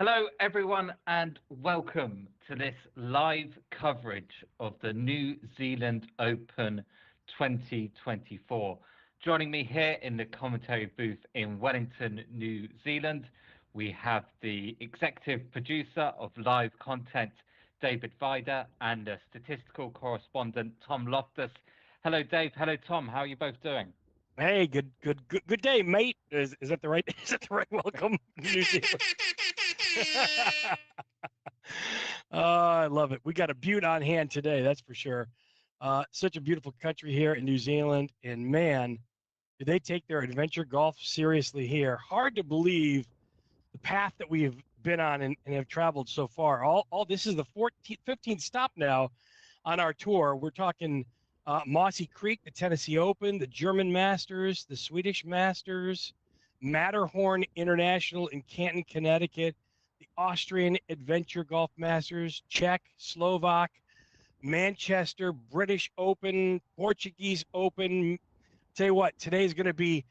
Hello, everyone, and welcome to this live coverage of the New Zealand Open 2024. Joining me here in the commentary booth in Wellington, New Zealand, we have the executive producer of live content, David Vida, and the statistical correspondent, Tom Loftus. Hello, Dave. Hello, Tom. How are you both doing? Hey, good day, mate. Is that the right is that the right welcome, New Zealand? I love it. We got a beaut on hand today, that's for sure. Such a beautiful country here in New Zealand, and man, do they take their adventure golf seriously here. Hard to believe the path that we have been on and have traveled so far. All this is the 15th stop now on our tour. We're talking Mossy Creek, the Tennessee Open, the German Masters, the Swedish Masters, Matterhorn International in Canton, Connecticut, the Austrian Adventure Golf Masters, Czech, Slovak, Manchester, British Open, Portuguese Open. Tell you what, today's going to be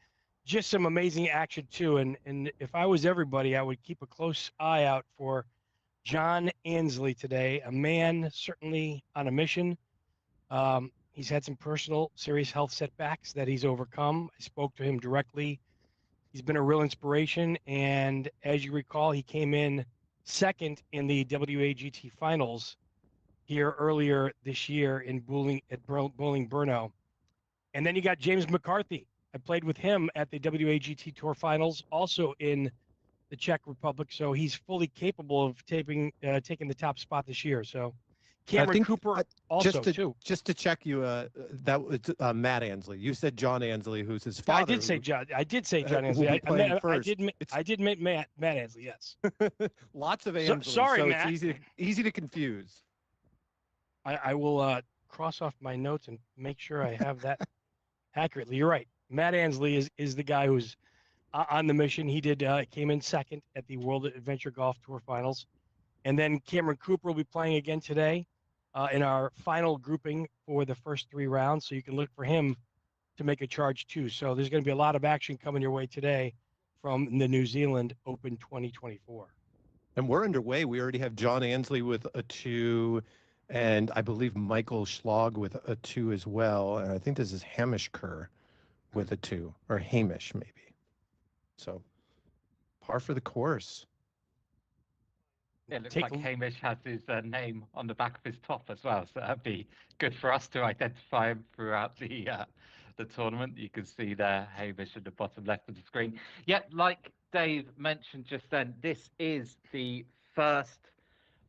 just some amazing action too. And if I was everybody, I would keep a close eye out for John Ansley today, a man certainly on a mission. He's had some personal serious health setbacks that he's overcome. I spoke to him directly. He's been a real inspiration. And as you recall, he came in second in the WAGT finals here earlier this year in Bowling Brno. And then you got James McCarthy. I played with him at the WAGT Tour Finals, also in the Czech Republic. So he's fully capable of taking the top spot this year. So Cameron Cooper also too. Just to check you, that was Matt Ansley. You said John Ansley, who's his father. I did say John Ansley. I did make Matt Ansley. Yes. Lots of Ansley. Sorry, so Matt. It's easy to confuse. I will cross off my notes and make sure I have that accurately. You're right. Matt Ansley is the guy who's on the mission. He came in second at the World Adventure Golf Tour Finals, and then Cameron Cooper will be playing again today in our final grouping for the first three rounds. So you can look for him to make a charge too. So there's going to be a lot of action coming your way today from the New Zealand Open 2024. And we're underway. We already have John Ansley with a 2, and I believe Michael Schlag with a 2 as well. And I think this is Hamish Kerr with a 2, or Hamish maybe. So par for the course. It looks like Hamish has his name on the back of his top as well, so that'd be good for us to identify him throughout the tournament. You can see there Hamish at the bottom left of the screen. Yeah, like Dave mentioned just then, this is the first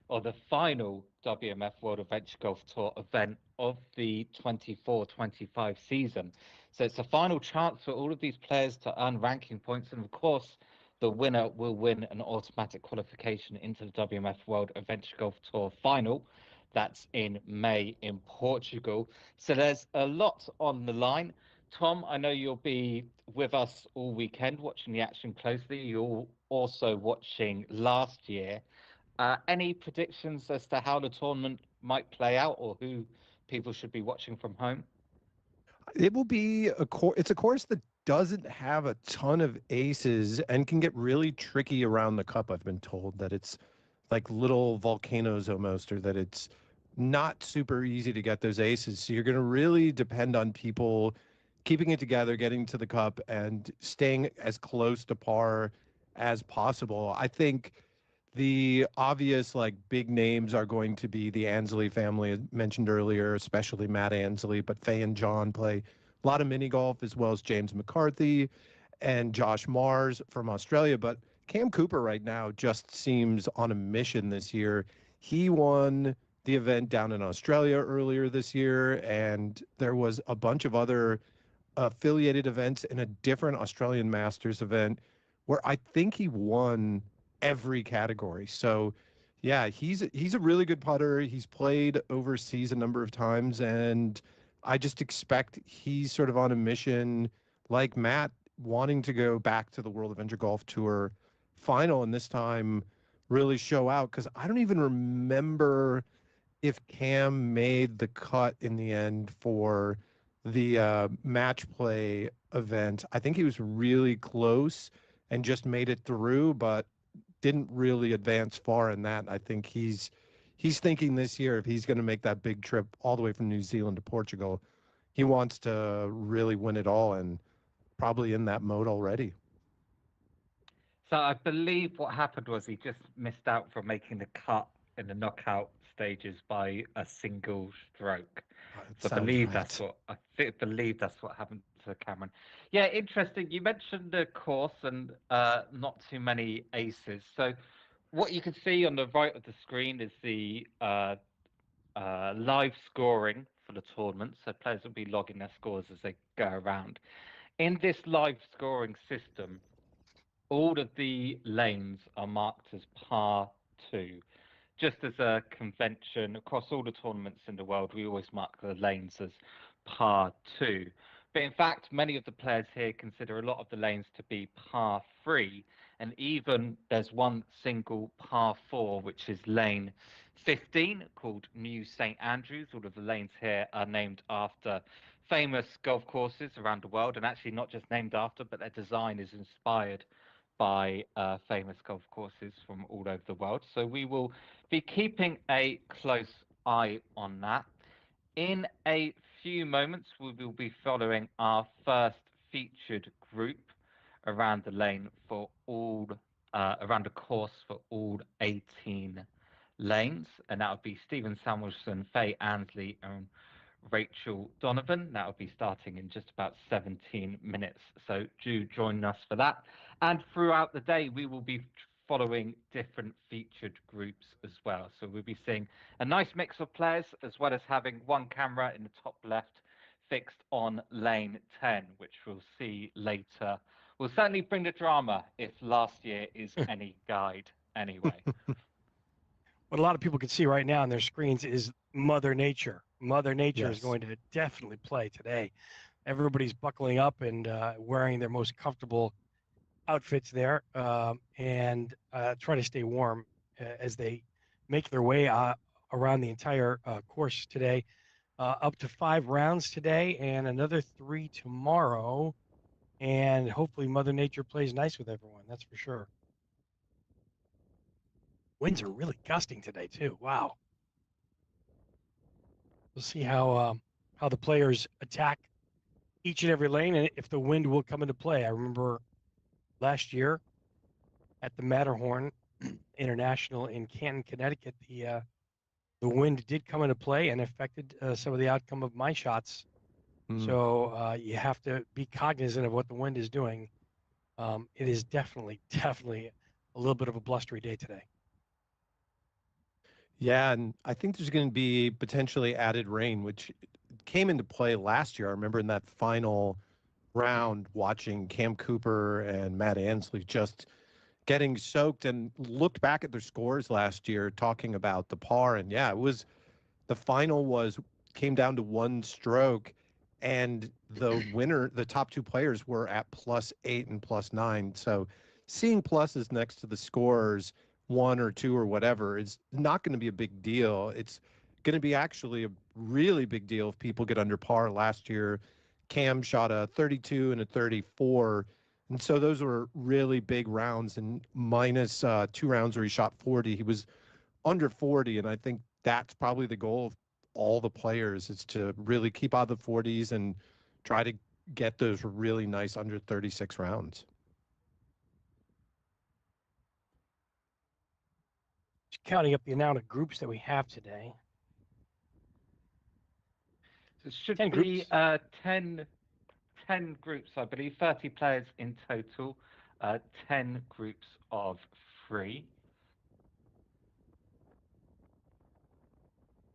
or the final WMF World Adventure Golf Tour event of the 24-25 season. So it's a final chance for all of these players to earn ranking points, and of course, the winner will win an automatic qualification into the WMF World Adventure Golf Tour final. That's in May in Portugal. So there's a lot on the line. Tom, I know you'll be with us all weekend watching the action closely. You're also watching last year. Any predictions as to how the tournament might play out or who people should be watching from home? It will be it's a course that doesn't have a ton of aces and can get really tricky around the cup. I've been told that it's like little volcanoes almost, or that it's not super easy to get those aces. So you're going to really depend on people keeping it together, getting to the cup, and staying as close to par as possible. I think the obvious big names are going to be the Ansley family, as mentioned earlier, especially Matt Ansley, but Faye and John play a lot of mini golf, as well as James McCarthy and Josh Mars from Australia. But Cam Cooper right now just seems on a mission this year. He won the event down in Australia earlier this year, and there was a bunch of other affiliated events in a different Australian Masters event where I think he won every category. So yeah, he's a really good putter. He's played overseas a number of times, and I just expect he's sort of on a mission like Matt, wanting to go back to the World Adventure Golf Tour final, and this time really show out, because I don't even remember if Cam made the cut in the end for the match play event. I think he was really close and just made it through, but didn't really advance far in that. I think he's thinking this year, if he's going to make that big trip all the way from New Zealand to Portugal, he wants to really win it all, and probably in that mode already. So I believe what happened was he just missed out from making the cut in the knockout stages by a single stroke. So I believe that's what happened to Cameron. Yeah, interesting. You mentioned the course and not too many aces. So what you can see on the right of the screen is the live scoring for the tournament. So players will be logging their scores as they go around. In this live scoring system, all of the lanes are marked as par 2. Just as a convention across all the tournaments in the world, we always mark the lanes as par 2. But in fact, many of the players here consider a lot of the lanes to be par 3. And even there's one single par 4, which is lane 15, called New St. Andrews. All of the lanes here are named after famous golf courses around the world, and actually not just named after, but their design is inspired by famous golf courses from all over the world. So we will be keeping a close eye on that. In a few moments, we will be following our first featured group around the lane for all, around the course for all 18 lanes, and that would be Stephen Samuelson, Faye Ansley, and Rachel Donovan. That will be starting in just about 17 minutes. So do join us for that. And throughout the day, we will be following different featured groups as well. So we'll be seeing a nice mix of players, as well as having one camera in the top left fixed on lane 10, which we'll see later. Will certainly bring the drama if last year is any guide anyway. What a lot of people can see right now on their screens is Mother Nature. Mother Nature is Yes. going to definitely play today. Everybody's buckling up and wearing their most comfortable outfits there, and try to stay warm as they make their way around the entire course today. Up to 5 rounds today and another 3 tomorrow. And hopefully Mother Nature plays nice with everyone. That's for sure. Winds are really gusting today too. Wow. We'll see how the players attack each and every lane and if the wind will come into play. I remember last year at the Matterhorn International in Canton, Connecticut, the wind did come into play and affected some of the outcome of my shots. So you have to be cognizant of what the wind is doing. It is definitely a little bit of a blustery day today. Yeah, and I think there's going to be potentially added rain, which came into play last year. I remember in that final round watching Cam Cooper and Matt Ansley just getting soaked, and looked back at their scores last year talking about the par. And yeah, the final came down to one stroke, and the winner, the top 2 players were at +8 and +9. So seeing pluses next to the scores, 1 or 2 or whatever, is not going to be a big deal. It's going to be actually a really big deal if people get under par. Last year, Cam shot a 32 and a 34. And so those were really big rounds, and minus 2 rounds where he shot 40. He was under 40, and I think that's probably the goal of all the players, is to really keep out of the 40s and try to get those really nice under 36 rounds. Just counting up the amount of groups that we have today. So it should 10 be groups. 10 groups, I believe, 30 players in total, 10 groups of 3.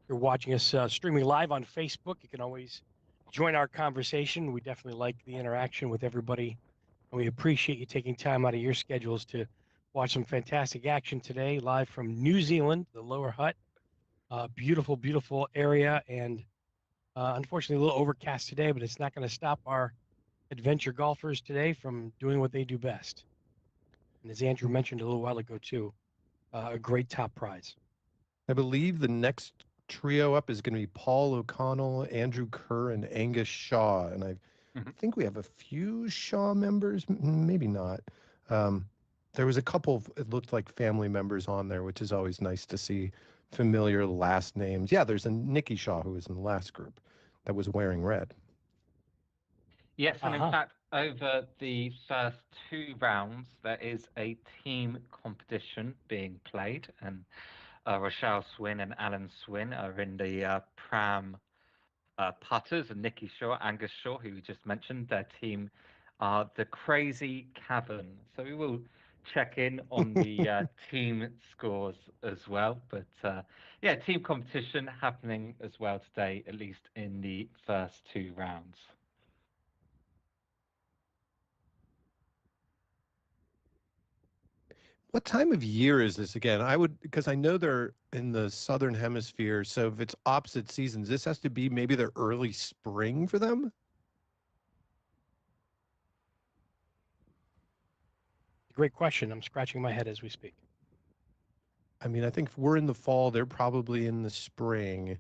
You're watching us streaming live on Facebook. You can always join our conversation. We definitely like the interaction with everybody, and we appreciate you taking time out of your schedules to watch some fantastic action today, live from New Zealand, the Lower Hutt. Beautiful, beautiful area, and unfortunately a little overcast today, but it's not going to stop our adventure golfers today from doing what they do best. And as Andrew mentioned a little while ago too, a great top prize. I believe the next trio up is going to be Paul O'Connell, Andrew Kerr, and Angus Shaw. And I think we have a few Shaw members, maybe not. there was a couple of, it looked like family members on there, which is always nice to see familiar last names. Yeah, there's a Nikki Shaw who was in the last group that was wearing red. Yes, and in fact, over the first 2 rounds, there is a team competition being played, and Rochelle Swin and Alan Swin are in the Pram putters, and Nikki Shaw, Angus Shaw, who we just mentioned, their team are the Crazy Cavern. So we will check in on the team scores as well. But yeah, team competition happening as well today, at least in the first 2 rounds. What time of year is this again? Because I know they're in the southern hemisphere, so if it's opposite seasons, this has to be maybe the early spring for them. Great question. I'm scratching my head as we speak. I mean, I think if we're in the fall, they're probably in the spring,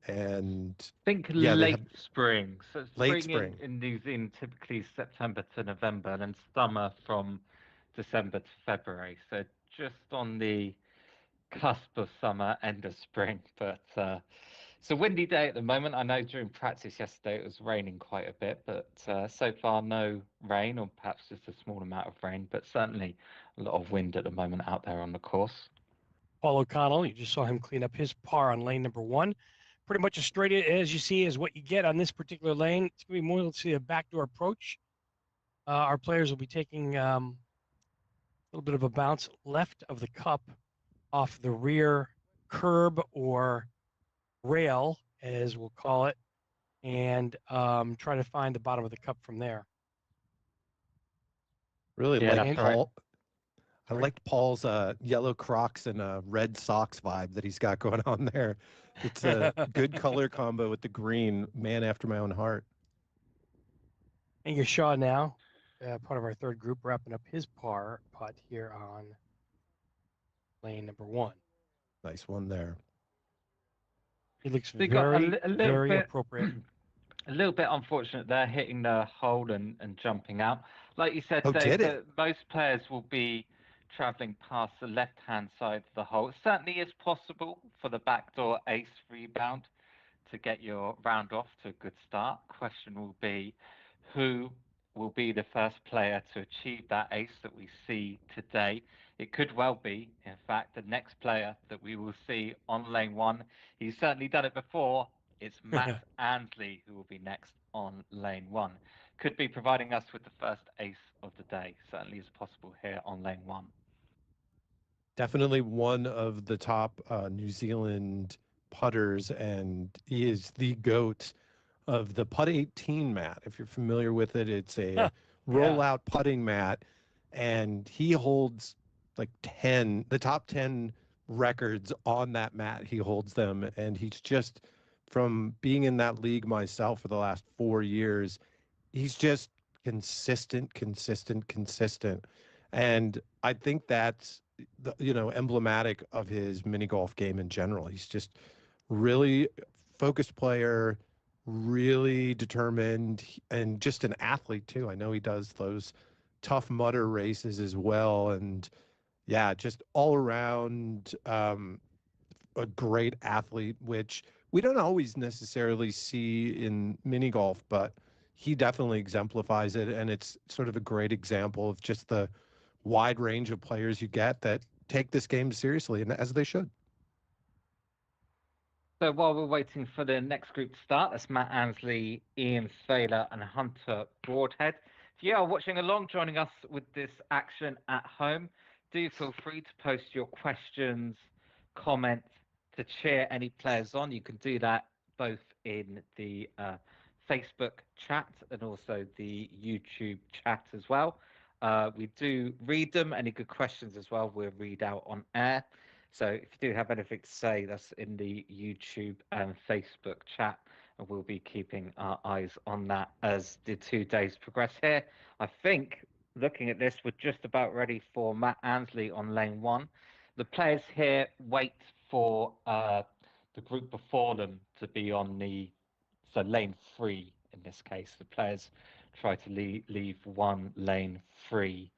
and think late spring. So spring. In New Zealand typically September to November, and then summer from December to February. So just on the cusp of summer, end of spring. But it's a windy day at the moment. I know during practice yesterday it was raining quite a bit, but so far no rain, or perhaps just a small amount of rain, but certainly a lot of wind at the moment out there on the course. Paul O'Connell, you just saw him clean up his par on lane number 1. Pretty much as straight as you see is what you get on this particular lane. It's going to be more, let's see, a backdoor approach. Our players will be taking a little bit of a bounce left of the cup off the rear curb or rail, as we'll call it, and try to find the bottom of the cup from there. Really like Paul. I liked Paul's yellow Crocs and Red Sox vibe that he's got going on there. It's a good color combo with the green. Man after my own heart. Angus Shaw now, part of our third group, wrapping up his par putt here on lane number 1. Nice one there. He looks very appropriate. A little bit unfortunate there, hitting the hole and jumping out. Like you said, most players will be traveling past the left-hand side of the hole. It certainly is possible for the backdoor ace rebound to get your round off to a good start. Question will be, who will be the first player to achieve that ace that we see today? It could well be, in fact, the next player that we will see on lane 1. He's certainly done it before. It's Matt Ansley who will be next on lane 1. Could be providing us with the first ace of the day. Certainly is possible here on lane 1. Definitely one of the top New Zealand putters, and he is the GOAT of the Putt 18 mat. If you're familiar with it, it's a rollout putting mat, and he holds like the top 10 records on that mat. He holds them, and he's just, from being in that league myself for the last 4 years, he's just consistent. And I think that's emblematic of his mini golf game in general. He's just really focused player, really determined, and just an athlete too. I know he does those tough mutter races as well, and yeah, just all around a great athlete, which we don't always necessarily see in mini golf, but he definitely exemplifies it, and it's sort of a great example of just the wide range of players you get that take this game seriously, and as they should. So while we're waiting for the next group to start, that's Matt Ansley, Ian Thaler, and Hunter Broadhead. If you are watching along, joining us with this action at home, do feel free to post your questions, comments, to cheer any players on. You can do that both in the Facebook chat and also the YouTube chat as well. We do read them. Any good questions as well, we'll read out on air. So if you do have anything to say, that's in the YouTube and Facebook chat, and we'll be keeping our eyes on that as the 2 days progress here. I think, looking at this, we're just about ready for Matt Ansley on lane 1. The players here wait for the group before them to be on so lane 3 in this case. The players try to leave one lane free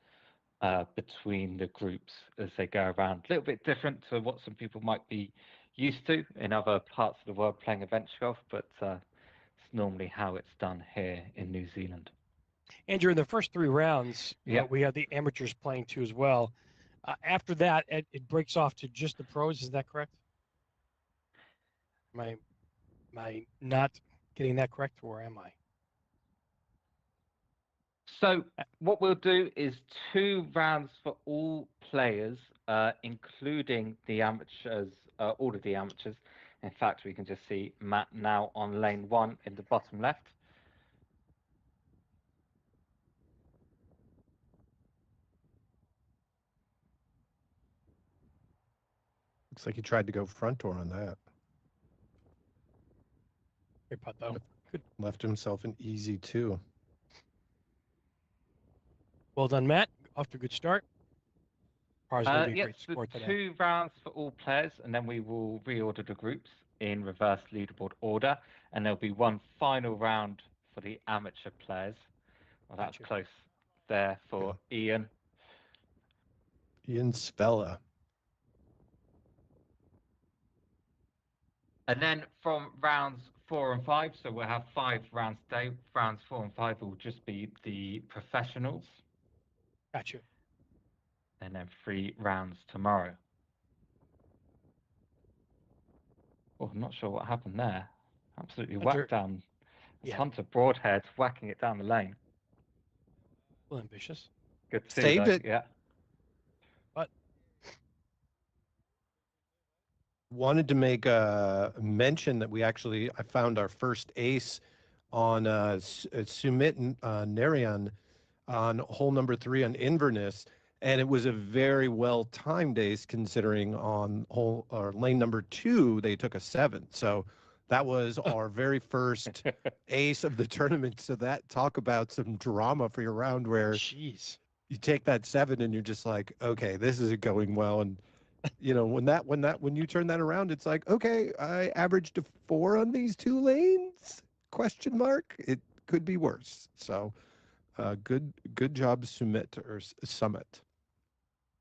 between the groups as they go around. A little bit different to what some people might be used to in other parts of the world playing adventure golf, but it's normally how it's done here in New Zealand. Andrew, in the first 3 rounds, Yeah. we have the amateurs playing too as well. After that, it breaks off to just the pros. Is that correct? Am I not getting that correct, or am I? So what we'll do is 2 rounds for all players, including the amateurs, all of the amateurs. In fact, we can just see Matt now on lane 1 in the bottom left. Looks like he tried to go front door on that. Great putt, though. Good. Left himself an easy 2. Well done, Matt. Off to a good start. Par's going to be a Yes, great score today. 2 rounds for all players, and then we will reorder the groups in reverse leaderboard order, and there'll be 1 final round for the amateur players. Well, that's close there for Ian. Ian Spella. And then from rounds 4 and 5, so we'll have 5 rounds today. Rounds 4 and 5 will just be the professionals. Gotcha. And then 3 rounds tomorrow. Oh, I'm not sure what happened there. Absolutely whacked down. It's Hunter Broadhead whacking it down the lane. Well, ambitious. Good to see, Saved though. it. Yeah. But wanted to make a mention that I found our first ace on Sumit Narayan on hole number 3 on Inverness, and it was a very well timed ace considering on lane number 2 they took a 7. So that was our very first ace of the tournament. So that talk about some drama for your round where you take that 7 and you're just like, okay, this isn't going well. And you know, when you turn that around, it's like, okay, I averaged a 4 on these 2 lanes? Question mark. It could be worse. So, good job, Summit.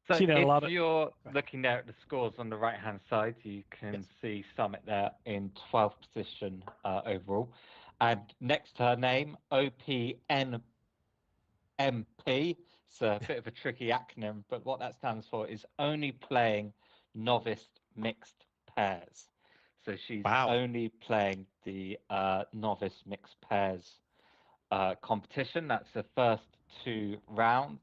So if you're looking there at the scores on the right-hand side, you can see Summit there in 12th position overall. And next to her name, OPNMP. It's a bit of a tricky acronym, but what that stands for is only playing novice mixed pairs. So she's only playing the novice mixed pairs competition. That's the first 2 rounds.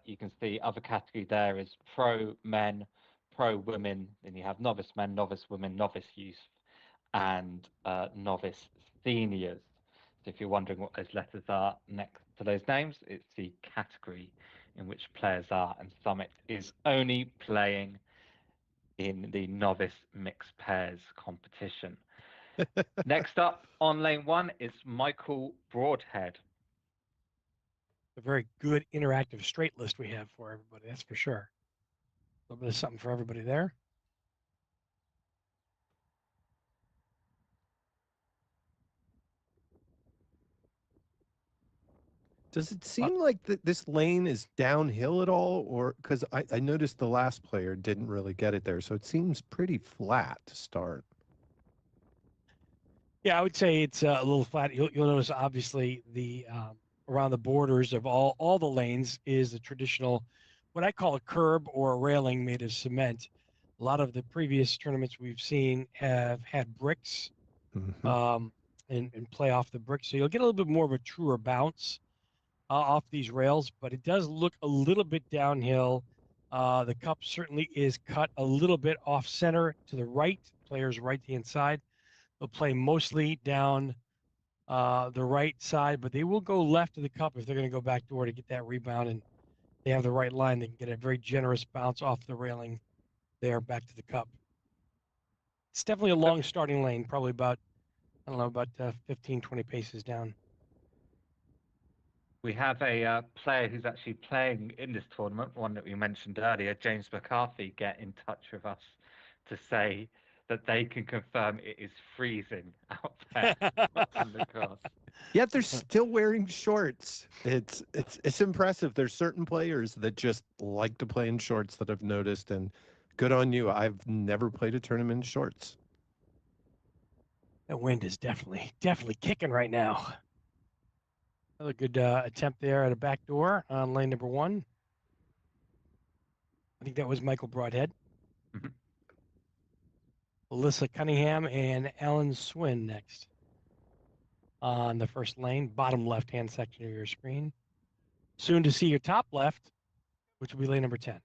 You can see other category there is pro men, pro women. Then you have novice men, novice women, novice youth, and novice seniors. So if you're wondering what those letters are next to those names, it's the category in which players are. And Summit is only playing in the novice mixed pairs competition. Next up on lane 1 is Michael Broadhead. A very good interactive straight list we have for everybody, that's for sure. A little bit of something for everybody there. Does it seem like this lane is downhill at all? Or because I noticed the last player didn't really get it there. So it seems pretty flat to start. Yeah, I would say it's a little flat. You'll notice, obviously, the around the borders of all the lanes is the traditional, what I call a curb or a railing made of cement. A lot of the previous tournaments we've seen have had bricks and play off the bricks. So you'll get a little bit more of a truer bounce off these rails, but it does look a little bit downhill. The cup certainly is cut a little bit off center to the right, players right-hand side. They'll play mostly down the right side, but they will go left of the cup if they're going to go back door to get that rebound, and they have the right line. They can get a very generous bounce off the railing there back to the cup. It's definitely a long starting lane, probably about, 15, 20 paces down. We have a player who's actually playing in this tournament, one that we mentioned earlier, James McCarthy, get in touch with us to say that they can confirm it is freezing out there on the course. Yet they're still wearing shorts. It's impressive. There's certain players that just like to play in shorts that I've noticed, and good on you. I've never played a tournament in shorts. That wind is definitely kicking right now. Another good attempt there at a back door on lane number 1. I think that was Michael Broadhead. Mhm. Alyssa Cunningham and Alan Swin next on the first lane, bottom left-hand section of your screen. Soon to see your top left, which will be lane number 10.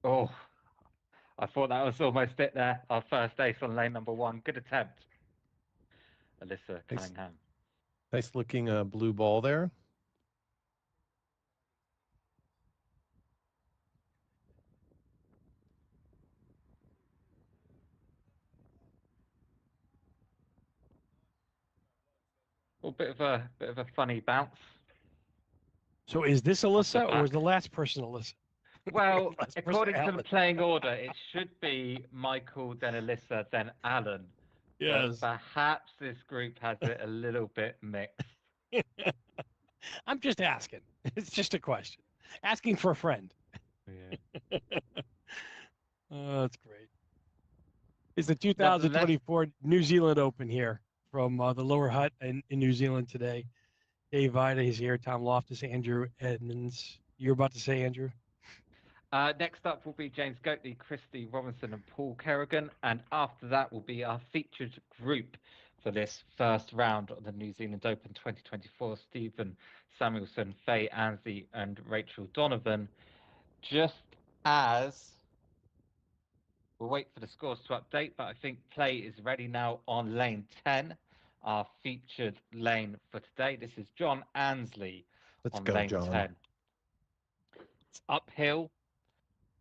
Oh, I thought that was almost it there. Our first ace on lane number 1. Good attempt, Alyssa Cunningham. Nice looking blue ball there. A bit of a funny bounce. So is this Alyssa or is the last person Alyssa? Well, Last person according to the Alan. playing order, it should be Michael, then Alyssa, then Alan. Yes. But perhaps this group has it a little bit mixed. I'm just asking. It's just a question. Asking for a friend. Yeah. Oh, that's great. It's the 2024 New Zealand Open here from the Lower Hut in New Zealand today. Dave Vida, he's here. Tom Loftus, Andrew Edmonds. You're about to say, Andrew? Next up will be James Goatley, Christy Robinson, and Paul Kerrigan. And after that will be our featured group for this first round of the New Zealand Open 2024. Stephen Samuelson, Faye Ansley, and Rachel Donovan. Just as we'll wait for the scores to update, but I think play is ready now on lane 10, our featured lane for today. This is John Ansley Let's on go, lane John. 10. It's uphill.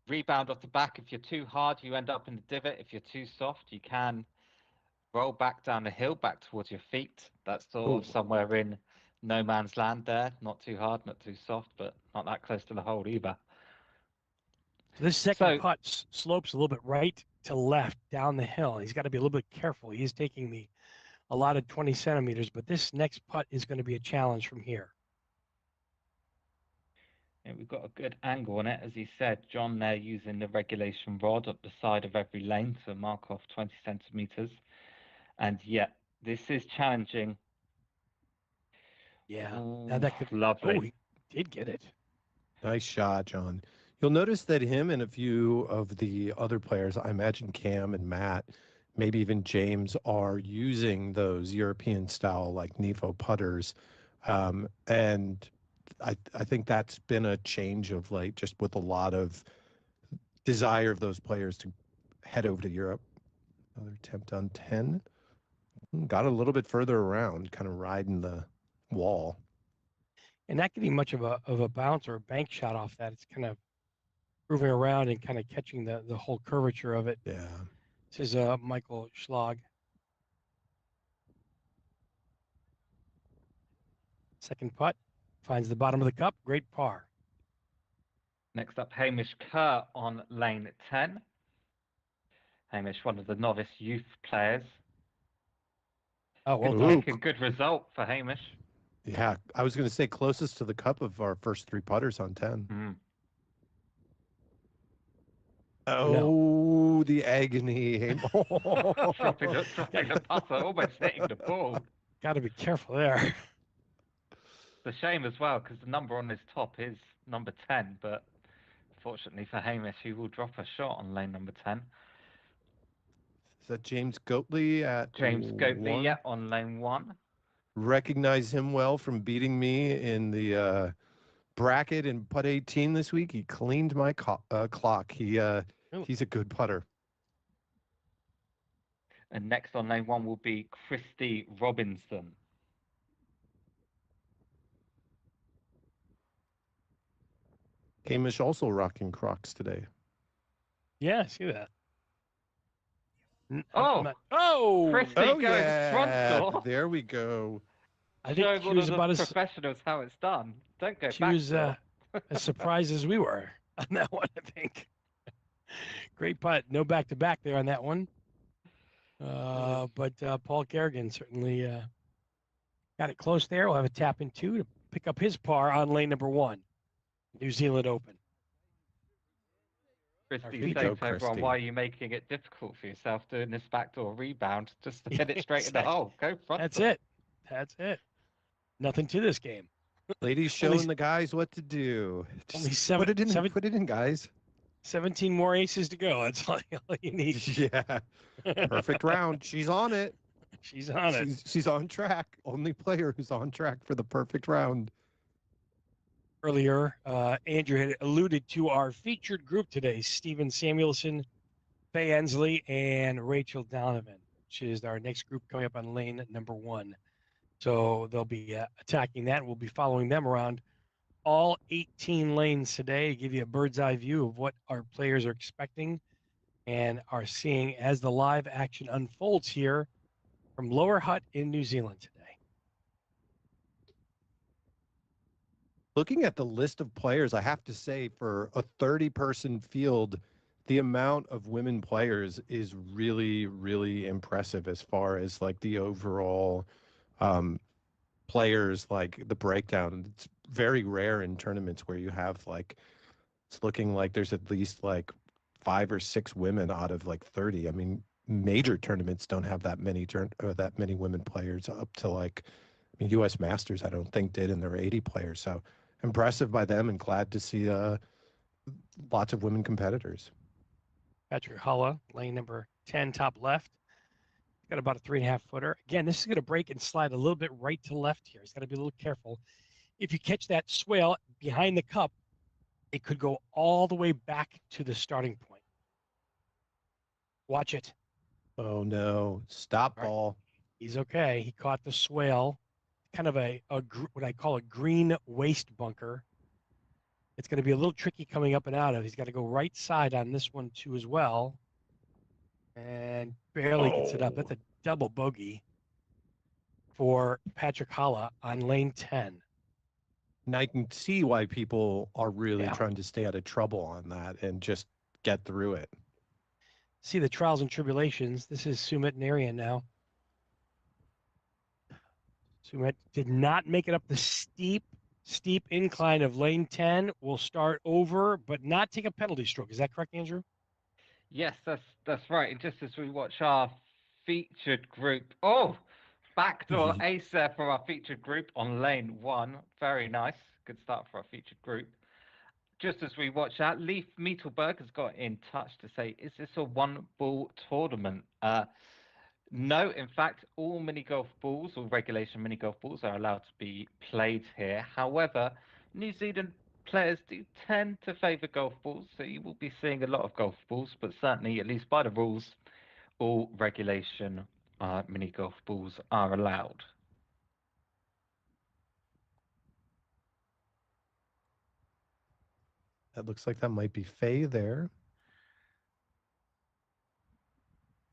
Rebound off the back. If you're too hard, you end up in the divot. If you're too soft, you can roll back down the hill, back towards your feet. That's sort of somewhere in no man's land there. Not too hard, not too soft, but not that close to the hole either. So this second putt slopes a little bit right to left down the hill. He's got to be a little bit careful. He's taking the allotted 20 centimeters, but this next putt is going to be a challenge from here. Yeah, we've got a good angle on it. As he said, John there using the regulation rod at the side of every lane to mark off 20 centimeters. And yeah, this is challenging. Yeah, Ooh, now that could lovely. Oh, he did get it. Nice shot, John. You'll notice that him and a few of the other players, I imagine Cam and Matt, maybe even James, are using those European style like Nifo putters. And I think that's been a change of late, just with a lot of desire of those players to head over to Europe. Another attempt on 10. Got a little bit further around, kind of riding the wall. And not getting much of a bounce or a bank shot off that. It's kind of moving around and kind of catching the whole curvature of it. Yeah. This is Michael Schlag. Second putt, finds the bottom of the cup, great par. Next up, Hamish Kerr on lane 10. Hamish, one of the novice youth players. Oh, well good done. pick and good result for Hamish. Yeah, I was going to say closest to the cup of our first 3 putters on 10. Mm. Oh, the agony. dropping the putter, almost hitting the ball. Got to be careful there. It's a shame as well, because the number on his top is number 10, but fortunately for Hamish, he will drop a shot on lane number 10. Is that James Goatley at James Goatley, 1? yeah, on lane 1. Recognize him well from beating me in the bracket in putt 18 this week. He cleaned my clock. He's a good putter. And next on lane 1 will be Christy Robinson. Hamish also rocking Crocs today. Yeah, I see that. Oh! Oh! Christy Oh, goes yeah. front door. There we go. I think Showing she all was of the about professionals how it's done. Don't go she back was to as surprised as we were on that one. I think. Great putt. No back to back there on that one. But Paul Kerrigan certainly got it close there. We'll have a tap in two to pick up his par on lane number 1, New Zealand Open. Christy Way to saying go, to everyone, Christy. why are you making it difficult for yourself doing this backdoor rebound just to hit it straight in the Exactly. hole? Go front That's foot. it. That's it. Nothing to this game. Ladies Only- showing the guys what to do. Only Just seven- put it in. seven- Put it in, guys. 17 more aces to go. That's all you need. Yeah. Perfect round. She's on it. She's on it. She's on track. Only player who's on track for the perfect round. Earlier, Andrew had alluded to our featured group today: Stephen Samuelson, Faye Ensley, and Rachel Donovan, which is our next group coming up on lane number 1. So they'll be attacking that. We'll be following them around all 18 lanes today to give you a bird's eye view of what our players are expecting and are seeing as the live action unfolds here from Lower Hutt in New Zealand today. Looking at the list of players, I have to say for a 30-person field, the amount of women players is really, really impressive as far as like the overall players, like the breakdown. It's very rare in tournaments where you have like, it's looking like there's at least like 5 or 6 women out of like 30. I mean, major tournaments don't have that many that many women players up to like, I mean, U.S. Masters, I don't think did, and there are 80 players. So impressive by them and glad to see lots of women competitors. Patrick Hulla, lane number 10, top left. Got about a 3.5 footer. Again, this is going to break and slide a little bit right to left here. He's got to be a little careful. If you catch that swale behind the cup, it could go all the way back to the starting point. Watch it. Oh no, stop All right. ball. He's okay. He caught the swale, kind of what I call a green waste bunker. It's going to be a little tricky coming up and out of. He's got to go right side on this one too as well, and barely gets it up. That's a double bogey for Patrick Hulla on lane 10. And I can see why people are really Yeah. trying to stay out of trouble on that and just get through it. See the trials and tribulations. This is Sumit and Arian now. Sumit did not make it up the steep incline of lane 10. Will start over, but not take a penalty stroke. Is that correct, Andrew? Yes, that's right. And just as we watch our featured group, backdoor ace there for our featured group on lane 1. Very nice. Good start for our featured group. Just as we watch that, Leif Mietelberg has got in touch to say, is this a one-ball tournament? No, in fact, all mini golf balls or regulation mini golf balls are allowed to be played here. However, New Zealand players do tend to favour golf balls, so you will be seeing a lot of golf balls, but certainly, at least by the rules, all regulation mini golf balls are allowed. That looks like that might be Faye there.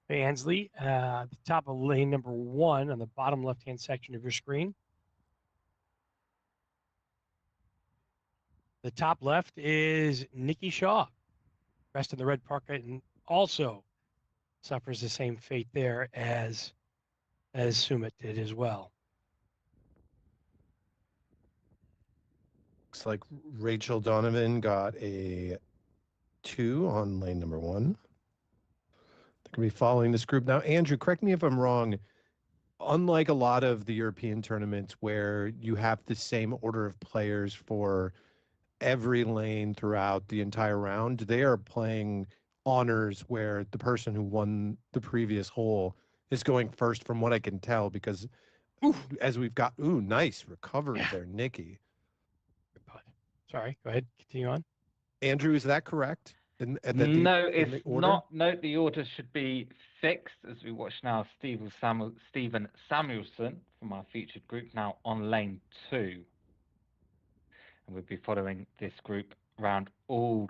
Faye Ensley, the top of lane number 1 on the bottom left-hand section of your screen. The top left is Nikki Shaw, dressed in the red parka, and also suffers the same fate there as Sumit did as well. Looks like Rachel Donovan got a 2 on lane number 1. They're going to be following this group. Now, Andrew, correct me if I'm wrong. Unlike a lot of the European tournaments where you have the same order of players for every lane throughout the entire round, they are playing honors where the person who won the previous hole is going first from what I can tell, because as we've got, nice recovery there, Nikki. Sorry, go ahead, continue on. Andrew, is that correct? No, it's not. Note the order should be fixed as we watch now. Stephen Samuelson from our featured group now on lane 2. And we'll be following this group around all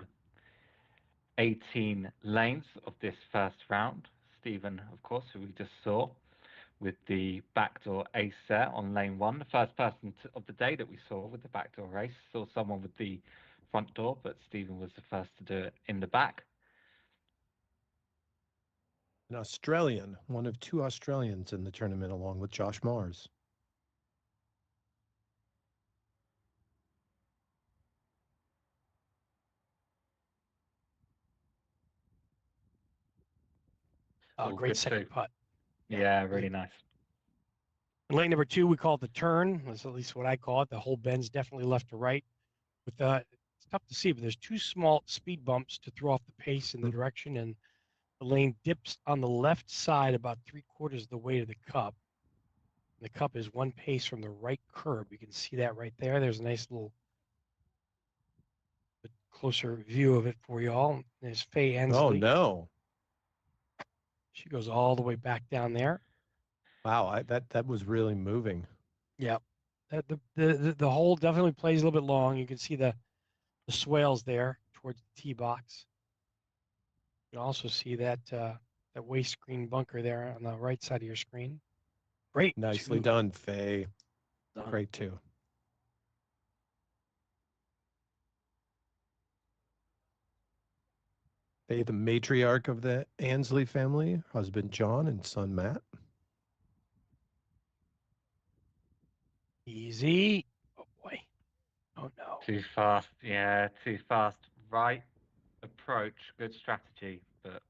18 lanes of this first round. Stephen, of course, who we just saw, with the backdoor ace there on lane 1. The first person of the day that we saw with the backdoor ace. Saw someone with the front door, but Stephen was the first to do it in the back. An Australian, one of 2 Australians in the tournament, along with Josh Mars. Oh, great second putt. Yeah, really nice. In lane number 2, we call it the turn. That's at least what I call it. The whole bend's definitely left to right. With it's tough to see, but there's 2 small speed bumps to throw off the pace in the direction, and the lane dips on the left side about 3/4 of the way to the cup. And the cup is 1 pace from the right curb. You can see that right there. There's a nice little closer view of it for you all. There's Faye Ansley. Oh no! She goes all the way back down there. Wow, that was really moving. Yeah, the hole definitely plays a little bit long. You can see the swales there towards the tee box. You can also see that that waste green bunker there on the right side of your screen. Great, Nicely done, Faye. Done. Great too. Faye, the matriarch of the Ansley family, husband John and son Matt. Easy. Oh boy. Oh no. Too fast. Yeah, too fast. Right approach, good strategy, but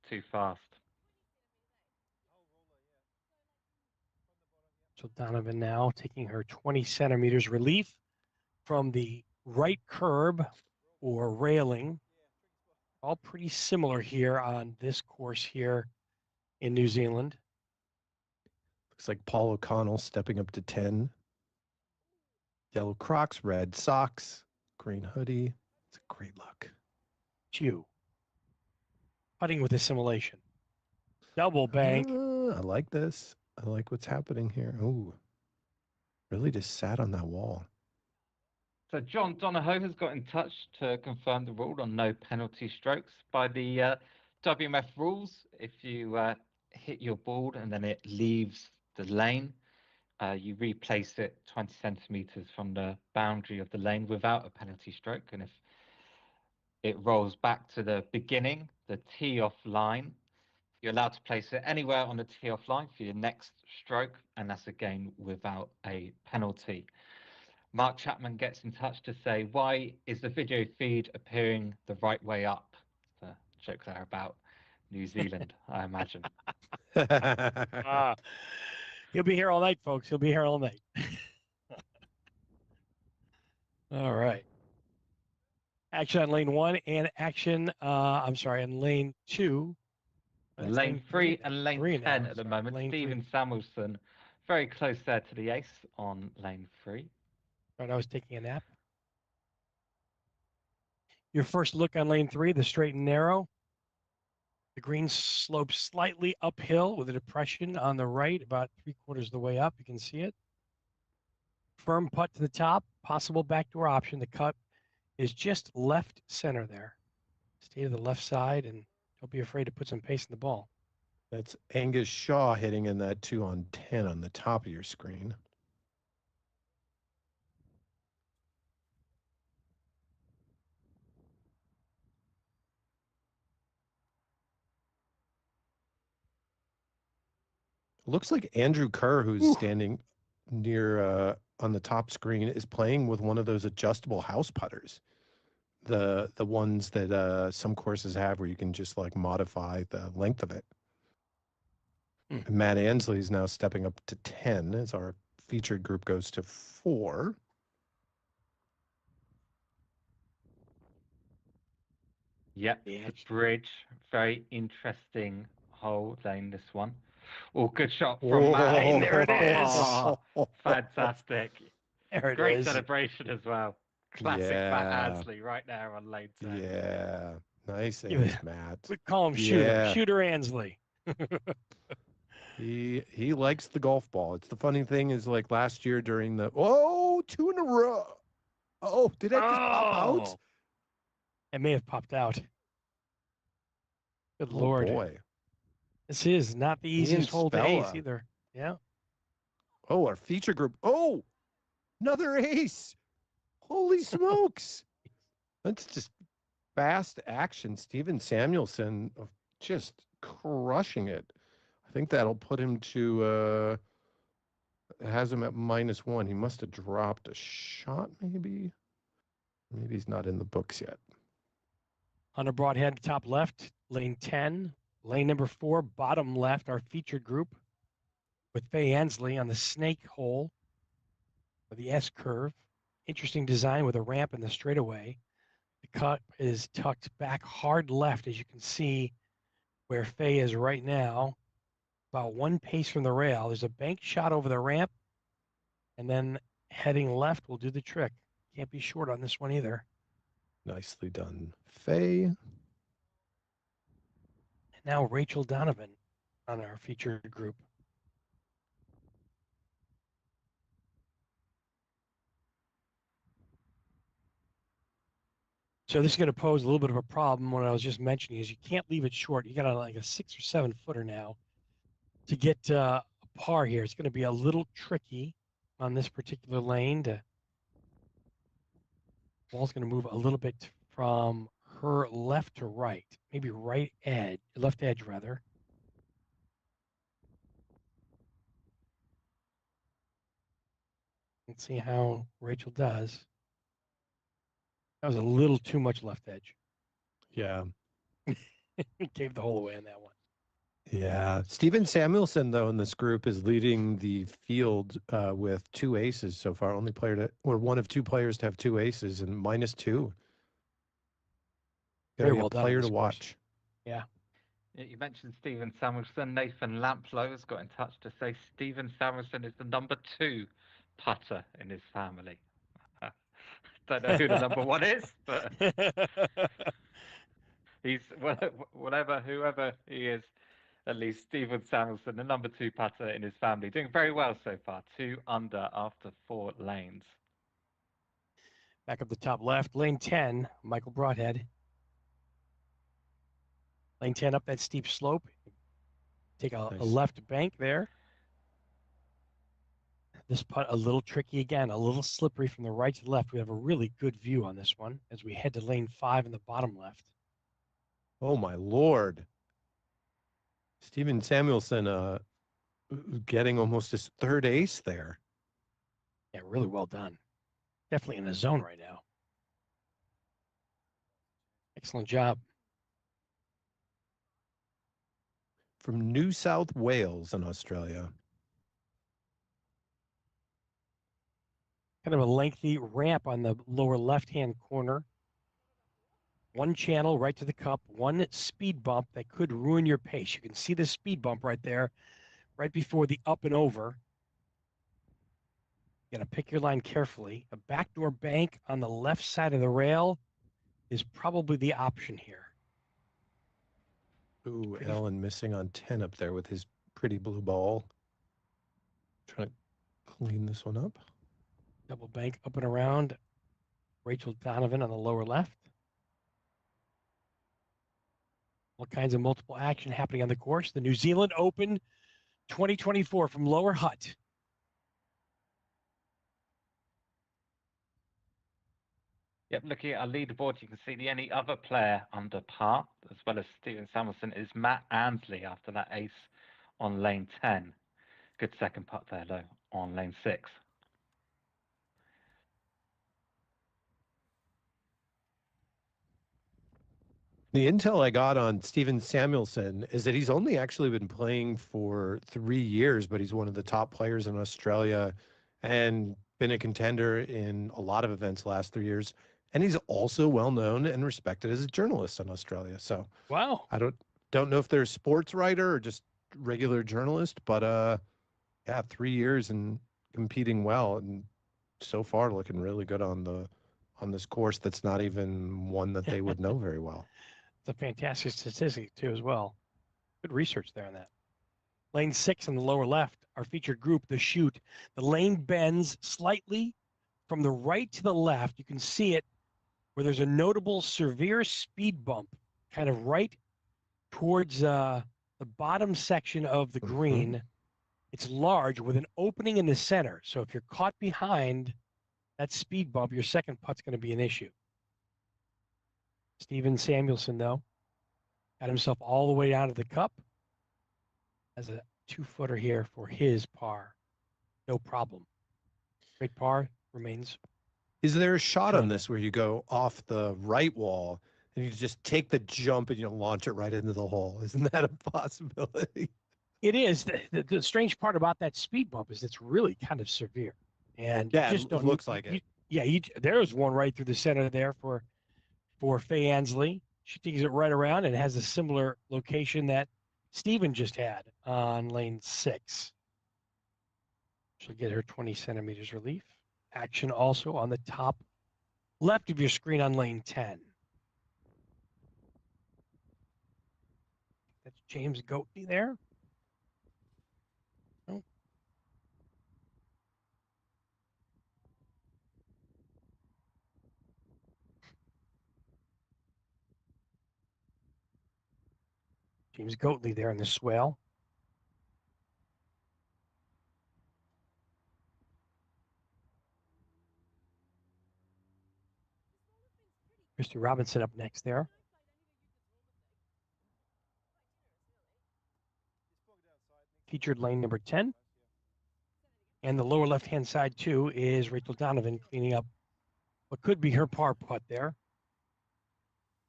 too fast. So Donovan now taking her 20 centimeters relief from the right curb or railing. All pretty similar here on this course here in New Zealand. Looks like Paul O'Connell stepping up to 10. Yellow Crocs, red socks, green hoodie. It's a great look. Chew. Putting with assimilation. Double bank. I like this. I like what's happening here. Ooh, really just sat on that wall. So John Donahoe has got in touch to confirm the rule on no penalty strokes. By the WMF rules, if you hit your ball and then it leaves the lane, you replace it 20 centimeters from the boundary of the lane without a penalty stroke. And if it rolls back to the beginning, the tee off line, you're allowed to place it anywhere on the tee off line for your next stroke, and that's again without a penalty. Mark Chapman gets in touch to say, why is the video feed appearing the right way up? The joke there about New Zealand, I imagine. He'll be here all night, folks. He'll be here all night. All right. Action on lane 1 and action, on lane 2. Lane 3 and lane 10 now. at the moment. Lane Stephen 3. Samuelson, very close there to the ace on lane 3. Right, I was taking a nap. Your first look on lane 3, the straight and narrow. The green slopes slightly uphill with a depression on the right, about 3/4 of the way up. You can see it. Firm putt to the top, possible backdoor option. The cut is just left center there. Stay to the left side and don't be afraid to put some pace in the ball. That's Angus Shaw hitting in that 2 on 10 on the top of your screen. Looks like Andrew Kerr, who's standing near on the top screen, is playing with one of those adjustable house putters. The ones that some courses have where you can just like modify the length of it. And Matt Ansley is now stepping up to 10 as our featured group goes to 4. Yep, the bridge. Very interesting hole lane, this one. Oh, good shot from Matt. And there it is. Oh, fantastic. There it Great is. celebration as well. Classic Matt Ansley right there on lane 10. Yeah, nice ace, Matt. We call him Shooter Ansley. He likes the golf ball. It's the funny thing is like last year during the 2 in a row. Oh, did that just pop out? It may have popped out. Good Lord. Boy. This is not the easiest hole to ace Spella. either. Yeah. Oh, our feature group. Oh, another ace. Holy smokes. That's just fast action. Steven Samuelson just crushing it. I think that'll put him to, has him at -1. He must have dropped a shot, maybe. Maybe he's not in the books yet. Hunter Broadhead, top left, lane 10. Lane number 4, bottom left, our featured group with Faye Ansley on the snake hole or the S curve. Interesting design with a ramp in the straightaway. The cut is tucked back hard left, as you can see where Faye is right now, about 1 pace from the rail. There's a bank shot over the ramp, and then heading left will do the trick. Can't be short on this one either. Nicely done, Faye. And now Rachel Donovan on our featured group. So this is going to pose a little bit of a problem. What I was just mentioning is you can't leave it short. You got like a 6 or 7 footer now to get a par here. It's going to be a little tricky on this particular lane. Ball's going to move a little bit from her left to right, maybe left edge rather. Let's see how Rachel does. That was a little too much left edge. Yeah. Gave the hole away on that one. Yeah. Steven Samuelson, though, in this group is leading the field with 2 aces so far. Only player to, or one of 2 players to have 2 aces and -2. Very well done. Player to watch. Yeah. You mentioned Steven Samuelson. Nathan Lamplow has got in touch to say Steven Samuelson is the number 2 putter in his family. Don't know who the number 1 is, but he's whoever he is. At least Steven Samuelson, the number 2 putter in his family, doing very well so far. 2 under after 4 lanes. Back up the top left, lane 10, Michael Broadhead. Lane 10 up that steep slope. Take a left bank there. This putt a little tricky again, a little slippery from the right to the left. We have a really good view on this one as we head to lane 5 in the bottom left. Oh, my Lord. Steven Samuelson getting almost his 3rd ace there. Yeah, really well done. Definitely in the zone right now. Excellent job. From New South Wales in Australia. Kind of a lengthy ramp on the lower left-hand corner. 1 channel right to the cup, 1 speed bump that could ruin your pace. You can see the speed bump right there, right before the up and over. You got to pick your line carefully. A backdoor bank on the left side of the rail is probably the option here. Ooh, Ellen missing on 10 up there with his pretty blue ball. Trying to clean this one up. Double bank up and around. Rachel Donovan on the lower left. All kinds of multiple action happening on the course. The New Zealand Open 2024 from Lower Hutt. Yep, looking at our leaderboard, you can see the only other player under par, as well as Steven Samuelson, is Matt Ansley after that ace on lane 10. Good second putt there, though, on lane 6. The intel I got on Steven Samuelson is that he's only actually been playing for 3 years, but he's one of the top players in Australia and been a contender in a lot of events the last 3 years. And he's also well known and respected as a journalist in Australia. So wow, I don't know if they're a sports writer or just regular journalist, but yeah, 3 years and competing well, and so far looking really good on this course that's not even one that they would know very well. It's a fantastic statistic too as well. Good research there on that. Lane 6 on the lower left, our featured group, the shoot. The lane bends slightly from the right to the left. You can see it where there's a notable severe speed bump kind of right towards The bottom section of the green, it's large with an opening in the center. So if you're caught behind that speed bump, your second putt's going to be an issue. Steven Samuelson, though, got himself all the way down to the cup. Has a 2-footer here for his par. No problem. Great par remains. Is there a shot on Good. this where you go off the right wall and you just take the jump and you launch it right into the hole? Isn't that a possibility? It is. The strange part about that speed bump is it's really kind of severe. And Yeah, you just it don't looks like it. Yeah, there's one right through the center there for Faye Ansley. She takes it right around and has a similar location that Steven just had on lane 6. She'll get her 20 centimeters relief. Action also on the top left of your screen on lane 10. That's James Goatney there. Oh. James Goatney there in the swale. Christy Robinson up next there. Featured lane number 10. And the lower left-hand side, too, is Rachel Donovan cleaning up what could be her par putt there.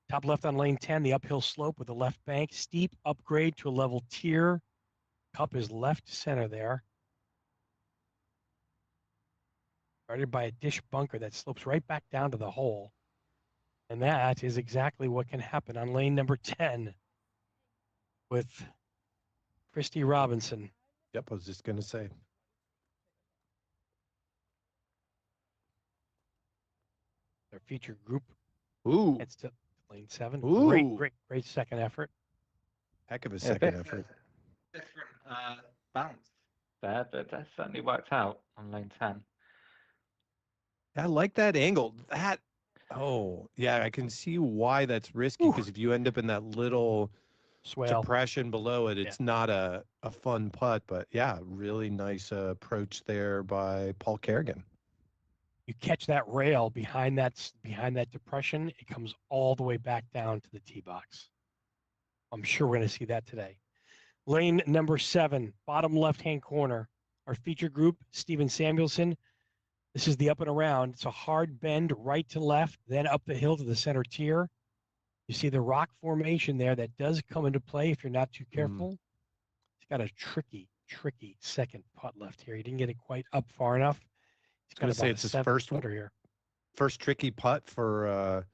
Top left on lane 10, the uphill slope with the left bank. Steep upgrade to a level tier. Cup is left center there. Guarded by a dish bunker that slopes right back down to the hole. And that is exactly what can happen on lane number 10 with Christy Robinson. Yep, I was just going to say. Their featured group. Ooh. It's to lane 7. Ooh. Great second effort. Heck of a second effort. Different bounce there, but that certainly worked out on lane 10. I like that angle. Yeah, I can see why that's risky, because if you end up in that little swale depression below it, it's not a fun putt. But yeah, really nice approach there by Paul Kerrigan. You catch that rail behind that depression, it comes all the way back down to the tee box. I'm sure we're going to see that today. Lane number 7, bottom left-hand corner. Our feature group, Steven Samuelson. This is the up and around. It's a hard bend right to left, then up the hill to the center tier. You see the rock formation there that does come into play if you're not too careful. He's got a tricky second putt left here. He didn't get it quite up far enough. He's going to say it's his first footer here. First tricky putt for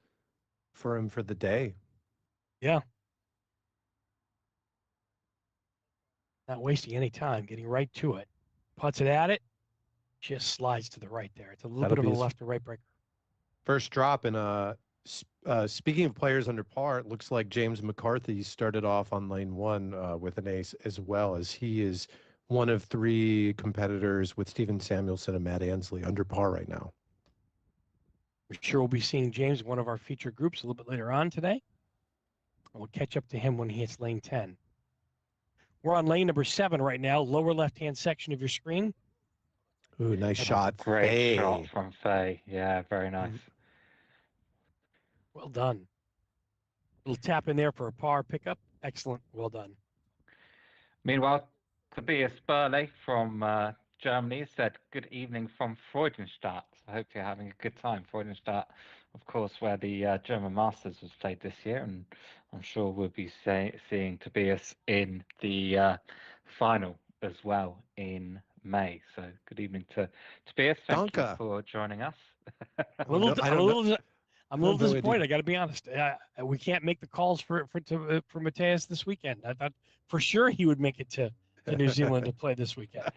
him for the day. Yeah. Not wasting any time, getting right to it. Puts it at it, just slides to the right there. It's a little bit of a left to right breaker. First drop. And speaking of players under par, it looks like James McCarthy started off on lane 1 with an ace, as well as he is one of 3 competitors with Steven Samuelson and Matt Ansley under par right now. We're sure we'll be seeing James, one of our featured groups, a little bit later on today. We'll catch up to him when he hits lane 10. We're on lane number 7 right now, lower left-hand section of your screen. Ooh, nice shot. Great shot from Faye. Yeah, very nice. Well done. Little tap in there for a par pickup. Excellent. Well done. Meanwhile, Tobias Burley from Germany said, "Good evening from Freudenstadt. I hope you're having a good time." Freudenstadt, of course, where the German Masters was played this year, and I'm sure we'll be seeing Tobias in the final as well in May. So good evening to Tobias. Thank you for joining us. I'm a little disappointed. I got to be honest. We can't make the calls for Matthias this weekend. I thought for sure he would make it to New Zealand to play this weekend.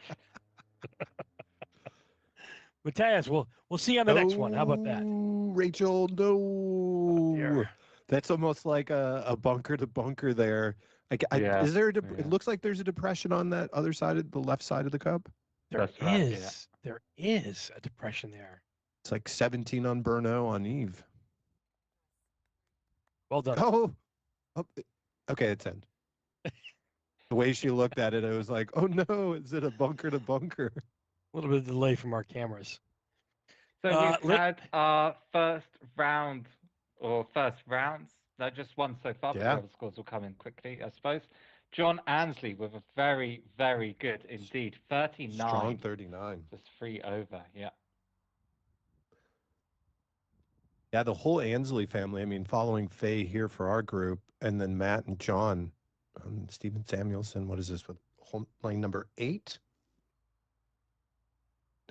Matthias, we'll see you on the next one. How about that? Rachel, no. That's almost like a bunker to bunker there. Is there it looks like there's a depression on that other side of the left side of the cup? There is a depression there. It's like 17 on Burno on Eve. Well done. Oh, okay, it's end. The way she looked at it, I was like, oh no, is it a bunker to bunker? A little bit of delay from our cameras. So we've had our first round or first rounds. No, just one so far, but the other scores will come in quickly, I suppose. John Ansley with a very, very good indeed. 39. Strong 39. Just 3 over, yeah. Yeah, the whole Ansley family. I mean, following Faye here for our group, and then Matt and John, Stephen Samuelson. What is this with home lane number 8?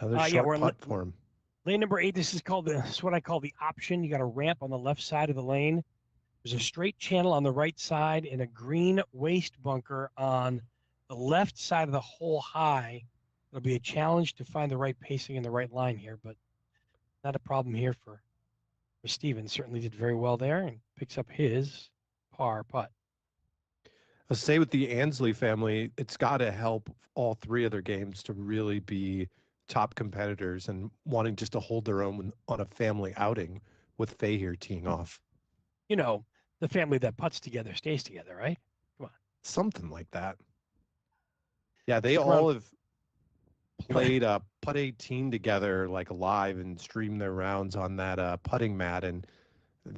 Another short putt for him. Lane number 8. This is what I call the option. You got a ramp on the left side of the lane. There's a straight channel on the right side and a green waste bunker on the left side of the hole high. It'll be a challenge to find the right pacing and the right line here, but not a problem here for Steven. Certainly did very well there and picks up his par putt. I'll say with the Ansley family, it's got to help all 3 of their games to really be top competitors and wanting just to hold their own on a family outing with Faye here teeing off. You know, the family that putts together stays together, right? Come on. Something like that. Yeah, they all have played Putt 18 together like live and streamed their rounds on that putting mat. And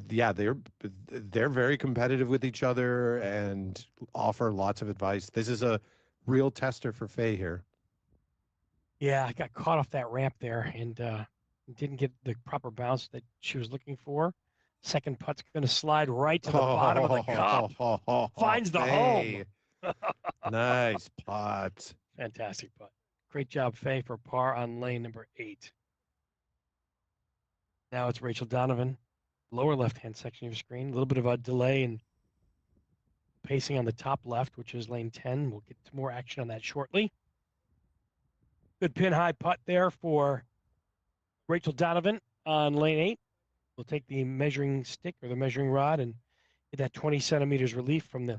yeah, they're very competitive with each other and offer lots of advice. This is a real tester for Faye here. Yeah, I got caught off that ramp there and didn't get the proper bounce that she was looking for. Second putt's going to slide right to the bottom of the cup. Finds the home. Nice putt. Fantastic putt. Great job, Faye, for par on lane number 8. Now it's Rachel Donovan. Lower left-hand section of your screen. A little bit of a delay in pacing on the top left, which is lane 10. We'll get to more action on that shortly. Good pin high putt there for Rachel Donovan on lane 8. We'll take the measuring stick or the measuring rod and get that 20 centimeters relief from the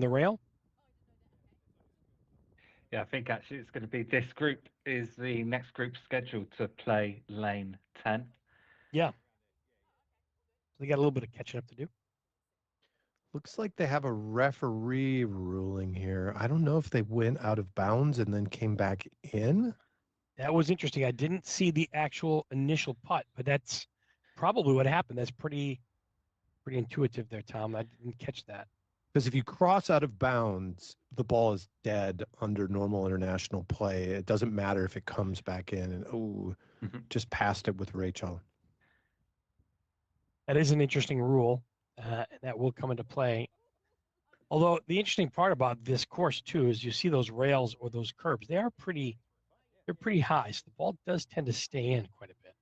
rail. Yeah, I think actually it's going to be this group is the next group scheduled to play lane 10. Yeah. They got a little bit of catching up to do. Looks like they have a referee ruling here. I don't know if they went out of bounds and then came back in. That was interesting. I didn't see the actual initial putt, but that's probably what happened. That's pretty intuitive there, Tom. I didn't catch that. Because if you cross out of bounds, the ball is dead under normal international play. It doesn't matter if it comes back in and, just passed it with Rachel. That is an interesting rule that will come into play. Although the interesting part about this course, too, is you see those rails or those curbs. They're pretty high, so the ball does tend to stay in quite a bit.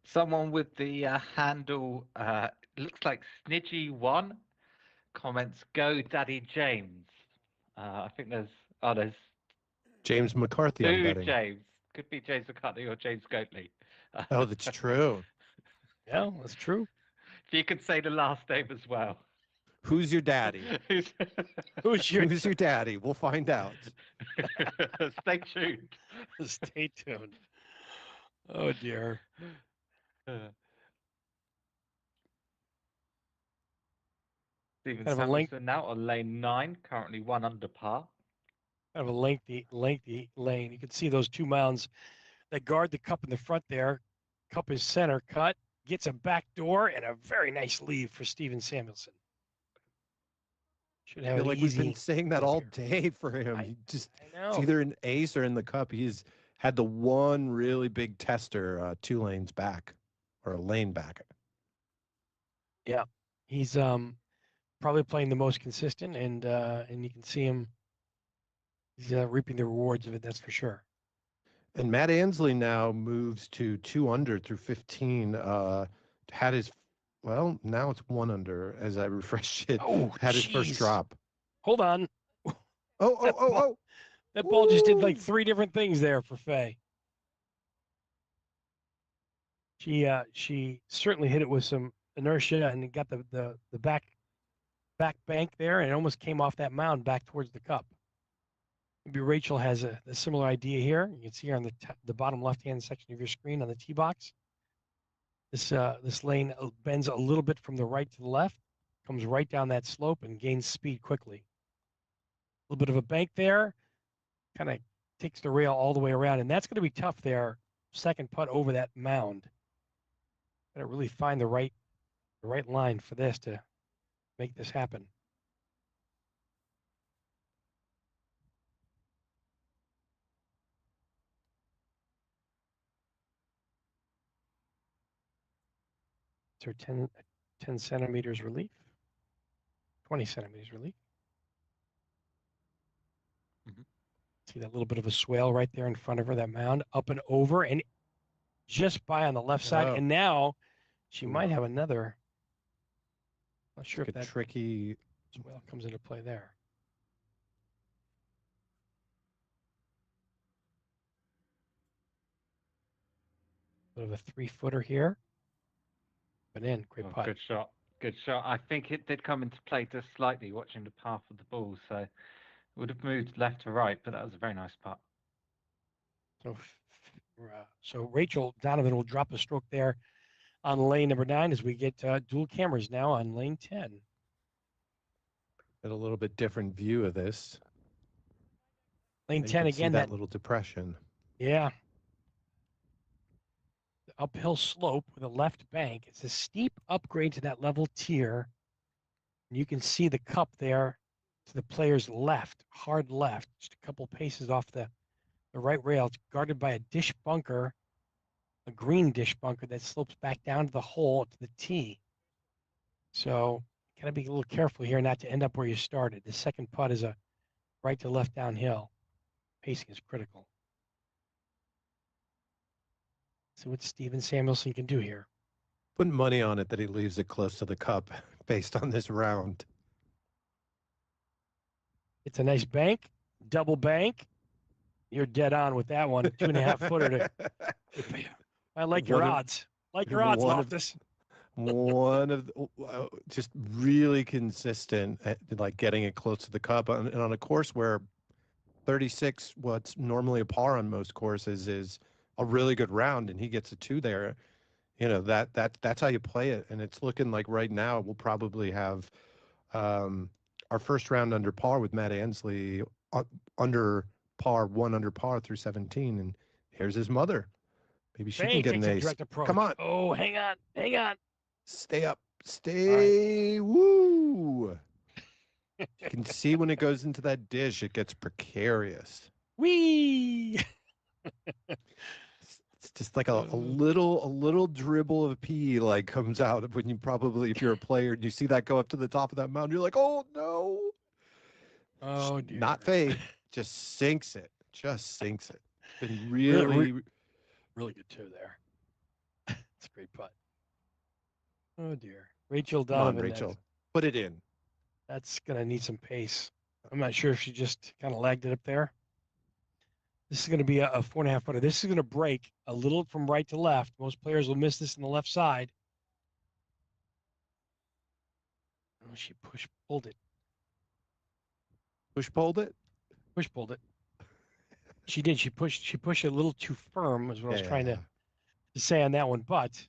Someone with the handle, looks like Snidgy1, comments, "Go Daddy James." I think there's James McCarthy, I'm betting. James. Could be James McCarthy or James Goatley. Oh, that's true. Yeah, that's true. If you could say the last name as well. Who's your daddy? Who's your daddy? We'll find out. Stay tuned. Stay tuned. Oh, dear. Stephen Samuelson now on lane 9, currently 1 under par. Kind of a lengthy lane. You can see those 2 mounds that guard the cup in the front there. Cup is center cut, gets a back door, and a very nice leave for Stephen Samuelson. Should have like we've been saying that all day for him. It's either an ace or in the cup. He's had the one really big tester 2 lanes back, or a lane back. Yeah, he's probably playing the most consistent, and you can see him. He's reaping the rewards of it, that's for sure. And Matt Ansley now moves to 2 under through 15. Now it's 1 under as I refreshed it. His first drop. Hold on. Oh. That ball just did like 3 different things there for Faye. She certainly hit it with some inertia and got the back bank there, and it almost came off that mound back towards the cup. Maybe Rachel has a similar idea here. You can see here on the bottom left-hand section of your screen on the tee box. This lane bends a little bit from the right to the left. Comes right down that slope and gains speed quickly. A little bit of a bank there. Kind of takes the rail all the way around, and that's going to be tough there. Second putt over that mound. Got to really find the right line for this to make this happen. So 10 centimeters relief, 20 centimeters relief. See that little bit of a swale right there in front of her, that mound, up and over, and just by on the left side. And now she might have another. Not sure if that tricky swale comes into play there. Bit of a 3-footer here. But in, great putt. Good shot. Good shot. I think it did come into play just slightly watching the path of the ball, so it would have moved left to right, but that was a very nice putt. So Rachel Donovan will drop a stroke there on lane number 9 as we get dual cameras now on lane 10. Get a little bit different view of this. Lane 10 again. That little depression. Yeah. The uphill slope with a left bank. It's a steep upgrade to that level tier. And you can see the cup there to the player's left, hard left, just a couple paces off the right rail. It's guarded by a dish bunker, a green dish bunker that slopes back down to the hole to the tee. So got to be a little careful here not to end up where you started. The second putt is a right to left downhill. Pacing is critical. See what Steven Samuelson can do here. Putting money on it that he leaves it close to the cup based on this round. It's a nice bank, double bank. You're dead on with that one. 2.5 footer to. I like your odds. Like your odds, Loftus. One of just really consistent at like getting it close to the cup, and on a course where 36, what's normally a par on most courses, is a really good round, and he gets a 2 there. You know, that's how you play it, and it's looking like right now we'll probably have our first round under par with Matt Ansley under par, 1 under par through 17, and here's his mother. Maybe she can get an ace. Come on. Oh, hang on. Stay up. Stay. Right. Woo. You can see when it goes into that dish, it gets precarious. Whee! It's just like a little dribble of pee like comes out when you probably, if you're a player and you see that go up to the top of that mountain, you're like, oh no. Oh dear. Not fade. Just sinks it. Been really good too there. It's a great putt. Oh dear. Rachel Donovan. Come on, Rachel. Put it in. That's going to need some pace. I'm not sure if she just kind of lagged it up there. This is going to be a 4.5 footer. This is going to break a little from right to left. Most players will miss this on the left side. Oh, she pulled it. Push pulled it? Push pulled it. She did. She pushed it a little too firm is what I was trying to say on that one. But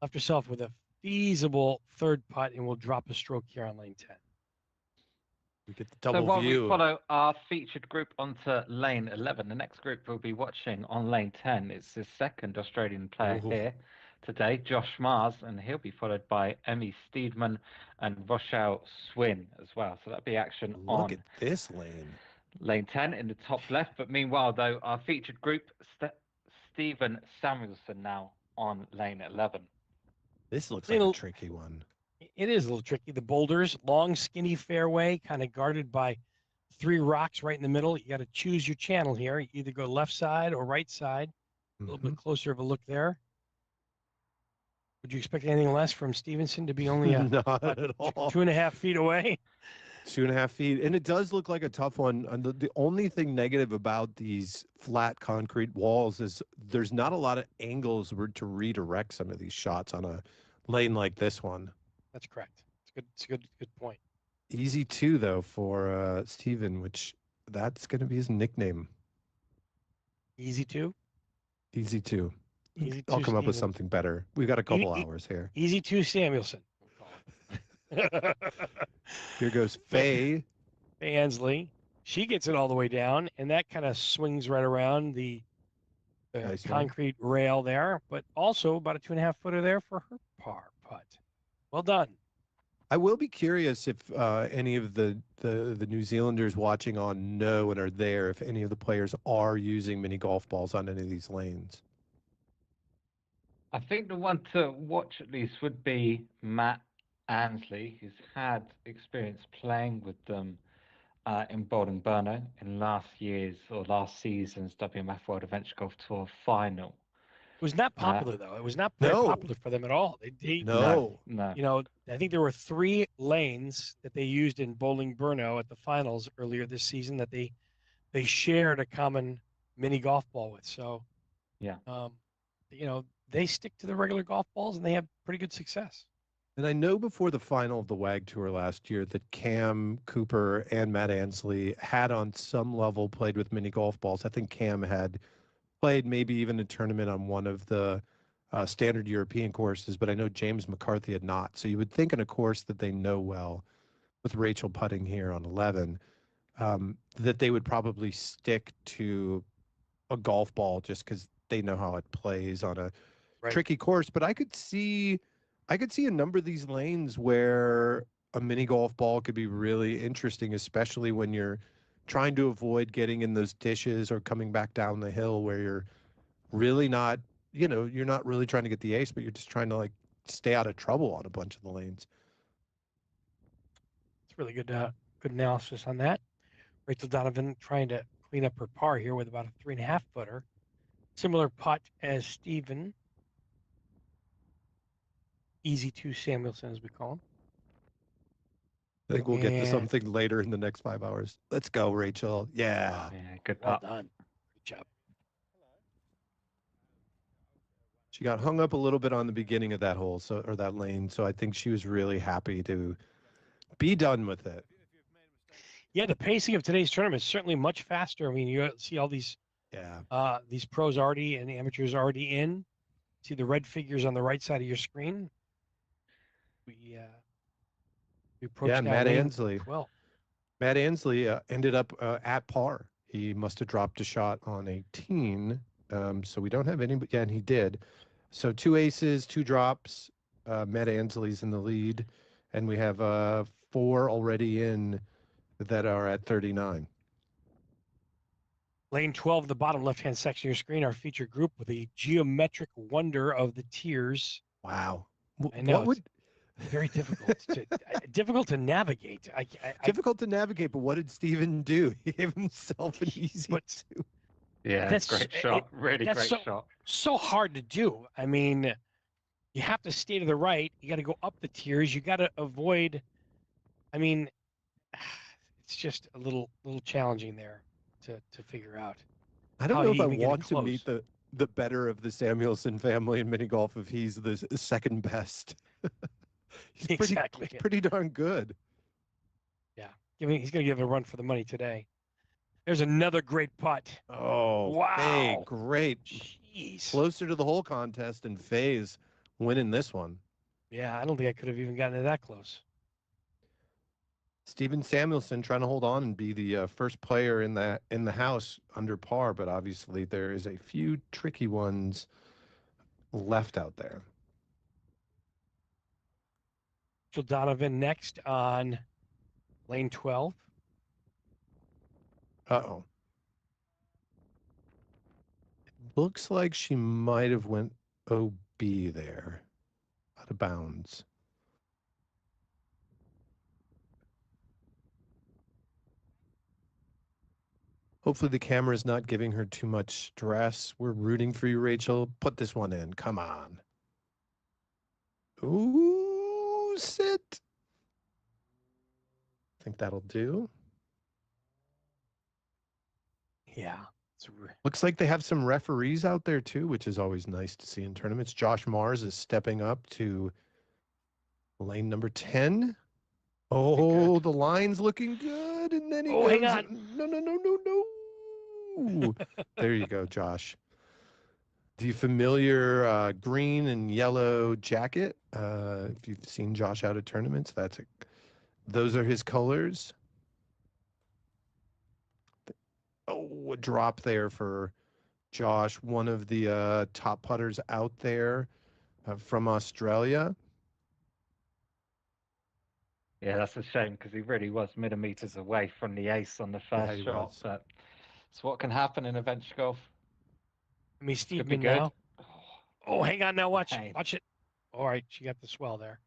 left herself with a feasible third putt, and we'll drop a stroke here on lane 10. We get the double view. So while view. we follow our featured group onto lane 11, the next group we'll be watching on lane 10 is the second Australian player here today, Josh Mars, and he'll be followed by Emmy Steedman and Rochelle Swin as well. So that'll be action on. Look at this lane. Lane 10 in the top left. But meanwhile, though, our featured group, Steven Samuelson now on lane 11. This looks like a tricky one. It is a little tricky. The boulders, long, skinny fairway, kind of guarded by 3 rocks right in the middle. You got to choose your channel here. You either go left side or right side. A little bit closer of a look there. Would you expect anything less from Stevenson to be only not at all 2.5 feet away? 2.5 feet, and it does look like a tough one. And the only thing negative about these flat concrete walls is there's not a lot of angles to redirect some of these shots on a lane like this one. That's correct. It's a good point. Easy 2 though for Steven, which that's going to be his nickname. Easy 2. Easy 2. Easy 2. I'll come up with something better. We've got a couple hours here. Easy 2 Samuelson. Here goes Faye. Faye Ansley. She gets it all the way down, and that kind of swings right around the Nice one. concrete rail there, but also about a 2.5 footer there for her par putt. Well done. I will be curious if any of the New Zealanders watching on know and are there, if any of the players are using mini golf balls on any of these lanes. I think the one to watch at least would be Matt Ansley, who's had experience playing with them in Bowling Burno in last season's WMF World Adventure Golf Tour final. It was not popular though. It was not very No. popular for them at all. They No. You know, I think there were 3 lanes that they used in Bowling Burno at the finals earlier this season that they shared a common mini golf ball with. So, yeah, you know, they stick to the regular golf balls and they have pretty good success. And I know before the final of the WAG Tour last year that Cam Cooper and Matt Ansley had on some level played with mini golf balls. I think Cam had played maybe even a tournament on one of the standard European courses, but I know James McCarthy had not. So you would think in a course that they know well, with Rachel putting here on 11, that they would probably stick to a golf ball just because they know how it plays on a tricky course. But I could see a number of these lanes where a mini golf ball could be really interesting, especially when you're trying to avoid getting in those dishes or coming back down the hill where you're really not, you're not really trying to get the ace, but you're just trying to like stay out of trouble on a bunch of the lanes. It's really good analysis on that. Rachel Donovan trying to clean up her par here with about a 3.5 footer. Similar putt as Stephen. Easy 2 Samuelson, as we call him. I think we'll get to something later in the next 5 hours. Let's go, Rachel. Yeah. Good Well putt. done. Good job. She got hung up a little bit on the beginning of that hole, or that lane. So I think she was really happy to be done with it. Yeah, the pacing of today's tournament is certainly much faster. I mean, you see all these pros already and amateurs already in. See the red figures on the right side of your screen. We approached Matt Ansley. 12. Matt Ansley ended up at par. He must have dropped a shot on 18. So we don't have any, but and he did. So 2 aces, 2 drops. Matt Ansley's in the lead, and we have 4 already in that are at 39. Lane 12, the bottom left-hand section of your screen, our featured group with the geometric wonder of the tiers. Wow. I know. Very difficult to navigate. Difficult to navigate, but what did Stephen do? He gave himself an easy 2. Yeah, that's great shot. Really great shot. So hard to do. I mean, you have to stay to the right. You got to go up the tiers. You got to avoid. I mean, it's just a little challenging there to figure out. I don't know if I want to meet the better of the Samuelson family in mini golf if he's the second best. He's pretty darn good. Yeah, he's going to give it a run for the money today. There's another great putt. Oh, wow. Faye, great. Jeez. Closer to the whole contest, and Faye's winning this one. Yeah, I don't think I could have even gotten it that close. Stephen Samuelson trying to hold on and be the first player in the house under par, but obviously there is a few tricky ones left out there. So Donovan next on lane 12. Uh-oh. Looks like she might have went OB there. Out of bounds. Hopefully the camera's not giving her too much stress. We're rooting for you, Rachel. Put this one in. Come on. Ooh, sit. Think that'll do. Yeah. Looks like they have some referees out there too, which is always nice to see in tournaments. Josh Mars is stepping up to lane number 10. Oh, the line's looking good. And then he goes, hang on. No. There you go, Josh. The familiar green and yellow jacket. If you've seen Josh out at tournaments, those are his colors. Oh, a drop there for Josh, one of the top putters out there from Australia. Yeah, that's a shame because he really was millimeters away from the ace on the first shot. Was. But it's what can happen in adventure golf. I mean, Steve Could be Min good. now. Oh, hang on now. Watch Hey. it. All right, she got the swell there.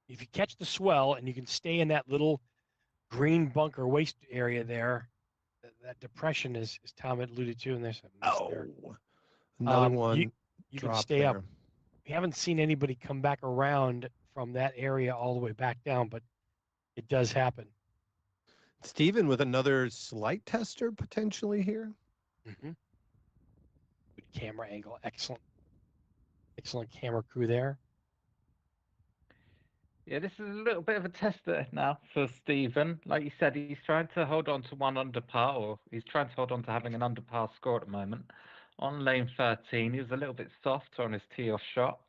If you catch the swell and you can stay in that little green bunker waist area there, that depression is, as Tom had alluded to, and there's a miss there. Another one. You can stay there. up. We haven't seen anybody come back around from that area all the way back down, but it does happen. Steven with another slight tester potentially here. Mm-hmm. Good camera angle. Excellent camera crew there. Yeah, this is a little bit of a tester now for Stephen. Like you said, he's trying to hold on to one under par, or he's trying to hold on to having an under par score at the moment. On lane 13, he was a little bit soft on his tee-off shot.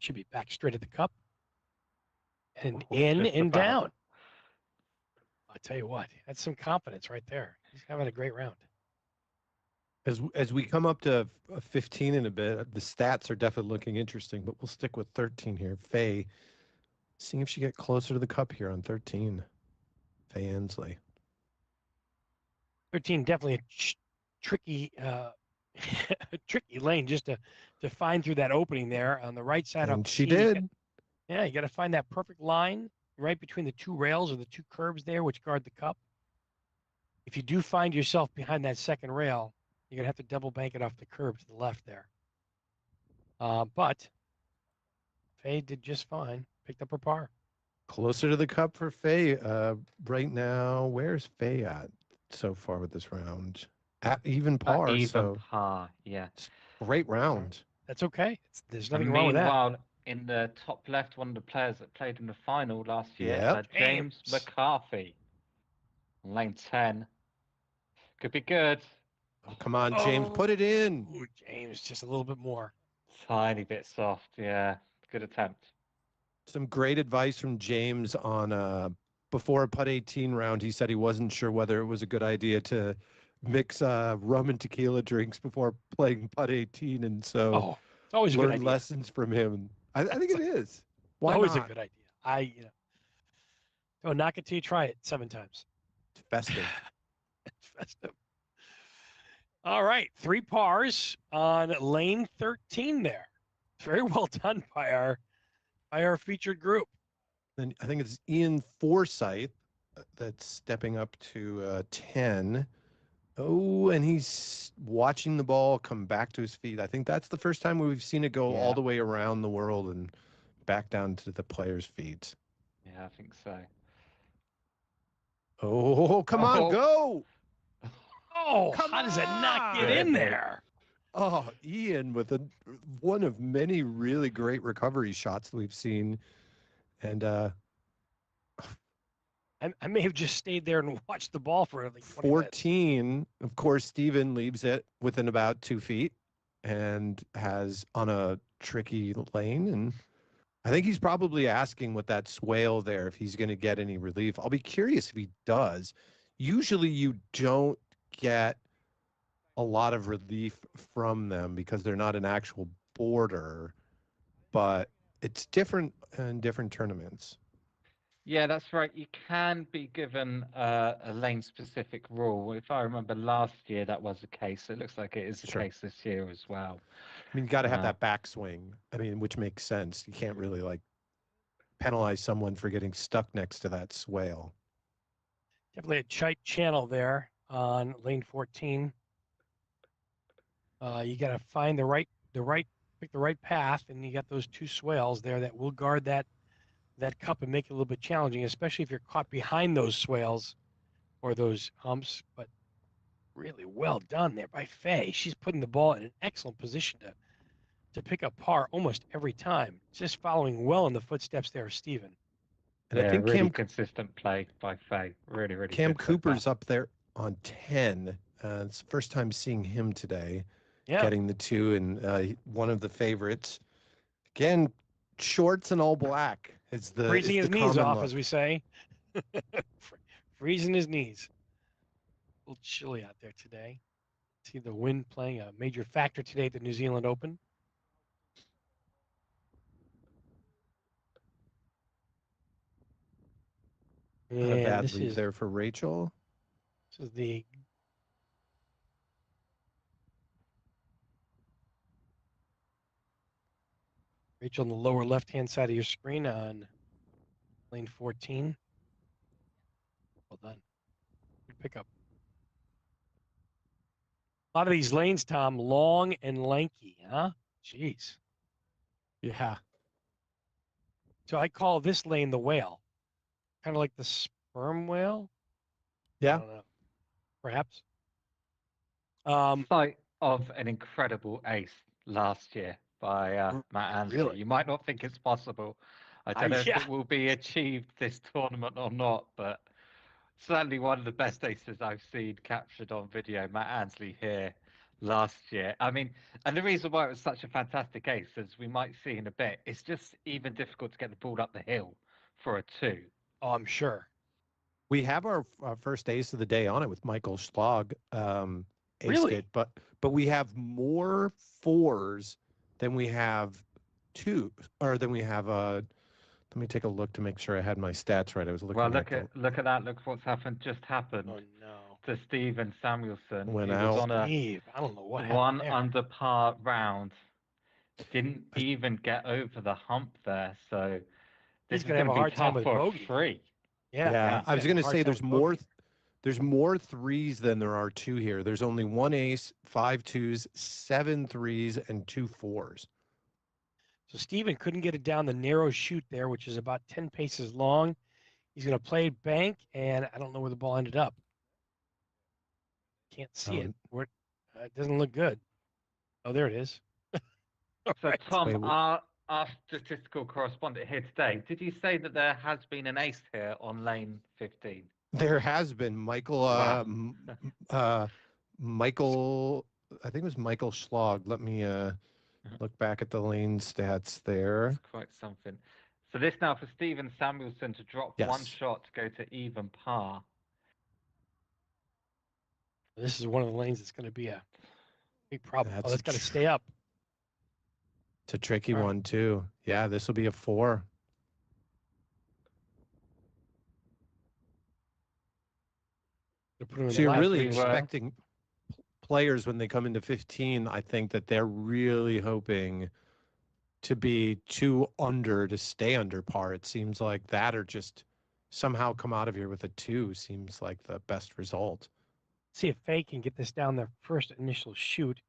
Should be back straight at the cup. And Oh, in just and about. down. I'll tell you what, that's some confidence right there. He's having a great round. As we come up to 15 in a bit, the stats are definitely looking interesting, but we'll stick with 13 here. Faye, seeing if she get closer to the cup here on 13. Faye Ansley. 13, definitely a tricky tricky lane just to find through that opening there on the right side. And up she tee. did. You got to find that perfect line right between the two rails or the two curbs there, which guard the cup. If you do find yourself behind that second rail, you're going to have to double bank it off the curb to the left there. But Faye did just fine. Picked up her par. Closer to the cup for Faye. Right now, where's Faye at so far with this round? At even par. Even par, yeah. Great round. That's okay. There's nothing wrong with that. Meanwhile, in the top left, one of the players that played in the final last year, James McCarthy. Lane 10. Could be good. Oh, come on, James. Put it in. Ooh, James, just a little bit more. Tiny bit soft, yeah. Good attempt. Some great advice from James on before a putt 18 round. He said he wasn't sure whether it was a good idea to mix rum and tequila drinks before playing putt 18, and so it's always a good idea. lessons from him. I think it is. Why always not? A good idea. Don't knock it till you try it 7 times. It's festive. It's festive. All right, 3 pars on lane 13 there. Very well done by our featured group. Then I think it's Ian Forsyth that's stepping up to 10. Oh, and he's watching the ball come back to his feet. I think that's the first time we've seen it go all the way around the world and back down to the players' feet. Yeah, I think so. Oh, come on, go! Oh, how does it not get in there? Oh, Ian with one of many really great recovery shots that we've seen. And I may have just stayed there and watched the ball for like 14. Minutes. Of course, Steven leaves it within about 2 feet and has on a tricky lane. And I think he's probably asking with that swale there if he's going to get any relief. I'll be curious if he does. Usually you don't get a lot of relief from them because they're not an actual border, but it's different in different tournaments. Yeah, that's right. You can be given a lane-specific rule. If I remember last year, that was the case. It looks like it is the case this year as well. I mean, you got to have that backswing. I mean, which makes sense. You can't really like penalize someone for getting stuck next to that swale. Definitely a tight channel there on lane 14. You got to find pick the right path, and you got those 2 swales there that will guard that cup and make it a little bit challenging, especially if you're caught behind those swales or those humps. But really well done there by Faye. She's putting the ball in an excellent position to pick up par almost every time. Just following well in the footsteps there of Steven. And I think really consistent play by Faye. Really, really Cam good Cooper's up there on 10. It's the first time seeing him today, Yeah. getting the 2, and one of the favorites. Again, shorts and all black is Freezing his the knees common off, look. as we say. Freezing his knees. A little chilly out there today. See the wind playing a major factor today at the New Zealand Open. Not a And bad this lead is there for Rachel. the Rachel on the lower left-hand side of your screen on lane 14. Well done. Good pickup. A lot of these lanes, Tom, long and lanky, huh? Jeez. Yeah. So I call this lane the whale, kind of like the sperm whale. I Yeah. don't know. Perhaps. Site of an incredible ace last year by Matt Ansley. Really? You might not think it's possible. I don't know if Yeah. it will be achieved this tournament or not, but certainly one of the best aces I've seen captured on video. Matt Ansley here last year. I mean, and the reason why it was such a fantastic ace, as we might see in a bit, it's just even difficult to get the ball up the hill for a 2. Oh, I'm sure. We have our first ace of the day on it with Michael Schlag. Aced Really? it, but we have more 4s than we have 2, or than we have let me take a look to make sure I had my stats right. I was looking Well, at look at that. Look what's happened. Just happened Oh no. to Steven Samuelson. Went He was out. on a Steve, I don't know what happened 1 there. under par round. Didn't even get over the hump there. So this He's is gonna have going to a be hard time tough with for bogey. 3. Yeah. Yeah. I was He's going to a hard say time with there's more 3s than there are 2 here. There's only 1 ace, 5 2s, 7 3s, and 2 4s. So Steven couldn't get it down the narrow chute there, which is about 10 paces long. He's going to play bank, and I don't know where the ball ended up. Can't see it. It doesn't look good. Oh, there it is. So Right. Tom, our statistical correspondent here today, did you say that there has been an ace here on lane 15? There has been Michael. Wow. Michael. I think it was Michael Schlag. Let me look back at the lane stats there. That's quite something. So this now for Steven Samuelson to drop one Yes. shot to go to even par. This is one of the lanes that's going to be a big problem. That's That's got to stay up. It's a tricky All right. one too. Yeah, this will be a 4. So you're really expecting players when they come into 15. I think that they're really hoping to be 2 under to stay under par. It seems like that, or just somehow come out of here with a 2 seems like the best result. See if Faye can get this down the first initial shoot.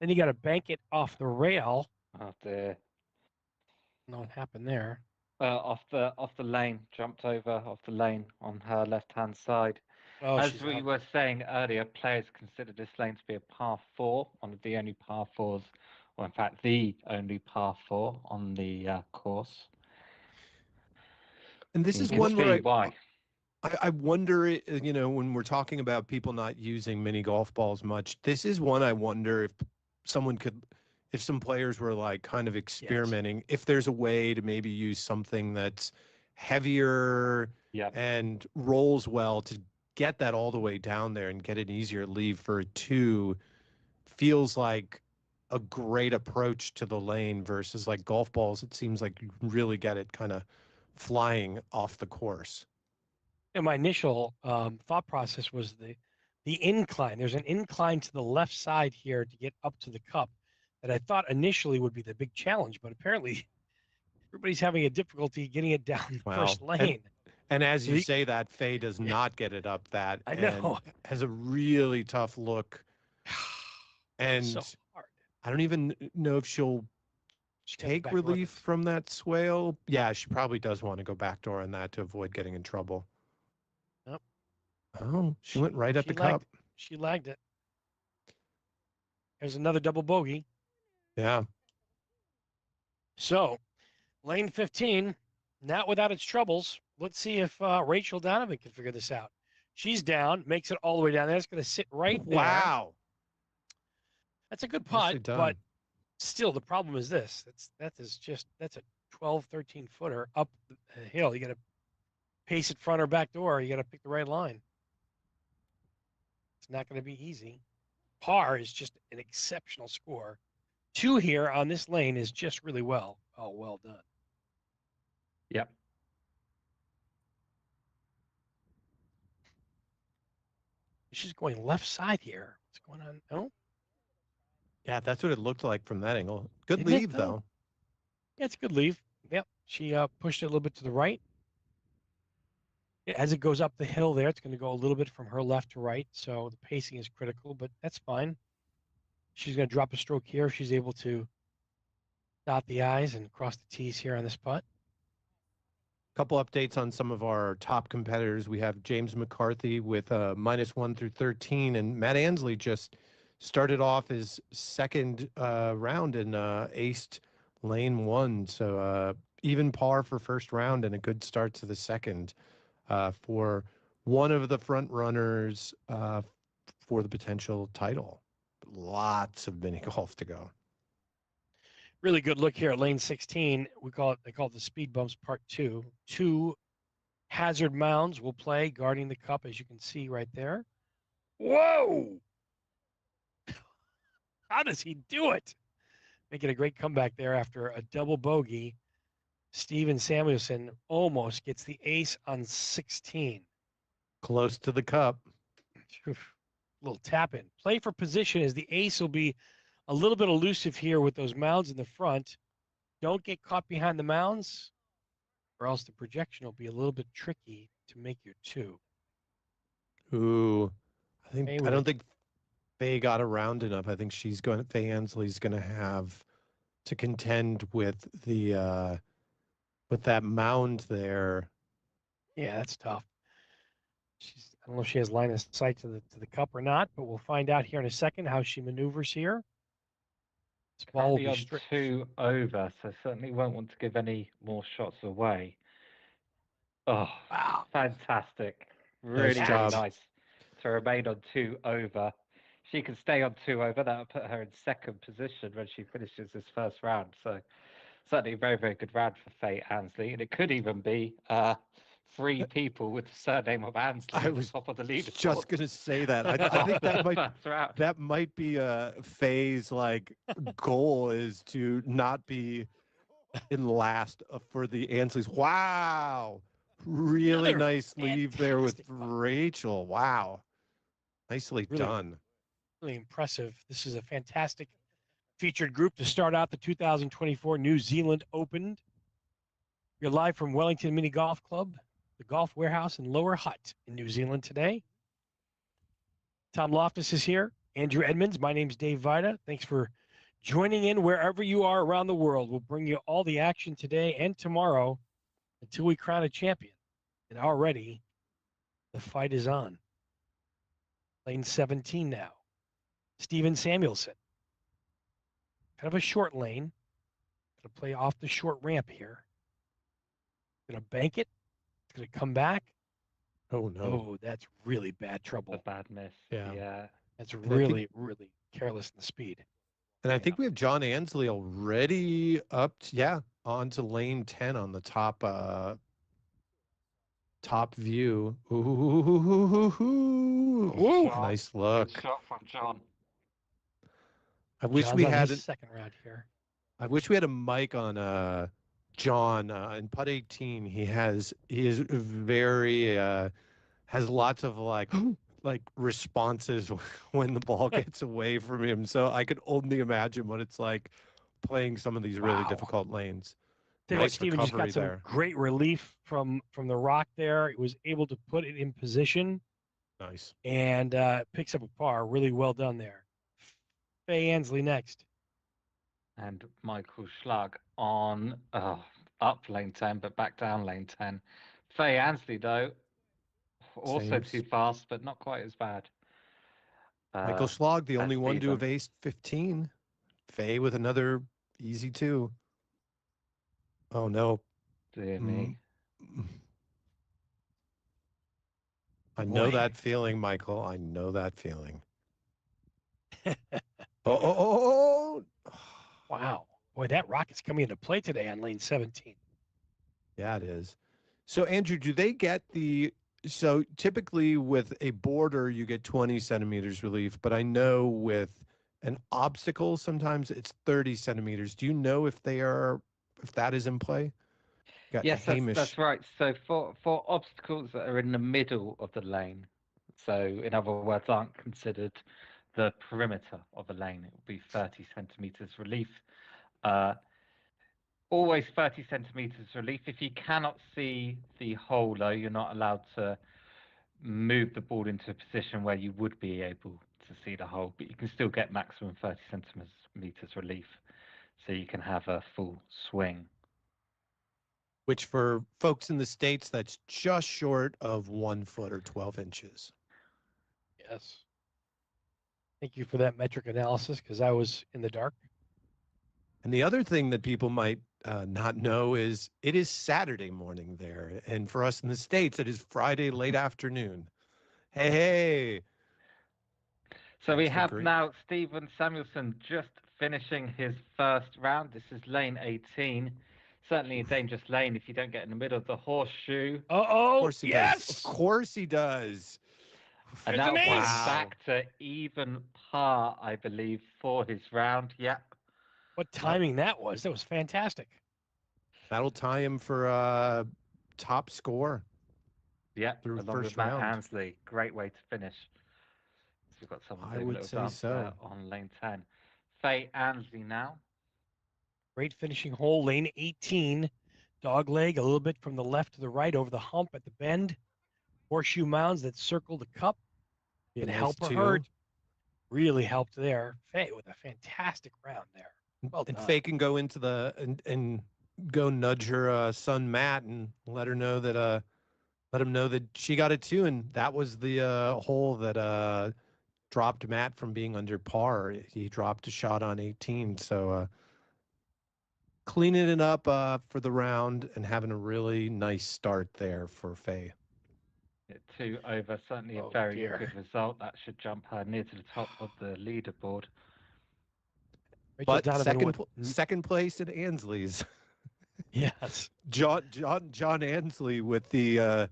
Then you got to bank it off the rail. Oh dear. No, what happened there? Off the lane, jumped over off the lane on her left-hand side. Oh, As we were saying earlier, players consider this lane to be a par 4, one of the only par 4s, or in fact the only par 4 on the course. And this You is can one where see why. I wonder, when we're talking about people not using mini golf balls much, this is one I wonder if if some players were like kind of experimenting, if there's a way to maybe use something that's heavier and rolls well to get that all the way down there and get an easier leave for a 2 feels like a great approach to the lane versus like golf balls. It seems like you really get it kind of flying off the course. And my initial thought process was the incline. There's an incline to the left side here to get up to the cup that I thought initially would be the big challenge, but apparently everybody's having a difficulty getting it down the first lane. And as you say that, Faye does not get it up that. I know. And has a really tough look. And so hard. I don't even know if she'll take relief from that swale. Yeah, she probably does want to go backdoor on that to avoid getting in trouble. Yep. Oh, she went right at the cup. She lagged it. There's another double bogey. Yeah. So, lane 15, not without its troubles. Let's see if Rachel Donovan can figure this out. She's down, makes it all the way down there. It's going to sit right there. Wow. That's a good putt, Nicely done. but still the problem is this. That's a 12, 13 footer up the hill. You got to pace it front or back door. You got to pick the right line. It's not going to be easy. Par is just an exceptional score. 2 here on this lane is just really well done. Yep. She's going left side here. What's going on? Oh, Yeah, that's what it looked like from that angle. Good Isn't it, leave, though. yeah, it's a good leave. Yep. She pushed it a little bit to the right. As it goes up the hill there, it's going to go a little bit from her left to right. So the pacing is critical, but that's fine. She's going to drop a stroke here if she's able to dot the I's and cross the T's here on this putt. Couple updates on some of our top competitors. We have James McCarthy with -1 through 13, and Matt Ansley just started off his second round and aced lane 1. So even par for first round and a good start to the second for one of the front runners for the potential title. Lots of mini golf to go. Really good look here at lane 16. They call it the speed bumps part 2. 2 hazard mounds will play guarding the cup, as you can see right there. Whoa! How does he do it? Making a great comeback there after a double bogey. Steven Samuelson almost gets the ace on 16. Close to the cup. Little tap in. Play for position as the ace will be a little bit elusive here with those mounds in the front. Don't get caught behind the mounds, or else the projection will be a little bit tricky to make your 2. Ooh, I don't think Faye got around enough. I think Faye Ansley's going to have to contend with with that mound there. Yeah, that's tough. I don't know if she has line of sight to the cup or not, but we'll find out here in a second how she maneuvers here. This ball will be on 2 over, so certainly won't want to give any more shots away. Oh, wow. Fantastic. Really, Nice really job. nice to remain on 2 over. She can stay on 2 over. That'll put her in second position when she finishes this first round. So certainly a very, very good round for Faye Ansley. And it could even be 3 people with the surname of Ansley at the top of the leaderboard. Just going to say that. I think that might be Faye's goal is to not be in last for the Ansleys. Wow. Really nice leave there with Rachel. Wow. Nicely done. Really impressive. This is a fantastic featured group to start out the 2024 New Zealand Open. You're live from Wellington Mini Golf Club, the Golf Warehouse in Lower Hutt in New Zealand today. Tom Loftus is here. Andrew Edmonds. My name's Dave Vida. Thanks for joining in wherever you are around the world. We'll bring you all the action today and tomorrow until we crown a champion. And already, the fight is on. Lane 17 now. Steven Samuelson. Kind of a short lane. Going to play off the short ramp here. Going to bank it. It's going to come back. Oh, no. Oh, that's really bad trouble. A bad miss. Yeah. That's really, really careless in the speed. And I think we have John Ansley already up, onto lane 10 on the top view. Ooh. Nice look. Good shot from John. I wish John's we on had his second round here. I wish we had a mic on John in putt 18. He is very has lots of like responses when the ball gets away from him. So I could only imagine what it's like playing some of these really difficult lanes. Nice Steven just got some great relief from the rock there. He was able to put it in position. Nice. And picks up a par. Really well done there. Faye Ansley next. And Michael Schlag on up lane 10, but back down lane 10. Faye Ansley, though, also too fast, but not quite as bad. Michael Schlag, the only one to have aced 15. Faye with another easy 2. Oh, no. Dear me. I know Boy. that feeling, Michael. I know that feeling. Oh. Wow. Boy, that rocket's coming into play today on lane 17. Yeah, it is. So, Andrew, do they get so typically with a border, you get 20 centimeters relief, but I know with an obstacle, sometimes it's 30 centimeters. Do you know if that is in play? Got Yes, Hamish. that's right. So for obstacles that are in the middle of the lane, so in other words, aren't considered the perimeter of a lane, it will be 30 centimeters relief. Always 30 centimeters relief. If you cannot see the hole, though, you're not allowed to move the ball into a position where you would be able to see the hole, but you can still get maximum 30 centimeters relief, so you can have a full swing. Which for folks in the States, that's just short of 1 foot or 12 inches. Yes. Thank you for that metric analysis, because I was in the dark. And the other thing that people might not know is it is Saturday morning there. And for us in the States, it is Friday late afternoon. Hey. So we That's the have great- now Stephen Samuelson just finishing his first round. This is lane 18. Certainly a dangerous lane if you don't get in the middle of the horseshoe. Of Uh-oh, course he yes! does. Of course he does. And There's that'll an bring him ace! back to even par, I believe, for his round. Yep. What timing that was. That was fantastic. That'll tie him for top score. Yep, Through along first with Matt round. Ansley. Great way to finish. So we've got someone I doing a would little say dance so. there on lane 10. Faye Ansley now. Great finishing hole, lane 18. Dog leg, a little bit from the left to the right over the hump at the bend. Horseshoe mounds that circle the cup. It Nice help or two. hurt. Really helped there. Faye with a fantastic round there. Well And done. Faye can go into and go nudge her son Matt and let him know that she got it too, and that was the hole that dropped Matt from being under par. He dropped a shot on 18, so cleaning it up for the round and having a really nice start there for Faye. 2 over, certainly a Oh, very dear. good result. That should jump her near to the top of the leaderboard. Rachel But Donovan second place in Ansley's. Yes. John Ansley with the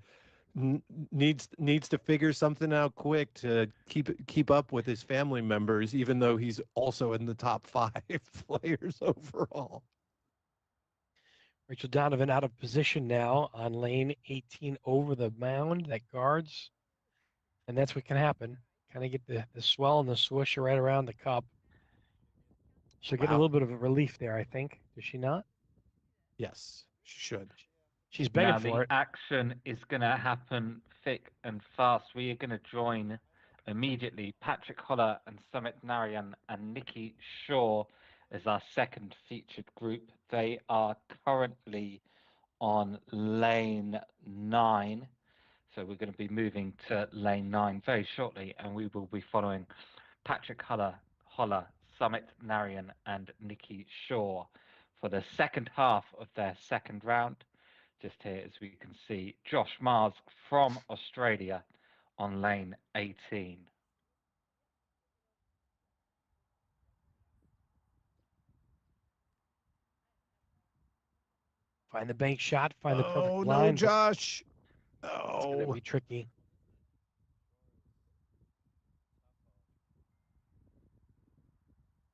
needs to figure something out quick to keep up with his family members, even though he's also in the top 5 players overall. Rachel Donovan out of position now on lane 18 over the mound that guards. And that's what can happen. Kind of get the swell and the swoosh right around the cup. She'll get a little bit of a relief there, I think. Does she not? Yes, she should. She's begging Now for the it. action is going to happen thick and fast. We are going to join immediately Patrick Holler and Sumit Narayan and Nikki Shaw as our second featured group. They are currently on lane 9. So we're going to be moving to lane 9 very shortly, and we will be following Patrick Holler, Sumit Narayan, and Nikki Shaw for the second half of their second round. Just here, as we can see, Josh Mars from Australia on lane 18. Find the bank shot, find the perfect Oh line. no, Josh! It's going to Oh, be tricky.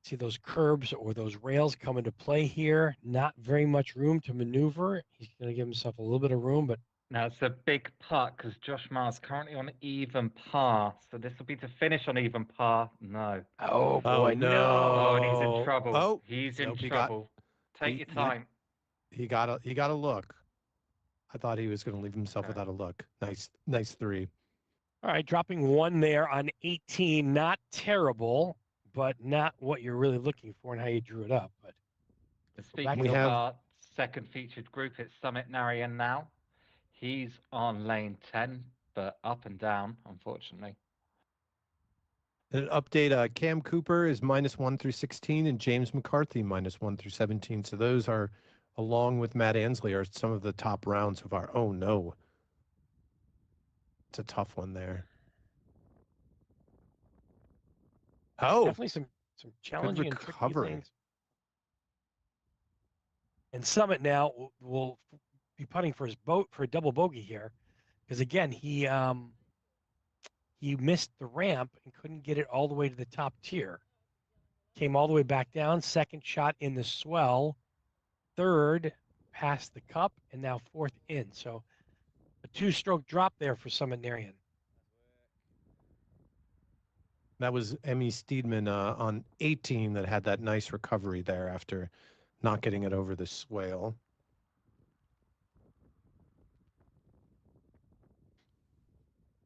See those curbs or those rails come into play here. Not very much room to maneuver. He's going to give himself a little bit of room, but Now it's a big putt because Josh Mars currently on even par. So this will be to finish on even par. No. oh boy, no! Oh, and he's in trouble. Oh, He's in nope, trouble. Take your time. He got a look. I thought he was going to leave himself Okay. without a look. Nice 3. All right, dropping 1 there on 18. Not terrible, but not what you're really looking for and how you drew it up. But Speaking of our second featured group, it's Sumit Narayan now. He's on lane 10, but up and down, unfortunately. An update, Cam Cooper is -1 through 16, and James McCarthy -1 through 17. So those are, along with Matt Ansley, are some of the top rounds of our. Oh no! It's a tough one there. Oh, Definitely some challenging and tricky recovery. lanes. And Summit now will be putting for his boat for a double bogey here, because again he missed the ramp and couldn't get it all the way to the top tier. Came all the way back down. Second shot in the swell. Third past the cup, and now fourth in. So a 2-stroke drop there for Summit Narian. That was Emmy Steedman on 18 that had that nice recovery there after not getting it over the swale.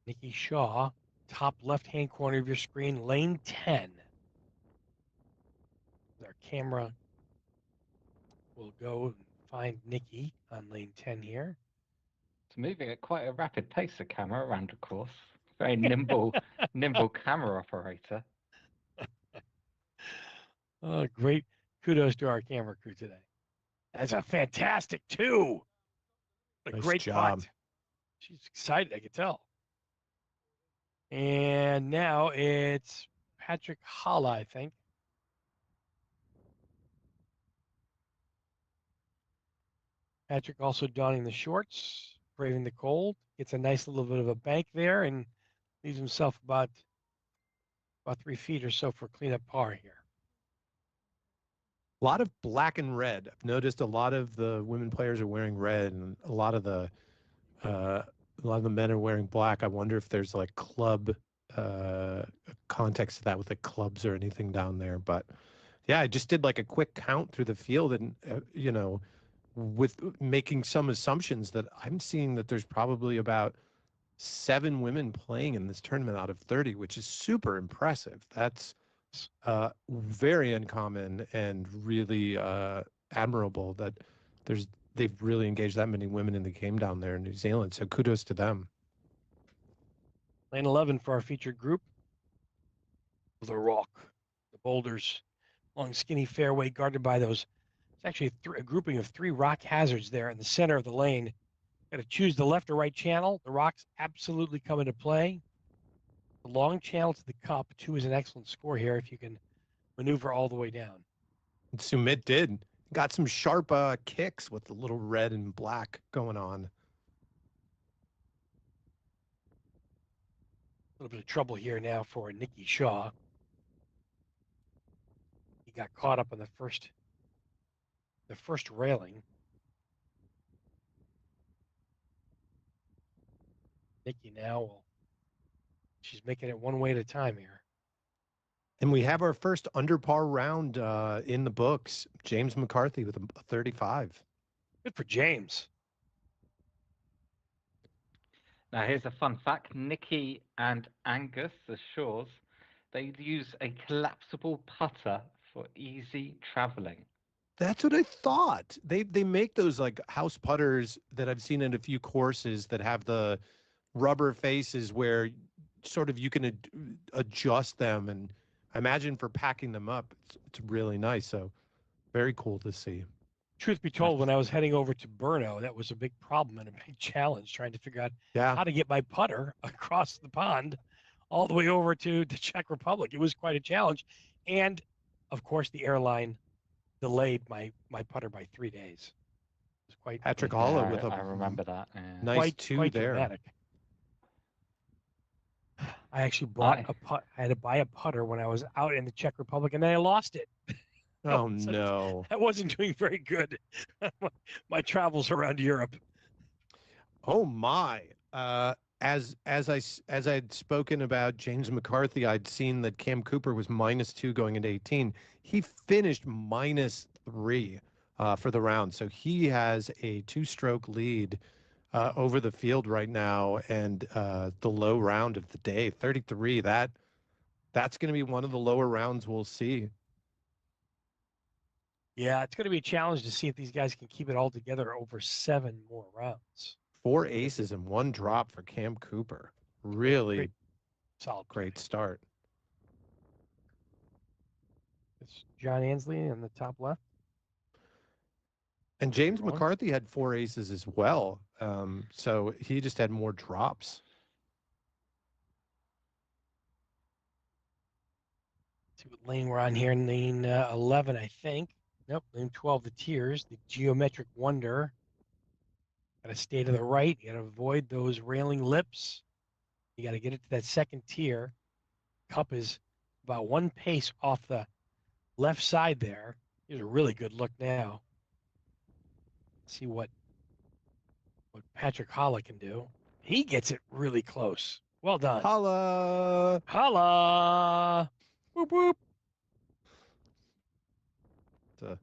Nikki Shaw, top left-hand corner of your screen, lane 10. Our camera will go and find Nikki on lane 10 here. It's moving at quite a rapid pace, the camera around the course. Very nimble, nimble camera operator. Great. Kudos to our camera crew today. That's a fantastic 2. A Nice great job. putt. She's excited, I can tell. And now it's Patrick Holla, I think. Patrick also donning the shorts, braving the cold. Gets a nice little bit of a bank there and leaves himself about 3 feet or so for cleanup par here. A lot of black and red. I've noticed a lot of the women players are wearing red, and a lot of the men are wearing black. I wonder if there's like club context to that with the clubs or anything down there. But yeah, I just did like a quick count through the field, and with making some assumptions that I'm seeing that there's probably about 7 women playing in this tournament out of 30, which is super impressive. That's very uncommon and really admirable that they've really engaged that many women in the game down there in New Zealand. So kudos to them. Lane 11 for our featured group. The rock, the boulders, long skinny fairway guarded by those. It's actually a grouping of 3 rock hazards there in the center of the lane. Got to choose the left or right channel. The rocks absolutely come into play. The long channel to the cup, 2 is an excellent score here if you can maneuver all the way down. And Sumit did. Got some sharp kicks with the little red and black going on. A little bit of trouble here now for Nikki Shaw. He got caught up on the first railing. Nikki now she's making it one way at a time here. And we have our first under par round in the books. James McCarthy with a 35. Good for James. Now, here's a fun fact. Nikki and Angus, the Shaws, they use a collapsible putter for easy traveling. That's what I thought. They make those like house putters that I've seen in a few courses that have the rubber faces where sort of you can adjust them, and I imagine for packing them up, it's really nice. So very cool to see. Truth be told, when I was heading over to Brno, that was a big problem and a big challenge trying to figure out how to get my putter across the pond all the way over to the Czech Republic. It was quite a challenge. And of course, the airline delayed my putter by 3 days. It was quite Patrick Holla with I remember that. Yeah. Nice quite there. Dramatic. I actually bought I had to buy a putter when I was out in the Czech Republic, and then I lost it. Oh no! I wasn't doing very good. My travels around Europe. Oh my! As I had spoken about James McCarthy, I'd seen that Cam Cooper was -2 going into 18. He finished -3 for the round, so he has a 2-stroke lead over the field right now, and the low round of the day, 33. That's going to be one of the lower rounds we'll see. Yeah, it's going to be a challenge to see if these guys can keep it all together over 7 more rounds. 4 aces and 1 drop for Cam Cooper. Really solid, great start. It's John Ansley in the top left. And James McCarthy had 4 aces as well. So he just had more drops. see what lane we're on here. Lane 11, I think. Nope, lane 12, the tiers, the geometric wonder. Got to stay to the right. You got to avoid those railing lips. You got to get it to that second tier. Cup is about one pace off the left side there. Here's a really good look now. See what Patrick Holla can do. He gets it really close. Well done. Holla! Holla! Whoop, whoop. To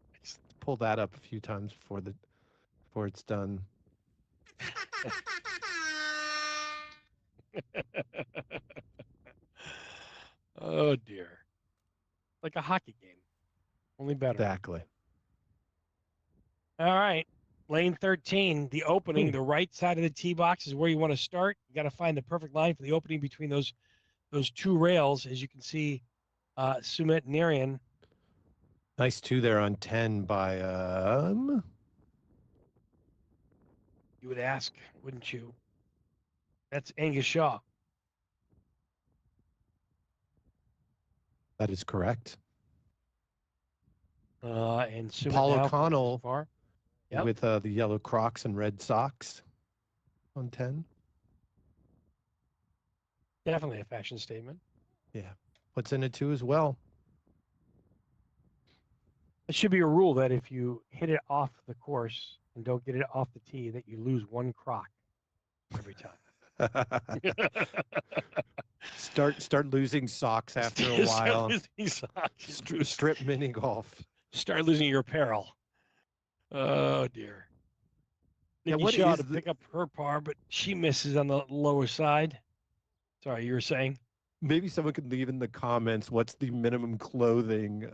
pull that up a few times before it's done. Oh, dear. Like a hockey game, only better. Exactly. All right. Lane 13, the opening, the right side of the tee box is where you want to start. You got to find the perfect line for the opening between those two rails. As you can see, Sumit Narayan. Nice 2 there on 10 by You would ask, wouldn't you? That's Angus Shaw. that is correct. And Sumit Paul now O'Connell far. Yep. with the yellow Crocs and red socks on 10. Definitely a fashion statement. Yeah. What's in it too as well. It should be a rule that if you hit it off the course and don't get it off the tee, that you lose one Croc every time. Start losing socks after a while. Start losing socks. Strip mini golf. Start losing your apparel. Oh dear. Yeah, Nikki what Shaw is to pick up her par, but she misses on the lower side. Sorry, you were saying? Maybe someone could leave in the comments what's the minimum clothing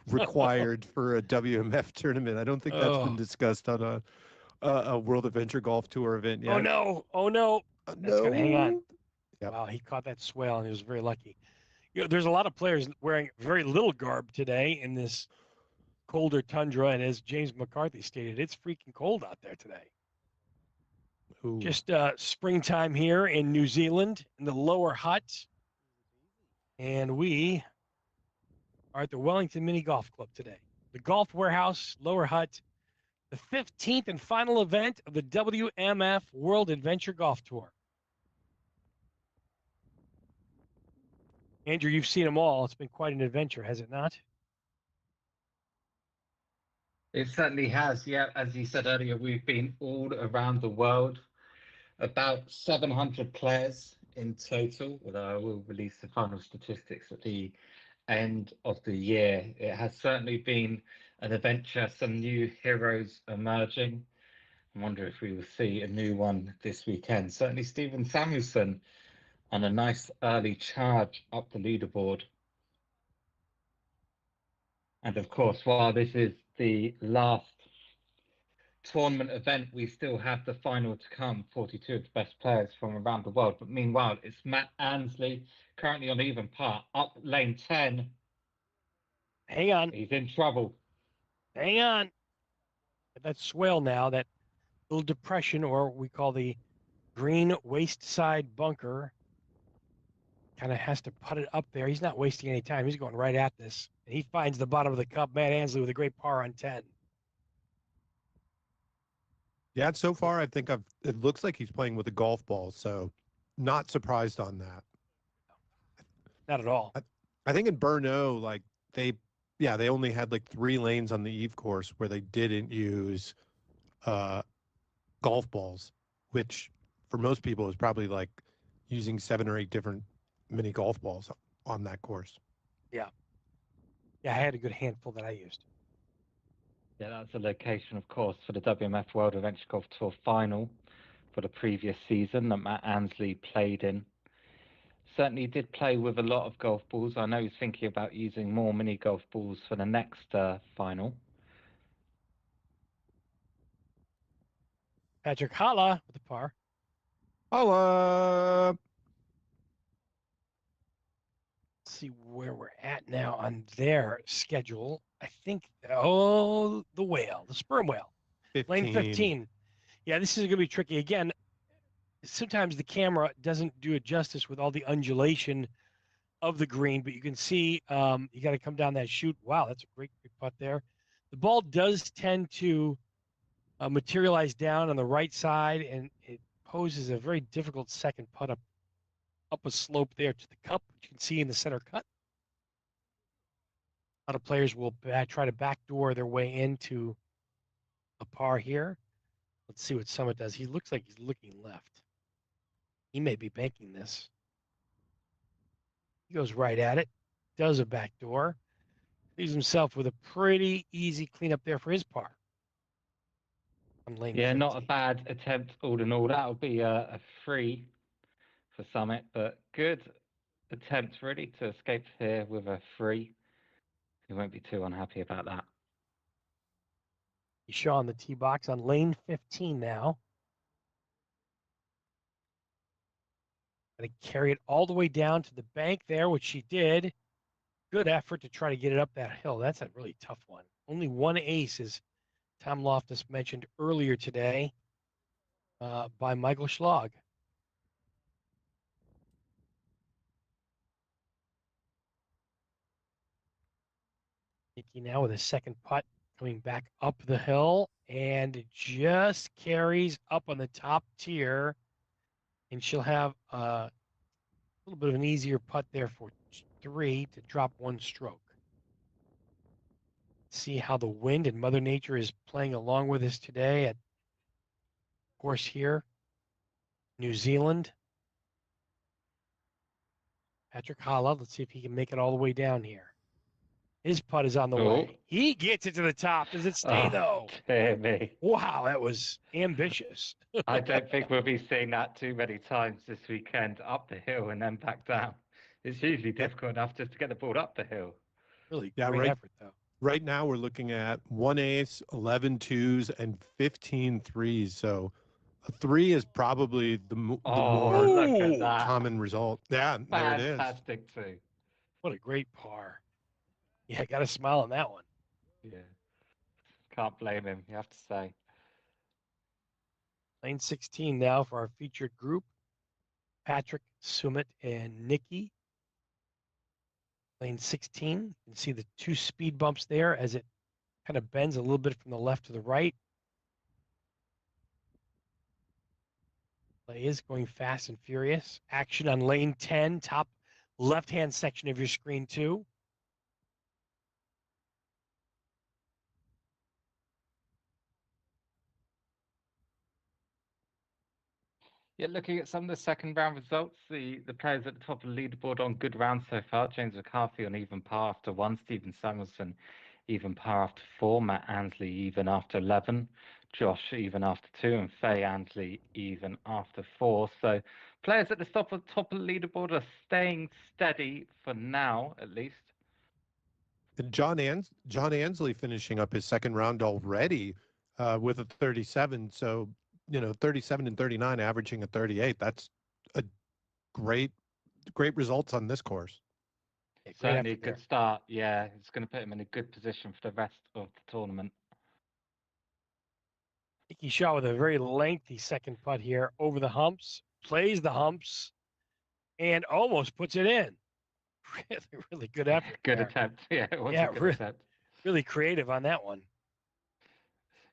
required for a WMF tournament. I don't think that's been discussed on a World Adventure Golf Tour event yet. Oh no! Oh no! That's gonna hang on. Yep. Wow, he caught that swale and he was very lucky. You know, there's a lot of players wearing very little garb today in this colder tundra, and as James McCarthy stated, it's freaking cold out there today. Ooh. Just springtime here in New Zealand in the lower hut, and we are at the Wellington Mini Golf Club today. The Golf Warehouse, lower hut, the 15th and final event of the WMF World Adventure Golf Tour. Andrew, you've seen them all. It's been quite an adventure, has it not? It certainly has. Yeah, as you said earlier, we've been all around the world. About 700 players in total, although I will release the final statistics at the end of the year. It has certainly been an adventure, some new heroes emerging. I wonder if we will see a new one this weekend. Certainly Stephen Samuelson on a nice early charge up the leaderboard. And of course, while this is the last tournament event, we still have the final to come, 42 of the best players from around the world. But meanwhile, it's Matt Ansley, currently on even par, up lane 10. Hang on. He's in trouble. Hang on. That swale now, that little depression, or we call the green waist side bunker, kind of has to put it up there. He's not wasting any time. He's going right at this. And he finds the bottom of the cup. Matt Ansley with a great par on 10. Yeah, so far I think it looks like he's playing with a golf ball, so not surprised on that. Not at all. I think in Brno, like they only had like 3 lanes on the Eve course where they didn't use golf balls, which for most people is probably like using 7 or 8 different mini golf balls on that course. Yeah, I had a good handful that I used. Yeah, that's the location, of course, for the WMF World Adventure Golf Tour final for the previous season that Matt Ansley played in. Certainly did play with a lot of golf balls. I know he's thinking about using more mini golf balls for the next final. Patrick Holla with the par. Holla! Let's see where we're at now on their schedule. I think, the whale, the sperm whale. 15. Lane 15. Yeah, this is going to be tricky. Again, sometimes the camera doesn't do it justice with all the undulation of the green, but you can see you got to come down that chute. Wow, that's a great putt there. The ball does tend to materialize down on the right side, and it poses a very difficult second putt up a slope there to the cup, which you can see in the center cut. A lot of players will try to backdoor their way into a par here. Let's see what Summit does. He looks like he's looking left. He may be banking this. He goes right at it, does a backdoor, leaves himself with a pretty easy cleanup there for his par. On lane 15. Not a bad attempt all in all. That'll be a free for Summit, but good attempt really to escape here with a free. He won't be too unhappy about that. Shaw on the tee box on lane 15 now. Going to carry it all the way down to the bank there, which she did. Good effort to try to get it up that hill. That's a really tough one. Only one ace, as Tom Loftus mentioned earlier today, by Michael Schlag. Nikki now with a second putt coming back up the hill, and it just carries up on the top tier, and she'll have a little bit of an easier putt there for 3 to drop 1 stroke. See how the wind and Mother Nature is playing along with us today at course here, New Zealand. Patrick Hala, let's see if he can make it all the way down here. His putt is on the way. He gets it to the top. Does it stay, though? Dear me. Wow, that was ambitious. I don't think we'll be seeing that too many times this weekend, up the hill and then back down. It's usually difficult enough just to get the ball up the hill. Really great effort, though. Right now, we're looking at 1 ace, 11 twos, and 15 threes. So a 3 is probably the more look at that. common result. Yeah, there it is. Fantastic, too. What a great par. Yeah, got a smile on that one. Yeah. Can't blame him, you have to say. Lane 16 now for our featured group. Patrick, Sumit, and Nikki. Lane 16, you can see the 2 speed bumps there as it kind of bends a little bit from the left to the right. Play is going fast and furious. Action on lane 10, top left-hand section of your screen too. Yeah, looking at some of the second round results, the players at the top of the leaderboard on good rounds so far. James McCarthy on even par after 1, Stephen Samuelson even par after 4, Matt Ansley even after 11, Josh even after 2, and Faye Ansley even after 4. So players at the top of the leaderboard are staying steady for now, at least. And John Ansley finishing up his second round already with a 37. So, 37 and 39, averaging a 38. That's a great results on this course. Certainly a good start. Yeah, it's going to put him in a good position for the rest of the tournament. Nicky Shaw with a very lengthy second putt here over the humps, plays the humps, and almost puts it in. Really good effort. Good attempt. Yeah, it was a good attempt. Really creative on that one.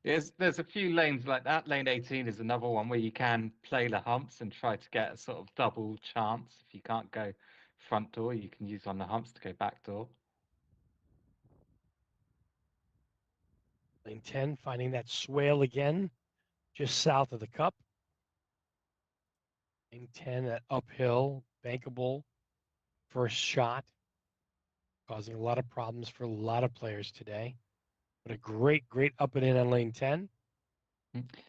Yes, there's a few lanes like that. Lane 18 is another one where you can play the humps and try to get a sort of double chance. If you can't go front door, you can use on the humps to go back door. Lane 10, finding that swale again, just south of the cup. Lane 10, that uphill, bankable first shot, causing a lot of problems for a lot of players today. But a great up and in on lane 10.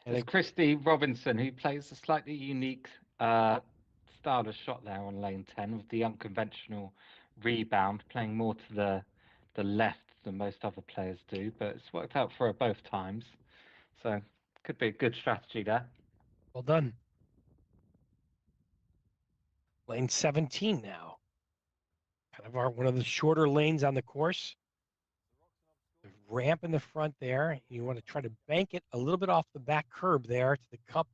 It's Christy Robinson, who plays a slightly unique style of shot there on lane 10 with the unconventional rebound, playing more to the left than most other players do, but it's worked out for her both times. So could be a good strategy there. Well done. Lane 17 now. Kind of one of the shorter lanes on the course. The ramp in the front there. You want to try to bank it a little bit off the back curb there to the cup,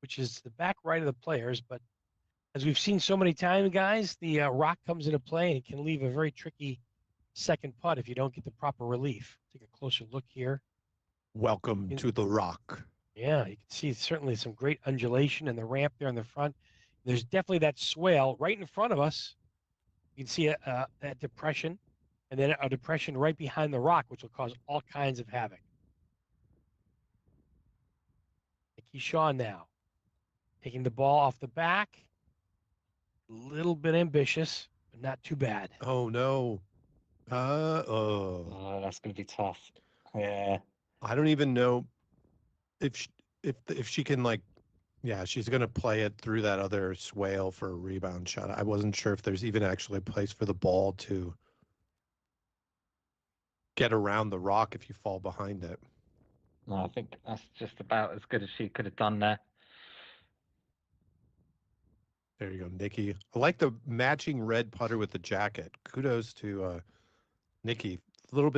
which is the back right of the players, but As we've seen so many times, guys, the rock comes into play and it can leave a very tricky second putt if you don't get the proper relief. Take a closer look here. Welcome to the rock. Yeah, you can see certainly some great undulation in the ramp there in the front. There's definitely that swale right in front of us. You can see that depression, and then a depression right behind the rock, which will cause all kinds of havoc. Nicky Shaw now, taking the ball off the back. A little bit ambitious, but not too bad. Oh no. Oh, that's going to be tough. Yeah. I don't even know if she can, like, yeah, she's going to play it through that other swale for a rebound shot. I wasn't sure if there's even actually a place for the ball to get around the rock if you fall behind it. No, I think that's just about as good as she could have done there. There you go, Nikki. I like the matching red putter with the jacket. Kudos to Nikki. A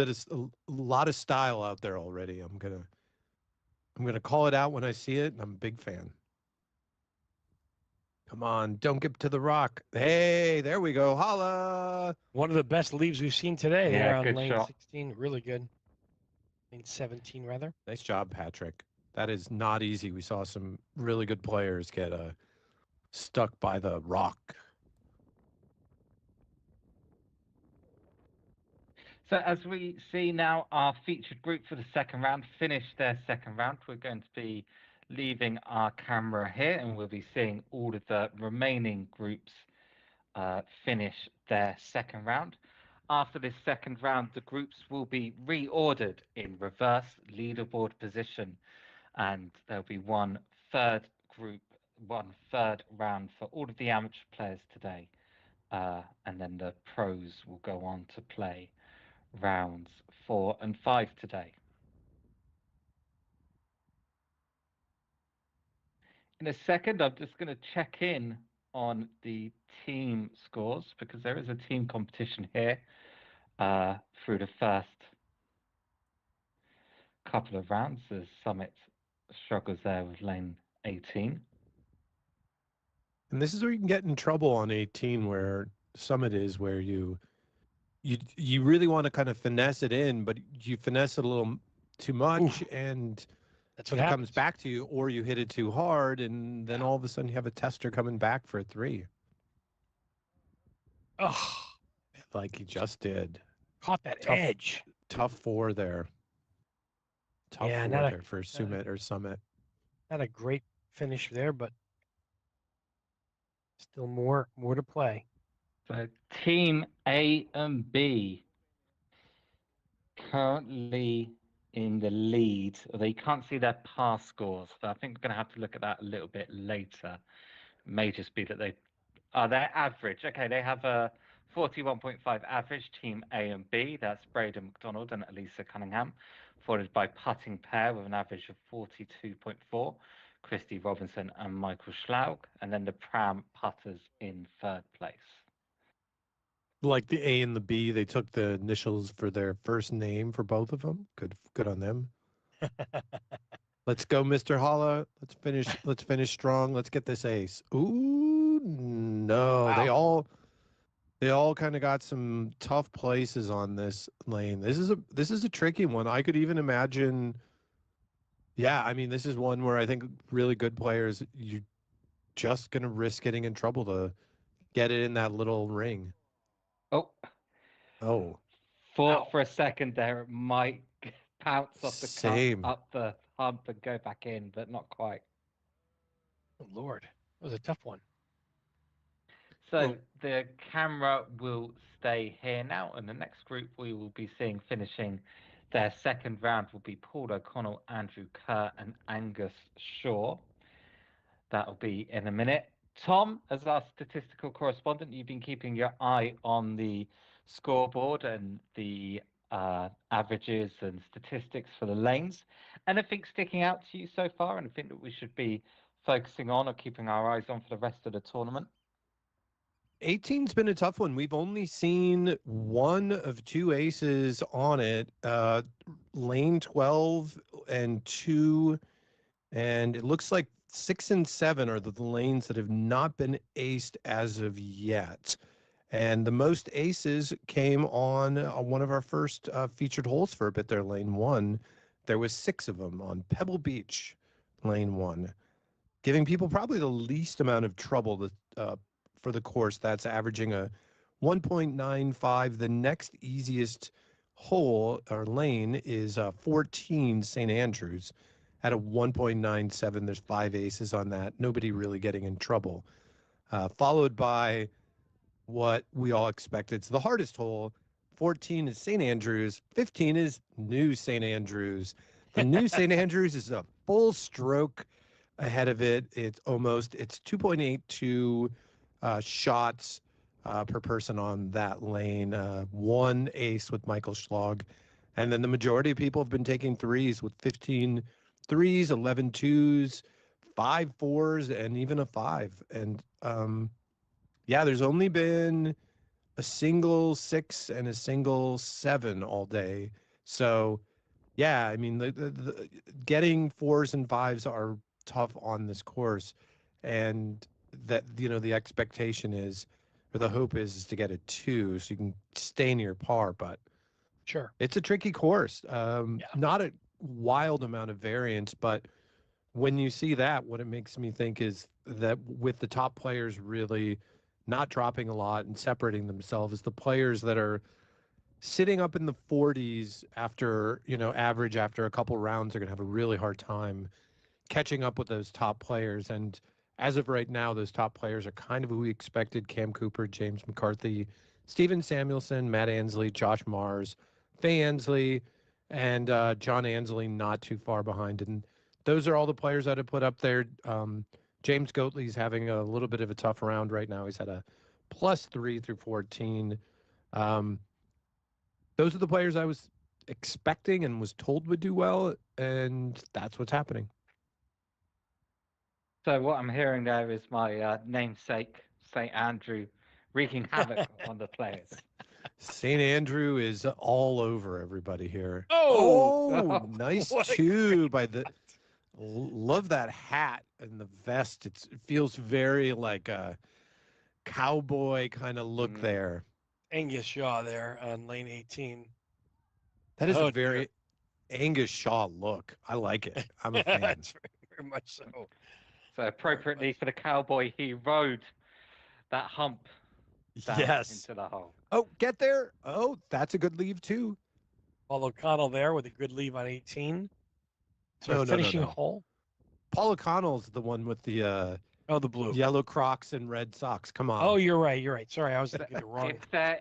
lot of style out there already. I'm gonna call it out when I see it, and I'm a big fan. Come on, don't get to the rock. Hey, there we go. Holla! One of the best leaves we've seen today there on good lane shot. 16. Really good. Lane 17, rather. Nice job, Patrick. That is not easy. We saw some really good players get stuck by the rock. So as we see now, our featured group for the second round finished their second round. We're going to be leaving our camera here, and we'll be seeing all of the remaining groups finish their second round. After this second round, the groups will be reordered in reverse leaderboard position, and there'll be one third round for all of the amateur players today, and then the pros will go on to play rounds 4 and 5 today. In a second, I'm just going to check in on the team scores, because there is a team competition here through the first couple of rounds. The Summit struggles there with lane 18. And this is where you can get in trouble on 18, where Summit is, where you really want to kind of finesse it in, but you finesse it a little too much, and That's what it happens. comes back to you, or you hit it too hard, and then all of a sudden you have a tester coming back for a 3. Oh, like he just did. caught that edge. Tough 4 there. Tough 4 there for Summit or Summit. Not a great finish there, but still more to play. So team A and B currently in the lead. Although you can't see their past scores, but I think we're going to have to look at that a little bit later. It may just be that their average. Okay, they have a 41.5 average, team A and B. That's Braden McDonald and Elisa Cunningham, followed by putting pair with an average of 42.4, Christy Robinson and Michael Schlaug, and then the pram putters in third place. Like the A and the B, they took the initials for their first name for both of them. Good on them. Let's go, Mr. Holla. Let's finish strong. Let's get this ace. Ooh, no. Wow. They all kind of got some tough places on this lane. This is a tricky one. I could even imagine. Yeah, I mean, this is one where I think really good players, you're just gonna risk getting in trouble to get it in that little ring. Oh. For a second there, it might pounce off the cup, up the hump and go back in, but not quite. Oh, Lord. That was a tough one. So the camera will stay here now, and the next group we will be seeing finishing their second round will be Paul O'Connell, Andrew Kerr, and Angus Shaw. That'll be in a minute. Tom, as our statistical correspondent, you've been keeping your eye on the scoreboard and the averages and statistics for the lanes. Anything sticking out to you so far? Anything that we should be focusing on or keeping our eyes on for the rest of the tournament? 18's been a tough one. We've only seen one of 2 aces on it. Lane 12 and 2 And it looks like 6 and 7 are the lanes that have not been aced as of yet. And the most aces came on one of our first featured holes for a bit there, lane 1. There was 6 of them on Pebble Beach, lane 1, giving people probably the least amount of trouble for the course. That's averaging a 1.95. The next easiest hole or lane is 14 St. Andrews at a 1.97. There's 5 aces on that. Nobody really getting in trouble. Followed by what we all expected. It's the hardest hole. 14 is St. Andrews. 15 is New St. Andrews. The New St. Andrews is a full stroke ahead of it. It's 2.82 shots per person on that lane. 1 ace with Michael Schlag. And then the majority of people have been taking threes with 15 threes, 11 twos, 5 fours, and even a 5. And yeah, there's only been a single 6 and a single 7 all day. So, yeah, I mean, the getting 4s and 5s are tough on this course, and that the expectation is, or the hope is to get a 2 so you can stay near par. But Sure, it's a tricky course. Not a wild amount of variance, but when you see that, what it makes me think is that with the top players really not dropping a lot and separating themselves, the players that are sitting up in the 40s after, average after a couple rounds are going to have a really hard time catching up with those top players. And as of right now, those top players are kind of who we expected: Cam Cooper, James McCarthy, Steven Samuelson, Matt Ansley, Josh Mars, Faye Ansley, and John Ansley not too far behind. And those are all the players that have put up there. James Goatley's having a little bit of a tough round right now. He's had a +3 through 14. Those are the players I was expecting and was told would do well, and that's what's happening. So what I'm hearing there is my namesake, St. Andrew, wreaking havoc on the players. St. Andrew is all over everybody here. Oh, Nice what a 2 great by the. Love that hat and the vest. It feels very like a cowboy kind of look there. Angus Shaw there on lane 18. That is Oh, a very Angus Shaw look. I like it. I'm a fan. That's very much so. So appropriately for the cowboy, he rode that hump down into the hole. Oh, get there. Oh, that's a good leave too. Paul O'Connell there with a good leave on 18. So No. finishing hole. Paul O'Connell's the one with the the blue yellow Crocs and red socks. Come on. Oh, you're right. Sorry, I was thinking the wrong.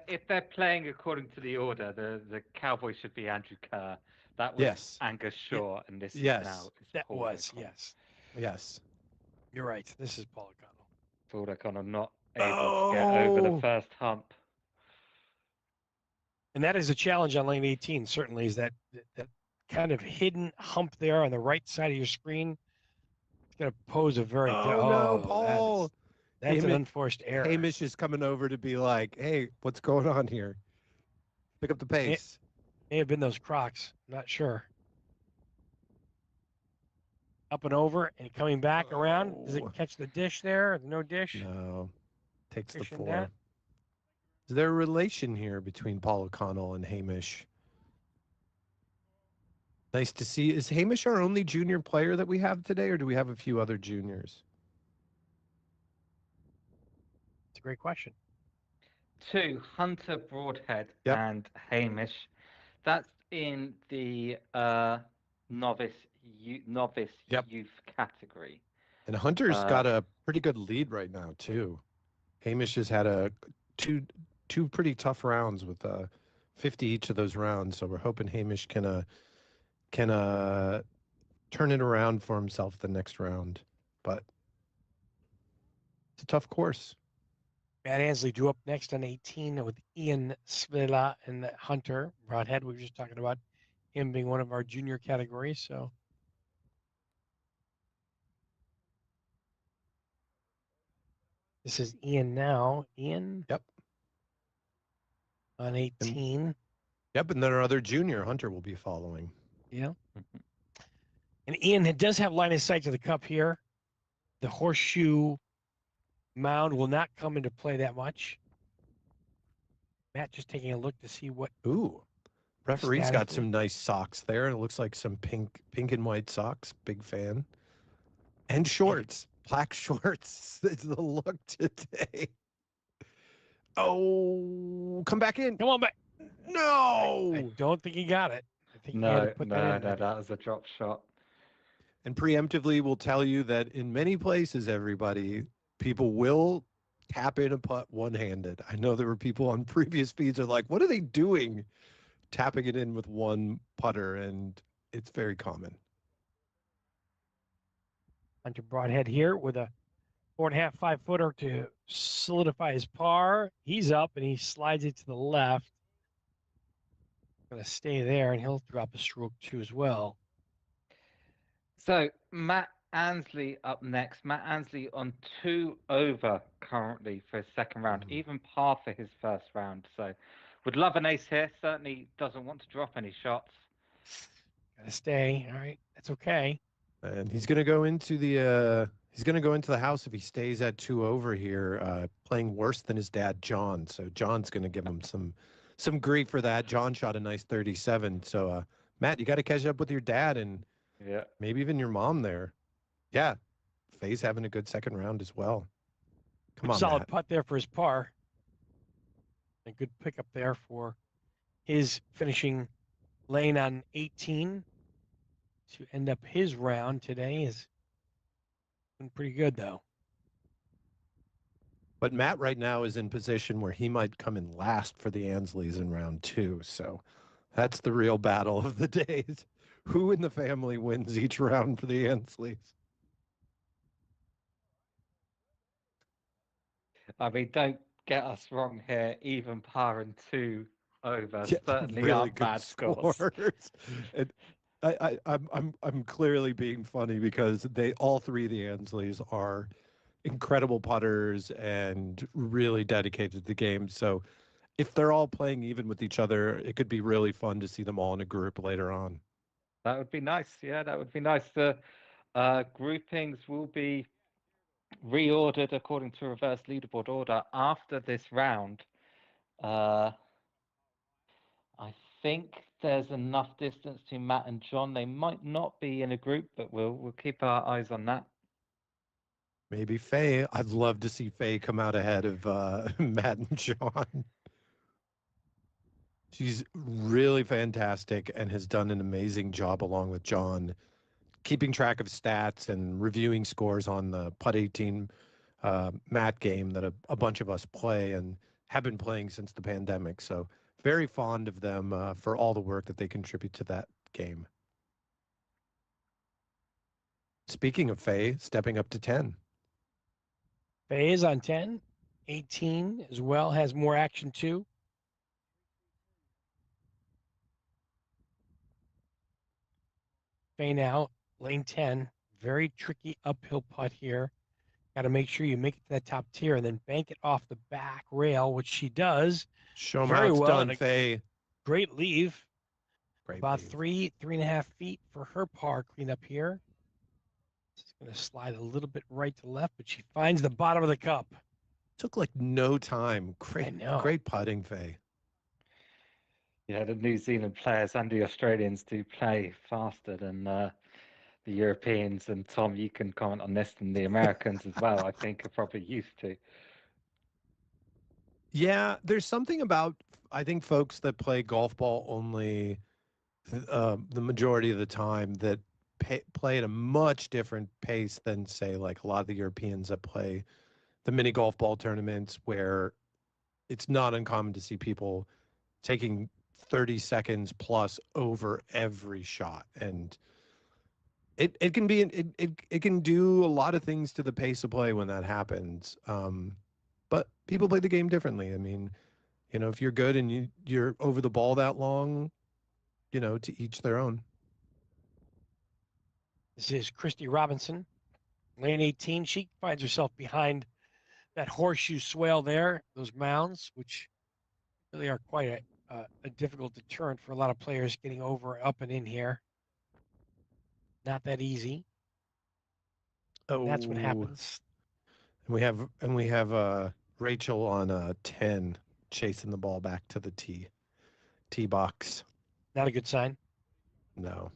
If they're playing according to the order, the cowboy should be Andrew Kerr. That was Angus Shaw, and this is now Paul O'Connell. Yes. You're right. This is Paul O'Connell. Paul O'Connell not able to get over the first hump. And that is a challenge on lane 18. Certainly, is that kind of hidden hump there on the right side of your screen. It's going to pose a very no, Paul. That's an unforced error. Hamish is coming over to be like, hey, what's going on here? Pick up the pace. May have been those Crocs. Not sure. Up and over and coming back around. Does it catch the dish there? No dish? No. Takes the 4. Net? Is there a relation here between Paul O'Connell and Hamish? Nice to see. Is Hamish our only junior player that we have today, or do we have a few other juniors? It's a great question. 2, Hunter Broadhead and Hamish. That's in the novice youth category. And Hunter's got a pretty good lead right now too. Hamish has had two pretty tough rounds with 50 each of those rounds. So we're hoping Hamish can turn it around for himself the next round. But it's a tough course. Matt Ansley due up next on 18 with Ian Svela and Hunter Broadhead. We were just talking about him being one of our junior categories. So this is Ian now. Ian? Yep. On 18. Yep, and then our other junior, Hunter, will be following. Yeah. And Ian does have line of sight to the cup here. The horseshoe mound will not come into play that much. Matt just taking a look to see what. Ooh, referee's got status some nice socks there. It looks like some pink and white socks. Big fan. And shorts, black shorts. It's the look today. Oh, come back in. Come on back. No. I don't think he got it. I think he had to No, put no, that in. no, that was a drop shot. And preemptively, we'll tell you that in many places, everybody, people will tap in a putt one-handed. I know there were people on previous feeds are like, what are they doing tapping it in with one putter? And it's very common. Hunter Broadhead here with a 4.5, 5-footer to solidify his par. He's up and he slides it to the left. Going to stay there and he'll drop a stroke too as well. So Matt Ansley up next. Matt Ansley on 2 over currently for his second round, even par for his first round. So would love an ace here. Certainly doesn't want to drop any shots. Got to stay. All right, that's okay. And he's going to go into the house if he stays at 2 over here, playing worse than his dad, John. So John's going to give him some grief for that. John shot a nice 37. So Matt, you got to catch up with your dad and maybe even your mom there. Yeah, Faye's having a good second round as well. Come on, solid Matt. putt there for his par. A good pickup there for his finishing lane on 18 to end up his round today. Is been pretty good though. But Matt right now is in position where he might come in last for the Ansleys in round 2. So that's the real battle of the days. Who in the family wins each round for the Ansleys? I mean, don't get us wrong here. Even par and 2 over certainly really aren't good bad scores. And I'm clearly being funny because all three of the Ansleys are incredible putters and really dedicated to the game. So if they're all playing even with each other, it could be really fun to see them all in a group later on. That would be nice. Yeah, that would be nice. The groupings will be reordered according to reverse leaderboard order after this round. I think there's enough distance to Matt and John. They might not be in a group, but we'll keep our eyes on that. Maybe Faye. I'd love to see Faye come out ahead of Matt and John. She's really fantastic and has done an amazing job along with John, keeping track of stats and reviewing scores on the Putt 18 Matt game that a bunch of us play and have been playing since the pandemic. So very fond of them for all the work that they contribute to that game. Speaking of Faye, stepping up to 10. Faye is on 10. 18 as well, has more action too. Faye now, lane 10. Very tricky uphill putt here. Got to make sure you make it to that top tier and then bank it off the back rail, which she does. Show 'em very how it's well. done, Faye. Great leave. Great About leave. 3.5 feet for her par clean up here. She's going to slide a little bit right to left, but she finds the bottom of the cup. Took like no time. Great putting, Faye. Yeah, the New Zealand players and the Australians do play faster than the Europeans. And Tom, you can comment on this, and the Americans as well, I think, are probably used to. Yeah, there's something about, I think, folks that play golf ball only the majority of the time that play at a much different pace than, say, like a lot of the Europeans that play the mini golf ball tournaments, where it's not uncommon to see people taking 30 seconds plus over every shot. And it can be, it can do a lot of things to the pace of play when that happens. But people play the game differently. I mean, you know, if you're good and you're over the ball that long, you know, to each their own. This is Christy Robinson, lane 18. She finds herself behind that horseshoe swale there, those mounds, which really are quite a difficult deterrent for a lot of players getting over, up, and in here. Not that easy. Oh, That's what happens. And we have Rachel on a 10 chasing the ball back to the tee box. Not a good sign. No.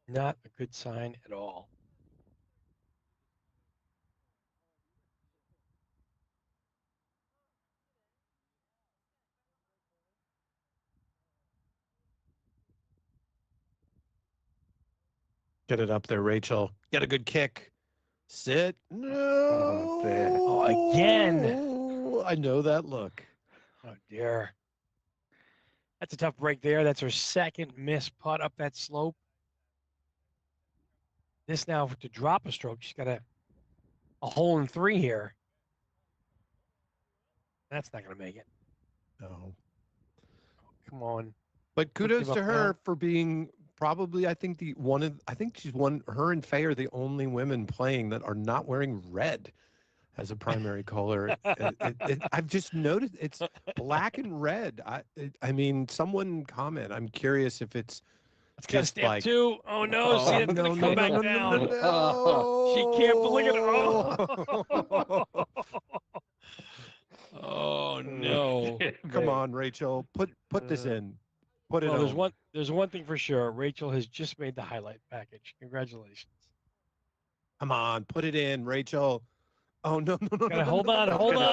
Not a good sign at all. Get it up there, Rachel. Get a good kick. Sit. No. dear. Oh, again. I know that look. Oh, dear. That's a tough break there. That's her second missed putt up that slope. This now to drop a stroke. She's got a hole in 3 here. That's not going to make it. No. Come on. But kudos give to up her now. for being probably, I think she's her and Faye are the only women playing that are not wearing red as a primary color. I've just noticed it's black and red. I mean, someone comment. I'm curious if it's Got a just step like 2. Oh, no. See, it's going to come back down. No. She can't believe it. Oh, no. Come on, Rachel. Put this in. Put it on. There's one thing for sure. Rachel has just made the highlight package. Congratulations. Come on, put it in, Rachel. Oh no. Gotta hold on.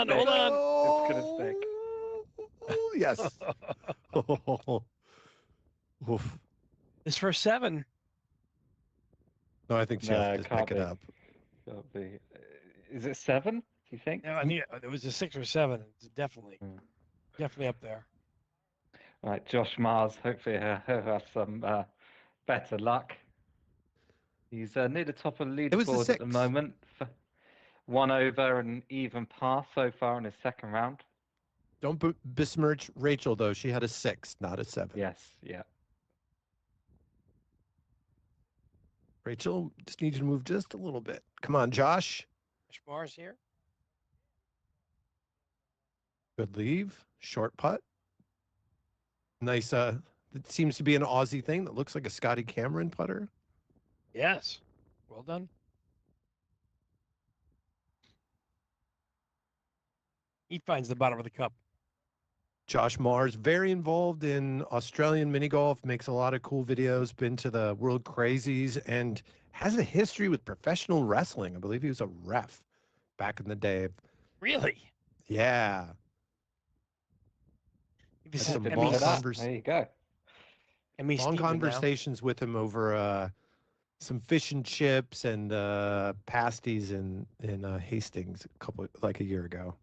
It's gonna stick. Oh, yes. Oof. It's for 7. No, I think she has to pick it up. Can't be. Is it 7? Do you think? No, I mean it was a 6 or 7. It's definitely up there. All right, Josh Mars. Hopefully he'll have some better luck. He's near the top of the leaderboard at the moment. 1 over and even par so far in his second round. Don't besmirch Rachel though. She had a 6, not a 7. Yes, yeah. Rachel just needs to move just a little bit. Come on, Josh. Mars here. Good leave. Short putt. Nice. It seems to be an Aussie thing that looks like a Scotty Cameron putter. Yes. Well done. He finds the bottom of the cup. Josh Mars, very involved in Australian mini golf, makes a lot of cool videos, been to the World Crazies, and has a history with professional wrestling. I believe he was a ref back in the day. Really? Yeah. This Some is long there you go. Long conversations with him over some fish and chips and pasties in Hastings a year ago.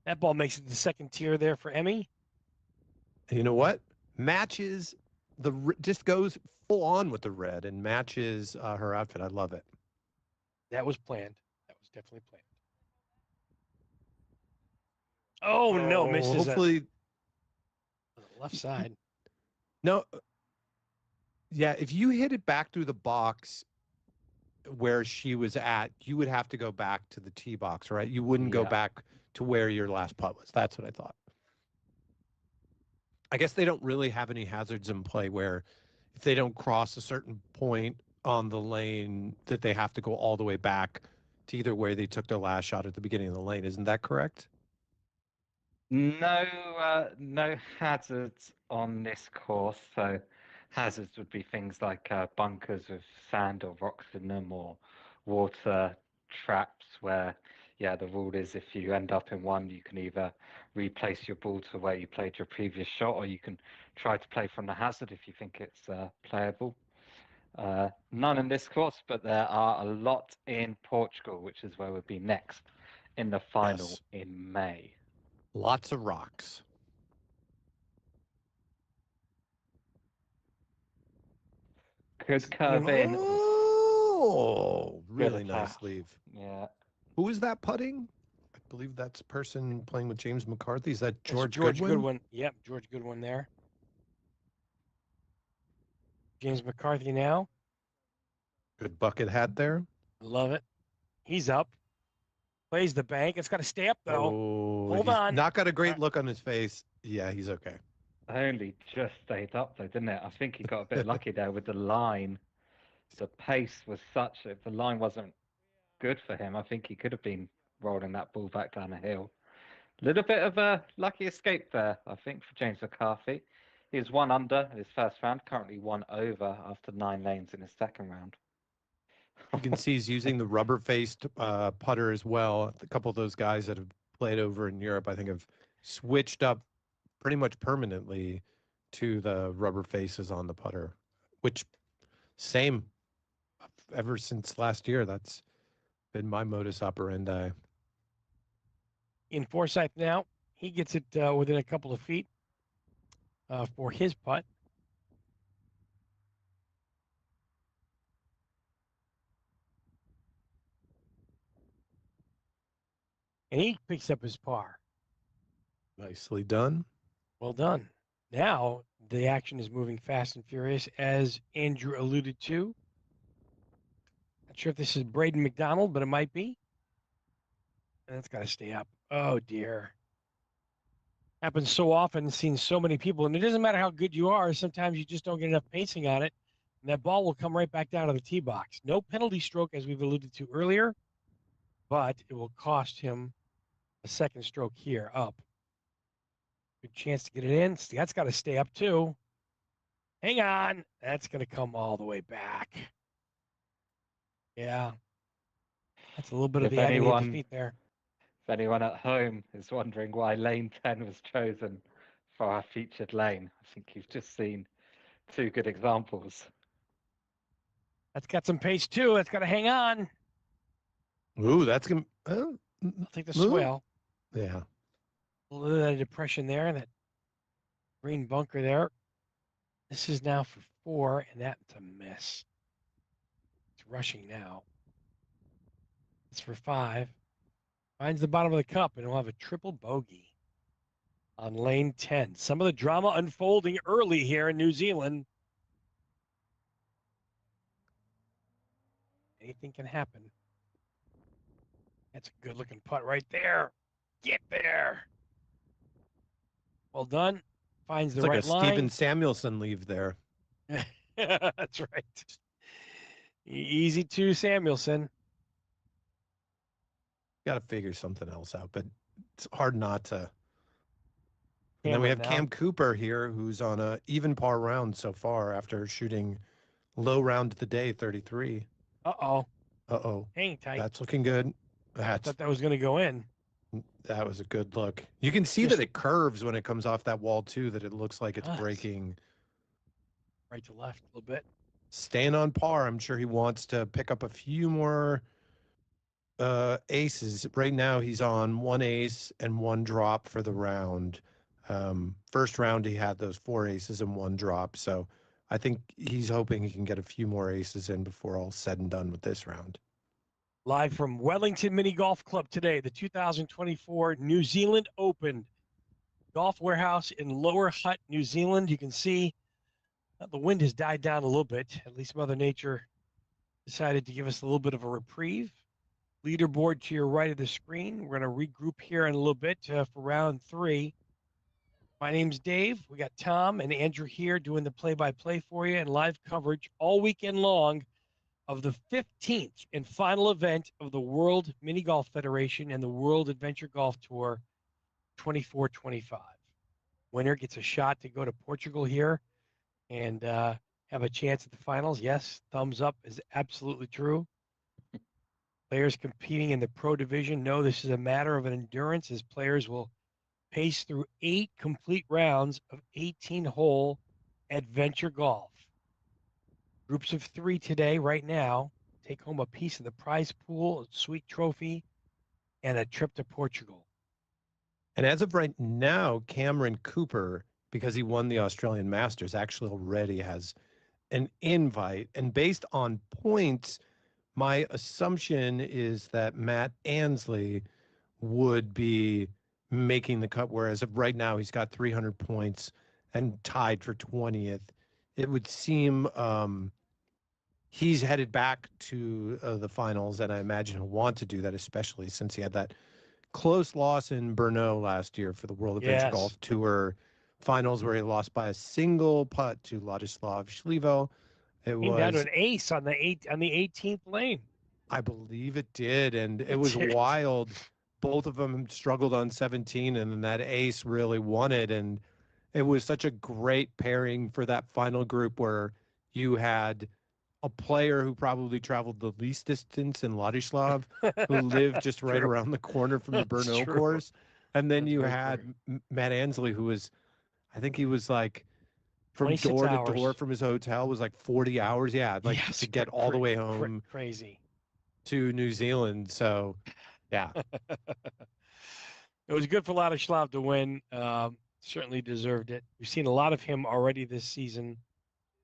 That ball makes it the second tier there for Emmy. And you know what? Matches just goes full on with the red and matches her outfit. I love it. That was planned. That was definitely planned. Oh no, misses. Hopefully, on the left side. No. Yeah, if you hit it back through the box where she was at, you would have to go back to the tee box, right? You wouldn't go back to where your last putt was. That's what I thought. I guess they don't really have any hazards in play where if they don't cross a certain point on the lane that they have to go all the way back to either where they took their last shot at the beginning of the lane. Isn't that correct? No hazards on this course. So hazards would be things like bunkers with sand or rocks in them, or water traps where, the rule is if you end up in one, you can either replace your ball to where you played your previous shot, or you can try to play from the hazard if you think it's playable. None in this course, but there are a lot in Portugal, which is where we'll be next in the final in May. Lots of rocks. Could curve in. Oh, really nice leave. Yeah. Who is that putting? I believe that's a person playing with James McCarthy. Is that George Goodwin? Yep, George Goodwin there. James McCarthy now. Good bucket hat there. Love it. He's up. Plays the bank. It's got to stay up, though. Oh, Hold on. Not got a great look on his face. Yeah, he's okay. only just stayed up, though, didn't it? I think he got a bit lucky there with the line. The pace was such that if the line wasn't good for him, I think he could have been rolling that ball back down the hill. A little bit of a lucky escape there, I think, for James McCarthy. He was 1 under in his first round, currently 1 over after 9 lanes in his second round. You can see he's using the rubber-faced putter as well. A couple of those guys that have played over in Europe, I think, have switched up pretty much permanently to the rubber faces on the putter, which same ever since last year. That's been my modus operandi. In Forsyth now, he gets it within a couple of feet for his putt. And he picks up his par. Nicely done. Well done. Now the action is moving fast and furious, as Andrew alluded to. Not sure if this is Braden McDonald, but it might be. And that's got to stay up. Oh, dear. Happens so often, seen so many people. And it doesn't matter how good you are. Sometimes you just don't get enough pacing on it. And that ball will come right back down to the tee box. No penalty stroke, as we've alluded to earlier, but it will cost him a second stroke here up. Good chance to get it in. That's got to stay up too. Hang on. That's going to come all the way back. Yeah. That's a little bit of the agony of defeat there. If anyone at home is wondering why lane 10 was chosen for our featured lane, I think you've just seen 2 good examples. That's got some pace too. That's got to hang on. Ooh, that's going to... I'll take the swale. Yeah. A little bit of depression there, that green bunker there. This is now for 4, and that's a miss. It's rushing now. It's for 5. Finds the bottom of the cup, and we'll have a triple bogey on lane 10. Some of the drama unfolding early here in New Zealand. Anything can happen. That's a good-looking putt right there. Get there. Well done. Finds the right line. Like a Steven Samuelson leave there. That's right. Easy to Samuelson. Got to figure something else out, but it's hard not to. And then we have Cam Cooper here, who's on a even par round so far after shooting low round of the day, 33. Uh-oh. Uh-oh. Hang tight. That's looking good. I thought that was going to go in. That was a good look. You can see that it curves when it comes off that wall, too, that it looks like it's breaking. Right to left a little bit. Staying on par. I'm sure he wants to pick up a few more aces. Right now, he's on 1 ace and 1 drop for the round. First round, he had those 4 aces and 1 drop. So I think he's hoping he can get a few more aces in before all said and done with this round. Live from Wellington Mini Golf Club today, the 2024 New Zealand Open Golf Warehouse in Lower Hutt, New Zealand. You can see the wind has died down a little bit. At least Mother Nature decided to give us a little bit of a reprieve. Leaderboard to your right of the screen. We're going to regroup here in a little bit for round 3. My name's Dave. We got Tom and Andrew here doing the play-by-play for you and live coverage all weekend long of the 15th and final event of the World Mini Golf Federation and the World Adventure Golf Tour 24-25. Winner gets a shot to go to Portugal here and have a chance at the finals. Yes, thumbs up is absolutely true. Players competing in the pro division know this is a matter of an endurance, as players will pace through 8 complete rounds of 18-hole adventure golf. Groups of 3 today, right now, take home a piece of the prize pool, a sweet trophy, and a trip to Portugal. And as of right now, Cameron Cooper, because he won the Australian Masters, actually already has an invite. And based on points, my assumption is that Matt Ansley would be making the cut, whereas right now he's got 300 points and tied for 20th. It would seem he's headed back to the finals, and I imagine he'll want to do that, especially since he had that close loss in Brno last year for the World Adventure Golf Tour finals where he lost by a single putt to Ladislav Shlivo. It Came down to was, an ace on the 18th lane. I believe it did, and it It was did. wild. Both of them struggled on 17, and then that ace really won it. And it was such a great pairing for that final group where you had a player who probably traveled the least distance in Ladislav, who lived just right True. around the corner from the That's Brno true. course. And then That's you very had true. Matt Ansley, who was, I think he was like, from 26 door to hours. door from his hotel was like 40 hours. Yeah, like Yes, to get all the way home crazy. to New Zealand. So, yeah. It was good for Ladislav to win. Certainly deserved it. We've seen a lot of him already this season.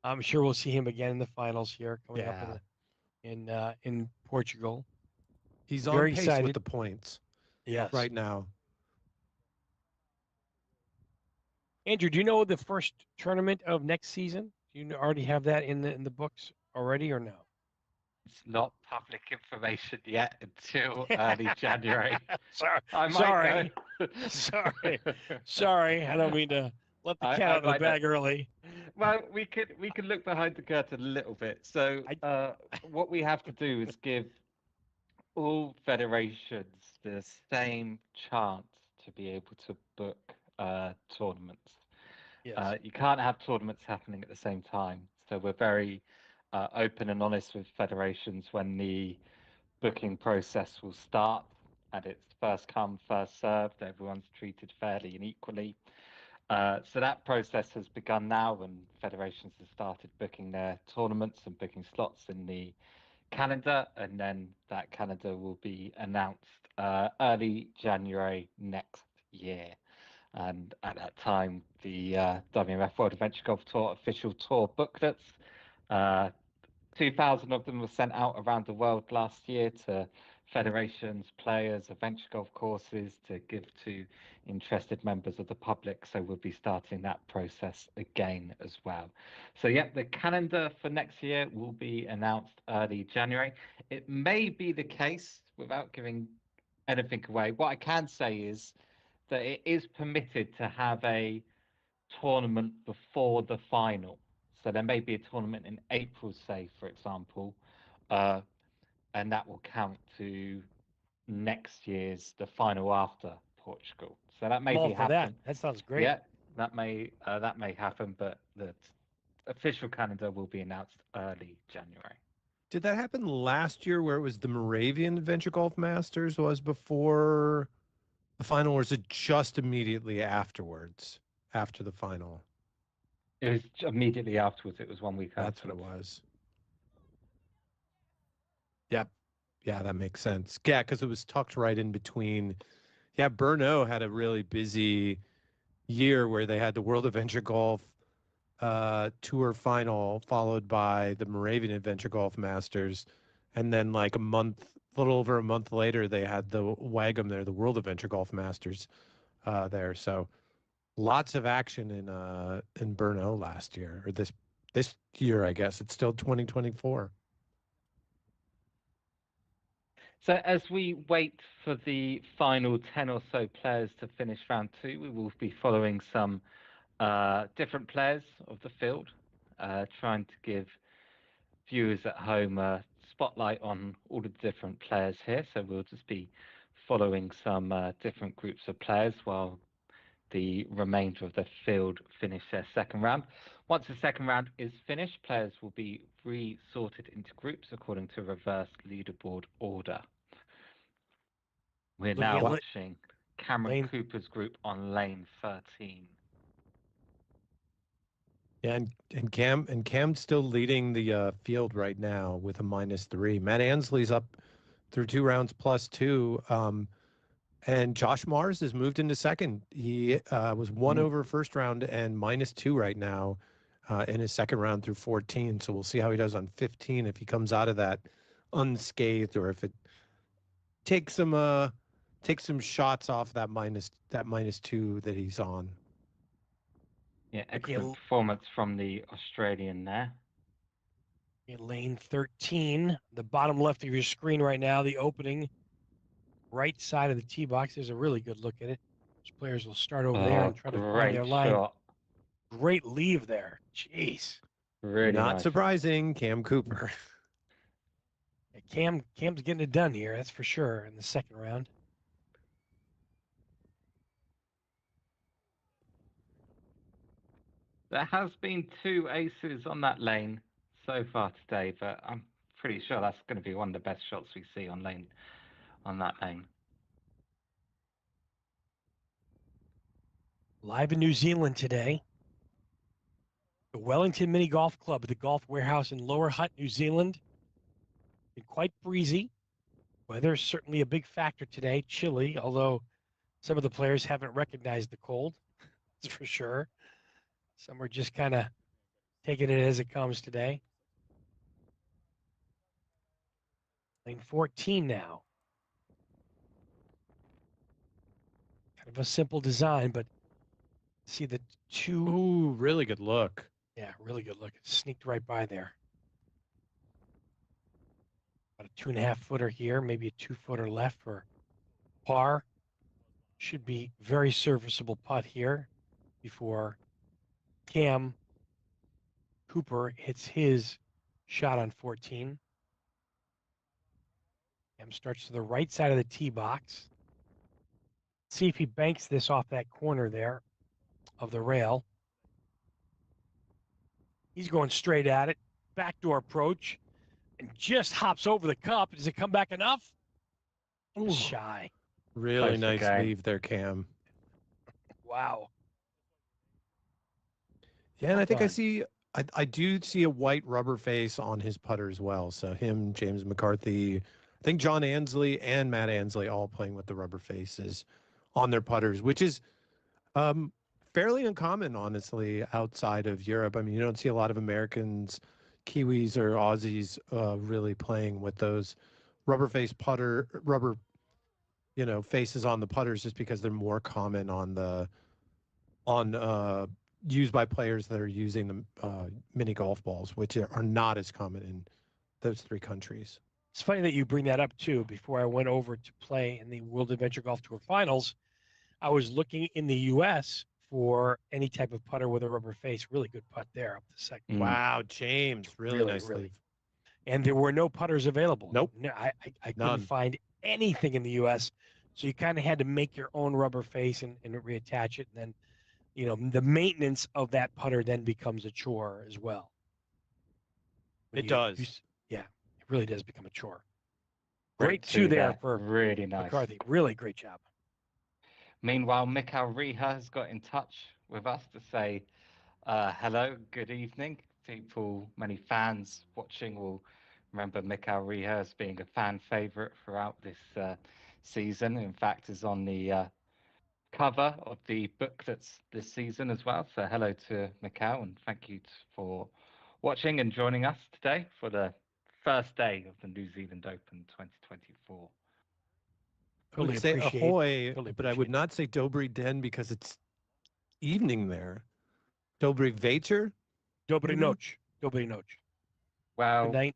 I'm sure we'll see him again in the finals here coming up in Portugal. He's Very on pace excited. with the points right now. Andrew, do you know the first tournament of next season? Do you already have that in the books already or no? It's not public information yet until early January. Sorry. I might know. Sorry. I don't mean to let the cat out of the bag early. Well, we can look behind the curtain a little bit. So what we have to do is give all federations the same chance to be able to book tournaments. Yes. You can't have tournaments happening at the same time. So we're very open and honest with federations when the booking process will start, and it's first come, first served. Everyone's treated fairly and equally. So that process has begun now, and federations have started booking their tournaments and booking slots in the calendar, and then that calendar will be announced early January next year. And at that time, the WMF World Adventure Golf Tour official tour booklets, 2,000 of them were sent out around the world last year to federations, players, adventure golf courses to give to interested members of the public. So we'll be starting that process again as well. So yeah, the calendar for next year will be announced early January. It may be the case, without giving anything away, what I can say is that it is permitted to have a tournament before the final. So there may be a tournament in April, say, for example, and that will count to next year's the final after Portugal. So that may happen. That sounds great. Yeah, that may happen, but the official calendar will be announced early January. Did that happen last year where it was the Moravian Adventure Golf Masters was before the final, or is it just immediately afterwards, after the final? It was immediately afterwards. It was 1 week after. That's what it was. Yep. Yeah, that makes sense. Yeah, because it was tucked right in between. Yeah, Brno had a really busy year where they had the World Adventure Golf Tour final, followed by the Moravian Adventure Golf Masters, and then like a little over a month later, they had the WAGM there, the World Adventure Golf Masters there. So lots of action in Brno last year, or this year, I guess. It's still 2024. So as we wait for the final 10 or so players to finish round two, we will be following some different players of the field, trying to give viewers at home a spotlight on all the different players here. So we'll just be following some different groups of players while the remainder of the field finish their second round. Once the second round is finished, players will be re-sorted into groups according to reverse leaderboard order. We're now watching Cameron Cooper's group on lane 13. Yeah, and Cam's still leading the field right now with a -3. Matt Ansley's up through 2 rounds +2. And Josh Mars has moved into second. He was 1 over first round and -2 right now in his second round through 14. So we'll see how he does on 15, if he comes out of that unscathed, or if it takes some shots off that -2 that he's on. Yeah, excellent performance from the Australian there. Lane 13, the bottom left of your screen right now, the opening right side of the tee box. There's a really good look at it. Those players will start over there and try to find their line. Great leave there. Jeez. Really Not nice. surprising, Cam Cooper. Cam's getting it done here, that's for sure, in the second round. There has been 2 aces on that lane so far today, but I'm pretty sure that's going to be one of the best shots we see on that lane. Live in New Zealand today. The Wellington Mini Golf Club at the Golf Warehouse in Lower Hutt, New Zealand. Been quite breezy. Weather is certainly a big factor today. Chilly, although some of the players haven't recognized the cold, that's for sure. Some are just kind of taking it as it comes today. Lane 14 now. Kind of a simple design, but see the two. Ooh, really good look. Yeah, really good look. It sneaked right by there. About a 2.5 footer here, maybe a 2 footer left for par. Should be very serviceable putt here before Cam Cooper hits his shot on 14. Cam starts to the right side of the tee box. See if he banks this off that corner there of the rail. He's going straight at it. Backdoor approach. And just hops over the cup. Does it come back enough? Ooh, Shy. really Close nice again. leave there, Cam. Wow. Yeah, and Well I think I done. see, I do see a white rubber face on his putter as well. So him, James McCarthy, I think John Ansley and Matt Ansley all playing with the rubber faces on their putters, which is fairly uncommon, honestly, outside of Europe. I mean, you don't see a lot of Americans, Kiwis, or Aussies really playing with those rubber faces on the putters, just because they're more common used by players that are using the mini golf balls, which are not as common in those 3 countries. It's funny that you bring that up too. Before I went over to play in the World Adventure Golf Tour Finals, I was looking in the U.S. for any type of putter with a rubber face. Really good putt there up the second. Wow, James, really nice leave. And there were no putters available. Nope. No, I couldn't None. find anything in the U.S. So you kind of had to make your own rubber face and reattach it. And then, the maintenance of that putter then becomes a chore as well. It does. Yeah, it really does become a chore. Great Great 2 there for really nice. McCarthy. Really great job. Meanwhile, Mikhail Riha has got in touch with us to say hello, good evening. People, many fans watching will remember Mikhail Riha as being a fan favorite throughout this season. In fact, is on the cover of the book that's this season as well. So hello to Mikhail, and thank you for watching and joining us today for the first day of the New Zealand Open 2024. I would say ahoy, but I would not say Dobry Den because it's evening there. Dobry Večer? Dobry noč. Dobry noč. Well, good night.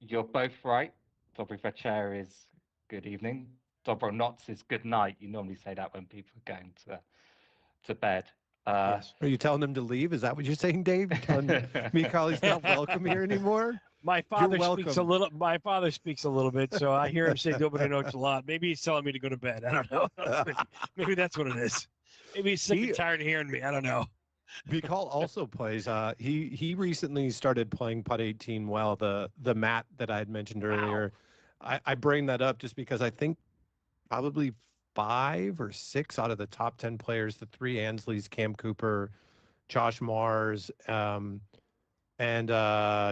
You're both right. Dobry Večer is good evening. Dobro noc is good night. You normally say that when people are going to bed. Yes. Are you telling them to leave? Is that what you're saying, Dave? You're telling Mikhail he's not welcome here anymore? My father speaks a little. My father speaks a little bit, so I hear him say "Dobry noč" a lot. Maybe he's telling me to go to bed. I don't know. Maybe that's what it is. Maybe he's sick and tired of hearing me. I don't know. Mikhail also plays. He recently started playing putt 18 well. The mat that I had mentioned earlier. I bring that up just because I think probably 5 or 6 out of the top 10 players, the 3 Ansleys, Cam Cooper, Josh Mars, and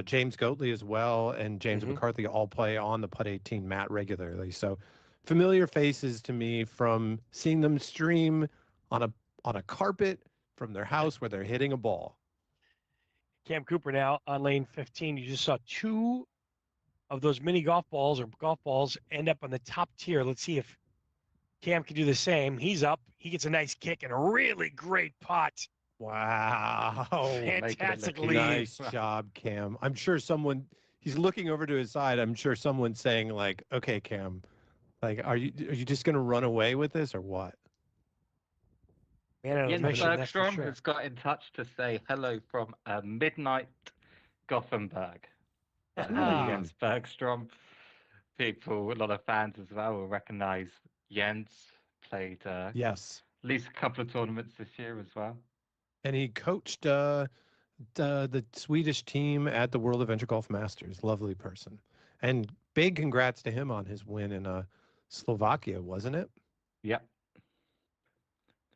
James Goatley as well, and James McCarthy all play on the putt 18 mat regularly. So familiar faces to me from seeing them stream on a carpet from their house where they're hitting a ball. Cam Cooper now on lane 15. You just saw 2 of those mini golf balls end up on the top tier. Let's see if Cam can do the same. He's up. He gets a nice kick and a really great putt. Wow. Fantastic lead. Nice job, Cam. I'm sure he's looking over to his side. I'm sure someone's saying like, okay, Cam, like, are you just going to run away with this or what? Man on a Jens mission, that's for Bergstrom sure. has got in touch to say hello from midnight Gothenburg. Hello, Jens Bergstrom. People, a lot of fans as well, will recognise Jens. Played Yes. at least a couple of tournaments this year as well. And he coached the Swedish team at the World Adventure Golf Masters. Lovely person. And big congrats to him on his win in Slovakia, wasn't it? Yep.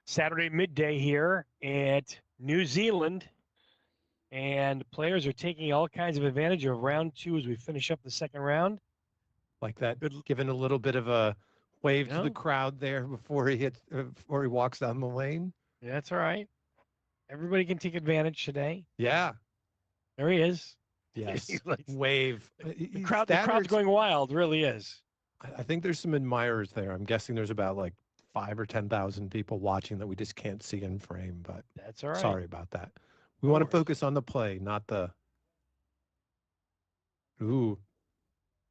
Saturday midday here at New Zealand. And players are taking all kinds of advantage of round 2 as we finish up the second round. Like that, giving a little bit of a wave to Yeah. the crowd there before he walks down the lane. Yeah, that's all right. Everybody can take advantage today. Yeah. There he is. Yes. Like, wave. the crowd's going wild, really is. I think there's some admirers there. I'm guessing there's about like 5,000 or 10,000 people watching that we just can't see in frame, but that's all right. Sorry about that. We want to focus on the play, not the. Ooh.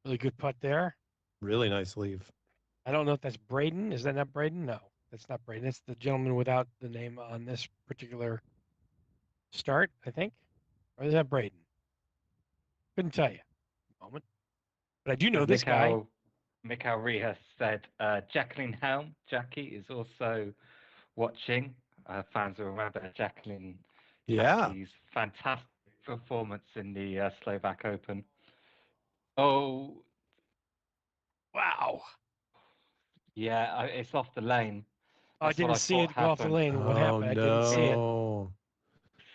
Really good putt there. Really nice leave. I don't know if that's Braden. Is that not Braden? No, that's not Braden. That's the gentleman without the name on this particular start, I think. Or is that Braden? Couldn't tell you. Moment. But I do know this guy. Mikhail Rihas said Jacqueline Helm, Jackie, is also watching. Fans will remember Jackie's fantastic performance in the Slovak Open. Oh. Wow. Yeah, it's off the lane. I didn't see it go off the lane. What happened? I didn't see it.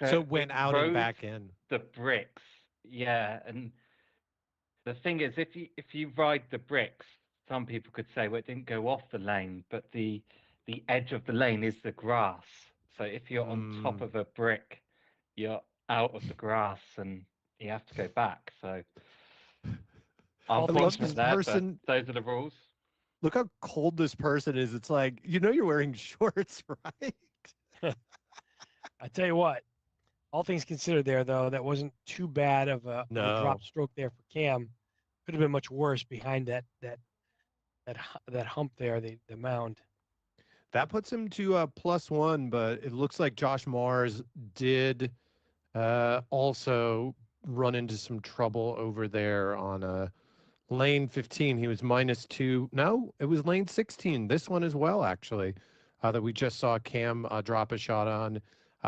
So it went out and back in. The bricks. Yeah, and the thing is, if you ride the bricks, some people could say, well, it didn't go off the lane, but the edge of the lane is the grass. So if you're on top of a brick, you're out of the grass and you have to go back. So unfortunate there, but those are the rules. Look how cold this person is. It's like, you're wearing shorts, right? I tell you what, all things considered there, though, that wasn't too bad of a drop stroke there for Cam. Could have been much worse behind that hump there, the mound. That puts him to +1, but it looks like Josh Mars did also run into some trouble over there on lane 15. He was -2. No, it was lane 16. This one as well, actually, that we just saw Cam drop a shot on.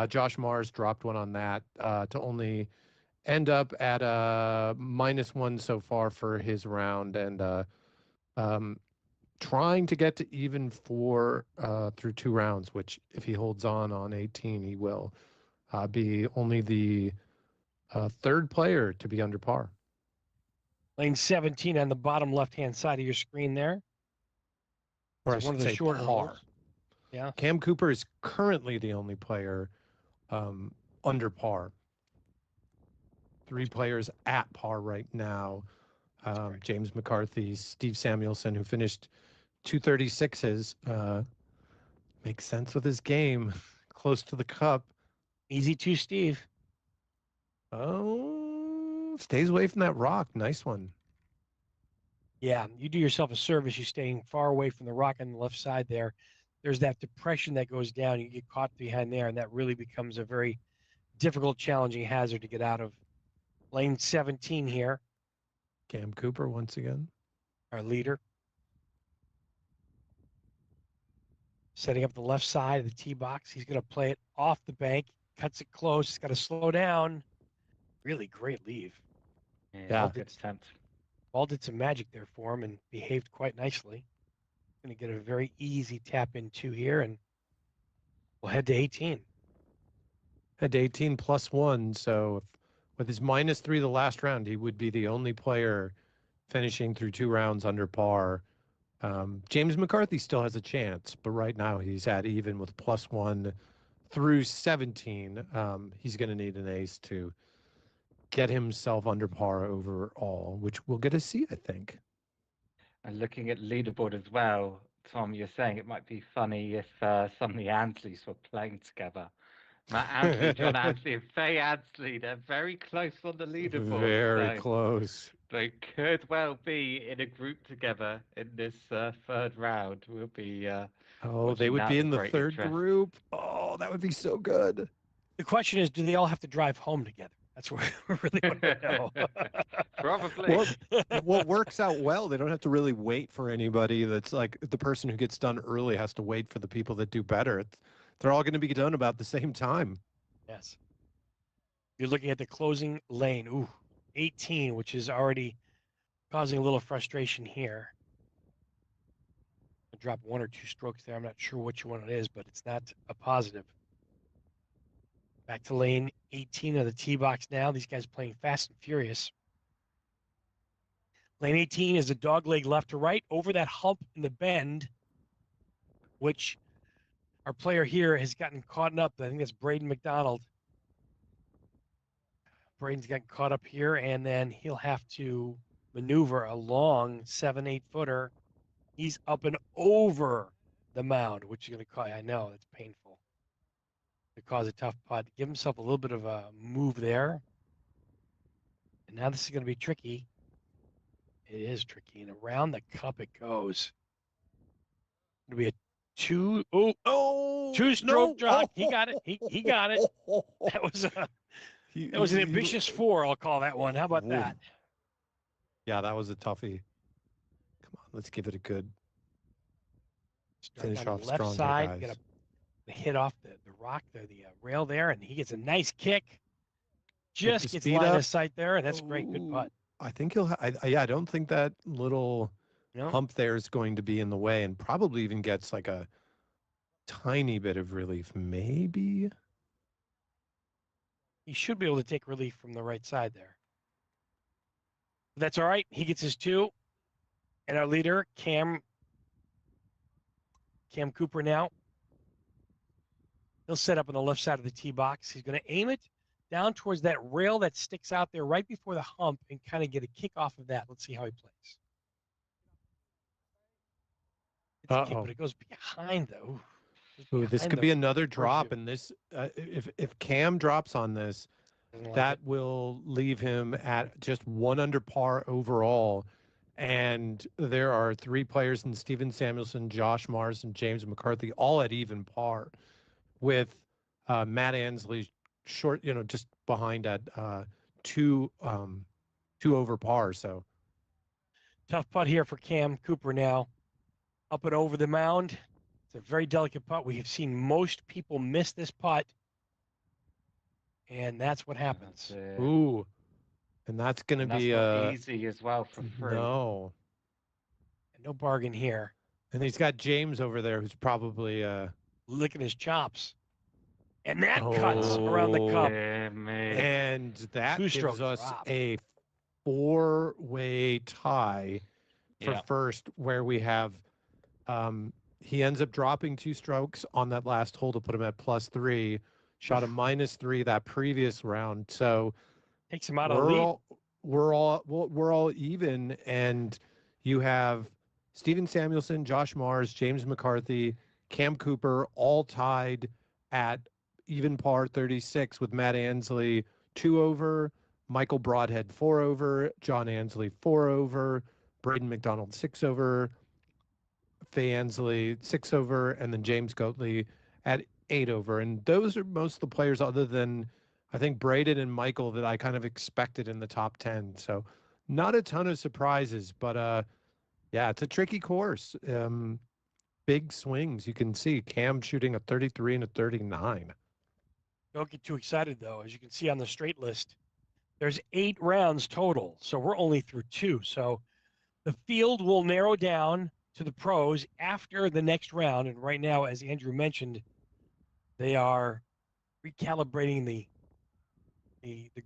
Josh Mars dropped one on that to only end up at -1 so far for his round, and trying to get to even 4 through 2 rounds, which if he holds on 18, he will be only the third player to be under par. Lane 17 on the bottom left-hand side of your screen there. Or I should say par. Holes. Yeah. Cam Cooper is currently the only player under par. 3 players at par right now. James McCarthy, Steve Samuelson, who finished 236s, makes sense with his game, close to the cup. Easy to Steve. Oh, stays away from that rock. Nice one. Yeah, you do yourself a service. You're staying far away from the rock on the left side there. There's that depression that goes down. You get caught behind there, and that really becomes a very difficult, challenging hazard to get out of. Lane 17 here. Cam Cooper once again. Our leader. Setting up the left side of the tee box. He's going to play it off the bank. Cuts it close. He's got to slow down. Really great leave. Yeah, good attempt. Ball did some magic there for him and behaved quite nicely. Going to get a very easy tap in 2 here, and we'll head to 18. Head to 18 +1. So with his -3 the last round, he would be the only player finishing through 2 rounds under par. James McCarthy still has a chance, but right now he's at even with +1 through 17. He's going to need an ace to get himself under par overall, which we'll get to see, I think. And looking at leaderboard as well, Tom, you're saying it might be funny if some of the Ansleys were playing together. Matt Ansley, John Ansley, and Faye Ansley, they're very close on the leaderboard. Very close. they could well be in a group together in this third round. We'll be Oh, they watching would that be with in the great third interest. group. Oh, that would be so good. The question is, do they all have to drive home together? That's what we really want to know. Probably. Or what works out well, they don't have to really wait for anybody. That's like the person who gets done early has to wait for the people that do better. They're all going to be done about the same time. Yes. You're looking at the closing lane. Ooh, 18, which is already causing a little frustration here. I dropped 1 or 2 strokes there. I'm not sure which one it is, but it's not a positive. Back to lane 18 of the tee box now. These guys playing fast and furious. Lane 18 is a dog leg left to right over that hump in the bend, which our player here has gotten caught up. I think that's Braden McDonald. Braden's gotten caught up here, and then he'll have to maneuver a long 7-8 footer. He's up and over the mound, which is going to cause, I know, it's painful. To cause a tough putt. Give himself a little bit of a move there. And now this is going to be tricky. It is tricky. And around the cup it goes. It'll be a two-stroke drop. He got it. He got it. That was an ambitious 4, I'll call that one. How about that? Yeah, that was a toughie. Come on, let's give it a good finish off left strong side. here, guys. Got to hit off the rock there, the rail there, and he gets a nice kick. Just gets line of sight there, and that's great. Good putt. I think he'll. I don't think that little hump there is going to be in the way, and probably even gets like a tiny bit of relief, maybe. He should be able to take relief from the right side there. That's all right. He gets his 2. And our leader, Cam Cooper now. He'll set up on the left side of the tee box. He's going to aim it down towards that rail that sticks out there right before the hump and kind of get a kick off of that. Let's see how he plays. It's a kick, but it goes behind, though. Ooh, this could be another drop, and this if Cam drops on this, that will leave him at just 1 under par overall. And there are 3 players in Steven Samuelson, Josh Mars, and James McCarthy, all at even par, with Matt Ansley short, just behind at 2 over par. So tough putt here for Cam Cooper now, up and over the mound. It's a very delicate putt. We have seen most people miss this putt, and that's what happens. Ooh, and that's going to be easy as well for free. No bargain here. And he's got James over there, who's probably licking his chops, and that cuts around the cup. And that gives us drop. A 4-way tie for first, where we have. He ends up dropping 2 strokes on that last hole to put him at +3. Shot a -3 that previous round, so takes him out of the lead. We're all even, and you have Steven Samuelson, Josh Mars, James McCarthy, Cam Cooper, all tied at even par 36, with Matt Ansley 2 over, Michael Broadhead 4 over, John Ansley 4 over, Braden McDonald 6 over, Faye Ansley 6 over, and then James Goatley at 8 over. And those are most of the players, other than I think Braden and Michael, that I kind of expected in the top 10. So not a ton of surprises, but yeah, it's a tricky course. Big swings. You can see Cam shooting a 33 and a 39. Don't get too excited, though. As you can see on the straight list, there's 8 rounds total, so we're only through 2. So the field will narrow down to the pros after the next round. And right now, as Andrew mentioned, they are recalibrating the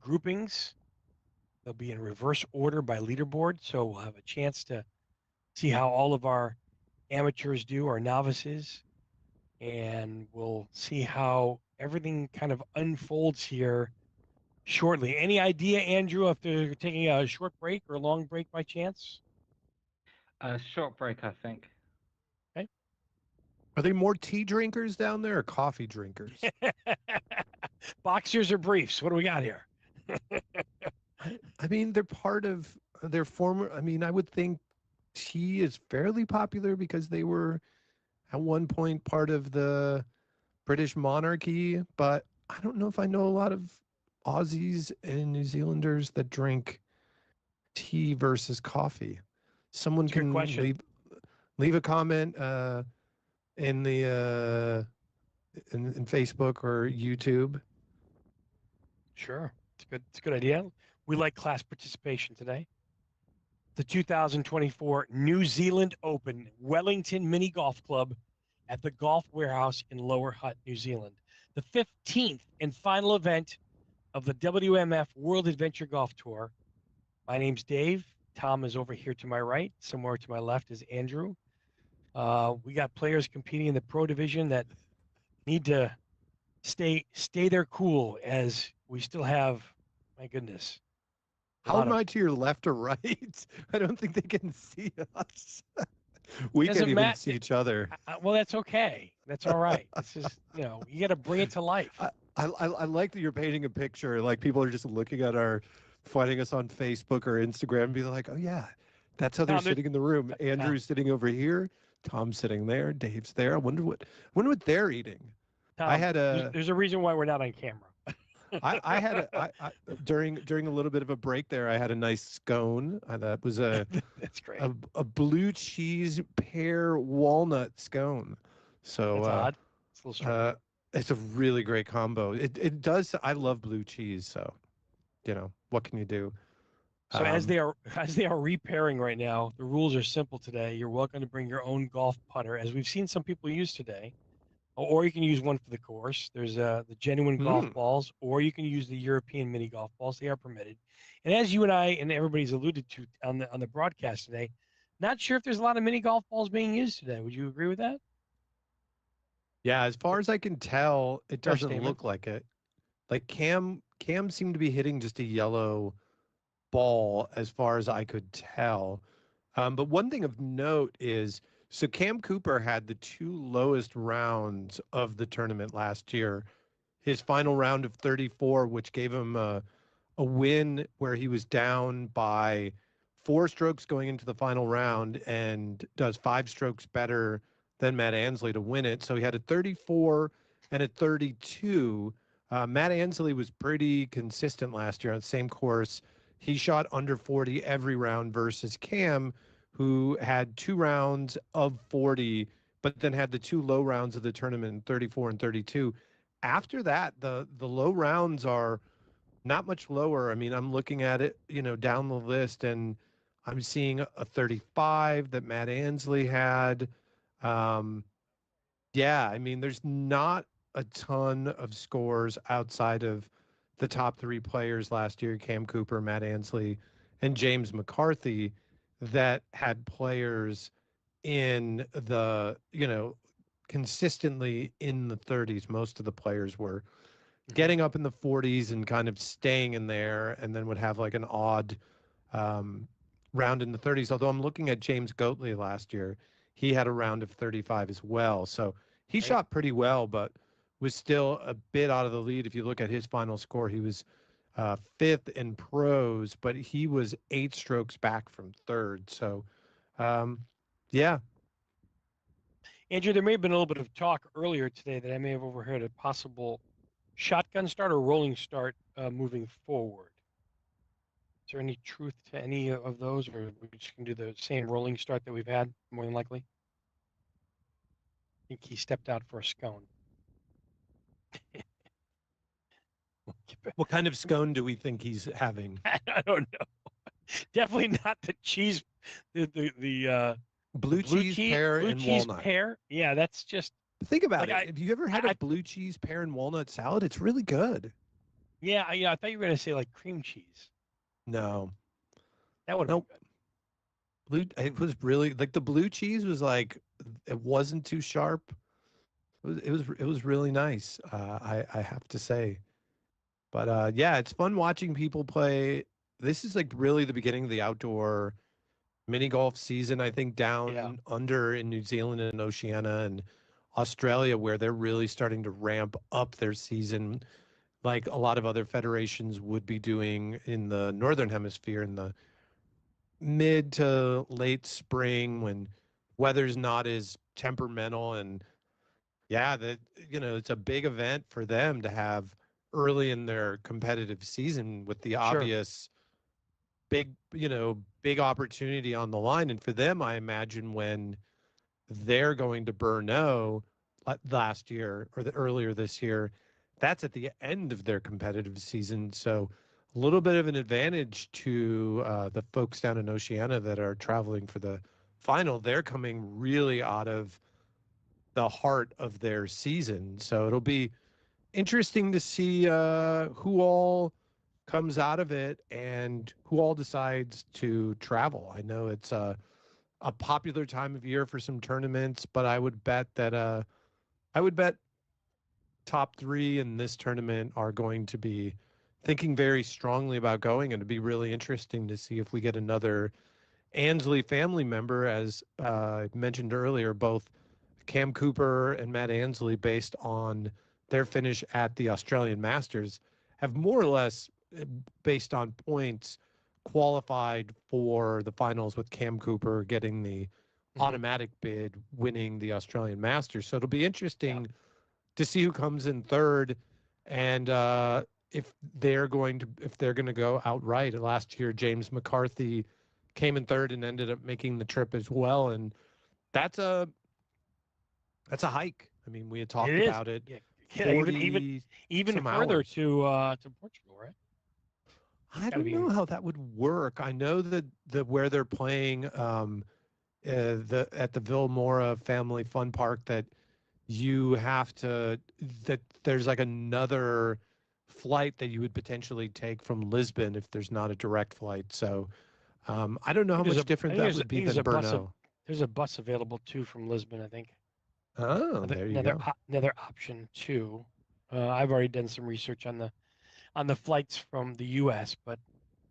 groupings. They'll be in reverse order by leaderboard, so we'll have a chance to see how all of our amateurs do, our novices, and we'll see how everything kind of unfolds here shortly. Any idea, Andrew, if they're taking a short break or a long break by chance? A short break, I think. Okay. Are they more tea drinkers down there or coffee drinkers? Boxers or briefs? What do we got here? I mean, they're part of They're former. I mean, I would think tea is fairly popular because they were at one point part of the British monarchy, but I don't know if I know a lot of Aussies and New Zealanders that drink tea versus coffee. Someone It's a good can question. leave a comment in the in Facebook or YouTube. Sure. It's a good idea. We like class participation today. The 2024 New Zealand Open Wellington Mini Golf Club at the Golf Warehouse in Lower Hutt, New Zealand. The 15th and final event of the WMF World Adventure Golf Tour. My name's Dave. Tom is over here to my right. Somewhere to my left is Andrew. We got players competing in the pro division that need to stay their cool as we still have, my goodness. How am I to your left or right? I don't think they can see us. We can't even see each other. Well, that's okay. That's all right. This is, you got to bring it to life. I like that you're painting a picture. Like people are just looking at finding us on Facebook or Instagram and be like, oh yeah, that's how they're sitting in the room. Andrew's sitting over here. Tom's sitting there. Dave's there. I wonder what they're eating. Tom, there's a reason why we're not on camera. I had during a little bit of a break there. I had a nice scone. That was that's great. A blue cheese pear walnut scone. So that's odd. It's a little strange. It's a really great combo. It does. I love blue cheese. So, what can you do? So as they are repairing right now, the rules are simple today. You're welcome to bring your own golf putter, as we've seen some people use today. Or you can use one for the course. There's the genuine golf balls, or you can use the European mini golf balls. They are permitted. And as you and I and everybody's alluded to on the broadcast today, not sure if there's a lot of mini golf balls being used today. Would you agree with that? Yeah, as far as I can tell, it doesn't look like it. Like Cam seemed to be hitting just a yellow ball as far as I could tell. But one thing of note is, so Cam Cooper had the two lowest rounds of the tournament last year. His final round of 34, which gave him a win where he was down by 4 strokes going into the final round and does 5 strokes better than Matt Ansley to win it. So he had a 34 and a 32. Matt Ansley was pretty consistent last year on the same course. He shot under 40 every round versus Cam, who had 2 rounds of 40, but then had the 2 low rounds of the tournament, 34 and 32. After that, the low rounds are not much lower. I mean, I'm looking at it, down the list, and I'm seeing a 35 that Matt Ansley had. Yeah, I mean, there's not a ton of scores outside of the top 3 players last year, Cam Cooper, Matt Ansley, and James McCarthy, that had players in the, consistently in the 30s. Most of the players were getting up in the 40s and kind of staying in there, and then would have like an odd round in the 30s. Although I'm looking at James Goatley last year, he had a round of 35 as well. So he shot pretty well, but was still a bit out of the lead. If you look at his final score, he was 5th in pros, but he was 8 strokes back from 3rd. So, yeah. Andrew, there may have been a little bit of talk earlier today that I may have overheard a possible shotgun start or rolling start moving forward. Is there any truth to any of those, or we just can do the same rolling start that we've had, more than likely? I think he stepped out for a scone. What kind of scone do we think he's having? I don't know. Definitely not the cheese, the blue cheese, pear, and walnut. Pear. Yeah, that's just. Think about it. Have you ever had a blue cheese, pear, and walnut salad? It's really good. Yeah, I thought you were going to say like cream cheese. No. That would have been good. It was really like the blue cheese was like, it wasn't too sharp. It was really nice. I have to say. But yeah, it's fun watching people play. This is like really the beginning of the outdoor mini golf season, I think, down under in New Zealand and Oceania and Australia, where they're really starting to ramp up their season, like a lot of other federations would be doing in the Northern Hemisphere in the mid to late spring when weather's not as temperamental. And yeah, that, it's a big event for them to have early in their competitive season with the Sure. obvious big opportunity on the line. And for them, I imagine when they're going to Brno last year or earlier this year, that's at the end of their competitive season. So a little bit of an advantage to the folks down in Oceania that are traveling for the final. They're coming really out of the heart of their season. So it'll be interesting to see who all comes out of it and who all decides to travel. I know it's a popular time of year for some tournaments, but I would bet that top three in this tournament are going to be thinking very strongly about going, and it'd be really interesting to see if we get another Ansley family member. As I mentioned earlier, both Cam Cooper and Matt Ansley, based on their finish at the Australian Masters, have more or less, based on points, qualified for the finals, with Cam Cooper getting the automatic bid, winning the Australian Masters. So it'll be interesting to see who comes in third, and if they're going to go outright. Last year, James McCarthy came in third and ended up making the trip as well, and that's a hike. I mean, we had talked about it. Yeah, even further hours. to Portugal, right? I don't know how that would work. I know that where they're playing at the Villamora Family Fun Park, that there's like another flight that you would potentially take from Lisbon if there's not a direct flight. So I don't know how much different that would be than Brno. There's a bus available too from Lisbon, I think. Oh, there you go. Another option too. I've already done some research on the flights from the U.S., but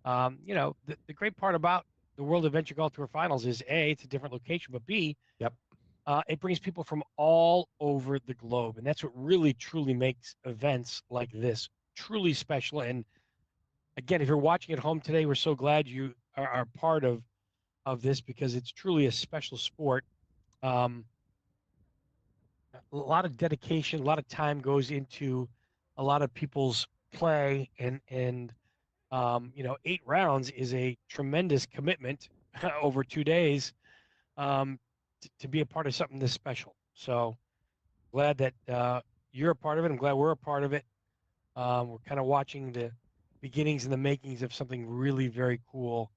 the great part about the World Adventure Golf Tour Finals is A, it's a different location, but B, it brings people from all over the globe, and that's what really truly makes events like this truly special. And again, if you're watching at home today, we're so glad you are part of this, because it's truly a special sport. A lot of dedication, a lot of time goes into a lot of people's play, and 8 rounds is a tremendous commitment over 2 days, to be a part of something this special. So glad that you're a part of it. I'm glad we're a part of it. We're kind of watching the beginnings and the makings of something really very cool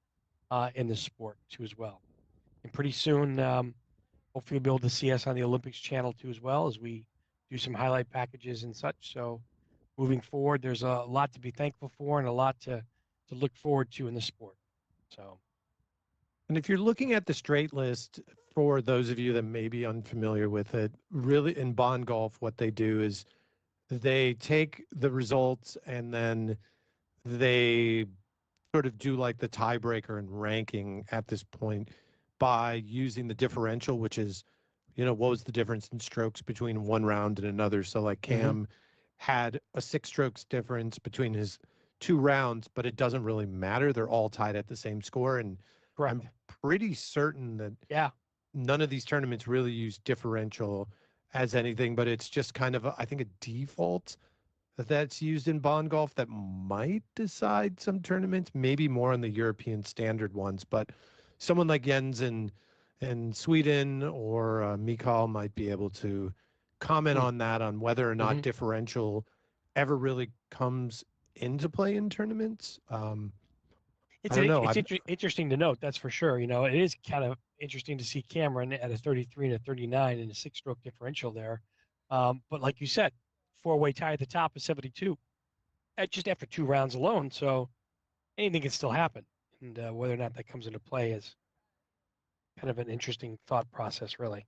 in the sport too as well. And pretty soon, hopefully you'll be able to see us on the Olympics channel too as well, as we do some highlight packages and such. So moving forward, there's a lot to be thankful for and a lot to look forward to in the sport. So, and if you're looking at the straight list, for those of you that may be unfamiliar with it, really in Bond Golf, what they do is they take the results and then they sort of do like the tiebreaker and ranking at this point by using the differential, which is, what was the difference in strokes between one round and another. So like Cam had a 6 strokes difference between his 2 rounds, but it doesn't really matter. They're all tied at the same score. And I'm pretty certain that none of these tournaments really use differential as anything, but it's just kind of, I think, a default that's used in Bond Golf that might decide some tournaments, maybe more on the European standard ones. But someone like Jens in Sweden or Mikael might be able to comment on that, on whether or not differential ever really comes into play in tournaments. It's interesting to note, that's for sure. It is kind of interesting to see Cameron at a 33 and a 39 and a 6-stroke differential there. But like you said, 4-way tie at the top of 72, just after 2 rounds alone. So anything can still happen. And whether or not that comes into play is kind of an interesting thought process, really.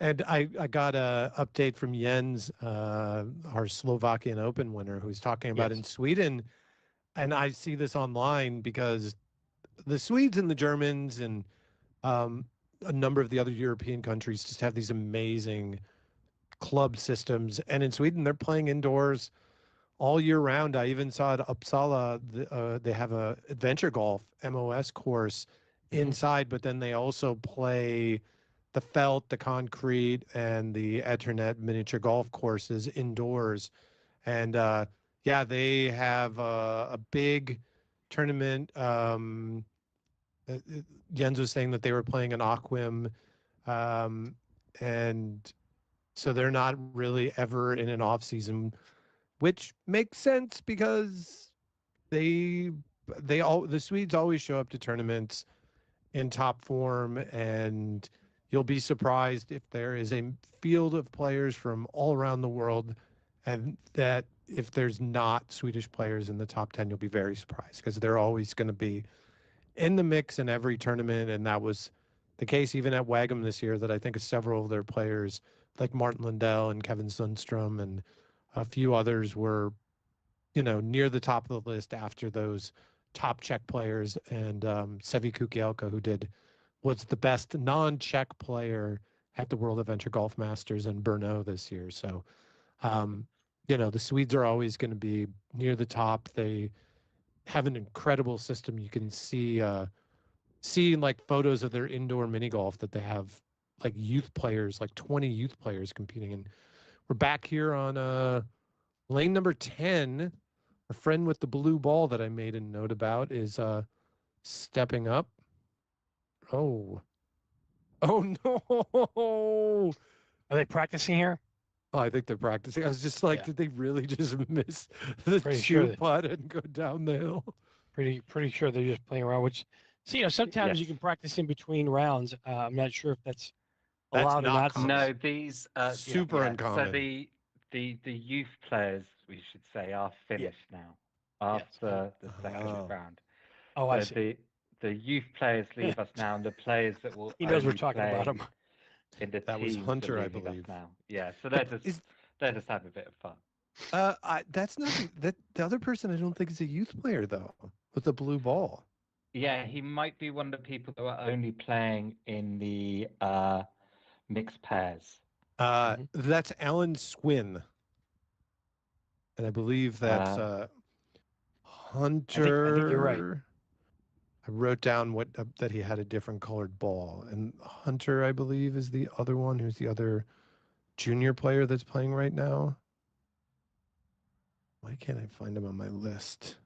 And I got a update from Jens, our Slovakian Open winner, who's talking about in Sweden. And I see this online because the Swedes and the Germans and a number of the other European countries just have these amazing club systems. And in Sweden, they're playing indoors all year round. I even saw at Uppsala, they have a adventure golf MOS course inside, but then they also play the felt, the concrete, and the Ethernet miniature golf courses indoors. And yeah, they have a big tournament. Jens was saying that they were playing an Aquim, um, and so they're not really ever in an off season, which makes sense because they the Swedes always show up to tournaments in top form, and you'll be surprised if there is a field of players from all around the world, and that if there's not Swedish players in the top 10, you'll be very surprised because they're always going to be in the mix in every tournament. And that was the case even at Wagum this year, that I think several of their players like Martin Lindell and Kevin Sundstrom and a few others were, near the top of the list after those top Czech players, and Sevi Kukielka, who was the best non-Czech player at the World Adventure Golf Masters in Brno this year. So, the Swedes are always going to be near the top. They have an incredible system. You can see like photos of their indoor mini golf that they have like youth players, like 20 youth players competing. And we're back here on lane number 10. A friend with the blue ball that I made a note about is stepping up. Oh no! Are they practicing here? Oh, I think they're practicing. I was just like, Yeah. did they really just miss the Pretty sure putt and go down the hill? Pretty sure they're just playing around. Which, see, sometimes you Yes. can practice in between rounds. I'm not sure if that's That's allowed or not not. common. No, these Super yeah, uncommon. So the youth players, we should say, are finished now after the second round. Oh, so I see. the youth players leave us now, and the players that will He knows we're only talking about play him. in the That was teams Hunter, are I leaving us believe. now. Yeah, so they're just having a bit of fun. That's not that the other person. I don't think is a youth player though, with the blue ball. Yeah, he might be one of the people that are only playing in the mixed pairs. That's Alan Swin, and I believe that's Hunter. I think you're right. I wrote down that he had a different colored ball, and Hunter, I believe, is the other one. Who's the other junior player that's playing right now? Why can't I find him on my list?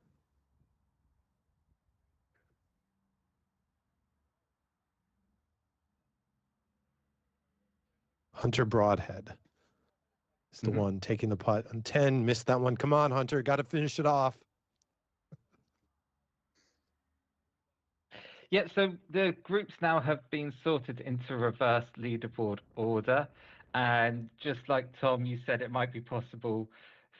Hunter Broadhead is the one taking the putt on 10. Missed that one. Come on, Hunter. Got to finish it off. Yeah, so the groups now have been sorted into reverse leaderboard order. And just like Tom, you said it might be possible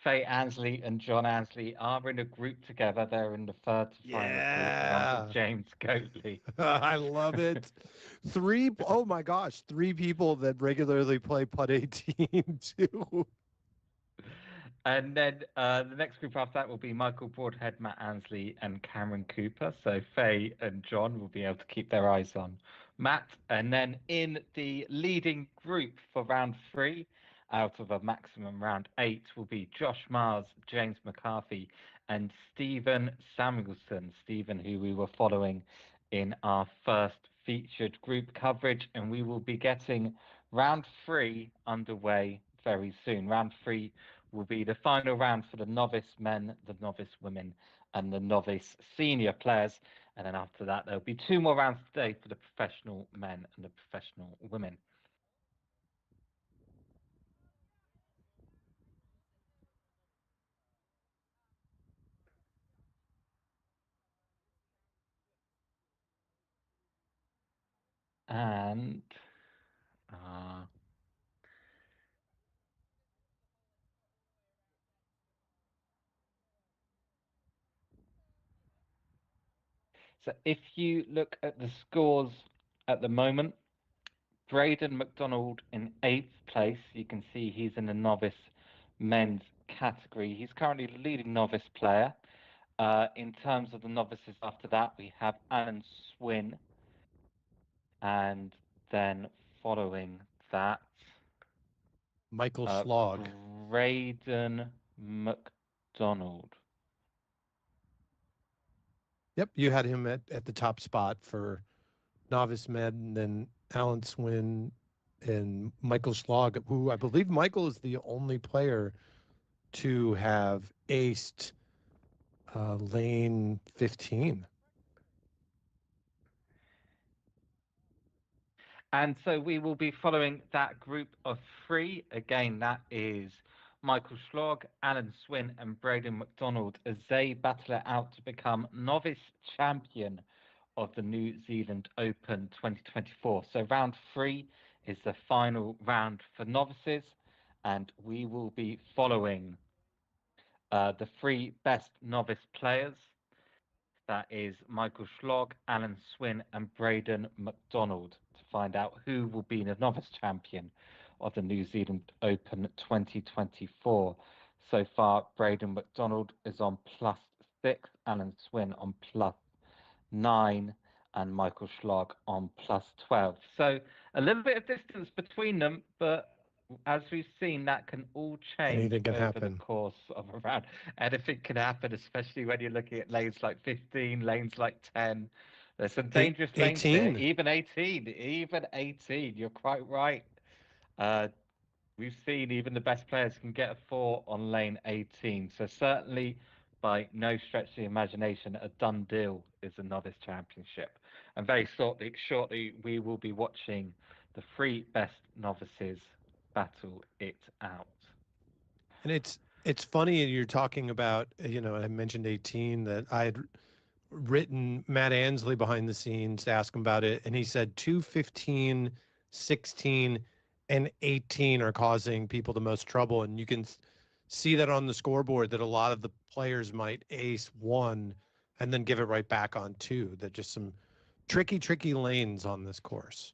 Faye Ansley and John Ansley are in a group together. They're in the third to final group along with James Goatley. I love it. Oh my gosh, 3 people that regularly play Putt 18 too. And then the next group after that will be Michael Broadhead, Matt Ansley, and Cameron Cooper. So Faye and John will be able to keep their eyes on Matt. And then in the leading group for round 3, out of a maximum round 8, will be Josh Mars, James McCarthy, and Stephen Samuelson. Stephen, who we were following in our first featured group coverage. And we will be getting round 3 underway very soon. Round 3 will be the final round for the novice men, the novice women, and the novice senior players. And then after that, there'll be 2 more rounds today for the professional men and the professional women. And so if you look at the scores at the moment, Braden McDonald in 8th place. You can see he's in the novice men's category. He's currently the leading novice player. In terms of the novices after that, we have Alan Swin. And then following that, Michael Schlog. Braden McDonald. McDonald. Yep, you had him at the top spot for Novice Med, and then Alan Swin and Michael Schlag, who I believe Michael is the only player to have aced lane 15. And so we will be following that group of three. Again, that is Michael Schlag, Alan Swin, and Braden McDonald as they battle it out to become novice champion of the New Zealand Open 2024. So round 3 is the final round for novices, and we will be following the 3 best novice players. That is Michael Schlag, Alan Swin, and Braden McDonald to find out who will be the novice champion of the New Zealand Open 2024. So far, Braden McDonald is on +6, Alan Swin on +9, and Michael Schlag on +12. So a little bit of distance between them, but as we've seen, that can all change Anything can over happen. the course of a round. Anything can happen, especially when you're looking at lanes like 15, lanes like 10. There's some dangerous lanes there, 18. even 18. You're quite right. We've seen even the best players can get a 4 on lane 18. So certainly, by no stretch of the imagination, a done deal is the novice championship. And very shortly we will be watching the 3 best novices battle it out. And it's funny you're talking about, I mentioned 18, that I had written Matt Ansley behind the scenes to ask him about it, and he said 215, 16, and 18 are causing people the most trouble. And you can see that on the scoreboard that a lot of the players might ace 1 and then give it right back on 2. That just some tricky lanes on this course.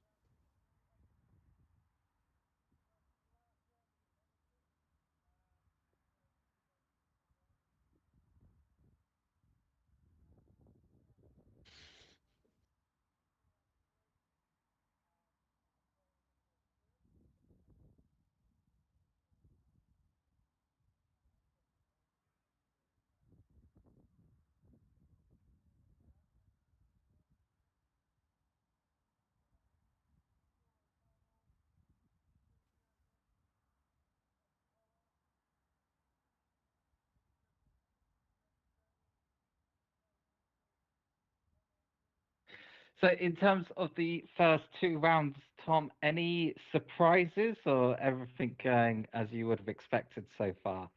So in terms of the first 2 rounds, Tom, any surprises or everything going as you would have expected so far?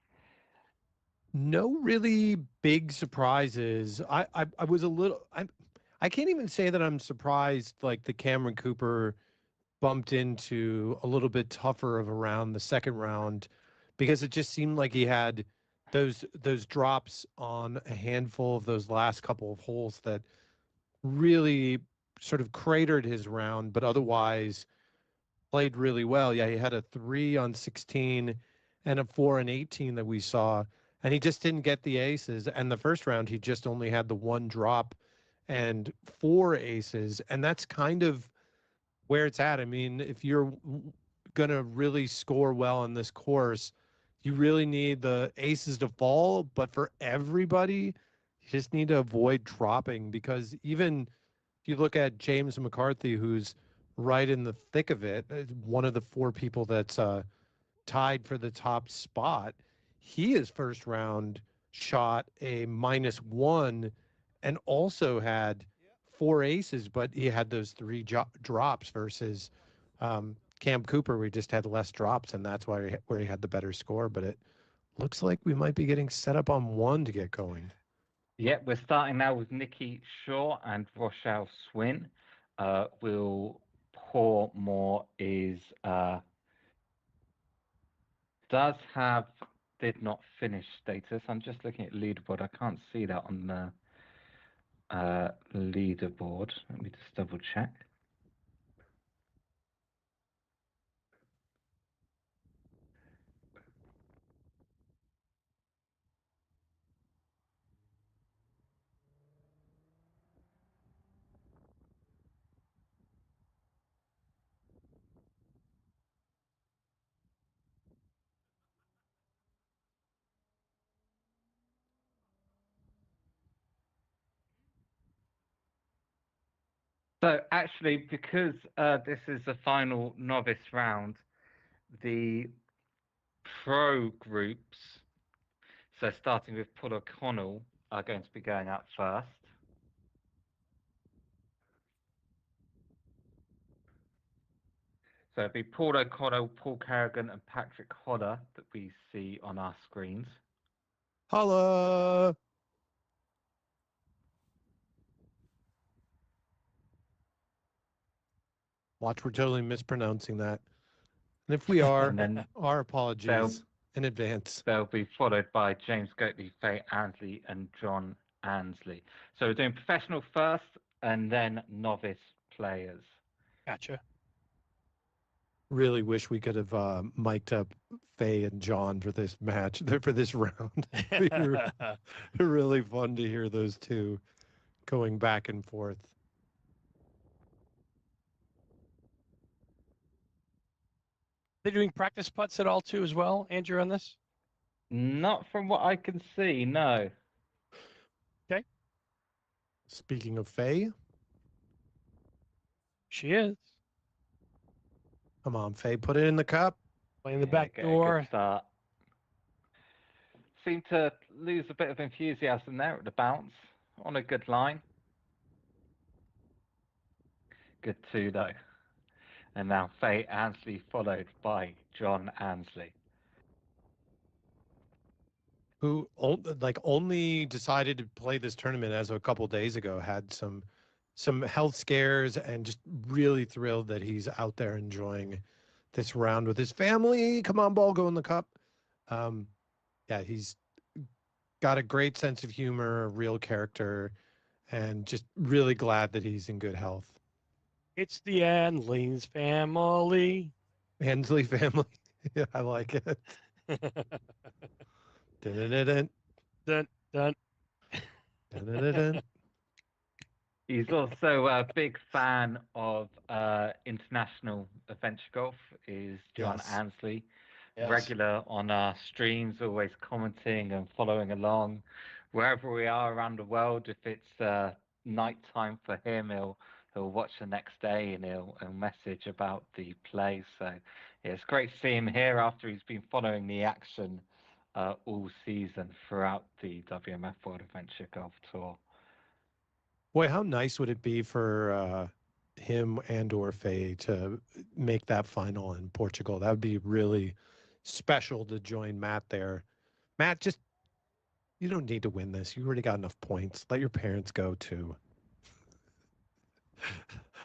No really big surprises. I was a little I can't even say that I'm surprised like the Cameron Cooper bumped into a little bit tougher of a round the second round, because it just seemed like he had those drops on a handful of those last couple of holes that really sort of cratered his round, but otherwise played really well. Yeah, he had a 3 on 16 and a 4 on 18 that we saw, and he just didn't get the aces. And the first round, he just only had the 1 drop and 4 aces, and that's kind of where it's at. I mean, if you're going to really score well on this course, you really need the aces to fall. But for everybody, you just need to avoid dropping, because even if you look at James McCarthy, who's right in the thick of it, one of the 4 people that's tied for the top spot, he his first round shot a -1 and also had 4 aces, but he had those 3 drops versus Cam Cooper. We just had less drops, and that's where he had the better score. But it looks like we might be getting set up on 1 to get going. Yeah, we're starting now with Nikki Shaw and Rochelle Swin. Will Pourmore does have did not finish status. I'm just looking at leaderboard. I can't see that on the leaderboard. Let me just double check. So actually, because this is the final novice round, the pro groups, so starting with Paul O'Connell, are going to be going out first. So it'd be Paul O'Connell, Paul Kerrigan, and Patrick Hodder that we see on our screens. Holla! Watch, we're totally mispronouncing that. And if we are, And then our apologies in advance. They'll be followed by James Goatley, Faye Ansley, and John Ansley. So we're doing professional first and then novice players. Gotcha. Really wish we could have mic'd up Faye and John for this match, for this round. They're really fun to hear those two going back and forth. They're doing practice putts at all too as well, Andrew, on this? Not from what I can see, no. Okay. Speaking of Faye. She is. Come on, Faye, put it in the cup. Playing the back door. A good start. Seemed to lose a bit of enthusiasm there at the bounce. On a good line. Good two, though. And now Faye Ansley followed by John Ansley. Who only decided to play this tournament as of a couple days ago, had some health scares, and just really thrilled that he's out there enjoying this round with his family. Come on, ball, go in the cup. Yeah, he's got a great sense of humor, a real character, and just really glad that he's in good health. It's the Ansley's family. Ansley family. Yeah, I like it. Dun, dun, dun. Dun. He's also a big fan of international adventure golf, is John Ansley. Yes. Regular on our streams, always commenting and following along. Wherever we are around the world, if it's night time for him, he'll watch the next day and he'll message about the play. So yeah, it's great to see him here after he's been following the action all season throughout the WMF World Adventure Golf Tour. Boy, how nice would it be for him and or Faye to make that final in Portugal? That would be really special to join Matt there. Matt, just, you don't need to win this. You already got enough points. Let your parents go too.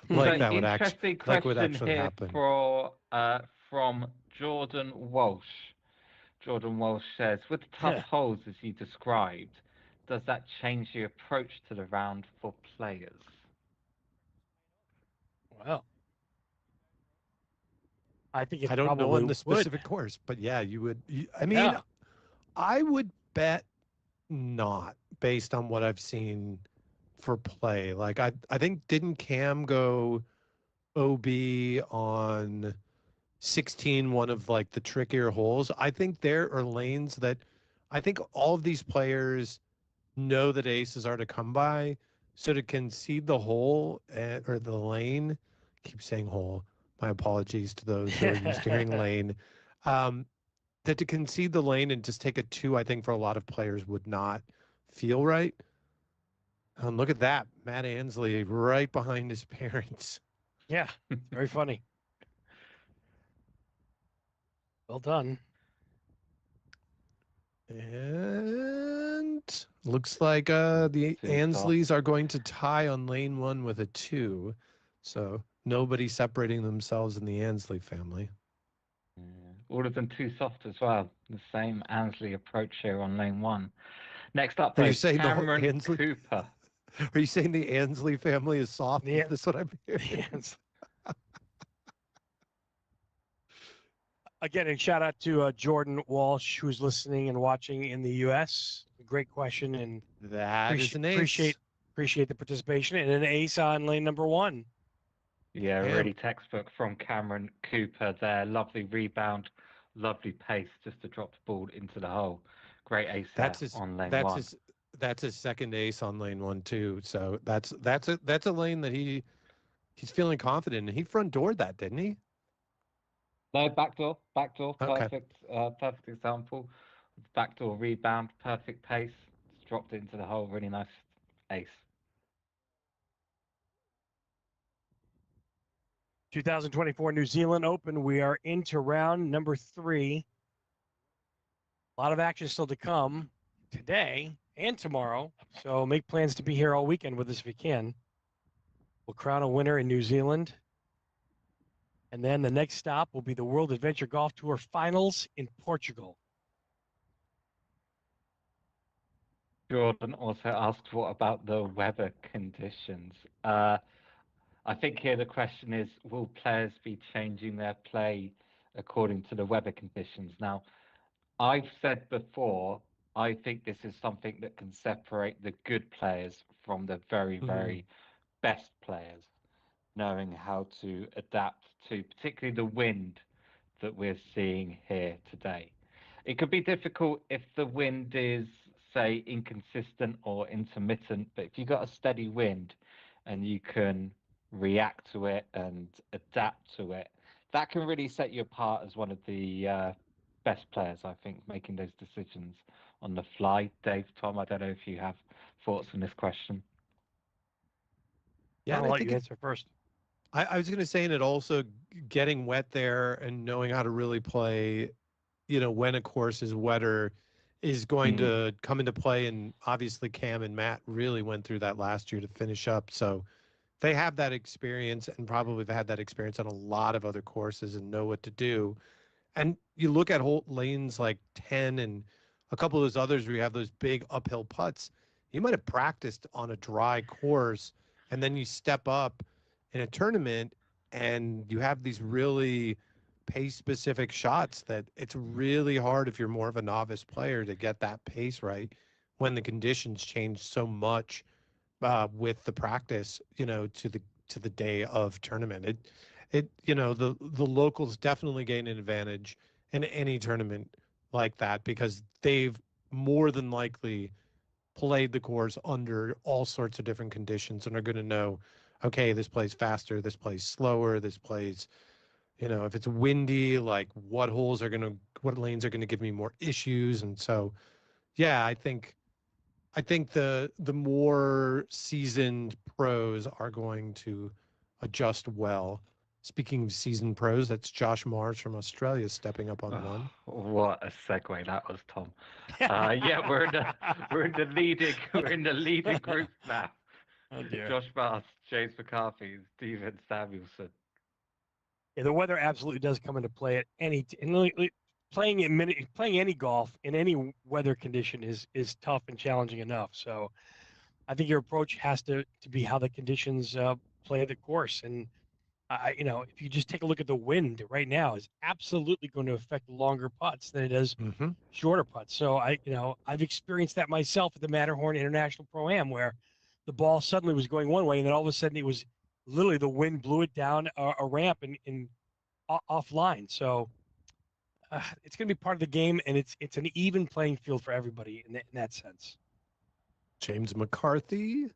Like that would actually happen. From Jordan Walsh. Jordan Walsh says, with the tough holes as you described, does that change the approach to the round for players? Well, I think I don't know in the specific course, but yeah, you would. I would bet not, based on what I've seen for play. Like I think, didn't Cam go OB on 16, one of like the trickier holes? I think there are lanes that I think all of these players know that aces are to come by, so to concede the hole or the lane. I keep saying hole. My apologies to those who are used to hearing lane. That to concede the lane and just take a 2, I think for a lot of players would not feel right. Look at that, Matt Ansley right behind his parents. Yeah, very funny. Well done. And looks like the Ansleys are going to tie on lane 1 with a 2. So nobody separating themselves in the Ansley family. Yeah. All of them too soft as well. The same Ansley approach here on lane 1. Next up, are you saying Cameron Ansley... Cooper. Are you saying the Ansley family is soft? Yeah. That's what I'm hearing. Again, and shout out to Jordan Walsh, who's listening and watching in the U.S. Great question, and that is an ace. Appreciate the participation, and an ace on lane number 1. Yeah, really textbook from Cameron Cooper there. Lovely rebound, lovely pace just to drop the ball into the hole. Great ace on lane 1. That's his second ace on lane 1 too. So that's a lane that he he's feeling confident. And he front doored that, didn't he? No, backdoor, Okay. perfect example. Backdoor rebound, perfect pace, just dropped it into the hole, really nice ace. 2024 New Zealand Open. We are into round number 3. A lot of action still to come today and tomorrow. So make plans to be here all weekend with us if you can. We'll crown a winner in New Zealand. And then the next stop will be the World Adventure Golf Tour Finals in Portugal. Jordan also asked, what about the weather conditions? I think here the question is, will players be changing their play according to the weather conditions? Now, I've said before, I think this is something that can separate the good players from the very, very best players, knowing how to adapt to particularly the wind that we're seeing here today. It could be difficult if the wind is, say, inconsistent or intermittent, but if you've got a steady wind and you can react to it and adapt to it, that can really set you apart as one of the best players, I think, making those decisions on the fly. Dave, Tom, I don't know if you have thoughts on this question. Yeah, I'll let you answer first. I was going to say, and it also getting wet there and knowing how to really play, when a course is wetter is going to come into play. And obviously Cam and Matt really went through that last year to finish up. So they have that experience and probably have had that experience on a lot of other courses and know what to do. And you look at whole lanes like 10 and a couple of those others where you have those big uphill putts, you might have practiced on a dry course and then you step up in a tournament and you have these really pace specific shots that it's really hard if you're more of a novice player to get that pace right when the conditions change so much with the practice, to the day of tournament. The locals definitely gain an advantage in any tournament like that because they've more than likely played the course under all sorts of different conditions and are going to know, okay, this plays faster, this plays slower, this plays, if it's windy, like what lanes are going to give me more issues. And so, yeah, I think the more seasoned pros are going to adjust well. Speaking of seasoned pros, that's Josh Mars from Australia stepping up on one. What a segue that was, Tom. Yeah, we're in the leading group now. Oh, dear. Josh Mars, James McCarthy, Steven Samuelson. Yeah, the weather absolutely does come into play at playing any golf in any weather condition is tough and challenging enough. So I think your approach has to be how the conditions play the course. And if you just take a look at the wind right now, is absolutely going to affect longer putts than it is shorter putts. So I've experienced that myself at the Matterhorn International Pro-Am where the ball suddenly was going one way and then all of a sudden it was literally the wind blew it down a ramp and offline. So it's going to be part of the game, and it's an even playing field for everybody in that sense. James McCarthy,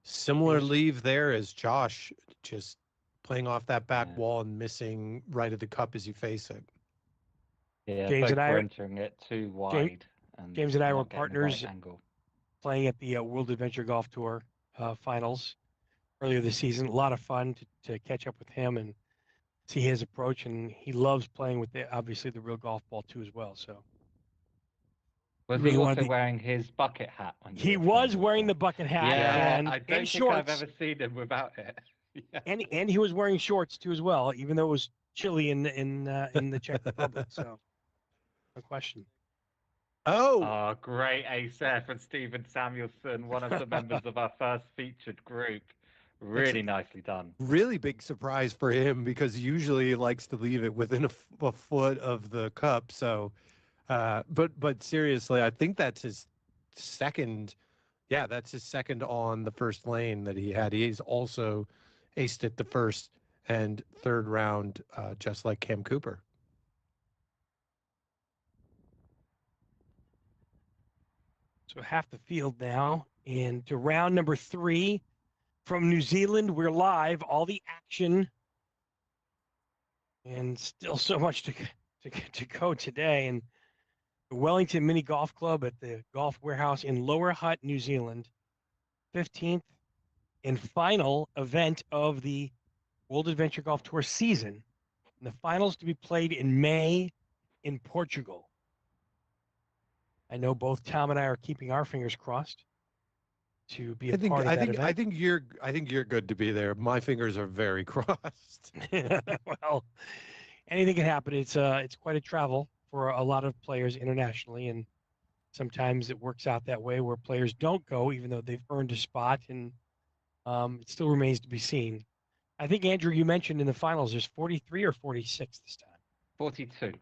similar leave there as Josh, just playing off that back wall and missing right at the cup as you face it. Yeah, James and I were entering it too wide. James and I were partners playing at the World Adventure Golf Tour finals earlier this season. A lot of fun to catch up with him and see his approach, and he loves playing with obviously the real golf ball too as well. So was he also wearing his bucket hat? He was wearing the bucket hat and I don't think shorts. I've ever seen him without it. Yeah. And he was wearing shorts too as well, even though it was chilly in the Czech Republic. So no question. Oh, great ace there from Steven Samuelson, one of the members of our first featured group. Really nicely done. Really big surprise for him because usually he likes to leave it within a foot of the cup. So, but seriously, I think that's his second. Yeah, that's his second on the first lane that he had. He's also aced it the first and third round, just like Cam Cooper. So half the field now into round number 3. From New Zealand, we're live, all the action, and still so much to go today. And the Wellington Mini Golf Club at the Golf Warehouse in Lower Hutt, New Zealand, 15th and final event of the World Adventure Golf Tour season. And the finals to be played in May in Portugal. I know both Tom and I are keeping our fingers crossed to be a part of that event. I think you're good to be there. My fingers are very crossed. Well, anything can happen. It's quite a travel for a lot of players internationally, and sometimes it works out that way where players don't go even though they've earned a spot, and it still remains to be seen. I think, Andrew, you mentioned in the finals there's 43 or 46 this time. 42.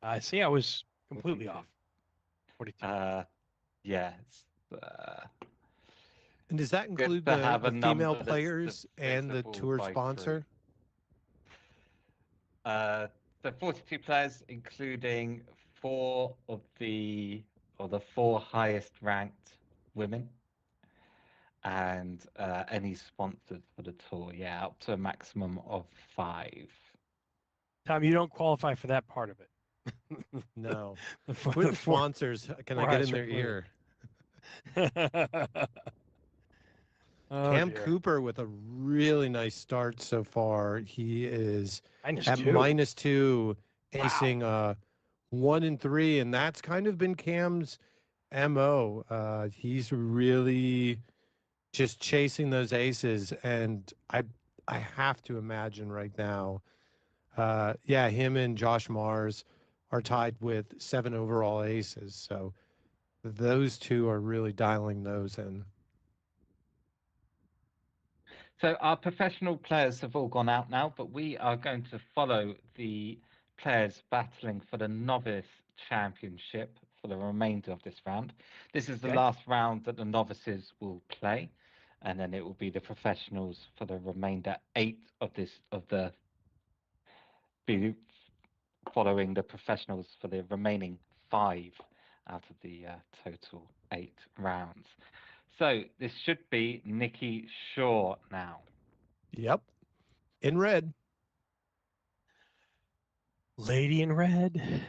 I see. I was completely 42. off. 42. Yeah. And does that include to have the a female number that's players and the divisible tour by sponsor? 3. The 42 players, including 4 of the 4 highest ranked women, and any sponsors for the tour. Yeah, up to a maximum of 5. Tom, you don't qualify for that part of it. No. Who are the sponsors? Can I get in their ear? Cam dear. Cooper with a really nice start so far. He is -2. at -2, acing 1 and 3, and that's kind of been Cam's MO. He's really just chasing those aces, and I have to imagine right now, him and Josh Mars are tied with 7 overall aces, so those two are really dialing those in. So our professional players have all gone out now, but we are going to follow the players battling for the Novice Championship for the remainder of this round. This is the last round that the novices will play, and then it will be the professionals for the remainder 8 of the following the professionals for the remaining 5 out of the total 8 rounds. So this should be Nikki Shaw now. Yep. In red. Lady in red.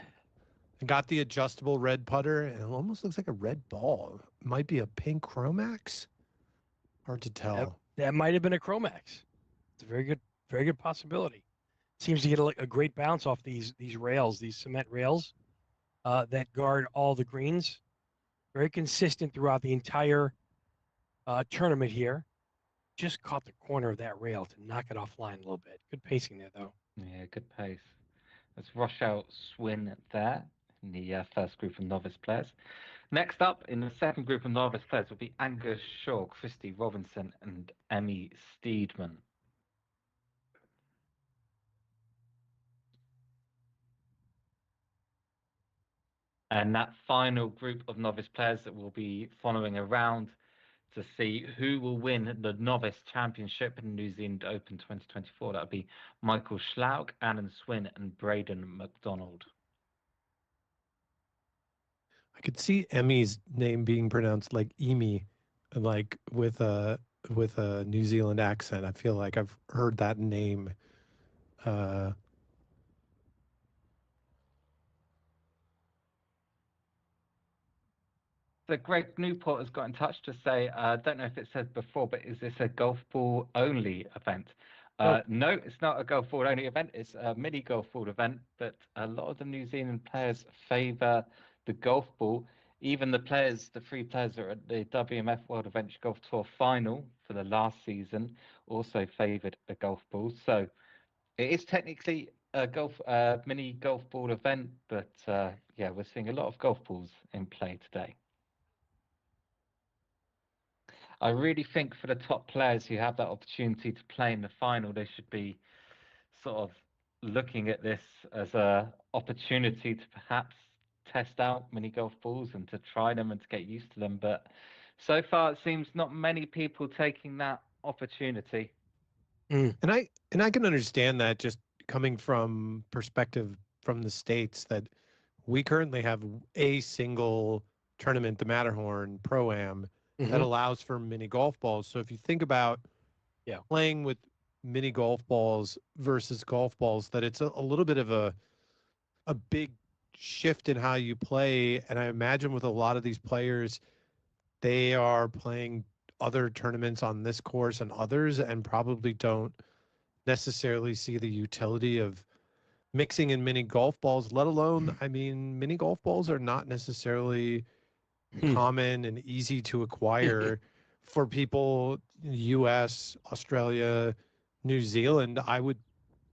Got the adjustable red putter, and it almost looks like a red ball. Might be a pink Chromax. Hard to tell. That might have been a Chromax. It's a very good possibility. Seems to get a great bounce off these rails, these cement rails that guard all the greens. Very consistent throughout the entire tournament here. Just caught the corner of that rail to knock it offline a little bit. Good pacing there, though. Yeah, good pace. There's Rochelle Swin there in the first group of novice players. Next up in the second group of novice players will be Angus Shaw, Christy Robinson, and Emmy Steedman. And that final group of novice players that will be following around to see who will win the Novice Championship in New Zealand Open 2024. That would be Michael Schlauk, Alan Swin, and Braden McDonald. I could see Emmy's name being pronounced like Emi, like with a New Zealand accent. I feel like I've heard that name. So Greg Newport has got in touch to say, I don't know if it said before, but is this a golf ball only event? No, it's not a golf ball only event. It's a mini golf ball event, but a lot of the New Zealand players favor the golf ball. Even the 3 players that are at the WMF World Adventure Golf Tour final for the last season also favored a golf ball. So it is technically a mini golf ball event, but yeah, we're seeing a lot of golf balls in play today. I really think for the top players who have that opportunity to play in the final, they should be sort of looking at this as a opportunity to perhaps test out mini golf balls and to try them and to get used to them. But so far, it seems not many people taking that opportunity. And I can understand that, just coming from perspective from the States, that we currently have a single tournament, the Matterhorn Pro-Am, that allows for mini golf balls. So if you think about playing with mini golf balls versus golf balls, that it's a little bit of a big shift in how you play. And I imagine with a lot of these players, they are playing other tournaments on this course and others, and probably don't necessarily see the utility of mixing in mini golf balls, let alone, I mean, mini golf balls are not necessarily common and easy to acquire for people in the US, Australia, New Zealand. I would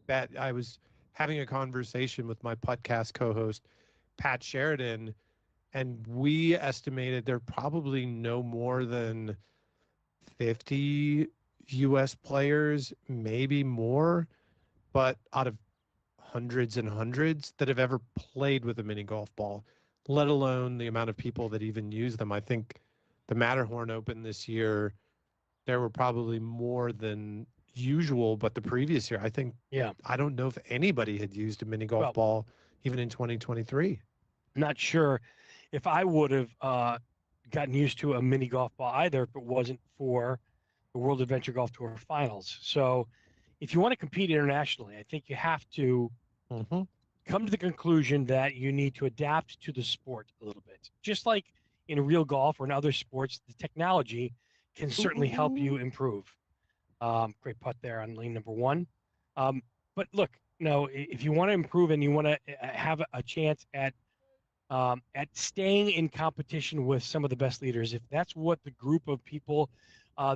bet. I was having a conversation with my podcast co-host, Pat Sheridan, and we estimated there probably no more than 50 US players, maybe more, but out of hundreds and hundreds that have ever played with a mini golf ball, let alone the amount of people that even use them. I think the Matterhorn Open this year, there were probably more than usual, but the previous year, I think, I don't know if anybody had used a mini golf ball even in 2023. Not sure if I would have gotten used to a mini golf ball either if it wasn't for the World Adventure Golf Tour Finals. So if you want to compete internationally, I think you have to come to the conclusion that you need to adapt to the sport a little bit. Just like in real golf or in other sports, the technology can certainly help you improve. Great putt there on lane number 1. But look, if you want to improve and you want to have a chance at staying in competition with some of the best leaders, if that's what the group of people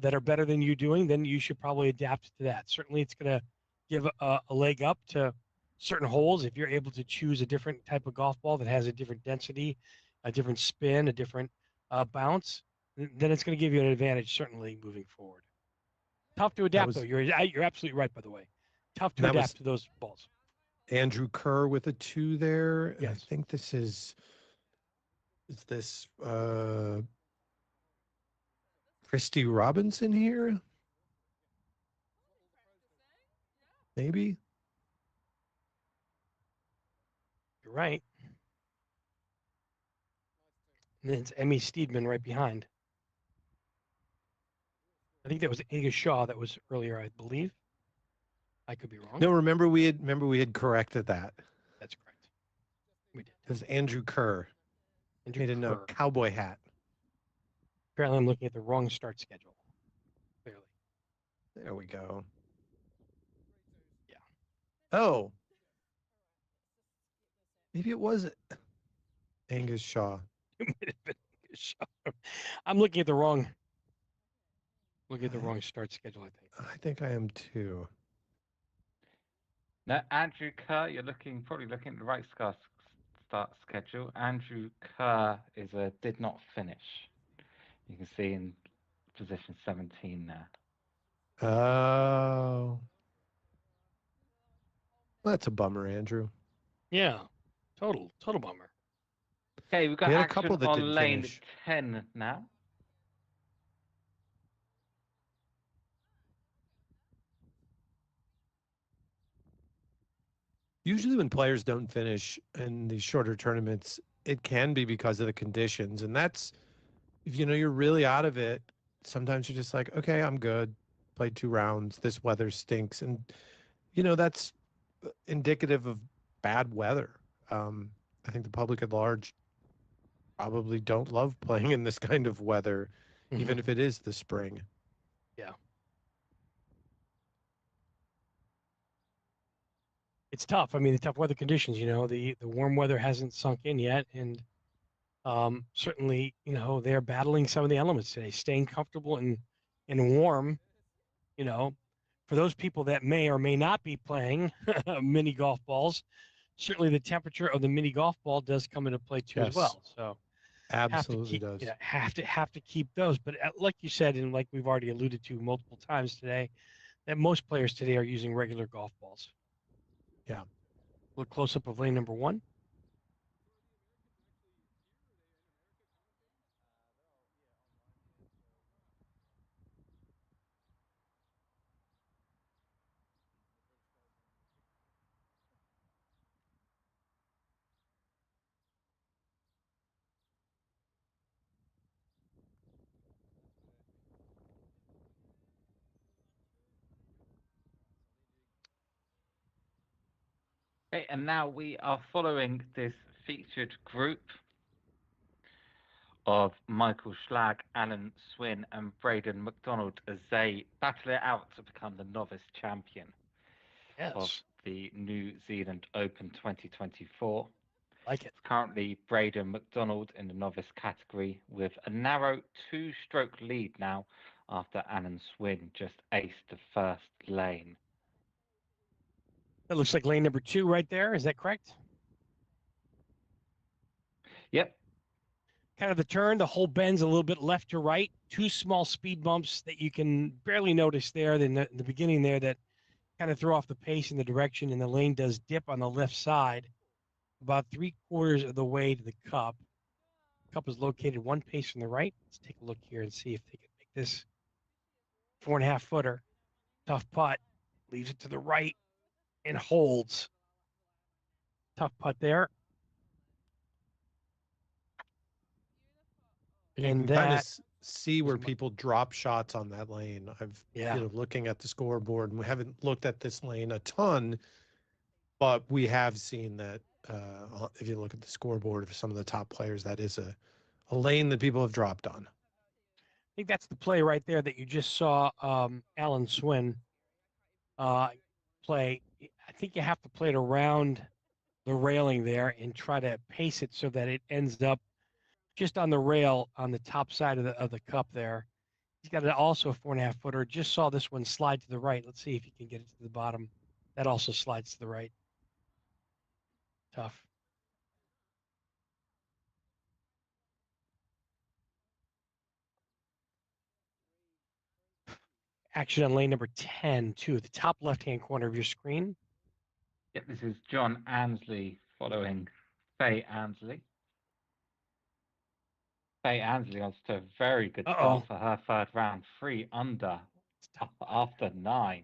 that are better than you doing, then you should probably adapt to that. Certainly, it's going to give a leg up to certain holes. If you're able to choose a different type of golf ball that has a different density, a different spin, a different bounce, then it's going to give you an advantage, certainly, moving forward. Tough to adapt, though. You're absolutely right, by the way. Tough to adapt to those balls. Andrew Kerr with a 2 there. Yes. I think this is this Christy Robinson here? Maybe? You're right. And then it's Emmy Steedman right behind. I think that was Inga Shaw that was earlier, I believe. I could be wrong. No, remember we had corrected that. That's correct. We did. It was Andrew Kerr. Andrew Made a note. Cowboy hat. Apparently, I'm looking at the wrong start schedule. Clearly. There we go. Yeah. Oh. Maybe it was Angus Shaw. It might have been Angus Shaw. I'm looking at the wrong. Wrong start schedule, I think. I think I am too. Now, Andrew Kerr, you're probably looking at the right start schedule. Andrew Kerr did not finish. You can see in position 17 there. Oh. That's a bummer, Andrew. Yeah. Total bummer. Okay, we've got a action couple that on didn't lane finish. 10 now. Usually when players don't finish in these shorter tournaments, it can be because of the conditions. And that's, if you're really out of it, sometimes you're just like, okay, I'm good. Played 2 rounds. This weather stinks. And, that's indicative of bad weather. I think the public at large probably don't love playing in this kind of weather, even if it is the spring. Yeah. It's tough. I mean, the tough weather conditions, the warm weather hasn't sunk in yet. And certainly, they're battling some of the elements today, staying comfortable and warm, for those people that may or may not be playing mini golf balls, certainly the temperature of the mini golf ball does come into play too as well. So absolutely does. Have to keep those. But like you said, and like we've already alluded to multiple times today, that most players today are using regular golf balls. Yeah. Look close up of lane number 1. Okay, and now we are following this featured group of Michael Schlag, Alan Swin, and Braden McDonald as they battle it out to become the novice champion of the New Zealand Open 2024. Like it. It's currently Braden McDonald in the novice category with a narrow 2-stroke lead now after Alan Swin just aced the first lane. That looks like lane number 2 right there. Is that correct? Yep. Kind of the turn, the whole bends a little bit left to right. 2 small speed bumps that you can barely notice there in the beginning there that kind of throw off the pace in the direction, and the lane does dip on the left side about 3/4 of the way to the cup. Cup is located 1 pace from the right. Let's take a look here and see if they can make this 4.5 footer. Tough putt. Leaves it to the right and holds. Tough putt there. And that kind of see where people drop shots on that lane. Looking at the scoreboard, and we haven't looked at this lane a ton, but we have seen that if you look at the scoreboard of some of the top players, that is a lane that people have dropped on. I think that's the play right there that you just saw Alan Swin play. I think you have to play it around the railing there and try to pace it so that it ends up just on the rail on the top side of the cup there. He's got also a 4.5 footer. Just saw this one slide to the right. Let's see if he can get it to the bottom. That also slides to the right. Tough. Action on lane number 10, too, the top left-hand corner of your screen. Yep, this is John Ansley following Faye Ansley. Faye Ansley wants to a very good start for her third round, 3 under after 9.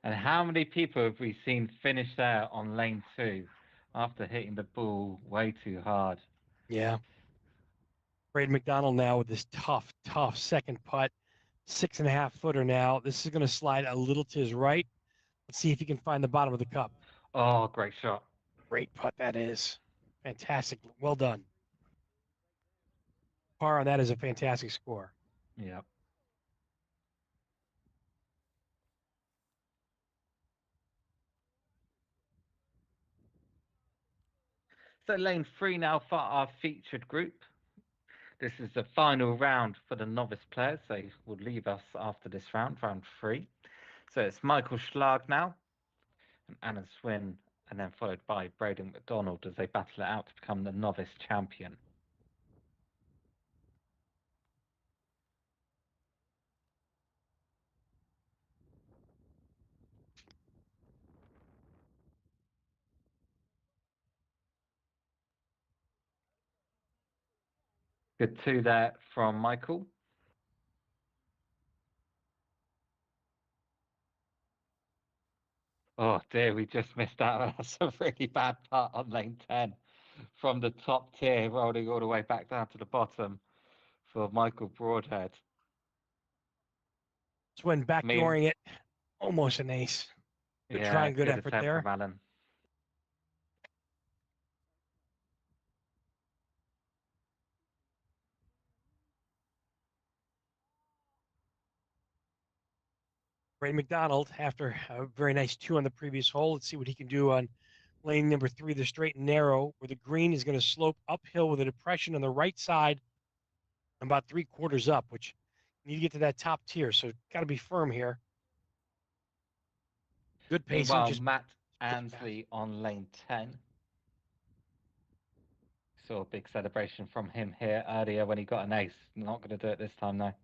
And how many people have we seen finish there on lane 2 after hitting the ball way too hard? Yeah. Braden McDonald now with this tough second putt. 6.5 footer now. This is going to slide a little to his right. Let's see if he can find the bottom of the cup. Oh, great shot. Great putt that is. Fantastic. Well done. Par on that is a fantastic score. Yeah. So lane 3 now for our featured group. This is the final round for the novice players. They will leave us after this round, round 3. So it's Michael Schlag now, and Alan Swin, and then followed by Braden McDonald as they battle it out to become the novice champion. Good 2 there from Michael. Oh dear, we just missed out. That's a really bad putt on lane 10 from the top tier, rolling all the way back down to the bottom for Michael Broadhead. Swin backdooring it, almost an ace. Good try and good effort there. From Alan. Braden McDonald, after a very nice 2 on the previous hole. Let's see what he can do on lane number 3, the straight and narrow, where the green is going to slope uphill with a depression on the right side, about 3/4 up, which you need to get to that top tier. So got to be firm here. Good pacing. Meanwhile, Matt Ansley on lane 10. Saw a big celebration from him here earlier when he got an ace. Not going to do it this time, though.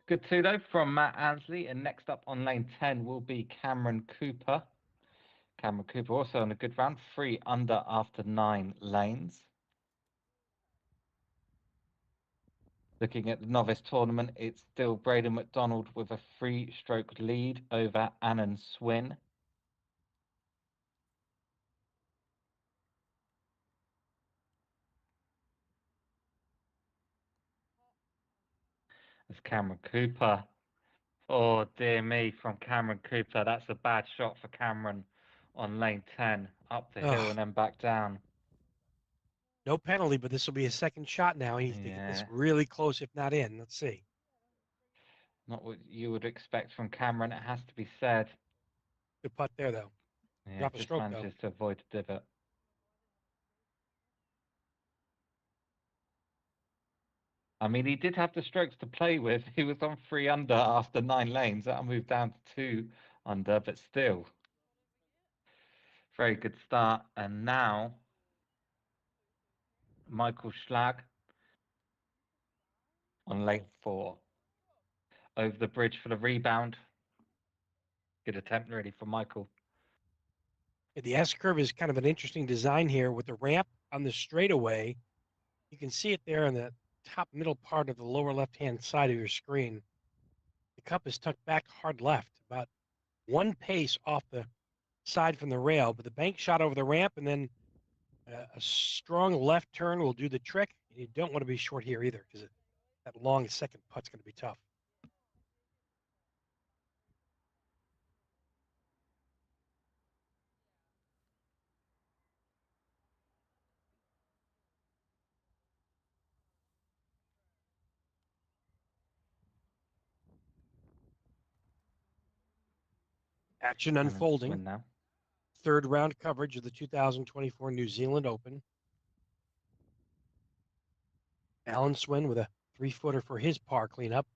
Good 2 though from Matt Ansley, and next up on lane 10 will be Cameron Cooper. Cameron Cooper also on a good round, 3 under after 9 lanes. Looking at the novice tournament, it's still Braden McDonald with a 3-stroke lead over Alan Swin. It's Cameron Cooper. Oh, dear me, from Cameron Cooper. That's a bad shot for Cameron on lane 10, up the hill and then back down. No penalty, but this will be his second shot now. He's to get this really close, if not in. Let's see. Not what you would expect from Cameron, it has to be said. Good putt there, though. Yeah, Drop a just stroke, manages to avoid the divot. I mean, he did have the strokes to play with. He was on 3 under after 9 lanes. That'll move down to 2 under, but still. Very good start. And now, Michael Schlag on lane 4. Over the bridge for the rebound. Good attempt really for Michael. The S-curve is kind of an interesting design here with the ramp on the straightaway. You can see it there in the top middle part of the lower left-hand side of your screen. The cup is tucked back hard left, about 1 pace off the side from the rail, but the bank shot over the ramp, and then a strong left turn will do the trick. You don't want to be short here either, because that long second putt's going to be tough. Action unfolding. Now. Third round coverage of the 2024 New Zealand Open. Alan Swin with a 3-footer for his par cleanup,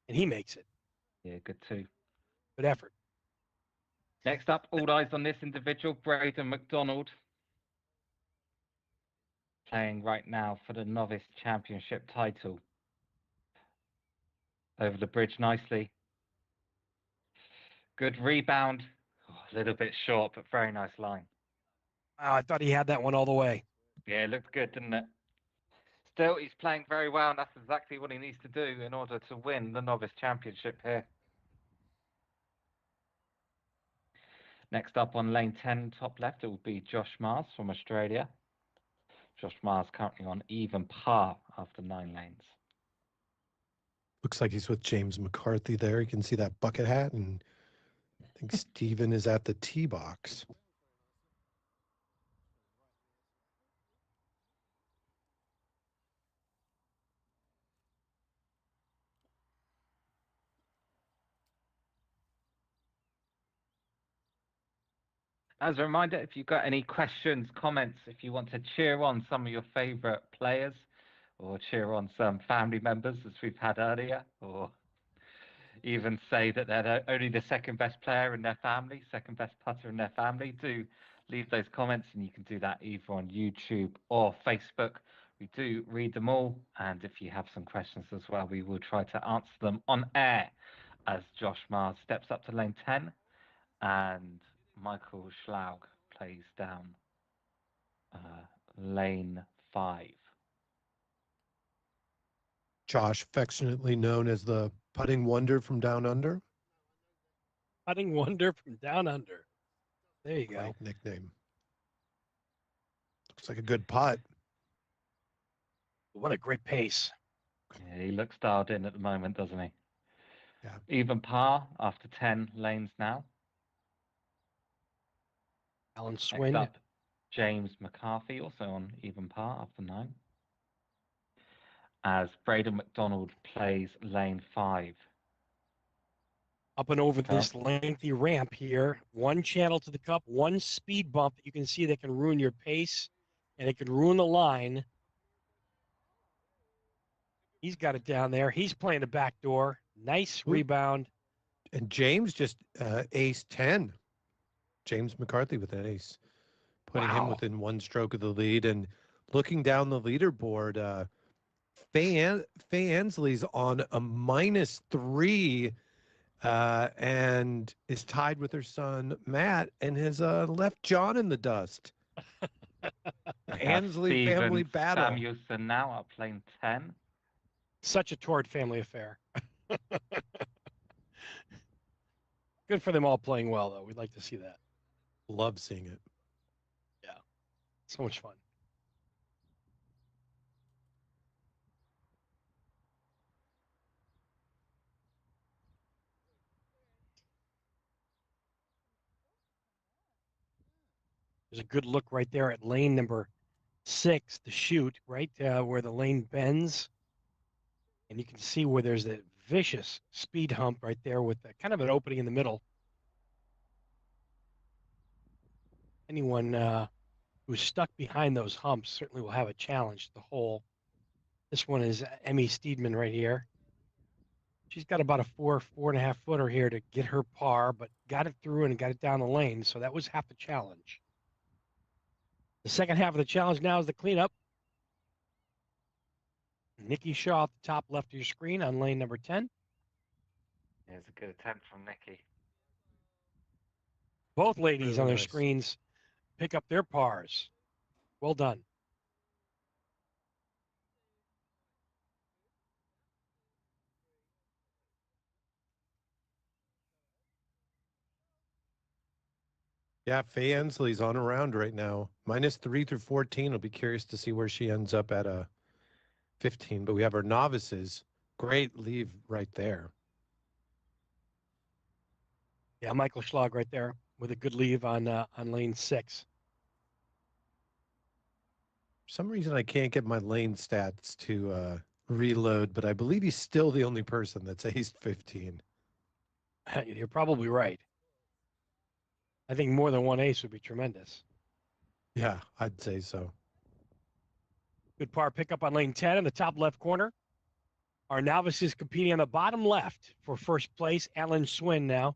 and he makes it. Yeah, good too. Good effort. Next up, all eyes on this individual, Braden McDonald. Playing right now for the Novice Championship title. Over the bridge nicely. Good rebound. Oh, a little bit short, but very nice line. Wow, I thought he had that one all the way. Yeah, it looked good, didn't it? Still, he's playing very well, and that's exactly what he needs to do in order to win the Novice Championship here. Next up on lane 10, top left, it will be Josh Mars from Australia. Josh Mars currently on even par after 9 lanes. Looks like he's with James McCarthy there. You can see that bucket hat, and I think Steven is at the tee box. As a reminder, if you've got any questions, comments, if you want to cheer on some of your favorite players or cheer on some family members as we've had earlier, or even say that they're only the second best player in their family, second best putter in their family, do leave those comments, and you can do that either on YouTube or Facebook. We do read them all, and if you have some questions as well, we will try to answer them on air as Josh Mars steps up to lane 10 and Michael Schlaug plays down lane 5. Josh, affectionately known as the putting wonder from down under. Putting wonder from down under. There you go. Great nickname. Looks like a good putt. What a great pace. Yeah, he looks dialed in at the moment, doesn't he? Yeah. Even par after 10 lanes now. Alan Swin. Next up, James McCarthy, also on even par after 9. As Braden McDonald plays lane 5. Up and over this lengthy ramp here. One channel to the cup, one speed bump that you can see that can ruin your pace, and it can ruin the line. He's got it down there. He's playing the back door. Nice rebound. And James just ace 10. James McCarthy with an ace, putting him within 1 stroke of the lead. And looking down the leaderboard, Faye Ansley's on a -3 and is tied with her son, Matt, and has left John in the dust. Ansley family battle. Samuelson now up lane 10. Such a torrid family affair. Good for them all playing well, though. We'd like to see that. Love seeing it. Yeah. So much fun. There's a good look right there at lane number 6, the chute, right where the lane bends. And you can see where there's a vicious speed hump right there with kind of an opening in the middle. Anyone who's stuck behind those humps certainly will have a challenge to the hole. This one is Emmy Steedman right here. She's got about a 4.5 footer here to get her par, but got it through and got it down the lane. So that was half the challenge. The second half of the challenge now is the cleanup. Nikki Shaw at the top left of your screen on lane number 10. It's a good attempt from Nikki. Both ladies Really on their nice. screens pick up their pars. Well done. Yeah, Faye Ensley's on a round right now. -3 through 14. I'll be curious to see where she ends up at 15. But we have our novices. Great leave right there. Yeah, Michael Schlag right there with a good leave on lane 6. For some reason, I can't get my lane stats to reload, but I believe he's still the only person that's aced 15. You're probably right. I think more than one ace would be tremendous. Yeah, I'd say so. Good par pickup on lane 10 in the top left corner. Our novice is competing on the bottom left for first place. Alan Swin now.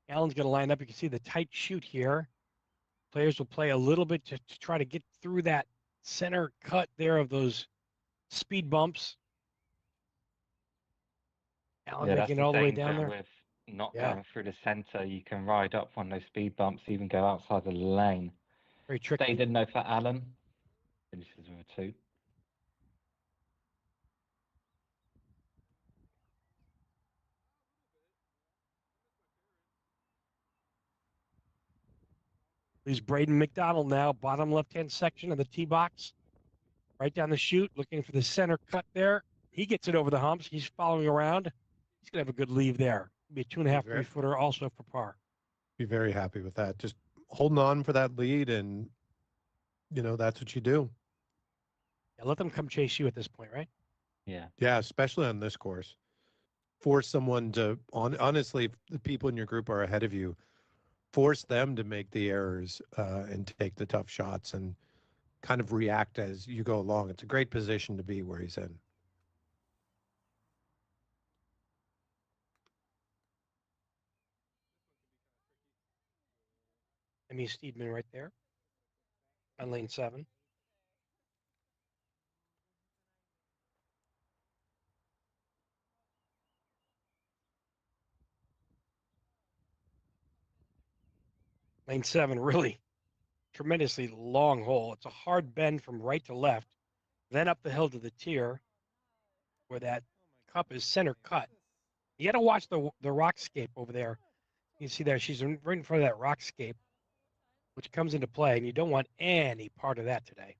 Alan's going to line up. You can see the tight chute here. Players will play a little bit to try to get through that center cut there of those speed bumps. Alan Yeah, that's making it the all the way danger down there. with not Yeah. going through the center. You can ride up on those speed bumps, even go outside the lane. Very tricky. They didn't know for Alan. Finishes with a 2. There's Braden McDonald now, bottom left-hand section of the tee box. Right down the chute, looking for the center cut there. He gets it over the humps. He's following around. He's going to have a good leave there. Be a 2.5, 3-footer also for par. Be very happy with that. Just holding on for that lead, and, that's what you do. Yeah, let them come chase you at this point, right? Yeah. Yeah, especially on this course. Force someone to, honestly, if the people in your group are ahead of you, force them to make the errors and take the tough shots and kind of react as you go along. It's a great position to be where he's in. Emmy Steedman right there on lane 7. Lane 7, really tremendously long hole. It's a hard bend from right to left, then up the hill to the tier where that cup is center cut. You got to watch the rockscape over there. You see there, she's right in front of that rockscape, which comes into play, and you don't want any part of that today.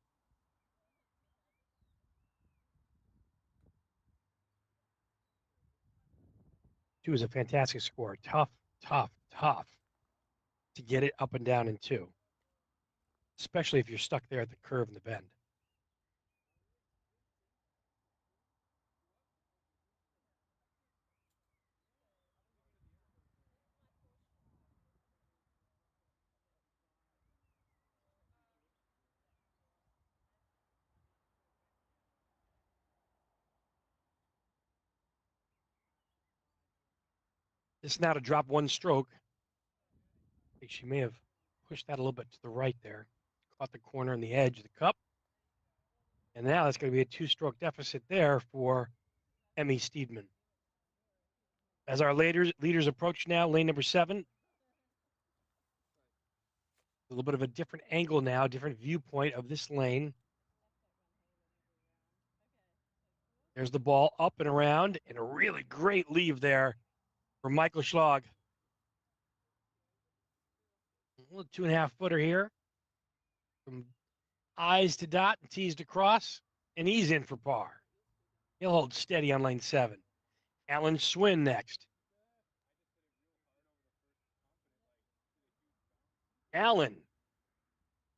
Two is a fantastic score. Tough to get it up and down in 2, especially if you're stuck there at the curve and the bend. This now to drop 1 stroke. I think she may have pushed that a little bit to the right there. Caught the corner and the edge of the cup. And now that's going to be a 2-stroke deficit there for Emmy Steedman. As our leaders approach now, lane number 7. A little bit of a different angle now, different viewpoint of this lane. There's the ball up and around, and a really great leave there for Michael Schlag. A little 2.5-footer here. From eyes to dot and tees to cross, and he's in for par. He'll hold steady on lane 7. Alan Swin next. Allen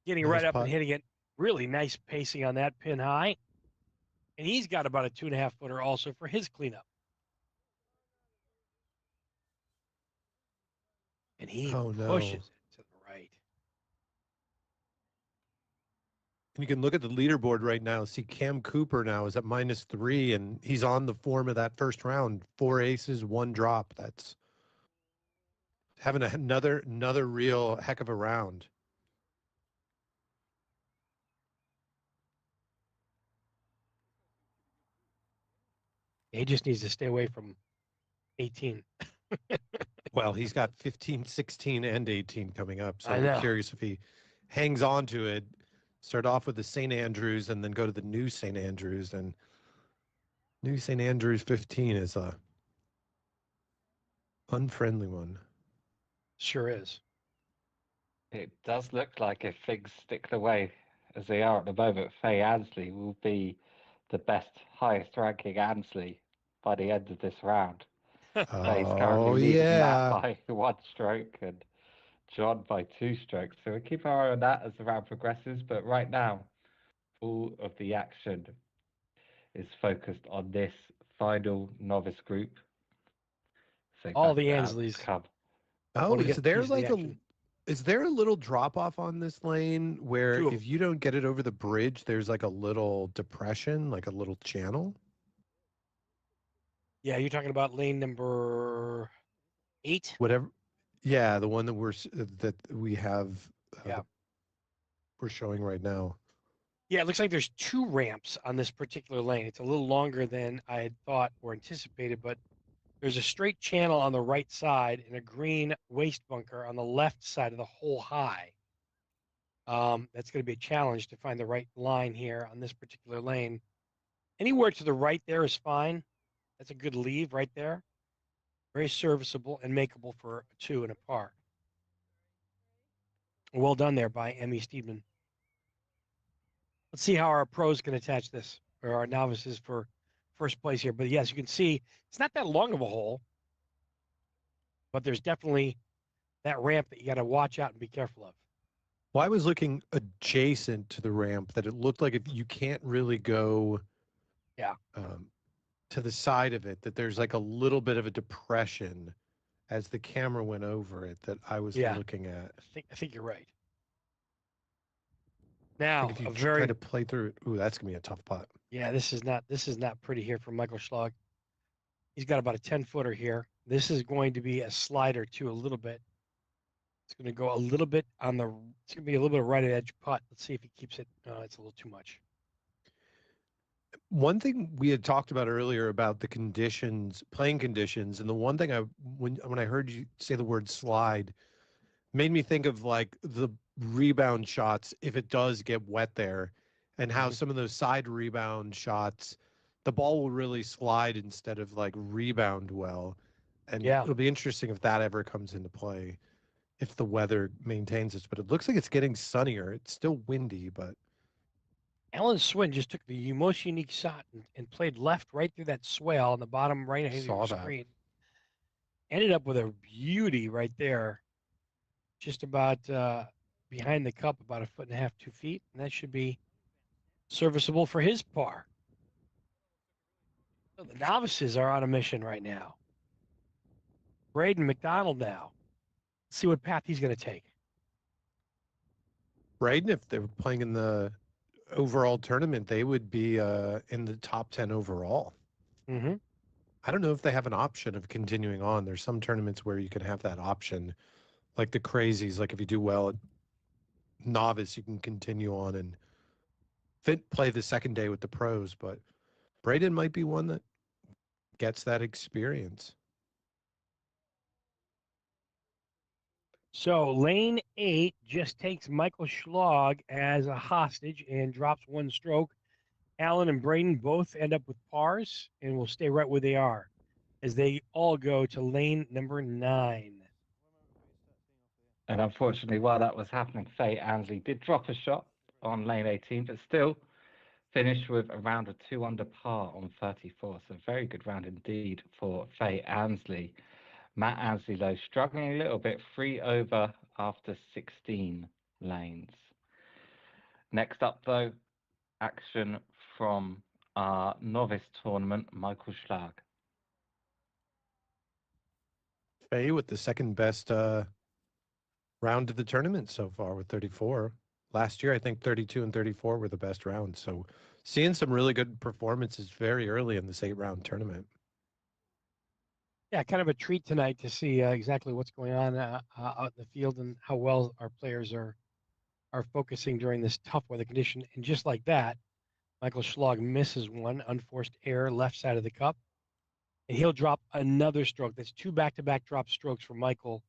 getting Nice right up putt. and hitting it. Really nice pacing on that pin high. And he's got about a 2.5 footer also for his cleanup. And he pushes it to the right. And you can look at the leaderboard right now. See, Cam Cooper now is at -3, and he's on the form of that first round. 4 aces, 1 drop. That's having another real heck of a round. He just needs to stay away from 18. Well, he's got 15, 16, and 18 coming up. So I we're know. curious if he hangs on to it. Start off with the St. Andrews and then go to the new St. Andrews. And new St. Andrews 15 is a unfriendly one. Sure is. It does look like if things stick the way as they are at the moment, Faye Ansley will be the best, highest ranking Ansley by the end of this round. Faye's currently Oh, leading yeah. that by 1 stroke and John by 2 strokes. So we'll keep our eye on that as the round progresses. But right now, all of the action is focused on this final novice group. So All back the to Ansleys. outcome. Oh, is there like action. is there a little drop off on this lane where Two of if you don't get it over the bridge, there's like a little depression, like a little channel? Yeah, you're talking about lane number 8? Whatever. Yeah, the one that that we have Yeah. we're showing right now. Yeah, it looks like there's 2 ramps on this particular lane. It's a little longer than I had thought or anticipated, but there's a straight channel on the right side and a green waste bunker on the left side of the hole high. That's going to be a challenge to find the right line here on this particular lane. Anywhere to the right there is fine. That's a good leave right there. Very serviceable and makeable for a 2 and a par. Well done there by Emmy Steedman. Let's see how our pros can attach this, or our novices for first place here. But yes, you can see it's not that long of a hole, but there's definitely that ramp that you got to watch out and be careful of. Well, I was looking adjacent to the ramp that it looked like if you can't really go to the side of it, that there's like a little bit of a depression as the camera went over it that I was looking at. I think you're right. Now, if you try to play through it, ooh, that's gonna be a tough putt. Yeah, this is not pretty here for Michael Schlag. He's got about a 10-footer here. This is going to be a slider too, a little bit. It's going to go a little bit on the. It's going to be a little bit of right edge putt. Let's see if he keeps it. It's a little too much. One thing we had talked about earlier about the conditions, playing conditions, and the one thing when I heard you say the word slide, made me think of like the rebound shots if it does get wet there, and how some of those side rebound shots, the ball will really slide instead of like rebound well. And it'll be interesting if that ever comes into play, if the weather maintains this. But it looks like it's getting sunnier. It's still windy, but Alan Swin just took the most unique shot and played left right through that swale on the bottom right hand of your screen. Ended up with a beauty right there, just about behind the cup, about 1.5 feet, 2 feet, and that should be serviceable for his par. So the novices are on a mission right now. Braden McDonald now. Let's see what path he's going to take. Braden, if they were playing in the overall tournament, they would be in the top 10 overall. Mm-hmm. I don't know if they have an option of continuing on. There's some tournaments where you can have that option, like the crazies. Like if you do well at novice, you can continue on and play the second day with the pros. But Braden might be one that gets that experience. So lane 8 just takes Michael Schlag as a hostage and drops 1 stroke. Alan and Braden both end up with pars and will stay right where they are as they all go to lane number 9. And unfortunately, while that was happening, Faye Ansley did drop a shot on lane 18, but still finished with around a 2 under par on 34. So very good round indeed for Faye Ansley. Matt Ansley, though, struggling a little bit, 3 over after 16 lanes. Next up, though, action from our novice tournament, Michael Schlag. Faye with the second best round of the tournament so far with 34. Last year, I think 32 and 34 were the best rounds. So seeing some really good performances very early in this 8-round tournament. Yeah, kind of a treat tonight to see exactly what's going on out in the field and how well our players are focusing during this tough weather condition. And just like that, Michael Schlag misses one, unforced error, left side of the cup. And he'll drop another stroke. That's 2 back-to-back drop strokes for Michael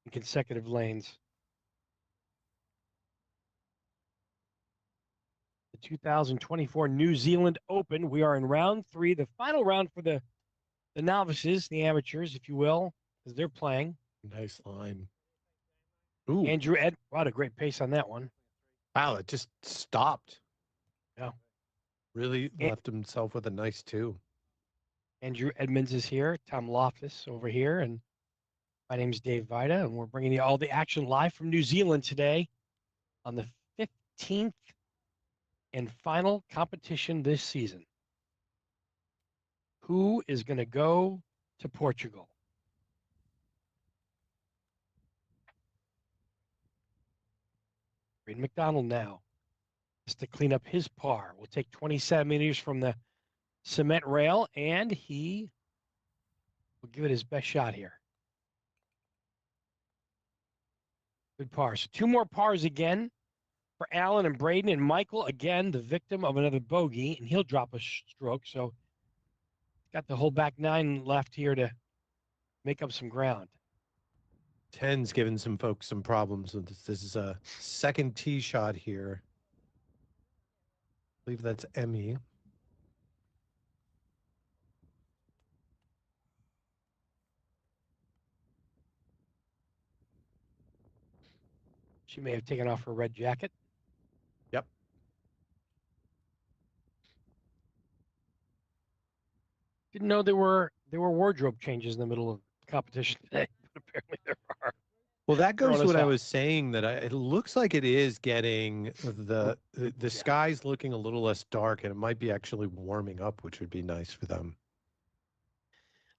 in consecutive lanes. The 2024 New Zealand Open. We are in round 3, the final round for the novices, the amateurs, if you will, as they're playing. Nice line. Ooh. Andrew what a great pace on that one. Wow, it just stopped. Yeah. Really left himself with a nice 2. Andrew Edmonds is here, Tom Loftus over here, and my name's Dave Vida, and we're bringing you all the action live from New Zealand today on the 15th and final competition this season. Who is going to go to Portugal? Braden McDonald now is to clean up his par. Will take 20 centimeters from the cement rail, and he will give it his best shot here. Good par. So 2 more pars again for Alan and Braden, and Michael, again, the victim of another bogey, and he'll drop a stroke. So got the whole back 9 left here to make up some ground. 10's giving some folks some problems with this. This is a second tee shot here. I believe that's Emmy. She may have taken off her red jacket. Yep. Didn't know there were wardrobe changes in the middle of the competition today, but apparently there are. Well, that goes to what I off. was saying, that it looks like it is getting the sky's looking a little less dark, and it might be actually warming up, which would be nice for them.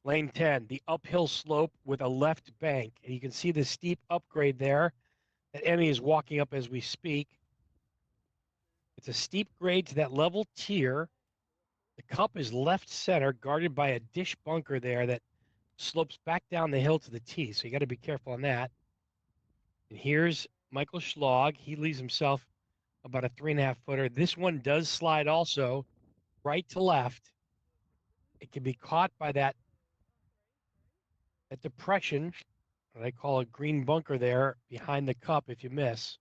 Lane 10, the uphill slope with a left bank. And you can see the steep upgrade there that Emmy is walking up as we speak. It's a steep grade to that level tier. The cup is left center, guarded by a dish bunker there that slopes back down the hill to the tee. So you got to be careful on that. And here's Michael Schlag. He leaves himself about a 3.5 footer. This one does slide also right to left. It can be caught by that depression, what I call a green bunker there behind the cup if you miss.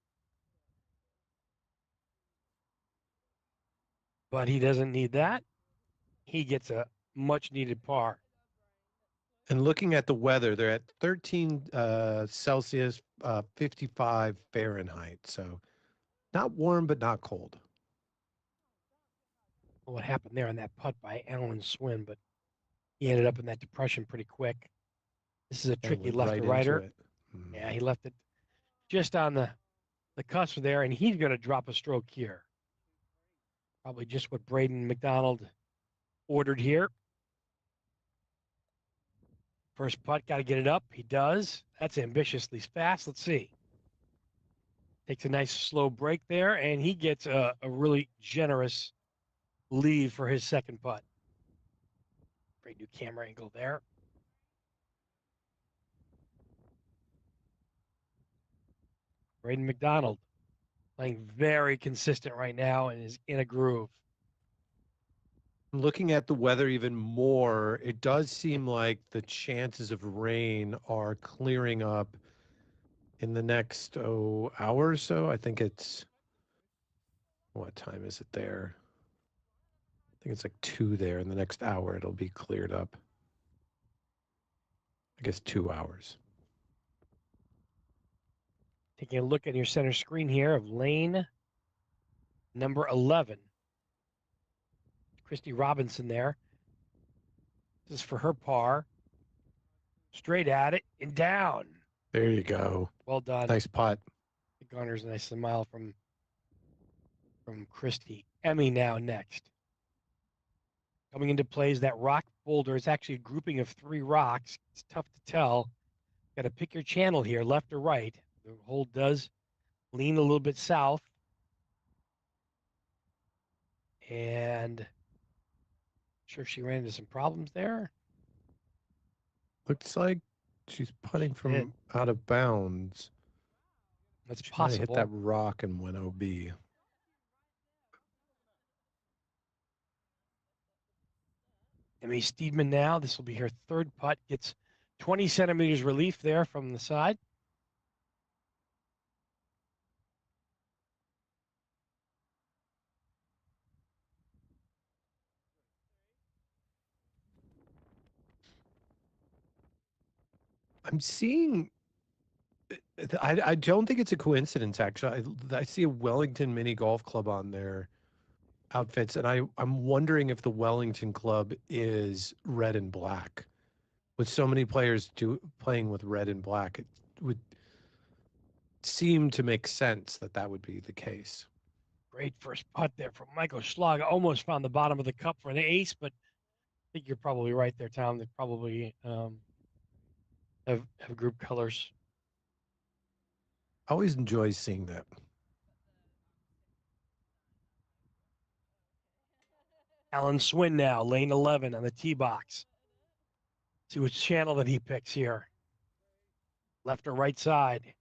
But he doesn't need that. He gets a much needed par. And looking at the weather, they're at 13 Celsius, 55 Fahrenheit. So not warm, but not cold. What happened there on that putt by Alan Swin, but he ended up in that depression pretty quick. This is a tricky left to righter. Yeah, he left it just on the cusp there, and he's going to drop a stroke here. Probably just what Braden McDonald ordered here. First putt, got to get it up. He does. That's ambitiously fast. Let's see. Takes a nice slow break there, and he gets a really generous lead for his second putt. Great new camera angle there. Braden McDonald playing very consistent right now and is in a groove. Looking at the weather even more, it does seem like the chances of rain are clearing up in the next hour or so. I think it's, what time is it there? I think it's like 2 there. In the next hour, it'll be cleared up. I guess 2 hours. Taking a look at your center screen here of lane number 11. Christy Robinson there. This is for her par. Straight at it and down. There you go. Well done. Nice putt. It garners a nice smile from Christie. Emmy now next. Coming into play is that rock boulder. It's actually a grouping of 3 rocks. It's tough to tell. Got to pick your channel here, left or right. The hole does lean a little bit south. And sure she ran into some problems there. Looks like she's putting from out of bounds. That's She might have possible. hit that rock and went OB. Emmy Steedman now. This will be her 3rd putt. Gets 20 centimeters relief there from the side. I'm seeing. I don't think it's a coincidence, actually. I see a Wellington Mini Golf Club on their outfits, and I'm wondering if the Wellington Club is red and black. With so many players playing with red and black, it would seem to make sense that would be the case. Great first putt there from Michael Schlager. Almost found the bottom of the cup for an ace, but I think you're probably right there, Tom. They probably have group colors. I always enjoy seeing that. Alan Swin now, lane 11 on the tee box. See which channel that he picks here. Left or right side.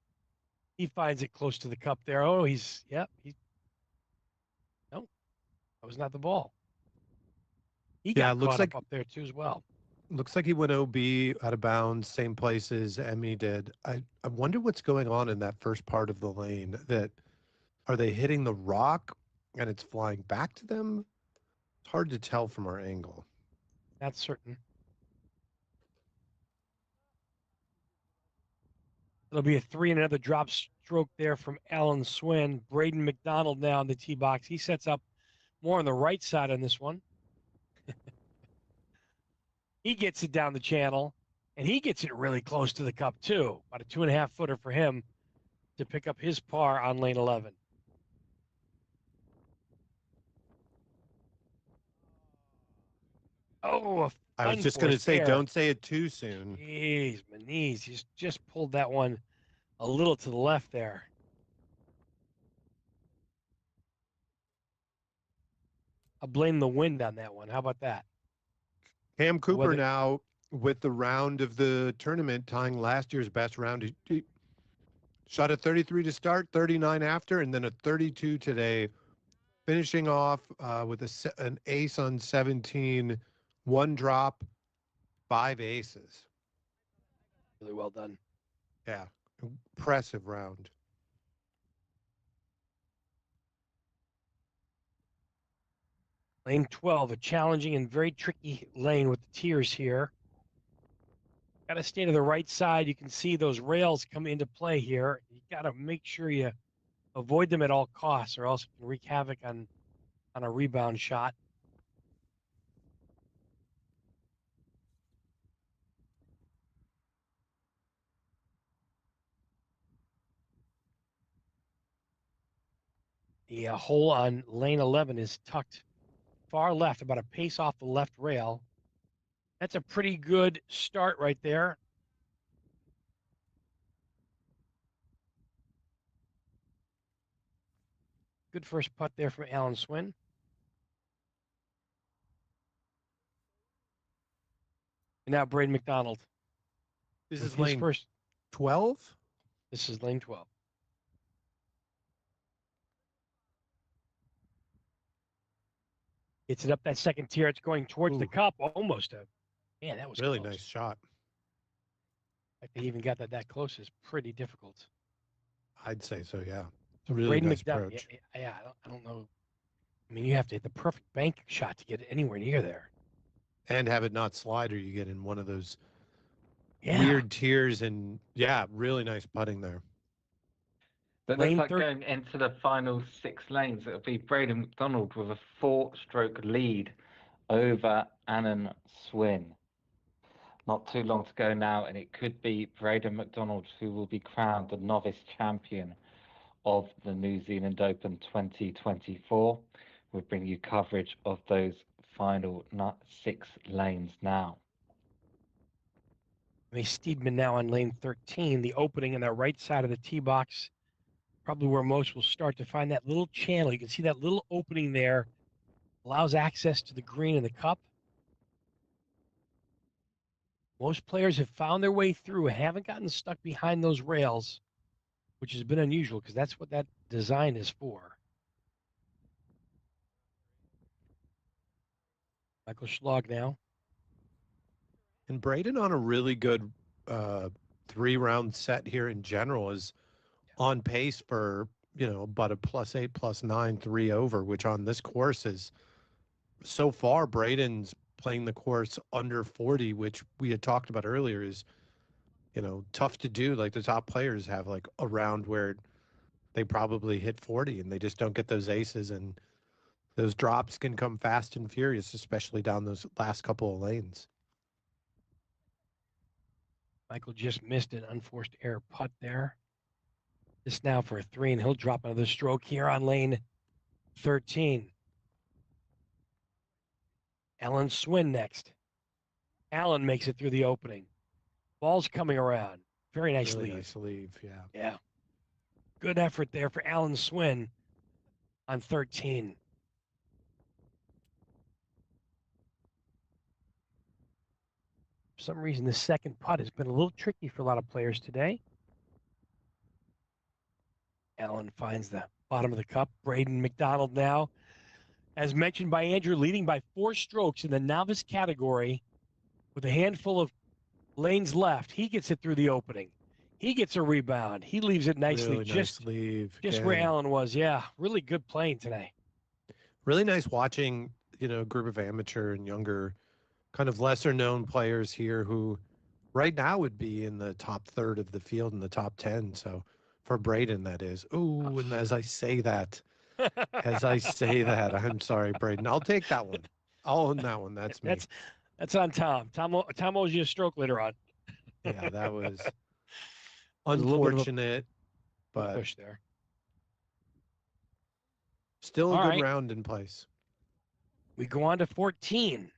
He finds it close to the cup there. Oh, no, that was not the ball. He got caught up there too as well. Looks like he went OB out of bounds, same place as Emmy did. I wonder what's going on in that first part of the lane. Are they hitting the rock and it's flying back to them? It's hard to tell from our angle. That's certain. It'll be a 3 and another drop stroke there from Alan Swin. Braden McDonald now in the tee box. He sets up more on the right side on this one. He gets it down the channel, and he gets it really close to the cup too. About a 2.5 footer for him to pick up his par on lane 11. Oh, I was just going to say, don't say it too soon. Jeez, Maniz, he's just pulled that one a little to the left there. I'll blame the wind on that one. How about that? Cam Cooper now with the round of the tournament, tying last year's best round. He shot a 33 to start, 39 after, and then a 32 today, finishing off with an ace on 17, 1 drop, 5 aces. Really well done. Yeah, impressive round. Lane 12, a challenging and very tricky lane with the tiers here. Got to stay to the right side. You can see those rails come into play here. You got to make sure you avoid them at all costs, or else it can wreak havoc on a rebound shot. The hole on lane 11 is tucked far left, about a pace off the left rail. That's a pretty good start right there. Good first putt there from Alan Swin. And now Braden McDonald. This is lane 12? This is lane 12. Gets it up that second tier. It's going towards the cup. Almost man, that was really close. Nice shot. Like they even got that close is pretty difficult. I'd say so, yeah. So really Braden nice McDonald, approach. Yeah, I don't know. I mean, you have to hit the perfect bank shot to get it anywhere near there. And have it not slide, or you get in one of those weird tiers. And yeah, really nice putting there. But looks like going into the final 6 lanes, it'll be Braden McDonald with a 4-stroke lead over Annan Swin. Not too long to go now, and it could be Braden McDonald who will be crowned the novice champion of the New Zealand Open 2024. We'll bring you coverage of those final 6 lanes now. Steedman now on lane 13, the opening on the right side of the tee box, probably where most will start to find that little channel. You can see that little opening there, allows access to the green and the cup. Most players have found their way through, haven't gotten stuck behind those rails, which has been unusual because that's what that design is for. Michael Schlag now. And Braden on a really good 3-round set here in general is on pace for, about a +8, +9, 3 over, which on this course is so far Braden's playing the course under 40, which we had talked about earlier is, tough to do. Like the top players have like a round where they probably hit 40 and they just don't get those aces, and those drops can come fast and furious, especially down those last couple of lanes. Michael just missed an unforced error putt there. This now for a 3, and he'll drop another stroke here on lane 13. Alan Swin next. Alan makes it through the opening. Ball's coming around. Very nice Really lead. nice leave, yeah. Yeah. Good effort there for Alan Swin on 13. For some reason, the second putt has been a little tricky for a lot of players today. Alan finds the bottom of the cup. Braden McDonald now, as mentioned by Andrew, leading by 4 strokes in the novice category with a handful of lanes left. He gets it through the opening. He gets a rebound. He leaves it nicely. Really nice leave. Just where Alan was. Yeah, really good playing today. Really nice watching, a group of amateur and younger, kind of lesser known players here who right now would be in the top third of the field, in the top 10. So for Braden, that is. Ooh, and as I say that, I'm sorry, Braden. I'll take that one. I'll own that one. That's me. That's on Tom. Tom owes you a stroke later on. Yeah, that was unfortunate, but push there. Still a good round in place. We go on to 14.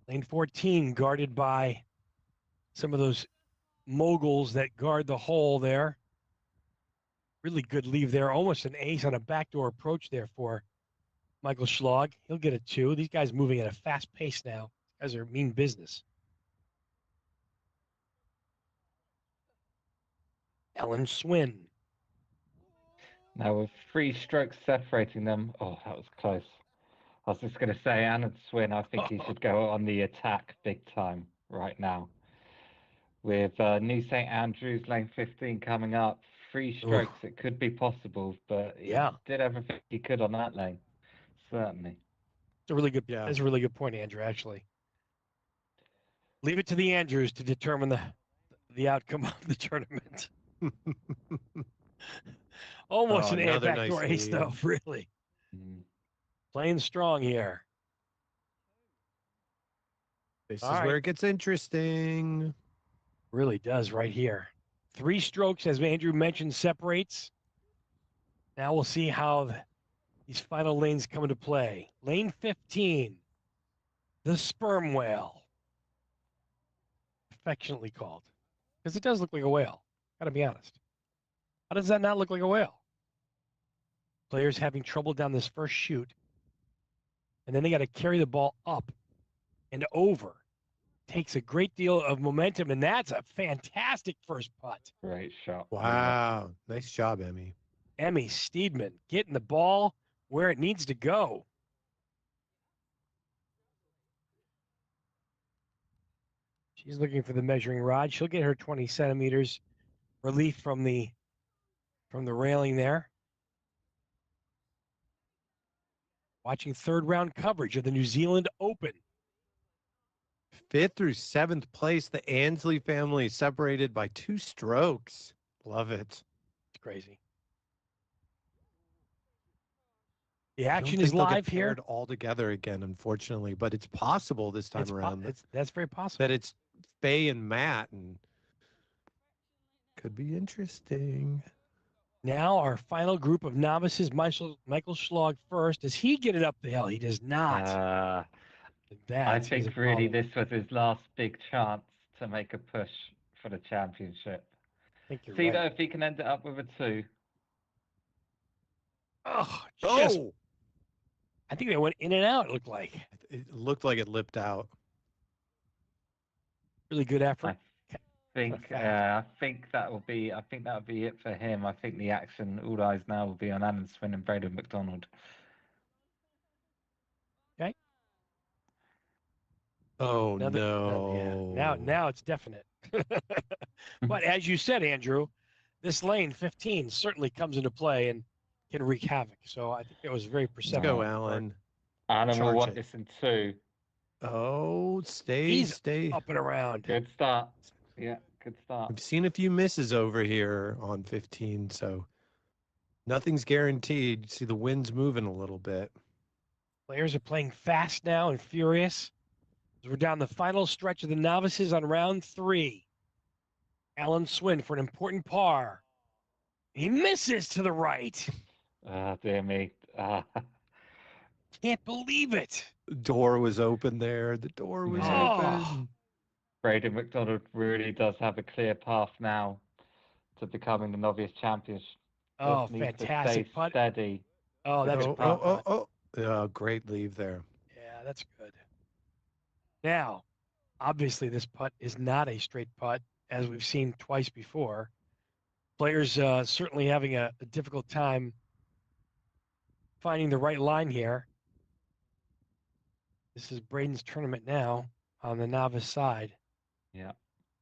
Lane 14 guarded by some of those moguls that guard the hole there. Really good leave there. Almost an ace on a backdoor approach there for Michael Schlag. He'll get a 2. These guys moving at a fast pace now. These guys are mean business. Alan Swin. Now with 3 strokes separating them. Oh, that was close. I was just going to say, Alan Swin, I think he should go on the attack big time right now. With New St. Andrews, lane 15 coming up, 3 strokes, it could be possible, but he did everything he could on that lane. Certainly. It's a really good, That's a really good point, Andrew, actually. Leave it to the Andrews to determine the outcome of the tournament. Almost an backdoor ace, though, really. Playing strong here. This is where it gets interesting. Really does right here. 3 strokes, as Andrew mentioned, separates. Now we'll see how these final lanes come into play. Lane 15, the sperm whale. Affectionately called. Because it does look like a whale. Gotta be honest. How does that not look like a whale? Players having trouble down this first chute. And then they got to carry the ball up and over. Takes a great deal of momentum, and that's a fantastic first putt. Great shot. Wow. Nice job, Emmy. Emmy Steedman getting the ball where it needs to go. She's looking for the measuring rod. She'll get her 20 centimeters relief from the railing there. Watching 3rd round coverage of the New Zealand Open. 5th through 7th place, the Ansley family separated by 2 strokes. Love it. It's crazy. The I don't action think is they'll live get here. paired all together again, unfortunately, but it's possible this time around That's very possible. that it's Faye and Matt, and could be interesting. Now our final group of novices, Michael Schlag first. Does he get it up the hill? He does not. I That is a think really problem. this was his last big chance to make a push for the championship. I think you're See right. though if he can end it up with a 2. Oh, I think they went in and out, it looked like. It looked like it lipped out. Really good effort. I think that will be it for him. I think the action, all eyes now will be on Alan Swin and Braden McDonald. Okay. Oh no. Yeah. Now it's definite. But as you said, Andrew, this lane 15 certainly comes into play and can wreak havoc. So I think it was very perceptive. Go, Alan. Alan will want this in 2. Oh, He's stay up and around. Good start. Yeah, good start. I've seen a few misses over here on 15, so nothing's guaranteed. You see the wind's moving a little bit. Players are playing fast now and furious. We're down the final stretch of the novices on round 3. Alan Swin for an important par. He misses to the right. Dear me. Can't believe it. The door was open there. The door was open. Braden McDonald really does have a clear path now to becoming the novice champion. Oh, fantastic putt. Steady. Oh, that's a great putt. Oh, great leave there. Yeah, that's good. Now, obviously, this putt is not a straight putt, as we've seen twice before. Players certainly having a difficult time finding the right line here. This is Braden's tournament now on the novice side. Yeah.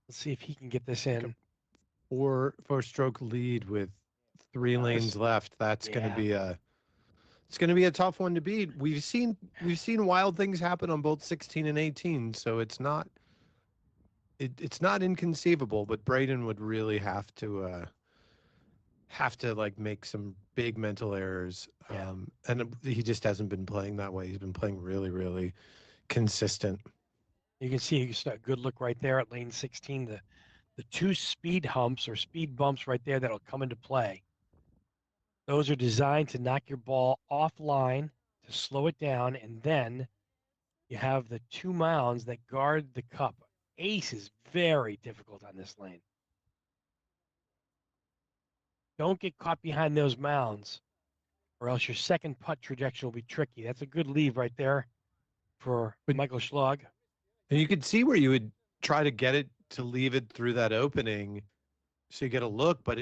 Let's see if he can get this in. 4-stroke lead with 3 lanes left. That's going to be a tough one to beat. We've seen wild things happen on both 16 and 18, so it's not inconceivable, but Braden would really have to like make some big mental errors. And he just hasn't been playing that way. He's been playing really, really consistent. You can see a good look right there at lane 16. The 2 speed humps or speed bumps right there that'll come into play. Those are designed to knock your ball offline, to slow it down, and then you have the 2 mounds that guard the cup. Ace is very difficult on this lane. Don't get caught behind those mounds, or else your second putt trajectory will be tricky. That's a good leave right there for Michael Schlag. And you could see where you would try to get it to leave it through that opening so you get a look, but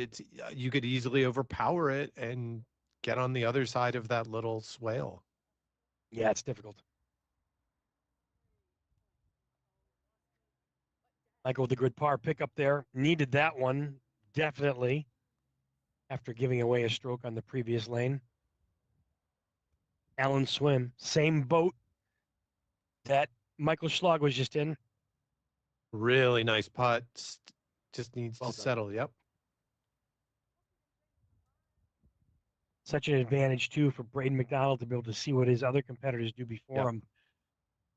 you could easily overpower it and get on the other side of that little swale. Yeah, it's difficult. Michael with a good par pickup there. Needed that one, definitely, after giving away a stroke on the previous lane. Alan Swim, same boat that Michael Schlag was just in. Really nice putt. Just needs to settle. Yep. Such an advantage, too, for Braden McDonald to be able to see what his other competitors do before him.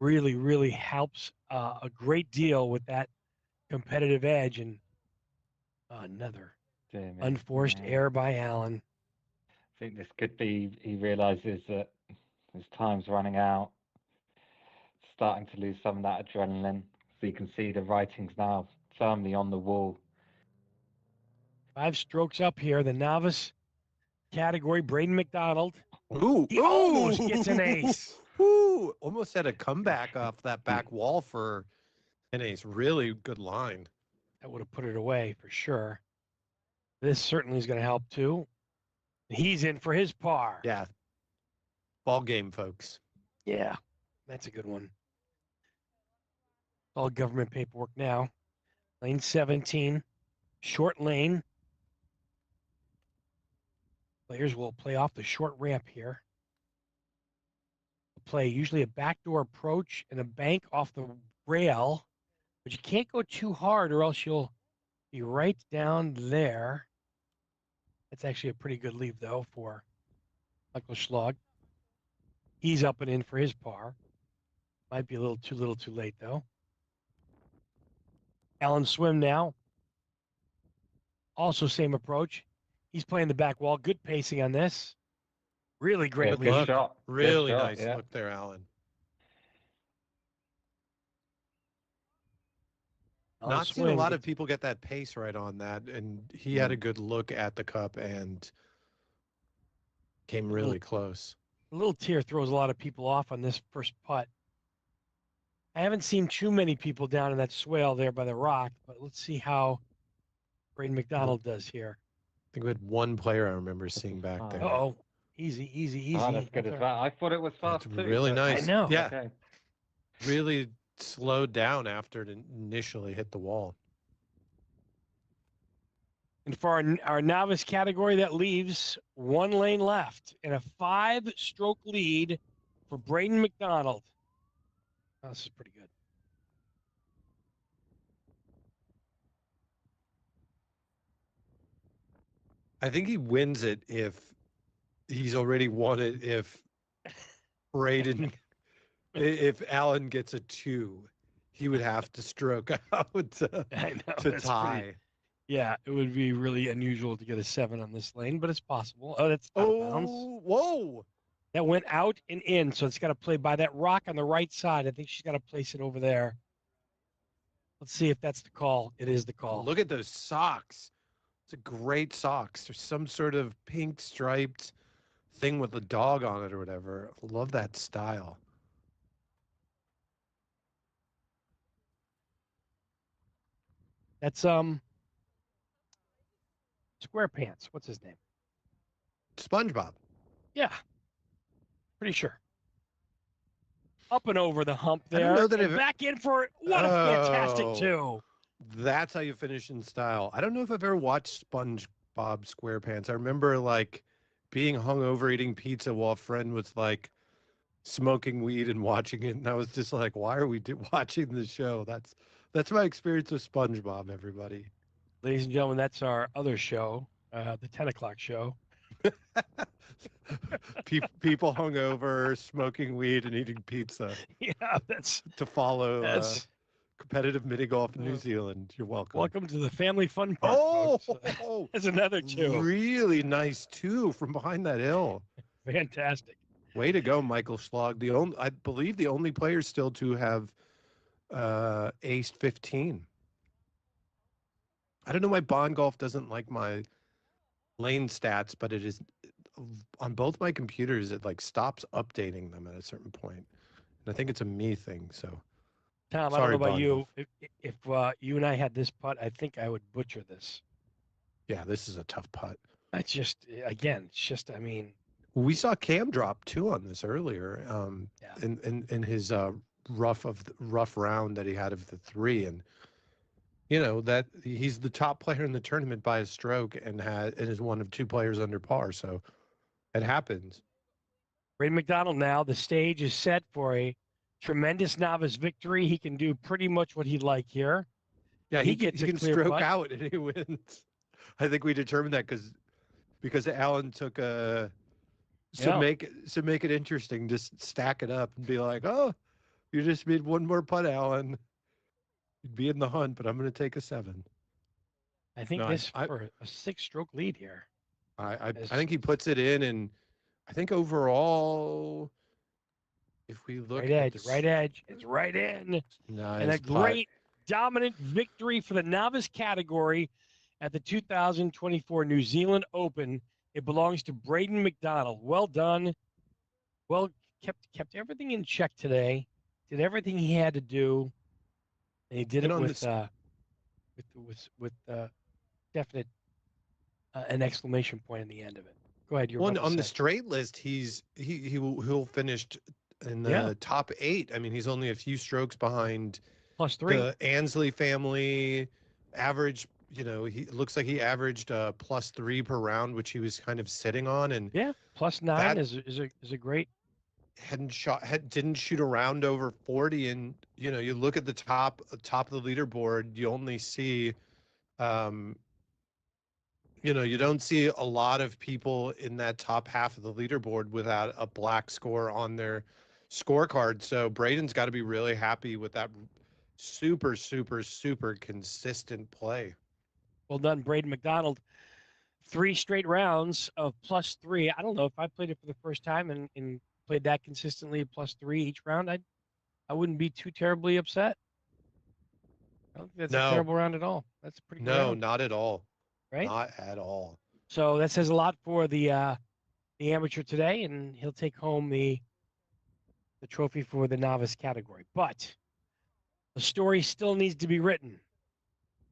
Really, really helps a great deal with that competitive edge. And another unforced error by Alan. I think this could be, he realizes that his time's running out, starting to lose some of that adrenaline. So you can see the writings now firmly on the wall. 5 strokes up here, the novice category. Braden McDonald. He almost gets an ace. Almost had a comeback off that back wall for an ace. Really good line. That would have put it away for sure. This certainly is going to help too. He's in for his par. Yeah. Ball game, folks. Yeah, that's a good one. All government paperwork now. Lane 17, short lane. Players will play off the short ramp here. Play usually a backdoor approach and a bank off the rail, but you can't go too hard or else you'll be right down there. That's actually a pretty good leave, though, for Michael Schlag. He's up and in for his par. Might be a little too late, though. Alan Swim now. Also same approach. He's playing the back wall. Good pacing on this. Really great Yeah, good lead. shot. Really Good shot, nice yeah. look there, Alan. Alan Not seen a Swim lot gets- of people get that pace right on that, and he had a good look at the cup and came really close. A little tear throws a lot of people off on this first putt. I haven't seen too many people down in that swale there by the rock, but let's see how Braden McDonald does here. I think we had one player I remember seeing back there. Oh, easy, easy, easy. Oh, that's good as well. I thought it was fast It's too. really but- nice. I know. Yeah, Okay. really slowed down after it initially hit the wall. And for our novice category, that leaves one lane left and a 5-stroke lead for Braden McDonald. Oh, this is pretty good. I think he wins it if he's already won it. If Braden, if Alan gets a 2, he would have to stroke out I know, to that's tie. pretty- yeah, it would be really unusual to get a 7 on this lane, but it's possible. Oh, that's out of bounds. Oh, whoa! That went out and in, so it's got to play by that rock on the right side. I think she's got to place it over there. Let's see if that's the call. It is the call. Look at those socks. It's a great socks. There's some sort of pink striped thing with a dog on it or whatever. I love that style. That's SquarePants. What's his name? SpongeBob. Yeah, pretty sure. Up and over the hump I don't there. know that and I've- back in for what a fantastic Oh. 2. That's how you finish in style. I don't know if I've ever watched SpongeBob SquarePants. I remember like being hungover eating pizza while a friend was like smoking weed and watching it, and I was just like, "Why are we watching this show?" That's my experience with SpongeBob. Everybody, Ladies and gentlemen, that's our other show, the 10 o'clock show. people hungover, smoking weed, and eating pizza Yeah, that's to follow competitive mini golf in New Uh, Zealand. You're welcome. welcome to the family fun part. Oh, folks. That's another 2. really nice 2 from behind that hill. Fantastic. Way to go, Michael Schlog. I believe the only player still to have aced 15. I don't know why Bond Golf doesn't like my lane stats, but it is on both my computers. It like stops updating them at a certain point, and I think it's a me thing. So, Tom, I don't Sorry, know about Bond you. Golf. If you and I had this putt, I think I would butcher this. yeah, this is a tough putt. That's just, again, it's just, I mean, We saw Cam drop 2 on this earlier. Yeah. In his rough round that he had of the 3, and you know that he's the top player in the tournament by a stroke, and is one of 2 players under par. So it happens. Braden McDonald now, the stage is set for a tremendous novice victory. He can do pretty much what he'd like here. Yeah, He he gets a can clear stroke putt. out and he wins. I think we determined that because Alan took Yeah. make it interesting, just stack it up and be like, oh, you just made one more putt, Alan. You'd be in the hunt, but I'm going to take a 7. I think No, this I- for a 6-stroke lead here. I Yes. think he puts it in, and I think overall, if we look Right at edge, right edge. It's right in. nice And a putt. great dominant victory for the novice category at the 2024 New Zealand Open. It belongs to Braden McDonald. Well done. Well, kept everything in check today. Did everything he had to do, and he did And it on with this- definite an exclamation point in the end of it. Go ahead. You're Well, about to on the say. straight list, he'll finish in the Yeah. top 8. I mean, he's only a few strokes behind +3. the Ansley family. Average, he looks like he averaged +3 per round, which he was kind of sitting on, and Yeah, +9 that- is a great. didn't shoot a round over 40. And you look at the top of the leaderboard, you only see You know, you don't see a lot of people in that top half of the leaderboard without a black score on their scorecard. So Braden's got to be really happy with that super, super, super consistent play. Well done, Braden McDonald. 3 straight rounds of +3. I don't know if I played it for the first time and played that consistently +3 each round. I wouldn't be too terribly upset. I don't think that's a terrible round at all. That's a pretty good round. No, not at all. Right? Not at all. So that says a lot for the amateur today, and he'll take home the trophy for the novice category. But the story still needs to be written.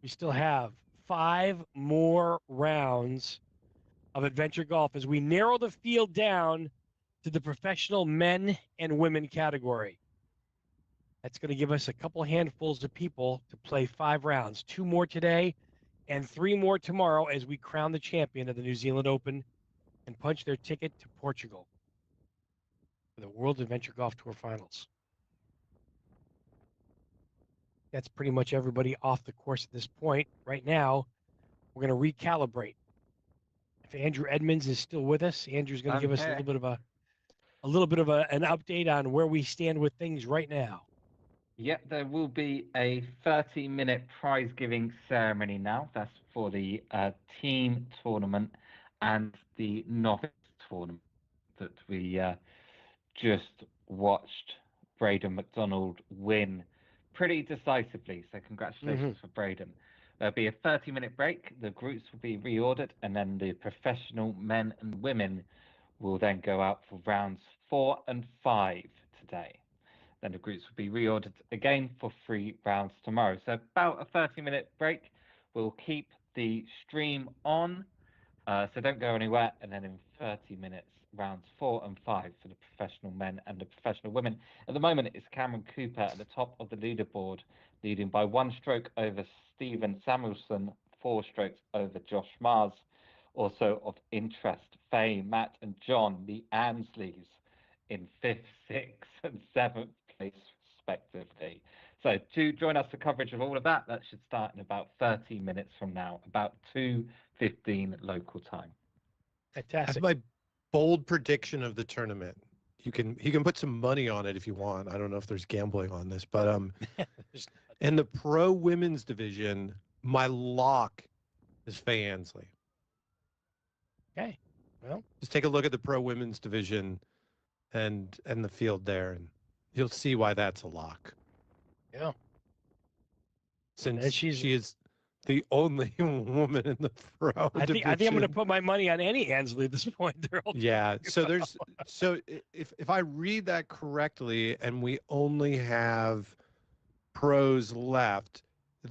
We still have 5 more rounds of adventure golf as we narrow the field down to the professional men and women category. That's going to give us a couple handfuls of people to play 5 rounds, 2 more today and 3 more tomorrow as we crown the champion of the New Zealand Open and punch their ticket to Portugal for the World Adventure Golf Tour Finals. That's pretty much everybody off the course at this point. Right now, we're going to recalibrate. If Andrew Edmonds is still with us, Andrew's going to give us a little bit of an update on where we stand with things right now. Yep, there will be a 30-minute prize-giving ceremony now. That's for the team tournament and the novice tournament that we just watched Braden McDonald win pretty decisively. So congratulations for Braden. There'll be a 30-minute break. The groups will be reordered, and then the professional men and women will then go out for rounds 4 and 5 today. Then the groups will be reordered again for 3 rounds tomorrow. So about a 30-minute break. We'll keep the stream on, so don't go anywhere. And then in 30 minutes, rounds 4 and 5 for the professional men and the professional women. At the moment, it's Cameron Cooper at the top of the leaderboard, leading by 1 stroke over Stephen Samuelson, 4 strokes over Josh Mars. Also of interest, Faye, Matt, and John, the Ansleys, in 5th, 6th, and 7th place, respectively. So to join us for coverage of all of that, that should start in about 30 minutes from now, about 2:15 local time. Fantastic. That's my bold prediction of the tournament. You can put some money on it if you want. I don't know if there's gambling on this, but in the pro women's division, my lock is Faye Ansley. Okay. Well, just take a look at the pro women's division and the field there, and you'll see why that's a lock. Yeah. Since she is the only woman in the pro division. I think I'm going to put my money on any Ansley at this point. Yeah. So if I read that correctly, and we only have pros left,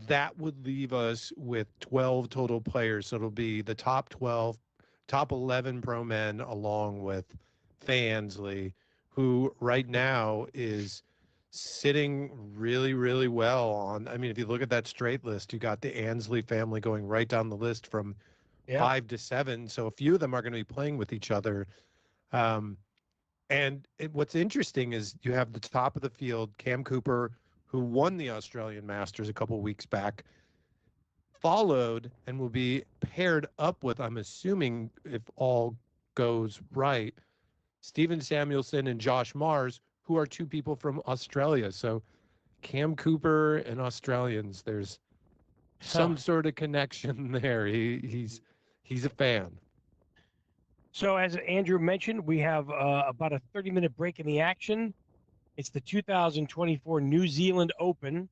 that would leave us with 12 total players. So it'll be the top 12, top 11 pro men, along with Faye Ansley, who right now is sitting really, really well on. I mean, if you look at that straight list, you got the Ansley family going right down the list from 5 to 7. So a few of them are going to be playing with each other. What's interesting is you have the top of the field, Cam Cooper, who won the Australian Masters a couple weeks back, followed and will be paired up with, I'm assuming if all goes right, Stephen Samuelson and Josh Mars, who are 2 people from Australia. So Cam Cooper and Australians, there's some sort of connection there. He's a fan. So as Andrew mentioned, we have about a 30-minute break in the action. It's the 2024 New Zealand Open.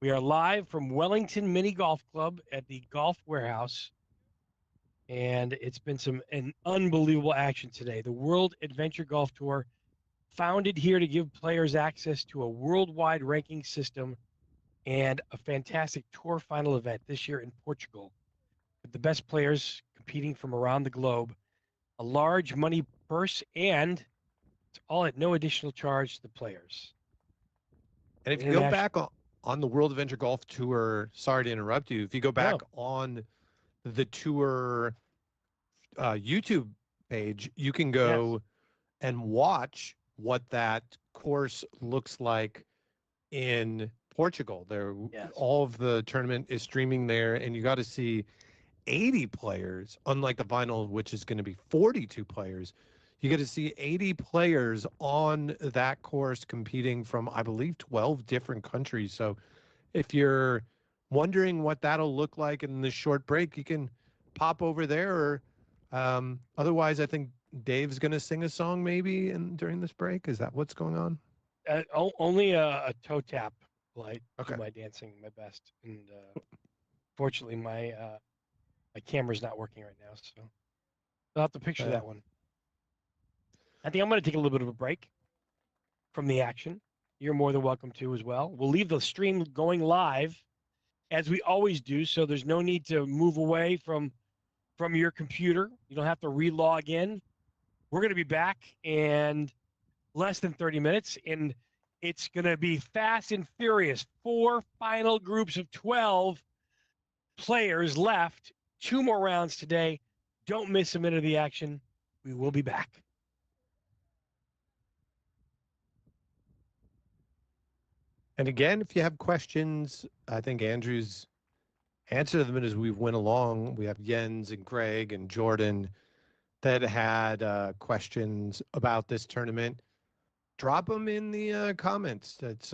We are live from Wellington Mini Golf Club at the Golf Warehouse. And it's been an unbelievable action today. The World Adventure Golf Tour, founded here to give players access to a worldwide ranking system and a fantastic tour final event this year in Portugal, with the best players competing from around the globe, a large money purse, and it's all at no additional charge to the players. And if you go back on the World Adventure Golf Tour, sorry to interrupt you, if you go back on the tour YouTube page, you can go and watch what that course looks like in Portugal. All of the tournament is streaming there, and you got to see 80 players, unlike the final, which is going to be 42 players. You get to see 80 players on that course competing from, I believe, 12 different countries. So if you're wondering what that'll look like in this short break, you can pop over there. Or otherwise, I think Dave's going to sing a song maybe during this break. Is that what's going on? Only a toe tap light. Okay. Do my dancing my best, and fortunately my camera's not working right now, so I'll have to picture that one. I think I'm going to take a little bit of a break from the action. You're more than welcome to as well. We'll leave the stream going live as we always do, so there's no need to move away from your computer. You don't have to re-log in. We're going to be back in less than 30 minutes, and it's going to be fast and furious. 4 final groups of 12 players left. 2 more rounds today. Don't miss a minute of the action. We will be back. And again, if you have questions, I think Andrew's answered them as we went along. We have Jens and Greg and Jordan that had questions about this tournament. Drop them in the comments. It's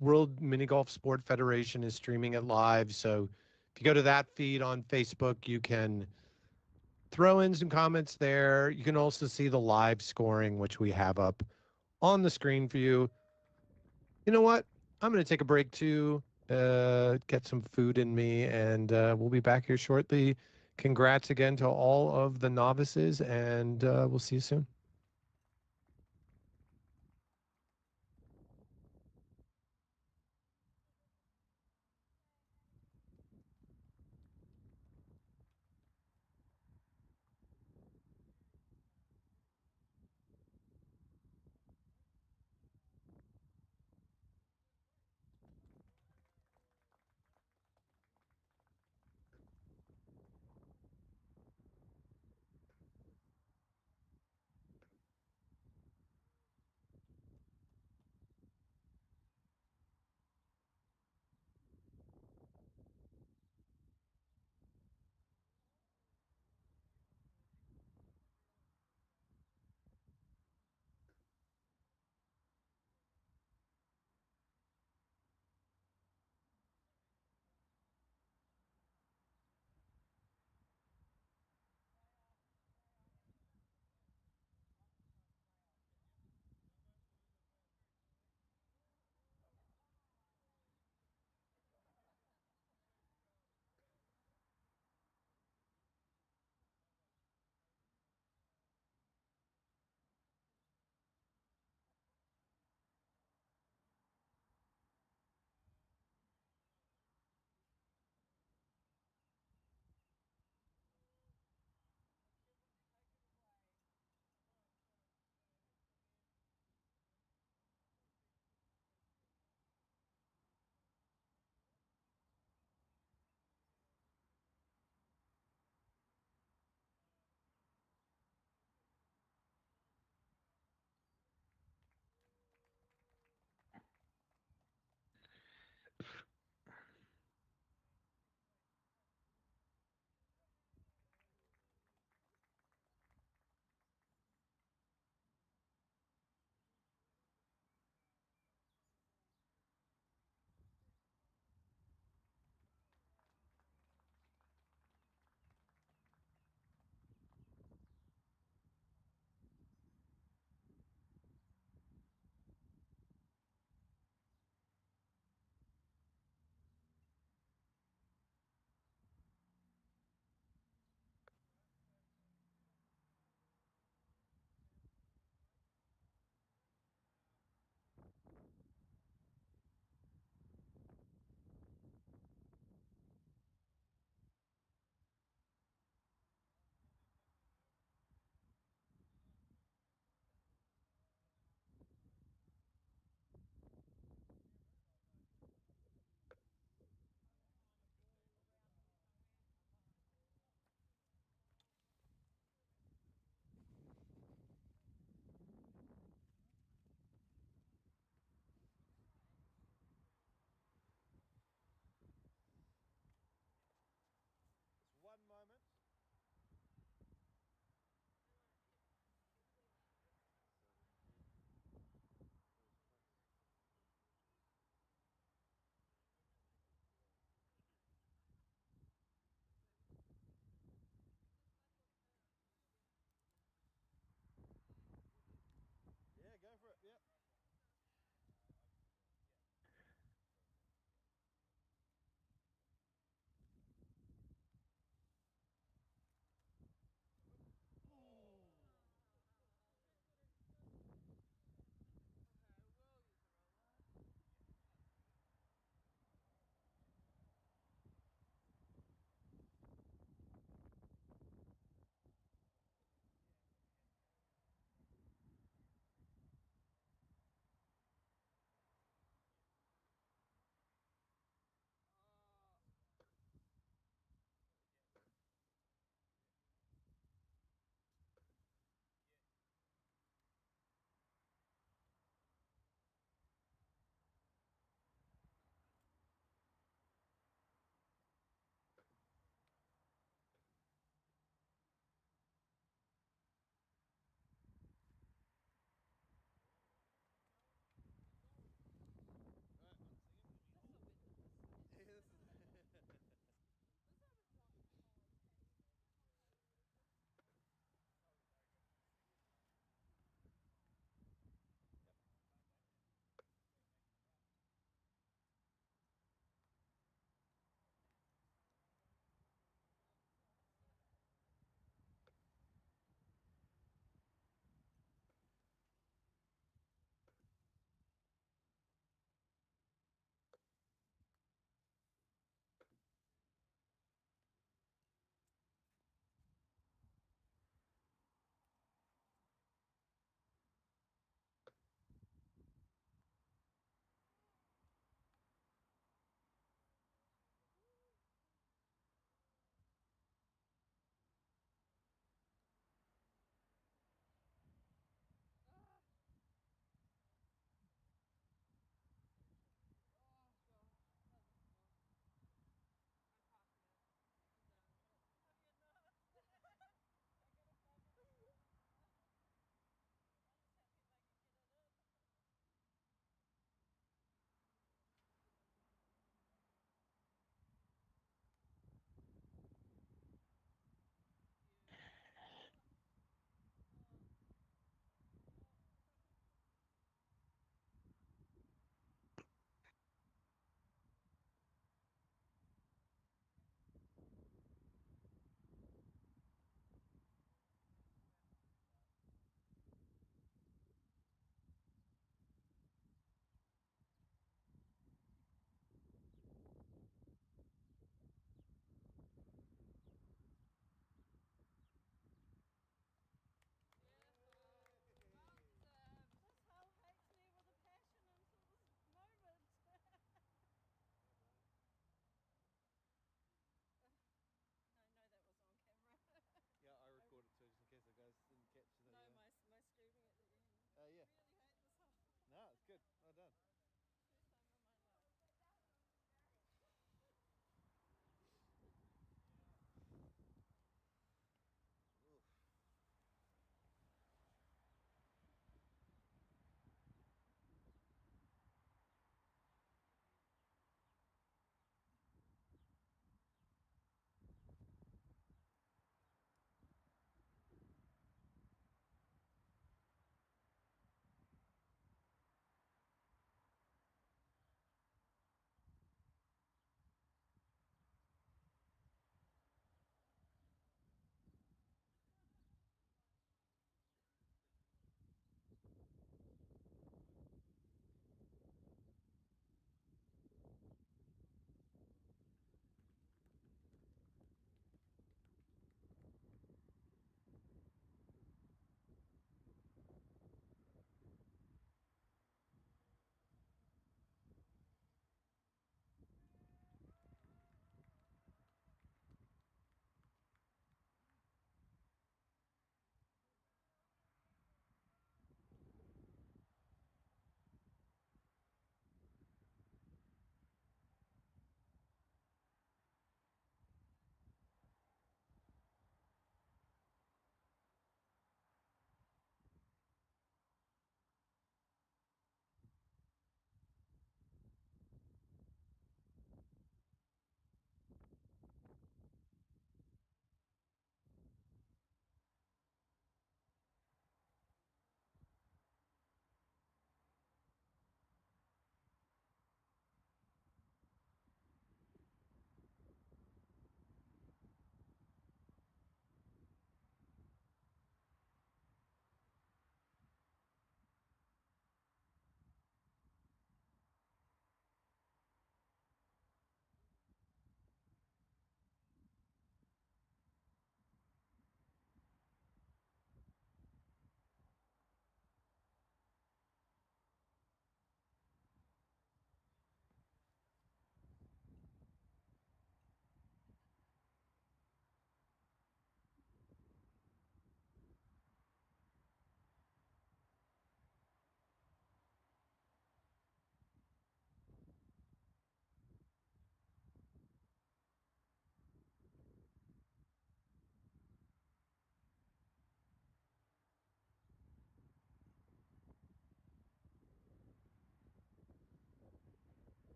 World Mini Golf Sport Federation is streaming it live. So if you go to that feed on Facebook, you can throw in some comments there. You can also see the live scoring, which we have up on the screen for you. You know what? I'm going to take a break too, get some food in me, and we'll be back here shortly. Congrats again to all of the novices, and we'll see you soon.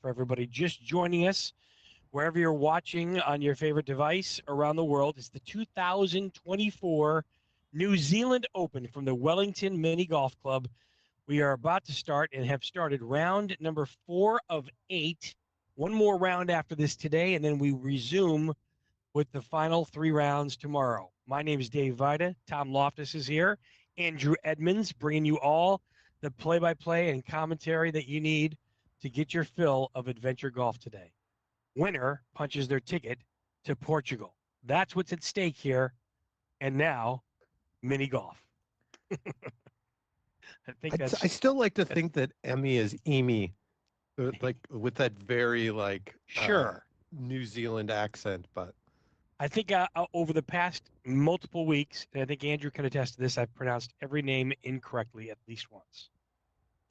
for everybody just joining us, wherever you're watching on your favorite device around the world. It's the 2024 New Zealand Open from the Wellington Mini Golf Club. We are about to start and have started round number 4 of 8. One more round after this today, and then we resume with the final 3 rounds tomorrow. My name is Dave Vida. Tom Loftus is here. Andrew Edmonds bringing you all the play-by-play and commentary that you need to get your fill of adventure golf today. Winner punches their ticket to Portugal. That's what's at stake here. And now, mini golf. I still like to think that Emmy is Emi, like with that very sure New Zealand accent. But I think over the past multiple weeks, and I think Andrew can attest to this, I've pronounced every name incorrectly at least once.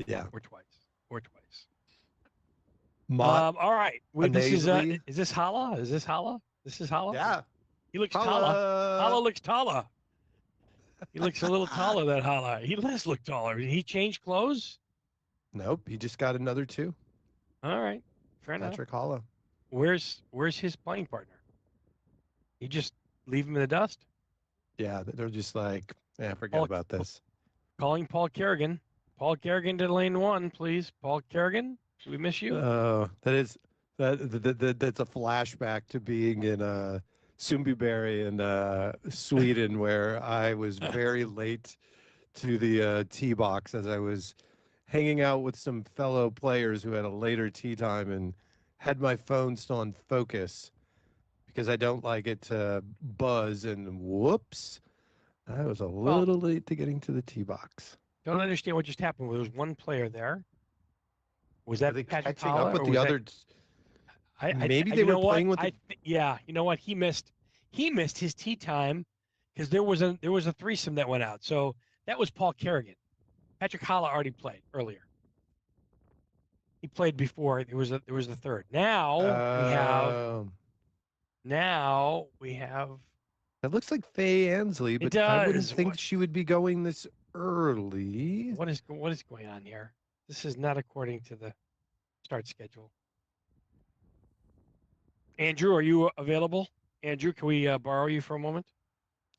Yeah, or twice. Mott, all right. Is this Hala? Is this Hala? This is Hala? Yeah. He looks taller. Hala looks taller. He looks a little taller than Hala. He does look taller. Did he change clothes? Nope, he just got another 2. All right. Fair enough. Patrick Hala. Where's his playing partner? You just leave him in the dust? Yeah, they're just like, forget about this. Calling Paul Kerrigan. Paul Kerrigan to lane 1, please. Paul Kerrigan, we miss you. That's a flashback to being in Sundbyberg in Sweden, where I was very late to the tee box as I was hanging out with some fellow players who had a later tee time and had my phone still on focus because I don't like it to buzz, and whoops, I was a little late to getting to the tee box. Don't understand what just happened. There was one player there. Was that Patrick catching Hala, up with the other? Maybe they were playing with. Yeah, you know what? He missed his tee time because there was a threesome that went out. So that was Paul Kerrigan. Patrick Hala already played earlier. He played before. There was the third. Now we have. It looks like Faye Ansley, but I wouldn't think she would be going this early. What is going on here? This is not according to the start schedule. Andrew, are you available? Andrew, can we borrow you for a moment?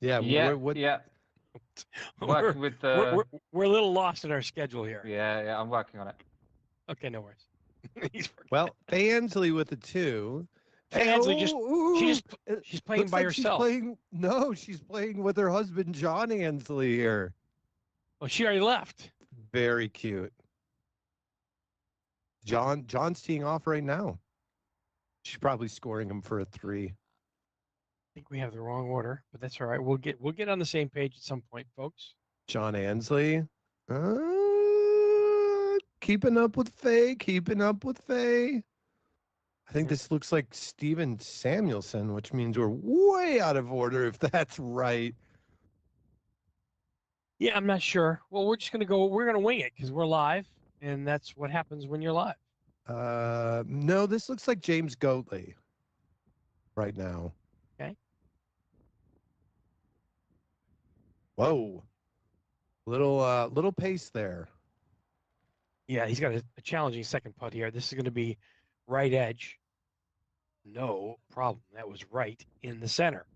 Yeah. Yeah. Working with the. We're a little lost in our schedule here. Yeah, I'm working on it. Okay, no worries. Well, Faye Ansley with the 2. Faye Ansley she's playing by herself. She's playing with her husband John Ansley here. Oh, she already left. Very cute. John's teeing off right now. She's probably scoring him for a 3. I think we have the wrong order, but that's all right. We'll get on the same page at some point, folks. John Ansley. Keeping up with Faye. I think this looks like Steven Samuelson, which means we're way out of order if that's right. Yeah, I'm not sure. Well, we're going to wing it because we're live, and that's what happens when you're live. No, this looks like James Goatley right now. Okay. Whoa. Little pace there. Yeah, he's got a challenging second putt here. This is going to be right edge. No problem. That was right in the center.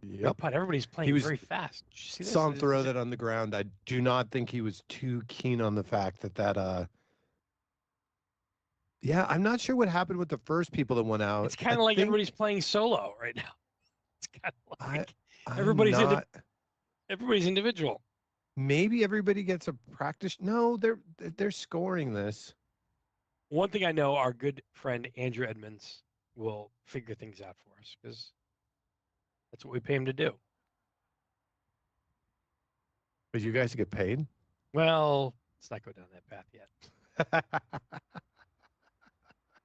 Yep. Putt. Everybody's playing very fast. Did you see this? Saw him throw that on the ground. I do not think he was too keen on the fact that yeah, I'm not sure what happened with the first people that went out. It's kind of like everybody's playing solo right now. It's kind of like everybody's individual. Maybe everybody gets a practice. No, they're scoring this. One thing I know, our good friend Andrew Edmonds will figure things out for us because that's what we pay him to do. But you guys get paid? Well, let's not go down that path yet.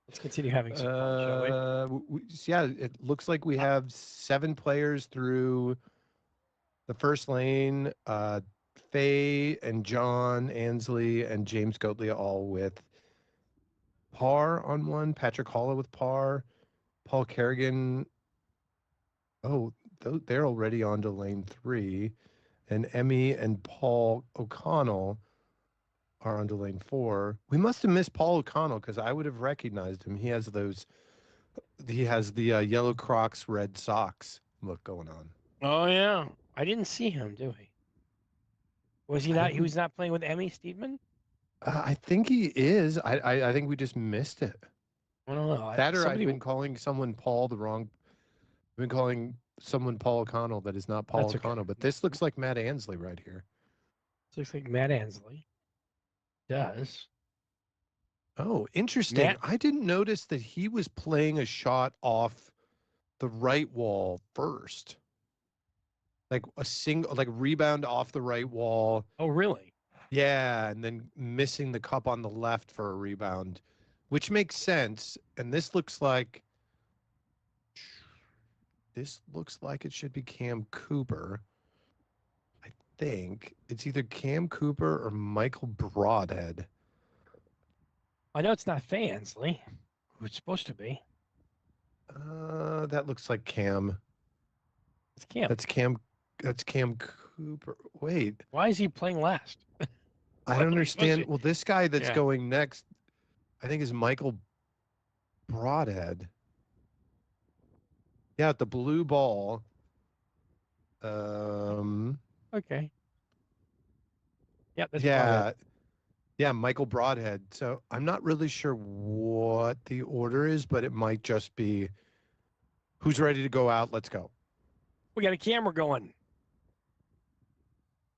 Let's continue having some fun, shall we? Yeah, it looks like we have 7 players through the first lane. Faye and John Ansley and James Goatley all with par on 1. Patrick Hala with par. Paul Kerrigan. Oh, they're already on to lane 3. And Emmy and Paul O'Connell are onto lane 4. We must have missed Paul O'Connell because I would have recognized him. He has those. He has the yellow Crocs, red socks look going on. Oh yeah, I didn't see him, do he? Was he not? He was not playing with Emmy Steedman. I think he is. I think we just missed it. I don't know. That or I've been calling someone Paul the wrong. I've been calling someone Paul O'Connell that is not Paul O'Connell. Okay. But this looks like Matt Ansley right here. Looks like Matt Ansley. Does. Oh, interesting. Matt? I didn't notice that he was playing a shot off the right wall first. Like a single, like rebound off the right wall. Oh, really? Yeah, and then missing the cup on the left for a rebound, which makes sense. And this looks like it should be Cam Cooper. I think it's either Cam Cooper or Michael Broadhead. I know it's not Fansley, who it's supposed to be. That looks like Cam. It's Cam. That's Cam Cooper. Wait. Why is he playing last? I don't understand. Well, this guy that's going next, I think, is Michael Broadhead. Yeah, the blue ball. Okay. Yep, that's Broadhead. Yeah, Michael Broadhead. So I'm not really sure what the order is, but it might just be who's ready to go out. Let's go. We got a camera going.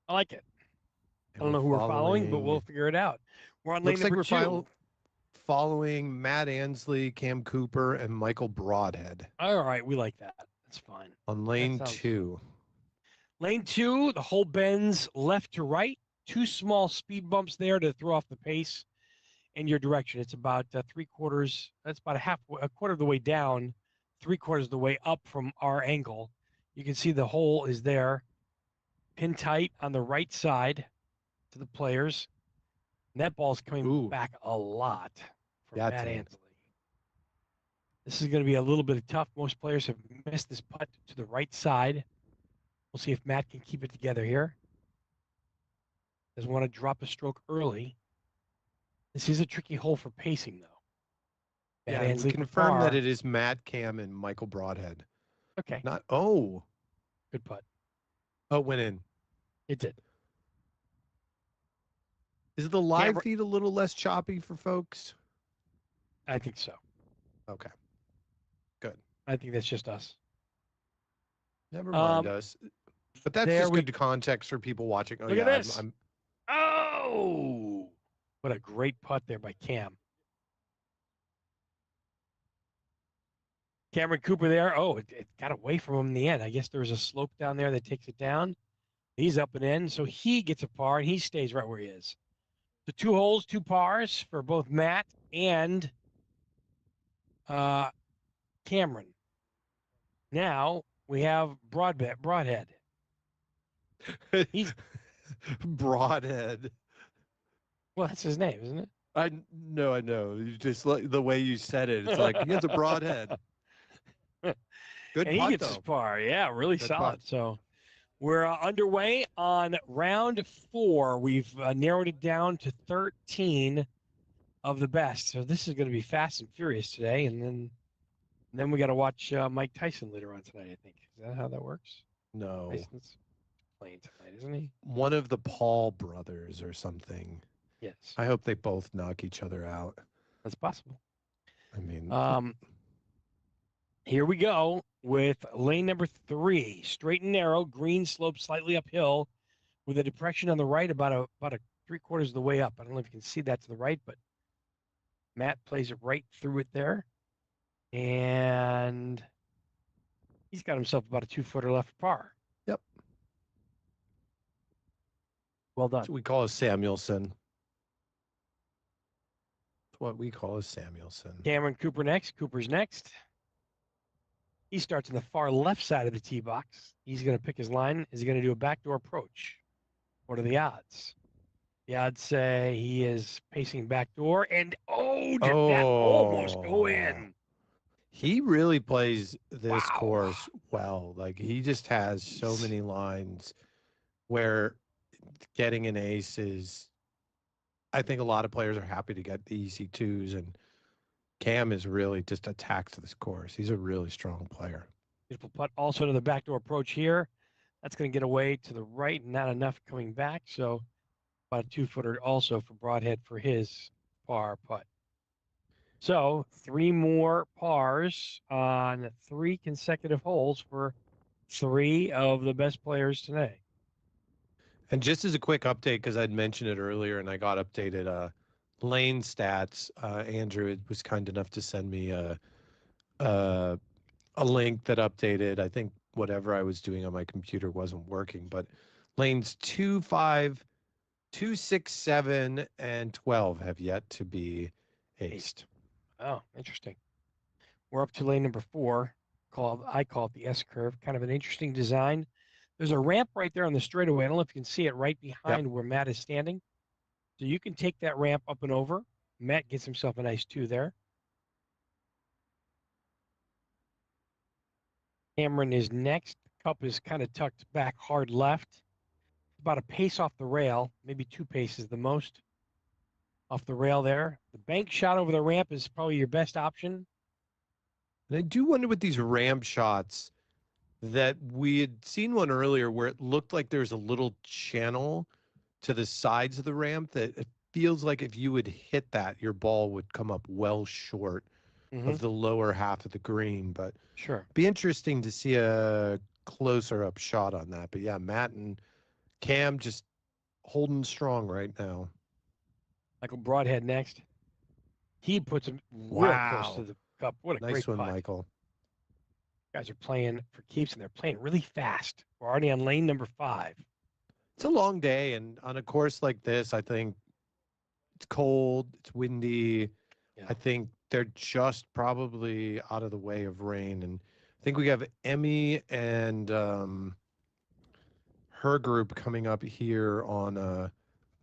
I like it. I don't know who we're following, but we'll figure it out. We're on lane number 2. Following Matt Ansley, Cam Cooper, and Michael Broadhead. All right, we like that. That's fine. On lane 2. Lane 2, the hole bends left to right. 2 small speed bumps there to throw off the pace in your direction. It's about 3/4. That's about a quarter of the way down, 3/4 of the way up from our angle. You can see the hole is there, pin tight on the right side to the players. And that ball's coming back a lot for Matt Ansley. This is going to be a little bit tough. Most players have missed this putt to the right side. We'll see if Matt can keep it together here. Doesn't want to drop a stroke early. This is a tricky hole for pacing, though. Matt Ansley confirm that it is Matt, Cam, and Michael Broadhead. Okay. Good putt. Oh, it went in. It did. Is the live feed a little less choppy for folks? I think so. Okay. Good. I think that's just us. Never mind us. But that's just good context for people watching. Oh, look at this. Oh! What a great putt there by Cam. Cameron Cooper there. Oh, it got away from him in the end. I guess there's a slope down there that takes it down. He's up and in, so he gets a par, and he stays right where he is. The 2 holes, 2 pars for both Matt and Cameron. Now we have Broadhead. He's Broadhead. Well, that's his name, isn't it? I know. You just like the way you said it. It's like he has a broad head. Good and putt, he gets his par. Yeah, really Good solid. putt. So we're underway on round 4. We've narrowed it down to 13 of the best. So this is going to be fast and furious today. And then we got to watch Mike Tyson later on tonight, I think. Is that how that works? No. Tyson's playing tonight, isn't he? One of the Paul brothers or something. Yes. I hope they both knock each other out. That's possible. I mean, here we go with lane number 3, straight and narrow, green slope slightly uphill, with a depression on the right, about a 3/4 of the way up. I don't know if you can see that to the right, but Matt plays it right through it there, and he's got himself about a 2-footer left for par. Yep. Well done. That's what we call a Samuelson. That's what we call a Samuelson. Cameron Cooper next. Cooper's next. He starts on the far left side of the tee box. He's going to pick his line. Is he going to do a backdoor approach? What are the odds? The odds say he is pacing backdoor, and did that almost go in? He really plays this course well. Like, he just has so many lines where getting an ace is, I think a lot of players are happy to get the EC2s, and Cam is really just a tax to this course. He's a really strong player. Beautiful putt also to the backdoor approach here. That's going to get away to the right, not enough coming back. So about a 2-footer also for Broadhead for his par putt. So 3 more pars on 3 consecutive holes for 3 of the best players today. And just as a quick update, because I'd mentioned it earlier and I got updated lane stats, Andrew was kind enough to send me a link that updated. I think whatever I was doing on my computer wasn't working, but lanes 2, 5, 2, 6, 7, and 12 have yet to be aced. Oh, interesting. We're up to lane number 4. I call it the S curve. Kind of an interesting design. There's a ramp right there on the straightaway. I don't know if you can see it right behind where Matt is standing. So you can take that ramp up and over. Matt gets himself a nice 2 there. Cameron is next. Cup is kind of tucked back hard left. About a pace off the rail, maybe 2 paces the most off the rail there. The bank shot over the ramp is probably your best option. And I do wonder with these ramp shots that we had seen one earlier where it looked like there's a little channel to the sides of the ramp that it feels like if you would hit that, your ball would come up well short of the lower half of the green. But sure, be interesting to see a closer up shot on that. But yeah, Matt and Cam just holding strong right now. Michael Broadhead next. He puts him real close to the cup. What a nice great one, putt. Michael. Guys are playing for keeps, and they're playing really fast. We're already on lane number 5. It's a long day, and on a course like this, I think it's cold, it's windy. Yeah. I think they're just probably out of the way of rain. And I think we have Emmy and her group coming up here on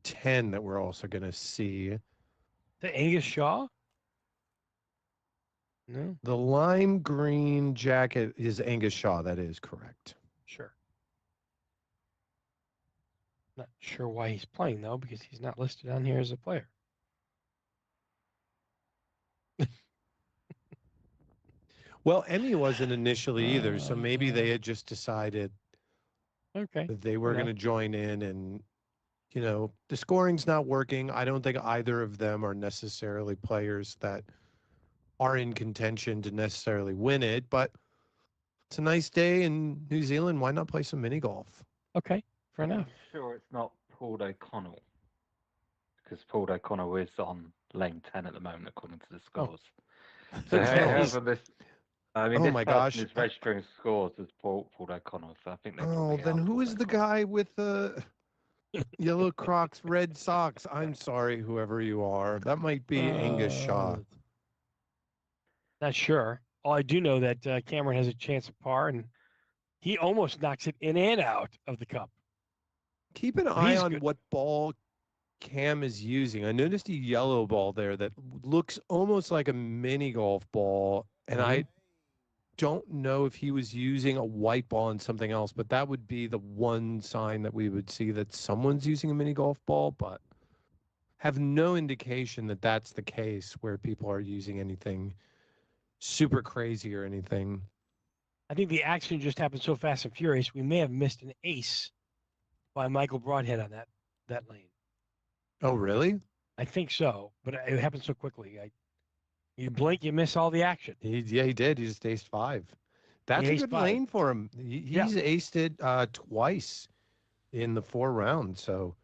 10 that we're also going to see. The Angus Shaw? No. The lime green jacket is Angus Shaw. That is correct. Sure. Not sure why he's playing, though, because he's not listed on here as a player. Well, Emmy wasn't initially either, so maybe they had just decided that they were going to join in, and, you know, the scoring's not working. I don't think either of them are necessarily players that are in contention to necessarily win it, but it's a nice day in New Zealand. Why not play some mini golf? Okay, fair enough. I'm sure it's not Paul O'Connell, because Paul O'Connell is on lane 10 at the moment, according to the scores. So however this, I mean, this person is registering scores as Paul O'Connell, so I think they then who is the guy with the yellow Crocs, red socks? I'm sorry, whoever you are. That might be Angus Shaw. Not sure. All I do know that Cameron has a chance of par, and he almost knocks it in and out of the cup. Keep an eye on what ball Cam is using. I noticed a yellow ball there that looks almost like a mini golf ball, and I don't know if he was using a white ball and something else, but that would be the one sign that we would see that someone's using a mini golf ball, but have no indication that that's the case where people are using anything super crazy or anything. I think the action just happened so fast and furious, we may have missed an ace by Michael Broadhead on that lane. Oh, really? I think so, but it happened so quickly. You blink, you miss all the action. He did. He just aced 5. That's a good lane for him. He's aced it twice in the 4 rounds. So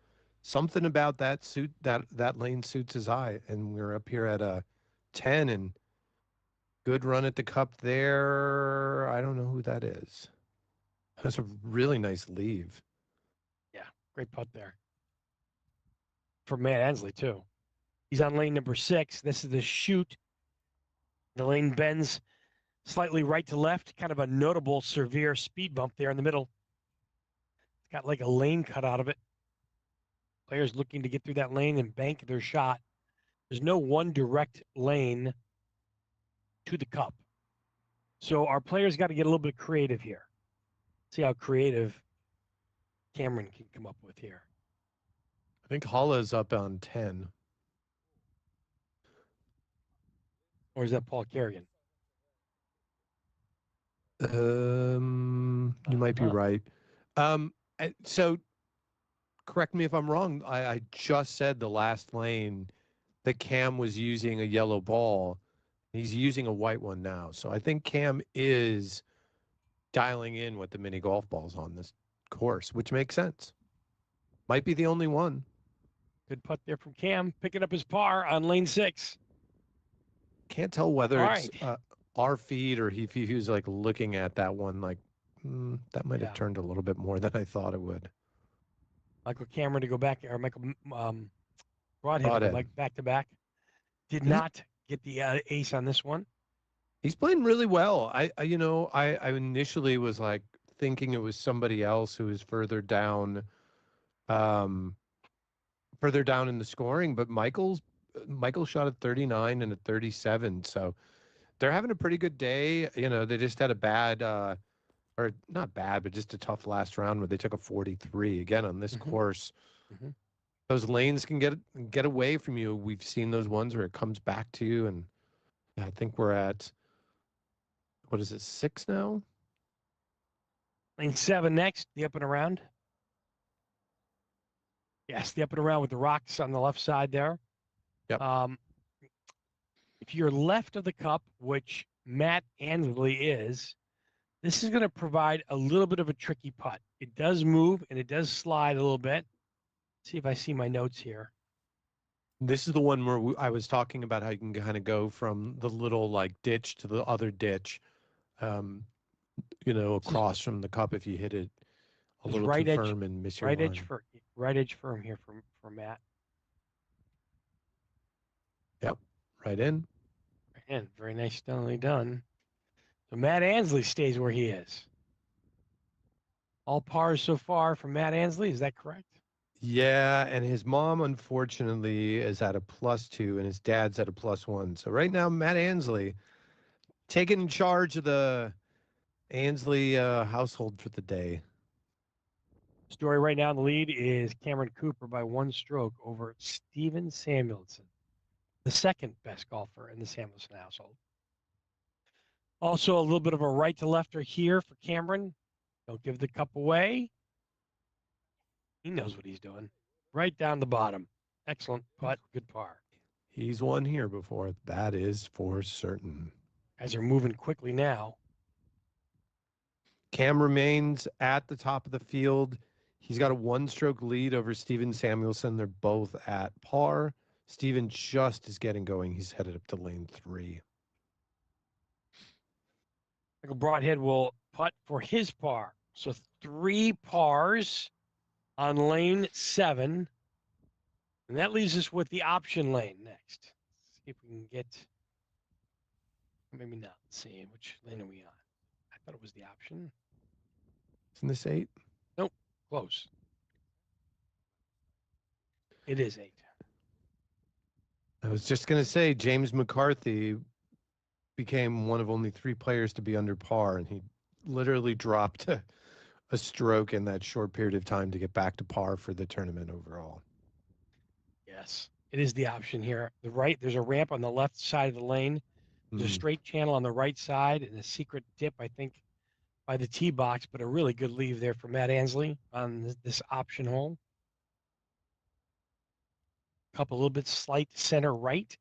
something about that lane suits his eye. And we're up here at a 10, and good run at the cup there. I don't know who that is. That's a really nice leave. Yeah, great putt there. For Matt Ansley, too. He's on lane number 6. This is the shoot. The lane bends slightly right to left, kind of a notable severe speed bump there in the middle. It's got like a lane cut out of it. Players looking to get through that lane and bank their shot. There's no one direct lane to the cup. So our players got to get a little bit creative here. See how creative Cameron can come up with here. I think Holla's up on 10. Or is that Paul Kerrigan? You might be right. So correct me if I'm wrong. I just said the last lane that Cam was using a yellow ball. He's using a white one now. So I think Cam is dialing in with the mini golf balls on this course, which makes sense. Might be the only one. Good putt there from Cam, picking up his par on lane 6. Can't tell whether All it's right. our feed or he was like looking at that one like that might have Yeah. turned a little bit more than I thought it would. Michael Cameron to go back, or Michael Broadhead to go Broadhead. back to back. Did not get the ace on this one. He's playing really well. I initially was like thinking it was somebody else who was further down in the scoring, but Michael shot a 39 and a 37, so they're having a pretty good day. You know, they just had a bad or not bad, but just a tough last round where they took a 43 again on this course. Those lanes can get away from you. We've seen those ones where it comes back to you, and I think we're at, what is it, 6 now? Lane 7 next, the up and around. Yes, the up and around with the rocks on the left side there. Yep. If you're left of the cup, which Matt Ansley is, this is going to provide a little bit of a tricky putt. It does move and it does slide a little bit. Let's see if I see my notes here. This is the one where I was talking about how you can kind of go from the little like ditch to the other ditch, across from the cup if you hit it a little too firm and miss your line. Right edge firm here for Matt. Yep, right in. Right in. Very nicely done. So Matt Ansley stays where he is. All pars so far from Matt Ansley. Is that correct? Yeah, and his mom, unfortunately, is at a +2, and his dad's at a +1. So right now, Matt Ansley taking charge of the Ansley household for the day. Story right now in the lead is Cameron Cooper by 1 stroke over Steven Samuelson, the second best golfer in the Samuelson household. Also, a little bit of a right to lefter here for Cameron. Don't give the cup away. He knows what he's doing. Right down the bottom. Excellent putt. Good par. He's won here before. That is for certain. Guys are moving quickly now. Cam remains at the top of the field. He's got a 1-stroke lead over Steven Samuelson. They're both at par. Steven just is getting going. He's headed up to lane 3. Michael Broadhead will putt for his par. So 3 pars on lane 7. And that leaves us with the option lane next. Let's see if we can get, maybe not. Let's see, which lane are we on? I thought it was the option. Isn't this 8? Nope, close. It is 8. I was just going to say, James McCarthy became one of only 3 players to be under par, and he literally dropped a stroke in that short period of time to get back to par for the tournament overall. Yes, it is the option here. There's a ramp on the left side of the lane. There's a straight channel on the right side and a secret dip, I think, by the tee box, but a really good leave there for Matt Ansley on this option hole. Cup a little bit slight center right.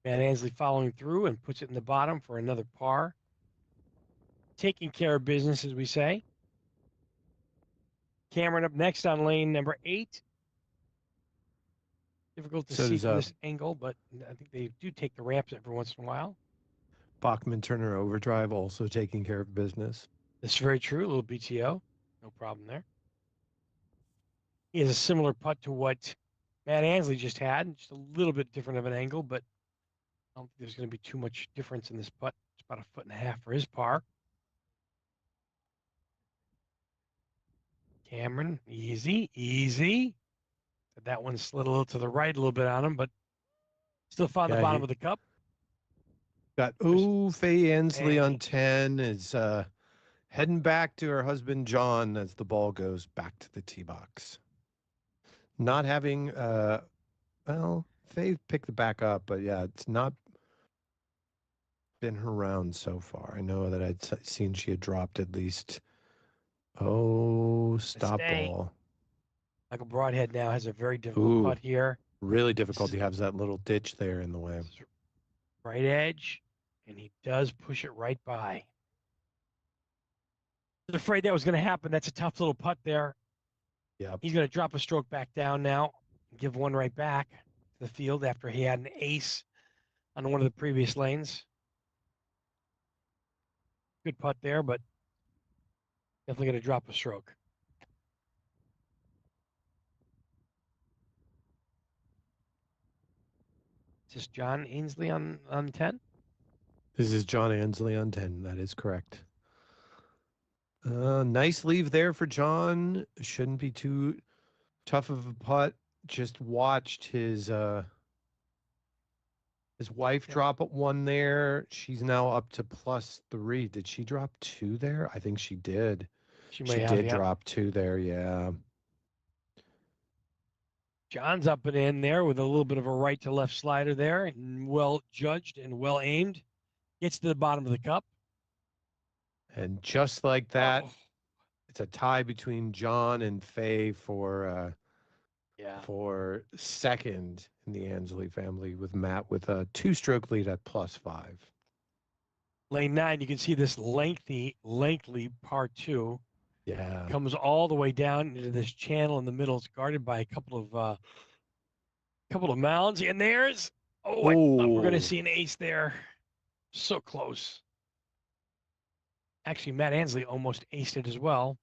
Matt Ansley following through and puts it in the bottom for another par. Taking care of business, as we say. Cameron up next on lane number 8. Difficult to see from this angle, but I think they do take the ramps every once in a while. Bachman Turner Overdrive also taking care of business. That's very true. A little BTO. No problem there. He has a similar putt to what Matt Ansley just had. Just a little bit different of an angle, but I don't think there's going to be too much difference in this putt. It's about 1.5 feet for his par. Cameron, easy. That one slid a little to the right a little bit on him, but still found the bottom of the cup. Got Faye Ansley on 10 is heading back to her husband John as the ball goes back to the tee box. Not having Faye picked the back up, but yeah, it's not been her round so far. I know that I'd seen she had dropped at least. Oh, stop Stay. ball. Michael Broadhead now has a very difficult Ooh, putt here. really difficult. He has that little ditch there in the way. Right edge, and he does push it right by. I was afraid that was going to happen. That's a tough little putt there. Yep. He's going to drop a stroke back down now, give one right back to the field after he had an ace on one of the previous lanes. Good putt there, but definitely going to drop a stroke. Is this John Ainsley on 10? This is John Ansley on 10. That is correct. Nice leave there for John. Shouldn't be too tough of a putt. Just watched his wife drop at 1 there. She's now up to +3. Did she drop 2 there? I think she did. She She did drop 2 there, yeah. John's up and in there with a little bit of a right to left slider there, and well judged and well aimed. Gets to the bottom of the cup. And just like that, it's a tie between John and Faye for second in the Ansley family, with Matt with a 2-stroke lead at +5. Lane 9, you can see this lengthy par 2. Yeah. Comes all the way down into this channel in the middle. It's guarded by a couple of mounds. And there's, I thought we're going to see an ace there. So close. Actually, Matt Ansley almost aced it as well.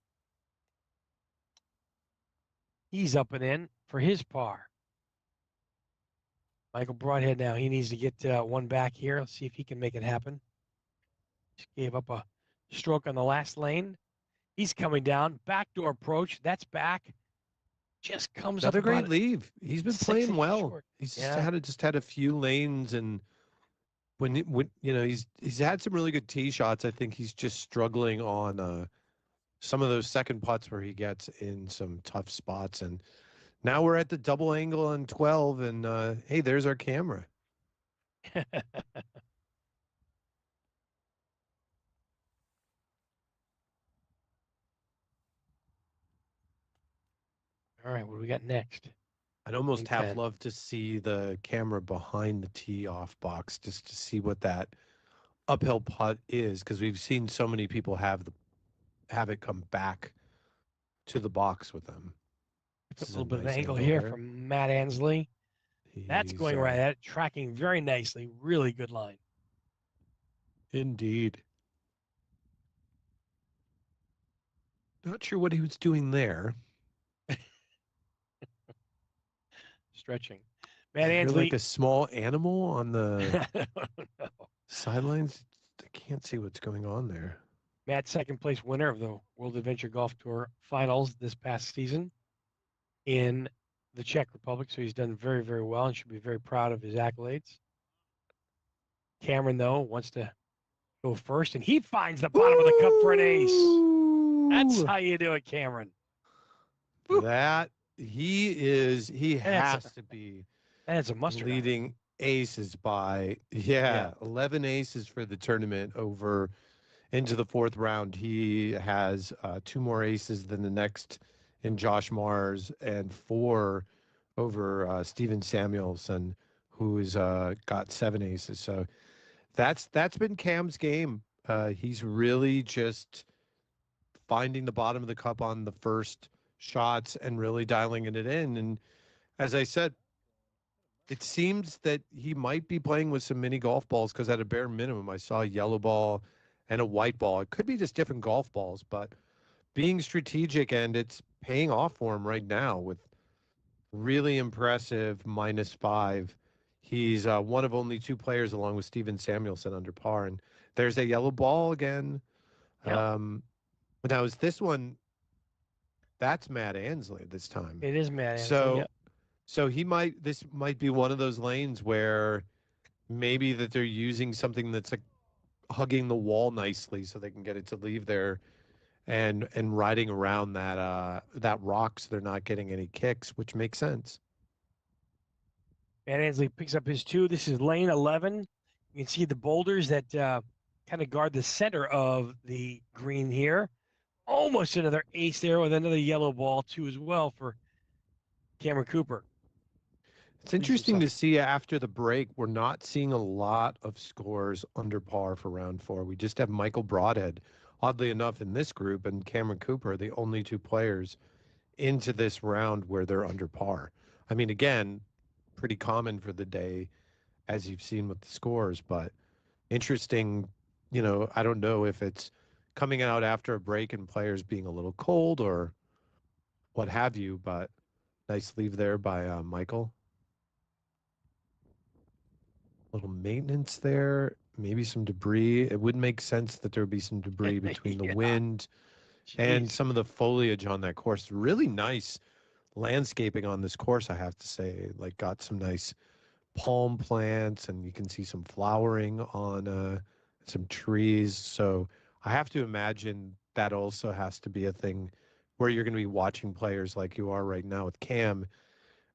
He's up and in for his par. Michael Broadhead now, he needs to get one back here. Let's see if he can make it happen. Just gave up a stroke on the last lane. He's coming down. Backdoor approach. That's back. Just comes Another up. Great leave. He's been playing well. Short. He's just had a few lanes, and when he's had some really good tee shots. I think he's just struggling on some of those second putts where he gets in some tough spots. And now we're at the double angle on 12, and hey, there's our camera. All right, what do we got next? I'd almost have loved to see the camera behind the tee off box just to see what that uphill putt is, because we've seen so many people have it come back to the box with them. A little bit of an angle here from Matt Ansley. That's going right at it, tracking very nicely. Really good line. Indeed. Not sure what he was doing there. Stretching. Matt Ansley. Like a small animal on the sidelines. I can't see what's going on there. Matt, second place winner of the World Adventure Golf Tour Finals this past season in the Czech Republic. So he's done very, very well and should be very proud of his accolades. Cameron, though, wants to go first, and he finds the bottom of the cup for an ace. That's how you do it, Cameron. Has to be that's a mustard leading aces by 11 aces for the tournament over into the 4th round. He has 2 more aces than the next in Josh Mars, and 4 over Steven Samuelson, who's got 7 aces. So that's been Cam's game. He's really just finding the bottom of the cup on the first shots and really dialing it in. And as I said, it seems that he might be playing with some mini golf balls, because at a bare minimum, I saw a yellow ball and a white ball. It could be just different golf balls, but being strategic, and it's paying off for him right now with really impressive -5. He's one of only 2 players, along with Steven Samuelson, under par. And there's a yellow ball again. Yep. But now is this one? That's Matt Ansley this time. It is Matt Ansley. So this might be one of those lanes where maybe that they're using something that's like hugging the wall nicely so they can get it to leave there and riding around that rock so they're not getting any kicks, which makes sense. Matt Ansley picks up his 2. This is lane 11. You You can see the boulders that kind of guard the center of the green here. Almost another ace there with another yellow ball, too, as well for Cameron Cooper. It's interesting to see after the break, we're not seeing a lot of scores under par for round 4. We just have Michael Broadhead, oddly enough, in this group, and Cameron Cooper, the only two players into this round where they're under par. I mean, again, pretty common for the day, as you've seen with the scores, but interesting. I don't know if it's coming out after a break and players being a little cold or what have you, but nice leave there by Michael. Little maintenance there, maybe some debris. It would make sense that there would be some debris between the wind and some of the foliage on that course. Really nice landscaping on this course, I have to say. Like, got some nice palm plants, and you can see some flowering on some trees. So I have to imagine that also has to be a thing where you're going to be watching players like you are right now with Cam,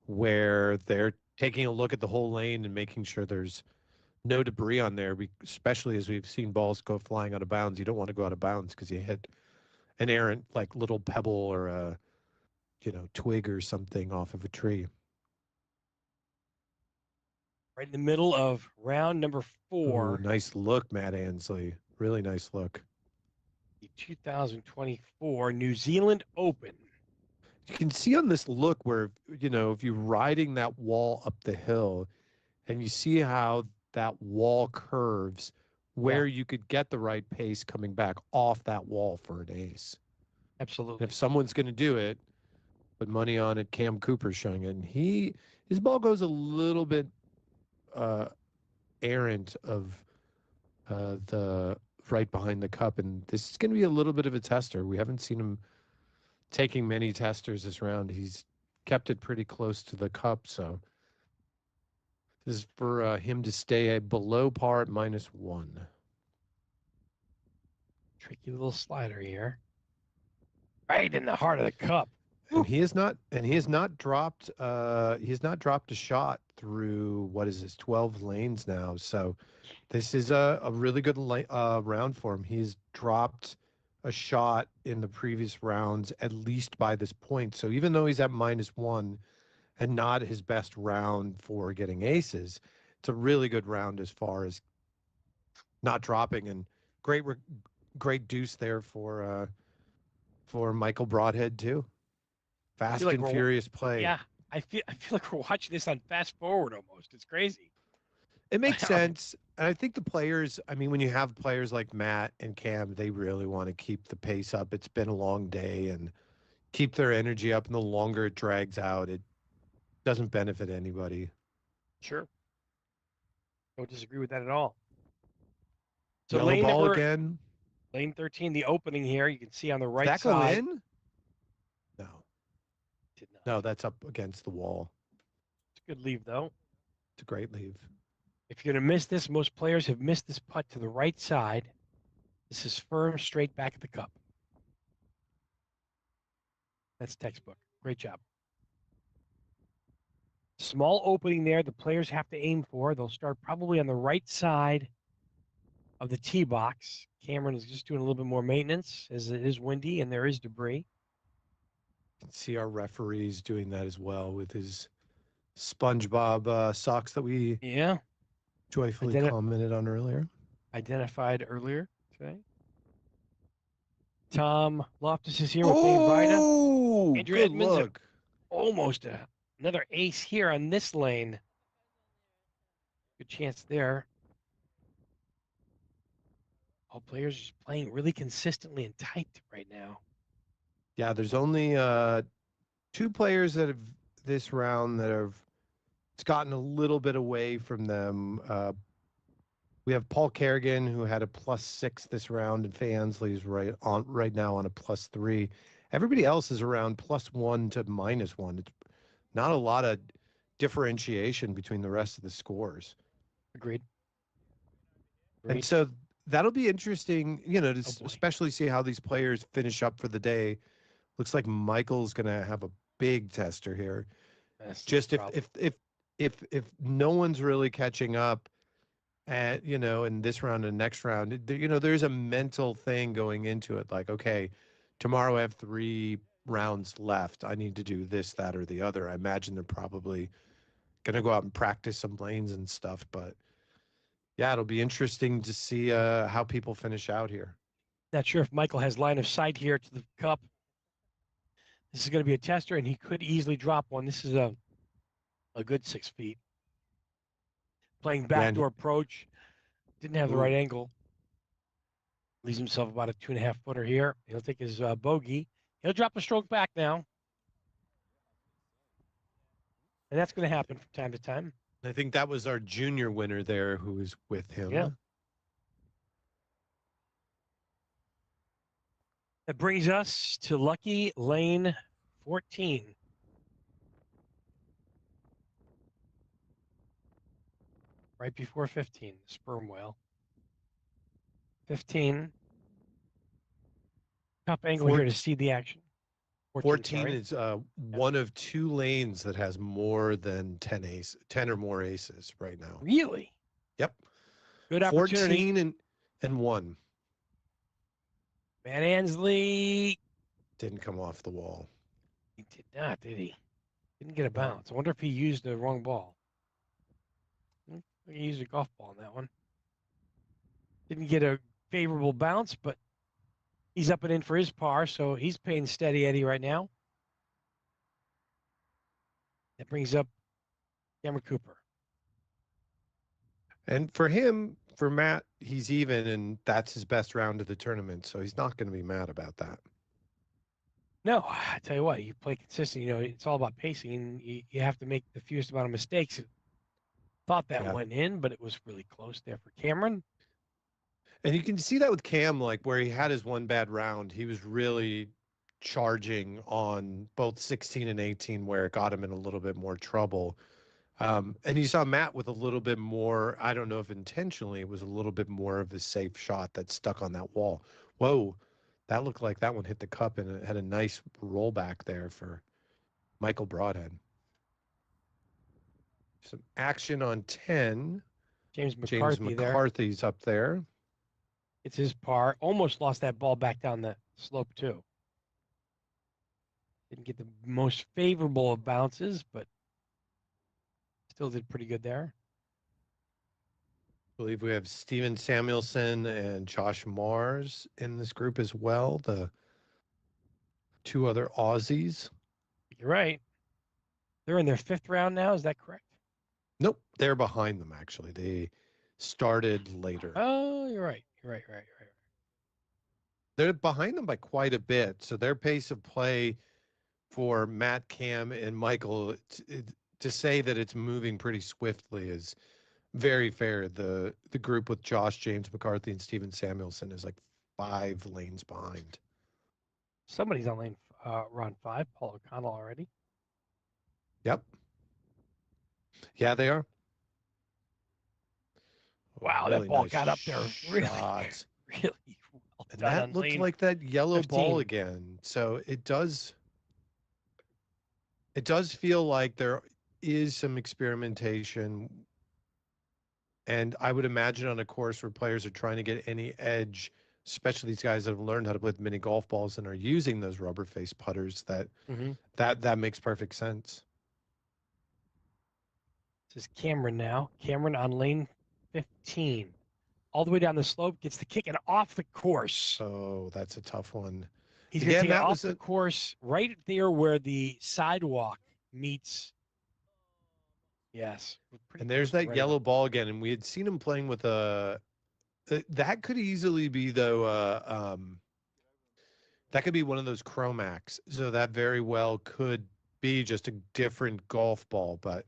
where they're taking a look at the whole lane and making sure there's no debris on there, especially as we've seen balls go flying out of bounds. You don't want to go out of bounds because you hit an errant, like, little pebble or a twig or something off of a tree. Right in the middle of round number 4. Ooh, nice look, Matt Ansley. Really nice look. The 2024 New Zealand Open. You can see on this look where, if you're riding that wall up the hill and you see how that wall curves, where you could get the right pace coming back off that wall for an ace. Absolutely. And if someone's going to do it, put money on it. Cam Cooper's showing it. And his ball goes a little bit errant of the right behind the cup, and this is going to be a little bit of a tester. We haven't seen him taking many testers this round. He's kept it pretty close to the cup, so this is for him to stay below par at -1. Tricky little slider here, right in the heart of the cup. And he has not dropped a shot through, what is this, 12 lanes now. So this is a really good round for him. He's dropped a shot in the previous rounds, at least by this point. So even though he's at -1 and not his best round for getting aces, it's a really good round as far as not dropping. And great deuce there for Michael Broadhead too. Fast and furious play. Yeah, I feel like we're watching this on fast forward almost. It's crazy. It makes sense. And I think the players, when you have players like Matt and Cam, they really want to keep the pace up. It's been a long day and keep their energy up. And the longer it drags out, it doesn't benefit anybody. Sure. Don't disagree with that at all. So yellow ball again. Lane 13, the opening here. You can see on the right side. Did that side. go in? No. Did not. No, that's up against the wall. It's a good leave, though. It's a great leave. If you're going to miss this, most players have missed this putt to the right side. This is firm, straight back at the cup. That's textbook. Great job. Small opening there. The players have to aim for. They'll start probably on the right side of the tee box. Cameron is just doing a little bit more maintenance as it is windy and there is debris. You can see our referees doing that as well with his SpongeBob socks that we joyfully commented on earlier. Identified earlier today. Tom Loftus is here with Dave Vida. Andrew good Edmonds, look. Almost another ace here on this lane. Good chance there. All players just playing really consistently and tight right now. Yeah, there's only 2 players that have this round that have it's gotten a little bit away from them. We have Paul Kerrigan, who had a +6 this round, and Faye Ansley's right now on a +3. Everybody else is around +1 to -1. It's not a lot of differentiation between the rest of the scores. Agreed. And so that'll be interesting, to especially see how these players finish up for the day. Looks like Michael's going to have a big tester here. That's just if no one's really catching up, and in this round and next round, there's a mental thing going into it. Like, okay, tomorrow I have 3 rounds left. I need to do this, that, or the other. I imagine they're probably going to go out and practice some lanes and stuff. But yeah, it'll be interesting to see how people finish out here. Not sure if Michael has line of sight here to the cup. This is going to be a tester, and he could easily drop one. This is a good 6 feet. Playing backdoor approach. Didn't have the right angle. Leaves himself about a 2.5 footer here. He'll take his bogey. He'll drop a stroke back now. And that's going to happen from time to time. I think that was our junior winner there who was with him. Yeah. That brings us to lucky lane 14. Right before 15, the sperm whale. 15. Top angle here to see the action. 14 is one of 2 lanes that has more than 10 or more aces right now. Really? Yep. Good opportunity. 14 and 1. Matt Ansley Didn't come off the wall. He did not, did he? Didn't get a bounce. I wonder if he used the wrong ball. He used a golf ball on that one. Didn't get a favorable bounce, but he's up and in for his par, so he's paying steady Eddie right now. That brings up Cameron Cooper. And for him, for Matt, he's even, and that's his best round of the tournament, so he's not going to be mad about that. No, I tell you what, you play consistent. It's all about pacing, and you have to make the fewest amount of mistakes. Thought that went in, but it was really close there for Cameron. And you can see that with Cam, like where he had his one bad round, he was really charging on both 16 and 18, where it got him in a little bit more trouble. And you saw Matt with a little bit more, I don't know if intentionally, it was a little bit more of a safe shot that stuck on that wall. Whoa, that looked like that one hit the cup, and it had a nice rollback there for Michael Broadhead. Some action on 10. James McCarthy's there. Up there. It's his par. Almost lost that ball back down the slope, too. Didn't get the most favorable of bounces, but still did pretty good there. I believe we have Steven Samuelson and Josh Mars in this group as well, the 2 other Aussies. You're right. They're in their 5th round now. Is that correct? Nope, they're behind them, actually. They started later. Oh, you're right. You're right. They're behind them by quite a bit. So their pace of play for Matt, Cam, and Michael, to say that it's moving pretty swiftly is very fair. The group with Josh, James McCarthy, and Steven Samuelson is like 5 lanes behind. Somebody's on round 5, Paul O'Connell already. Yep. Yeah, they are. Wow, really that ball got up there really, really well and that looked like that yellow 15. Ball again. So it does feel like there is some experimentation. And I would imagine on a course where players are trying to get any edge, especially these guys that have learned how to play with mini golf balls and are using those rubber face putters, that makes perfect sense. This is Cameron now. Cameron on lane 15. All the way down the slope, gets the kick and off the course. Oh, that's a tough one. He's going to take it off the course right there where the sidewalk meets. Yes. And there's that yellow ball again. And we had seen him playing with that could easily be, though, that could be one of those Chromax. So that very well could be just a different golf ball. But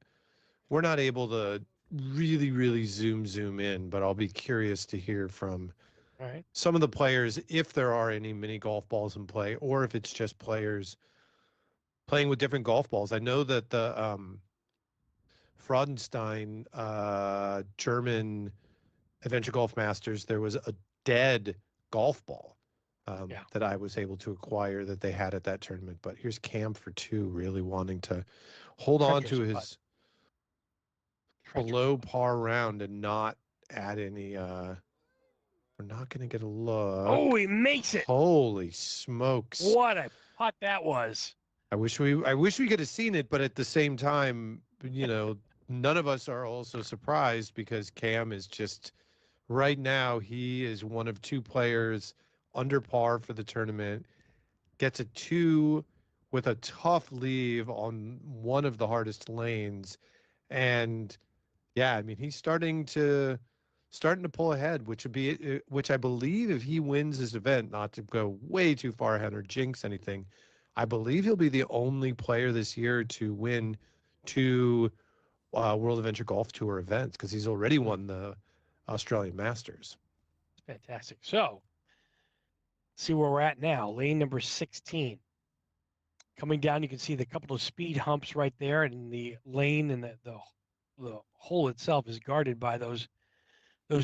we're not able to really, really zoom in. But I'll be curious to hear from some of the players if there are any mini golf balls in play, or if it's just players playing with different golf balls. I know that the Fraudenstein German Adventure Golf Masters, there was a dead golf ball that I was able to acquire that they had at that tournament. But here's Cam for 2, really wanting to hold on to his below par round and not add any. We're not going to get a look. Oh, he makes it. Holy smokes! What a putt that was. I wish we could have seen it, but at the same time, none of us are also surprised because Cam is just right now. He is one of two players under par for the tournament. Gets a 2 with a tough leave on one of the hardest lanes, and yeah, I mean he's starting to pull ahead, which I believe if he wins this event, not to go way too far ahead or jinx anything, I believe he'll be the only player this year to win two World Adventure Golf Tour events because he's already won the Australian Masters. Fantastic. So, see where we're at now. Lane number 16. Coming down, you can see the couple of speed humps right there, and the lane and the hole itself is guarded by those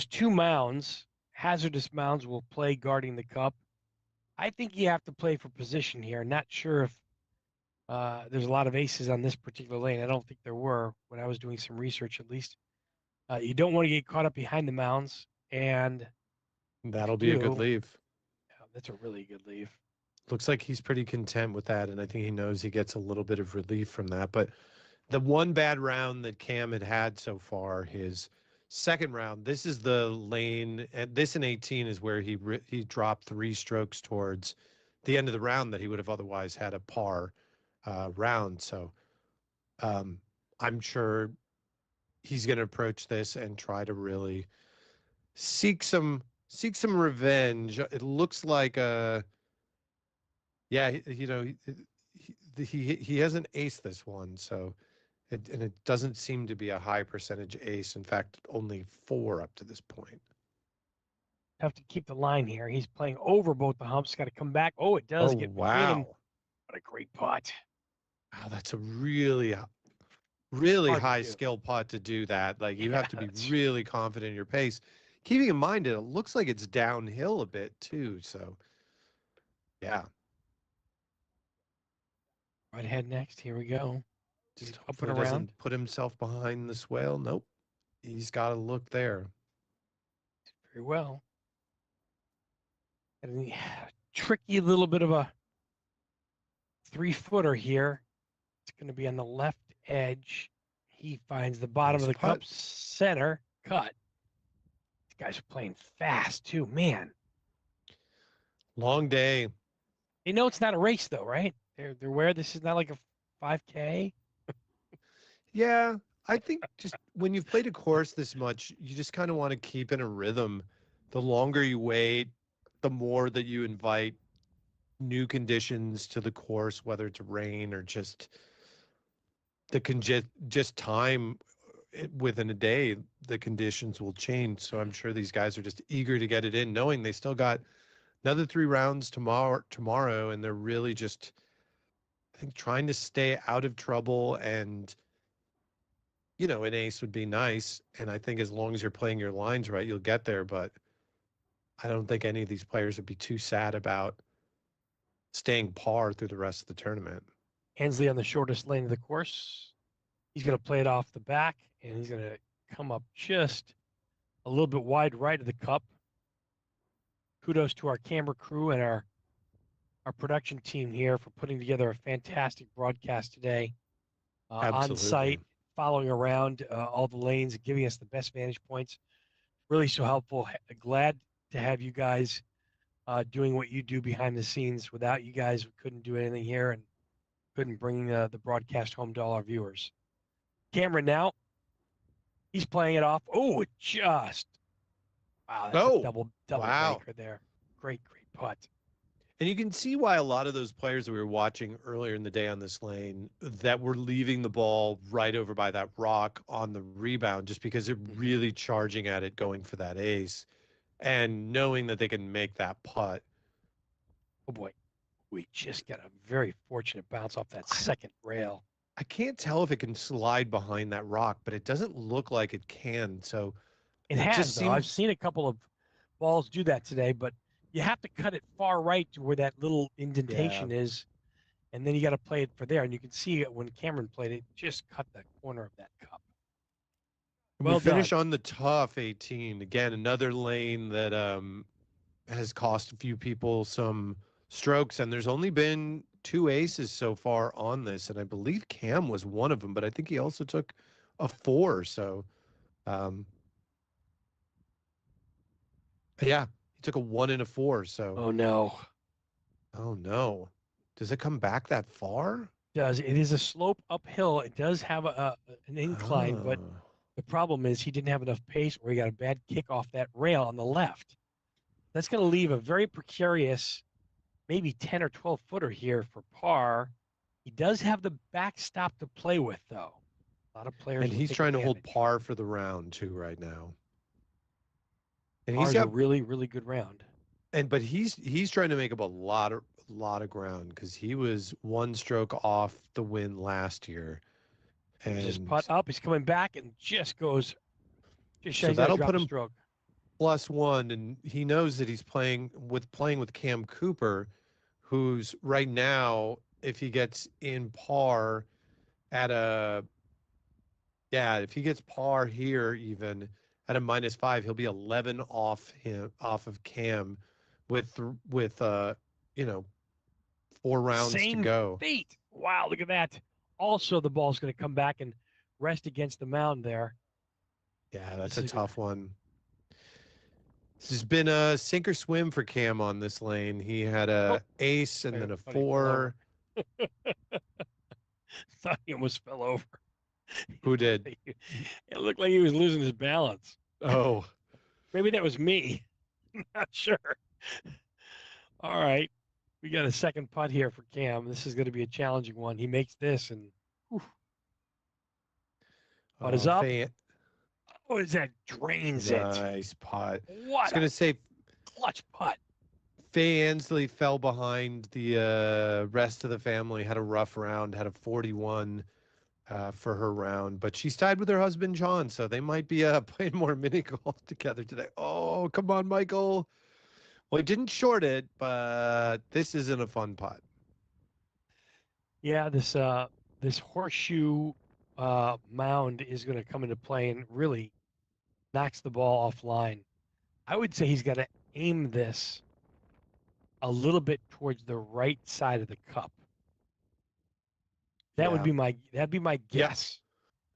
two mounds. Hazardous mounds will play guarding the cup. I think you have to play for position here. Not sure if there's a lot of aces on this particular lane. I don't think there were when I was doing some research, at least. You don't want to get caught up behind the mounds, and that'll be a good leave. Yeah, that's a really good leave. Looks like he's pretty content with that, and I think he knows he gets a little bit of relief from that. But the one bad round that Cam had so far, his second round, this is the lane, and this in 18 is where he dropped 3 strokes towards the end of the round that he would have otherwise had a par round. So I'm sure he's going to approach this and try to really seek some revenge. It looks like he hasn't aced this one, so it doesn't seem to be a high percentage ace. In fact, only 4 up to this point. Have to keep the line here. He's playing over both the humps. Got to come back. Oh, it does get between them. What a great putt! Wow, that's a really high skill putt to do that. Like you have to be really confident in your pace. Keeping in mind, it looks like it's downhill a bit too. So, yeah. Right ahead next. Here we go. Just up and around. Doesn't put himself behind the swale. Nope. He's got to look there. Very well. And a tricky little bit of a 3-footer here. It's going to be on the left edge. He finds the bottom of the cup center cut. These guys are playing fast too, man. Long day. They know it's not a race though, right? They're aware this is not like a 5K. Yeah, I think just when you've played a course this much, you just kind of want to keep in a rhythm. The longer you wait, the more that you invite new conditions to the course, whether it's rain or just time within a day, the conditions will change. So I'm sure these guys are just eager to get it in, knowing they still got another 3 rounds tomorrow, and they're really just, I think, trying to stay out of trouble. And an ace would be nice, and I think as long as you're playing your lines right, you'll get there. But I don't think any of these players would be too sad about staying par through the rest of the tournament. Hensley on the shortest lane of the course. He's going to play it off the back, and he's going to come up just a little bit wide right of the cup. Kudos to our camera crew and our production team here for putting together a fantastic broadcast today. On site, following around all the lanes, giving us the best vantage points. Really so helpful. Glad to have you guys doing what you do behind the scenes. Without you guys, we couldn't do anything here and couldn't bring the broadcast home to all our viewers. Cameron now, he's playing it off. Oh, just wow, that's a double breaker there. Great putt. And you can see why a lot of those players that we were watching earlier in the day on this lane that were leaving the ball right over by that rock on the rebound, just because they're really charging at it, going for that ace, and knowing that they can make that putt. Oh boy, we just got a very fortunate bounce off that second rail. I can't tell if it can slide behind that rock, but it doesn't look like it can. So it has, though. I've seen a couple of balls do that today, but you have to cut it far right to where that little indentation is, and then you got to play it for there. And you can see it when Cameron played it, just cut the corner of that cup. We finish on the tough 18. Again, another lane that has cost a few people some strokes, and there's only been 2 aces so far on this, and I believe Cam was one of them, but I think he also took a 4. So, yeah, he took a 1 and a 4. So, oh no, does it come back that far? It is a slope uphill. It does have an incline, but Oh. the problem is he didn't have enough pace, or he got a bad kick off that rail on the left. That's going to leave a very precarious, maybe 10 or 12 footer here for par. He does have the backstop to play with, though. A lot of players. And he's trying to hold par for the round too right now. And Par's a really, really good round. But he's trying to make up a lot of ground because he was 1 stroke off the win last year. And just putt up. He's coming back and just goes. So that'll put him +1, and he knows that he's playing with Cam Cooper, who's right now, if he gets in par if he gets par here even at a -5, he'll be 11 off of Cam with 4 rounds to go. Feet. Wow, look at that. Also, the ball's going to come back and rest against the mound there. Yeah, that's a tough one. This has been a sink or swim for Cam on this lane. He had a ace and then a 4. Thought he almost fell over. Who did? It looked like he was losing his balance. Oh. Maybe that was me. I'm not sure. All right. We got a second putt here for Cam. This is going to be a challenging one. He makes this and putt is up. Oh, is that drains it? Nice putt. What? I was going to say clutch putt. Faye Ansley fell behind the rest of the family, had a rough round, had a 41 for her round, but she's tied with her husband, John, so they might be playing more mini golf together today. Oh, come on, Michael. Well, he didn't short it, but this isn't a fun putt. Yeah, this horseshoe mound is going to come into play and really knocks the ball offline. I would say he's got to aim this a little bit towards the right side of the cup. That'd be my guess.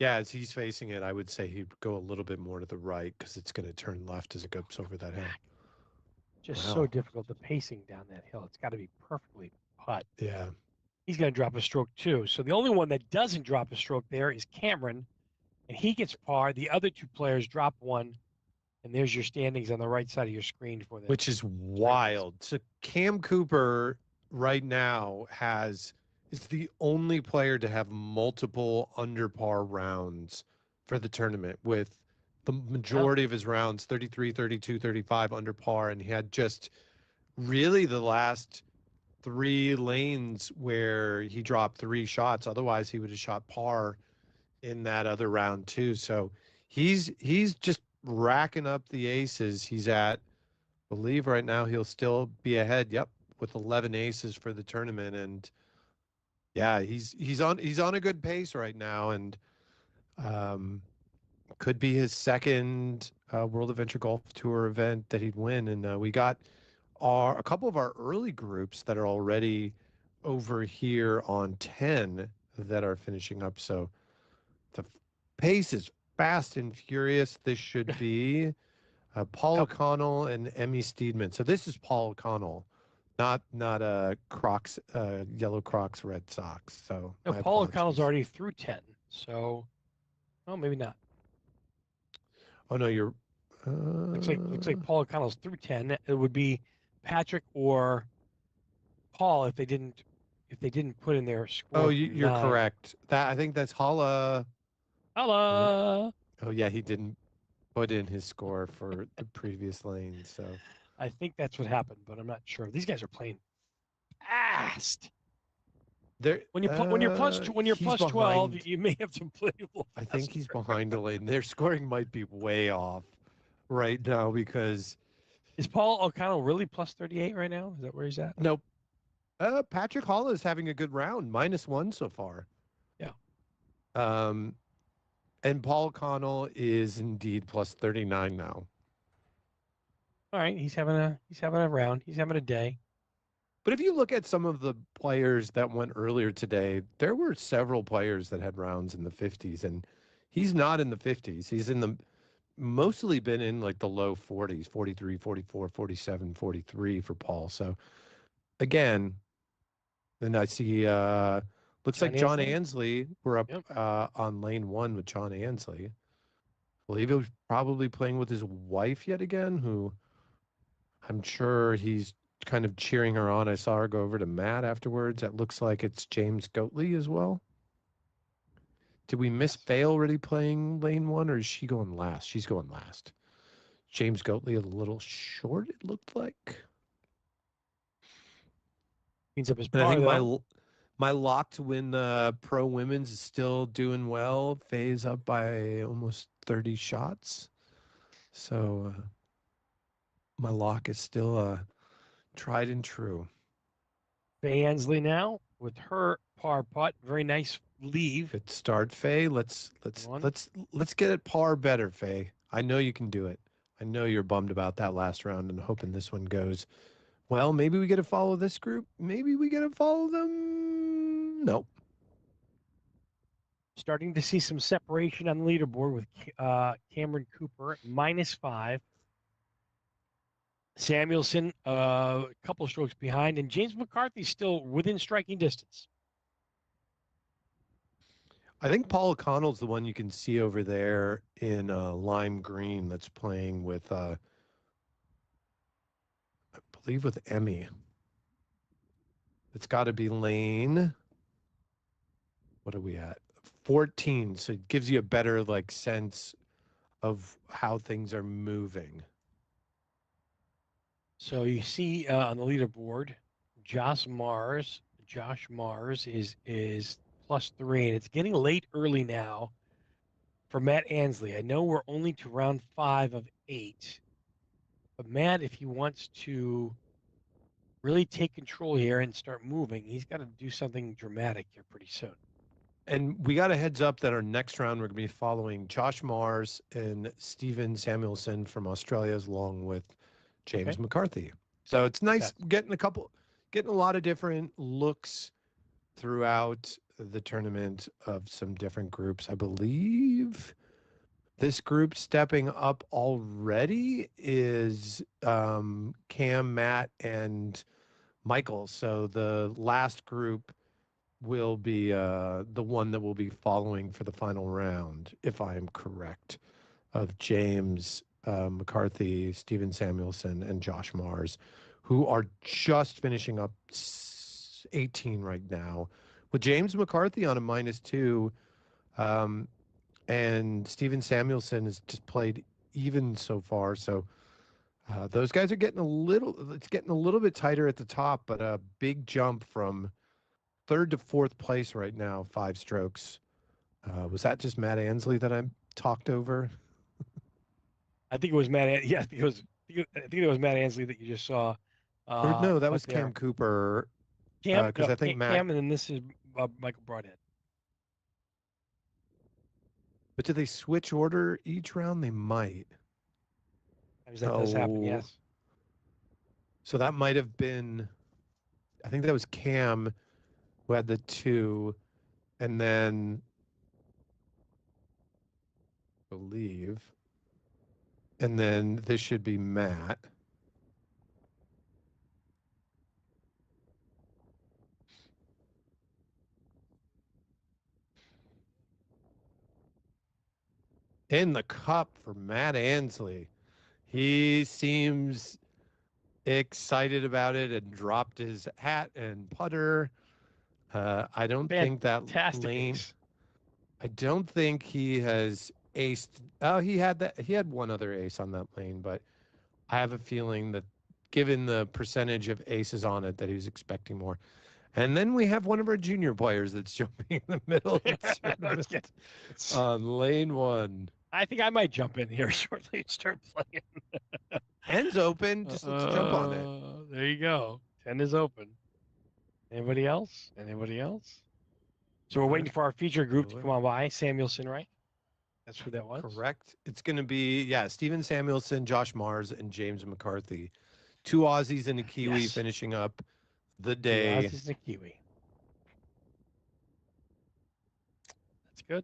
Yeah, as he's facing it, I would say he'd go a little bit more to the right because it's going to turn left as it goes over that hill. Just so difficult, the pacing down that hill. It's got to be perfectly putt. Yeah. He's going to drop a stroke too. So the only one that doesn't drop a stroke there is Cameron, and he gets par. The other 2 players drop 1, and there's your standings on the right side of your screen for that. Which is wild. So Cam Cooper right now is the only player to have multiple under par rounds for the tournament, with the majority of his rounds 33, 32, 35 under par, and he had just really the last 3 lanes where he dropped 3 shots. Otherwise, he would have shot par in that other round too. So he's just racking up the aces. He's at, I believe right now he'll still be ahead. Yep, with 11 aces for the tournament, and yeah, he's on a good pace right now, and could be his second World Adventure Golf Tour event that he'd win. And we got a couple of our early groups that are already over here on 10 that are finishing up. So the pace is fast and furious. This should be Paul O'Connell and Emmy Steedman. So this is Paul O'Connell, not Crocs, yellow Crocs, Red Sox. So no, Paul O'Connell's already through 10. So, maybe not. Oh no, you're. Looks like Paul O'Connell's through 10. It would be Patrick or Paul if they didn't put in their score. Oh, you're correct. I think that's Holla. Holla. Oh yeah, he didn't put in his score for the previous lane, so. I think that's what happened, but I'm not sure. These guys are playing fast. When you're plus 12, you may have some playable. I think he's behind the lane. Their scoring might be way off right now because. Is Paul O'Connell really plus 38 right now? Is that where he's at? Nope. Patrick Holla is having a good round, -1 so far. Yeah. And Paul Connell is indeed plus 39 now. All right, he's having a round. He's having a day. But if you look at some of the players that went earlier today, there were several players that had rounds in the 50s, and he's not in the 50s. He's mostly been in like the low 40s, 43, 44, 47, 43 for Paul. So again, then I see looks like John Ansley. We're up on lane 1 with John Ansley. I believe he was probably playing with his wife yet again, who I'm sure he's kind of cheering her on. I saw her go over to Matt afterwards. That looks like it's James Goatley as well. Did we miss Faye already playing lane 1, or is she going last? She's going last. James Goatley a little short, it looked like. Means up his And I think though. my lock to win the pro women's is still doing well. Faye's up by almost 30 shots. So my lock is still tried and true. Faye Ansley now with her par putt. Very nice leave. Good start, Faye. Let's get it par better, Faye. I know you can do it. I know you're bummed about that last round and hoping this one goes well. Maybe we get to follow this group. Maybe we get to follow them. Nope. Starting to see some separation on the leaderboard with Cameron Cooper -5. Samuelson a couple strokes behind, and James McCarthy still within striking distance. I think Paul O'Connell's the one you can see over there in lime green that's playing with, I believe, with Emmy. It's got to be lane. What are we at? 14. So it gives you a better sense of how things are moving. So you see on the leaderboard, Josh Mars is +3, and it's getting late early now for Matt Ansley. I know we're only to round 5 of 8, but Matt, if he wants to really take control here and start moving, he's got to do something dramatic here pretty soon. And we got a heads up that our next round we're going to be following Josh Mars and Stephen Samuelson from Australia, along with James McCarthy. So it's nice getting a lot of different looks throughout the tournament of some different groups. I believe this group stepping up already is Cam, Matt, and Michael. So the last group will be the one that we'll be following for the final round, if I am correct, of James McCarthy, Stephen Samuelson, and Josh Mars, who are just finishing up 18 right now, with James McCarthy on a -2, and Stephen Samuelson has just played even so far. So those guys are getting it's getting a little bit tighter at the top, but a big jump from 3rd to 4th place right now, 5 strokes. Was that just Matt Ansley that I talked over? I think it was Matt. Yeah, I think it was Matt Ansley that you just saw. Or no, that was Cam Cooper. Because I think Matt. Cam, and then this is Michael Broadhead. But do they switch order each round? They might. That does happen, yes. So that might have been, I think that was Cam who had the 2, and then I believe, and then this should be Matt. In the cup for Matt Ansley. He seems excited about it and dropped his hat and putter. I don't think that lane. I don't think he has aced. Oh, he had one other ace on that lane, but I have a feeling that given the percentage of aces on it, that he was expecting more. And then we have one of our junior players that's jumping in the middle of the tournament on lane 1. I think I might jump in here shortly and start playing. 10's open. Just let's jump on it. There you go. 10 is open. Anybody else? So we're waiting for our feature group to come on by. Samuelson, right? That's who that was? Correct. It's going to be, Steven Samuelson, Josh Mars, and James McCarthy. 2 Aussies and a Kiwi Yes. finishing up the 2 day. Aussies and a Kiwi. That's good.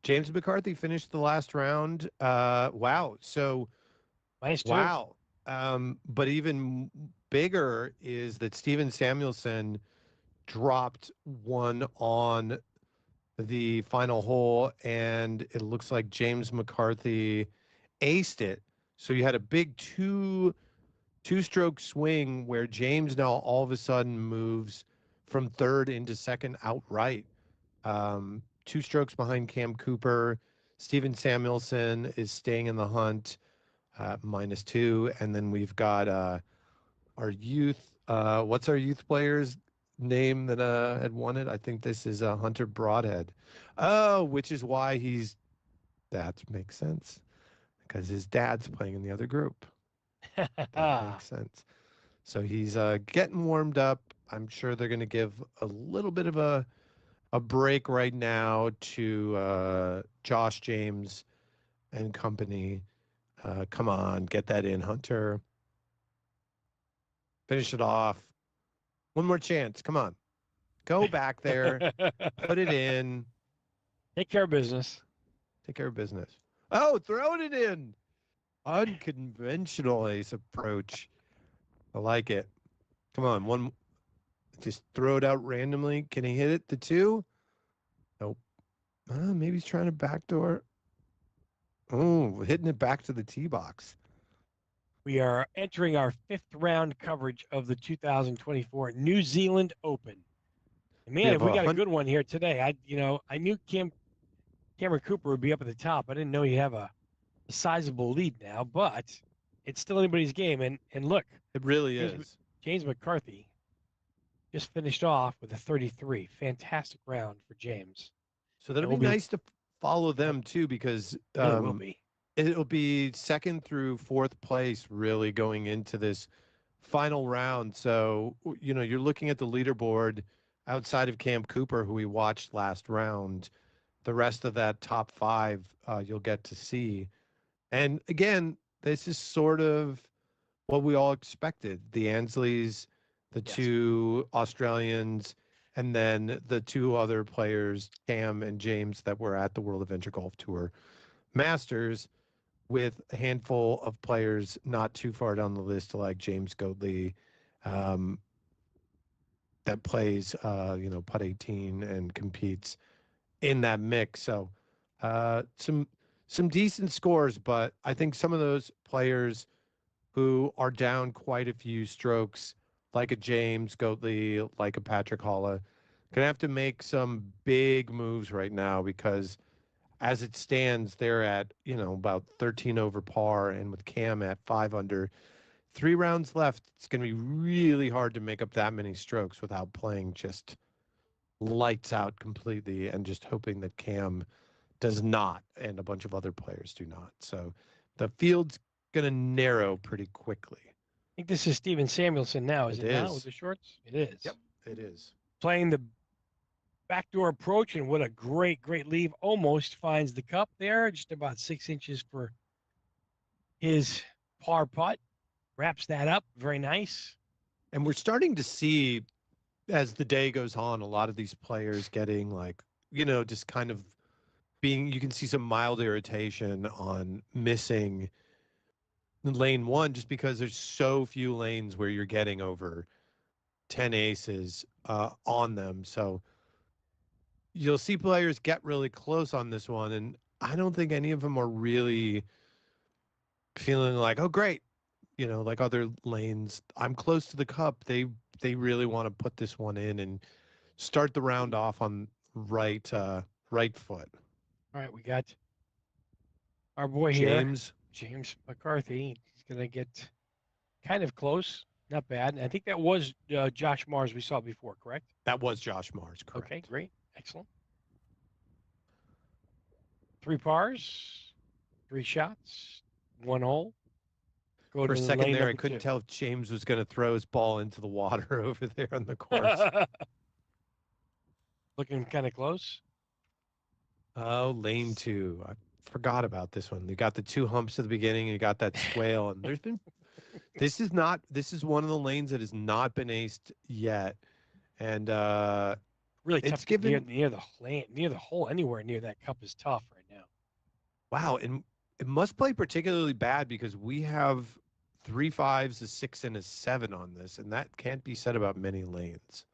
James McCarthy finished the last round. Wow. So, -2. wow. But even bigger is that Steven Samuelson dropped one on the final hole, and it looks like James McCarthy aced it. So you had a big two-stroke swing where James now all of a sudden moves from third into second outright. 2 strokes behind Cam Cooper. Steven Samuelson is staying in the hunt, -2. And then we've got our youth. What's our youth player's name that had won it? I think this is Hunter Broadhead. Oh, which is why that makes sense, because his dad's playing in the other group. That makes sense. So he's getting warmed up. I'm sure they're going to give a little bit of a break right now to Josh James and company. Come on, get that in, Hunter. Finish it off. One more chance. Come on. Go back there. Put it in. Take care of business. Take care of business. Oh, throwing it in. Unconventional ace approach. I like it. Come on. One. Just throw it out randomly. Can he hit it? The 2? Nope. Maybe he's trying to backdoor. Oh, hitting it back to the tee box. We are entering our 5th round coverage of the 2024 New Zealand Open. And man, we got a good one here today. I knew Cameron Cooper would be up at the top. I didn't know he'd have a sizable lead now, but it's still anybody's game. And look, it really is. James McCarthy just finished off with a 33. Fantastic round for James. So that'll be nice to follow them too, because it will be. It'll be 2nd through 4th place really going into this final round. So, you're looking at the leaderboard outside of Cam Cooper, who we watched last round. The rest of that top 5 you'll get to see. And again, this is sort of what we all expected. The Ansleys, the 2 Australians, and then the 2 other players, Cam and James, that were at the World Adventure Golf Tour Masters, with a handful of players not too far down the list, like James Goatley, that plays, putt 18 and competes in that mix. So some decent scores, but I think some of those players who are down quite a few strokes, like a James Goatley, like a Patrick Halla, gonna have to make some big moves right now, because as it stands, they're at, about 13 over par, and with Cam at 5 under, 3 rounds left. It's going to be really hard to make up that many strokes without playing just lights out completely and just hoping that Cam does not and a bunch of other players do not. So the field's going to narrow pretty quickly. I think this is Steven Samuelson now. Is it not with the shorts? It is. Yep, it is. Playing the backdoor approach, and what a great leave. Almost finds the cup there, just about 6 inches for his par putt. Wraps that up. Very nice. And we're starting to see, as the day goes on, a lot of these players getting just kind of you can see some mild irritation on missing lane 1, just because there's so few lanes where you're getting over 10 aces on them. So you'll see players get really close on this one, and I don't think any of them are really feeling like, oh, great, like other lanes, I'm close to the cup. They really want to put this one in and start the round off on right foot. All right, we got our boy James McCarthy. He's going to get kind of close. Not bad. And I think that was Josh Mars we saw before, correct? That was Josh Mars, correct. Okay, great. Excellent. 3 pars, 3 shots, 1 hole. For a second there, I couldn't tell if James was going to throw his ball into the water over there on the course. Looking kind of close. Oh, lane 2. I forgot about this one. You got the 2 humps at the beginning, and you got that swale, and this is one of the lanes that has not been aced yet. And Really it's tough to get given near the lane, near the hole, anywhere near that cup is tough right now. wow, and it must play particularly bad because we have 3 5s, a 6, and a 7 on this, and that can't be said about many lanes.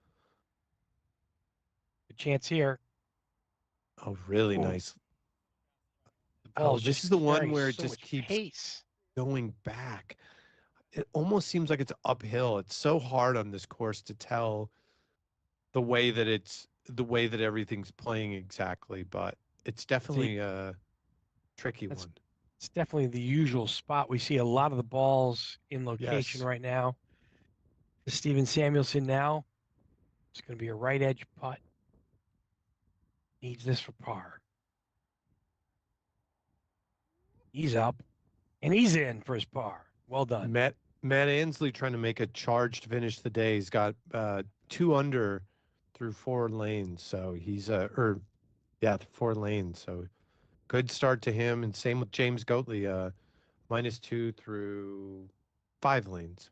Good chance here. Oh, really Ooh. nice. The ball's Oh, this just is the one carrying where it so just much keeps pace. going back. It almost seems like it's uphill. It's so hard on this course to tell the way that everything's playing exactly, but it's definitely a tricky one. It's definitely the usual spot. We see a lot of the balls in location Yes. right now. The Steven Samuelson now. It's going to be a right edge putt. Needs this for par. He's up, and he's in for his par. Well done. Matt Ansley trying to make a charged finish today. He's got 2 under through 4 lanes, so he's 4 lanes. So good start to him, and same with James Goatley, -2 through 5 lanes.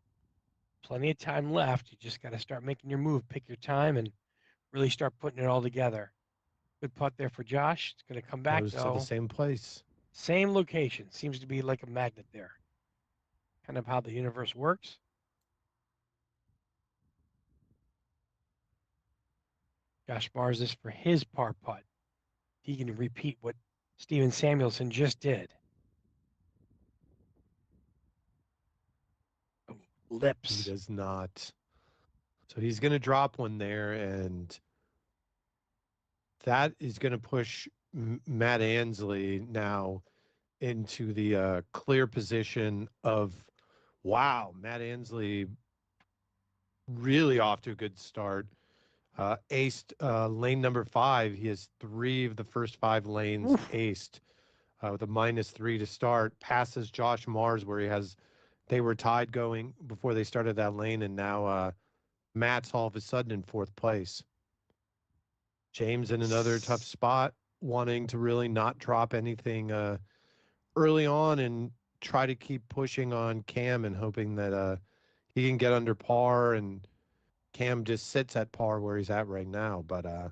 Plenty of time left. You just got to start making your move, pick your time, and really start putting it all together. Good putt there for Josh. It's going to come back, Goes to though. the same place. Same location. Seems to be like a magnet there. Kind of how the universe works. Josh Mars is for his par putt. He can repeat what Steven Samuelson just did. Oh, He lips. does not. So he's going to drop one there, and that is going to push Matt Ansley now into the clear position of, wow, Matt Ansley really off to a good start. Aced lane number 5. He has 3 of the first 5 lanes aced with a -3 to start. Passes Josh Mars where they were tied going before they started that lane, and now Matt's all of a sudden in 4th place. James in another tough spot, wanting to really not drop anything early on and try to keep pushing on Cam and hoping that he can get under par, and Cam just sits at par where he's at right now. But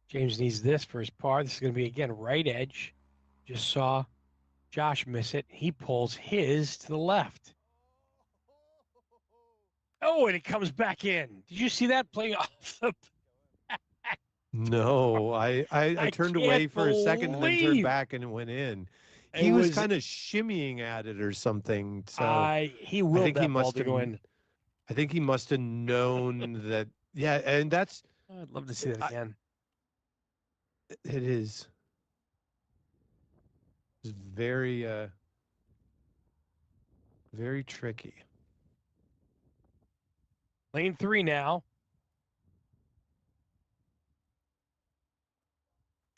James needs this for his par. This is going to be, again, right edge. Just saw Josh miss it. He pulls his to the left. Oh, and it comes back in. Did you see that playing off the no, I turned away for a second and then turned back and it went in. He was kind of shimmying at it or something. So he willed that ball to go in. I think he must have known that. Yeah, and that's. I'd love to see that again. It is. It's very, very tricky. Lane 3 now.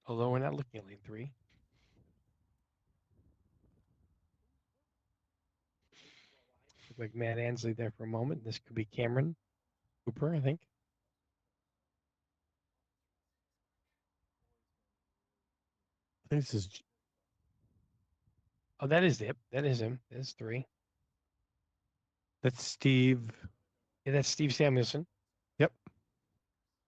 Although we're not looking at lane 3. Look like Matt Ansley there for a moment. This could be Cameron Cooper, I think. This is. Oh, that is it. That is him. That's 3. That's Steve. Yeah, that's Steve Samuelson. Yep.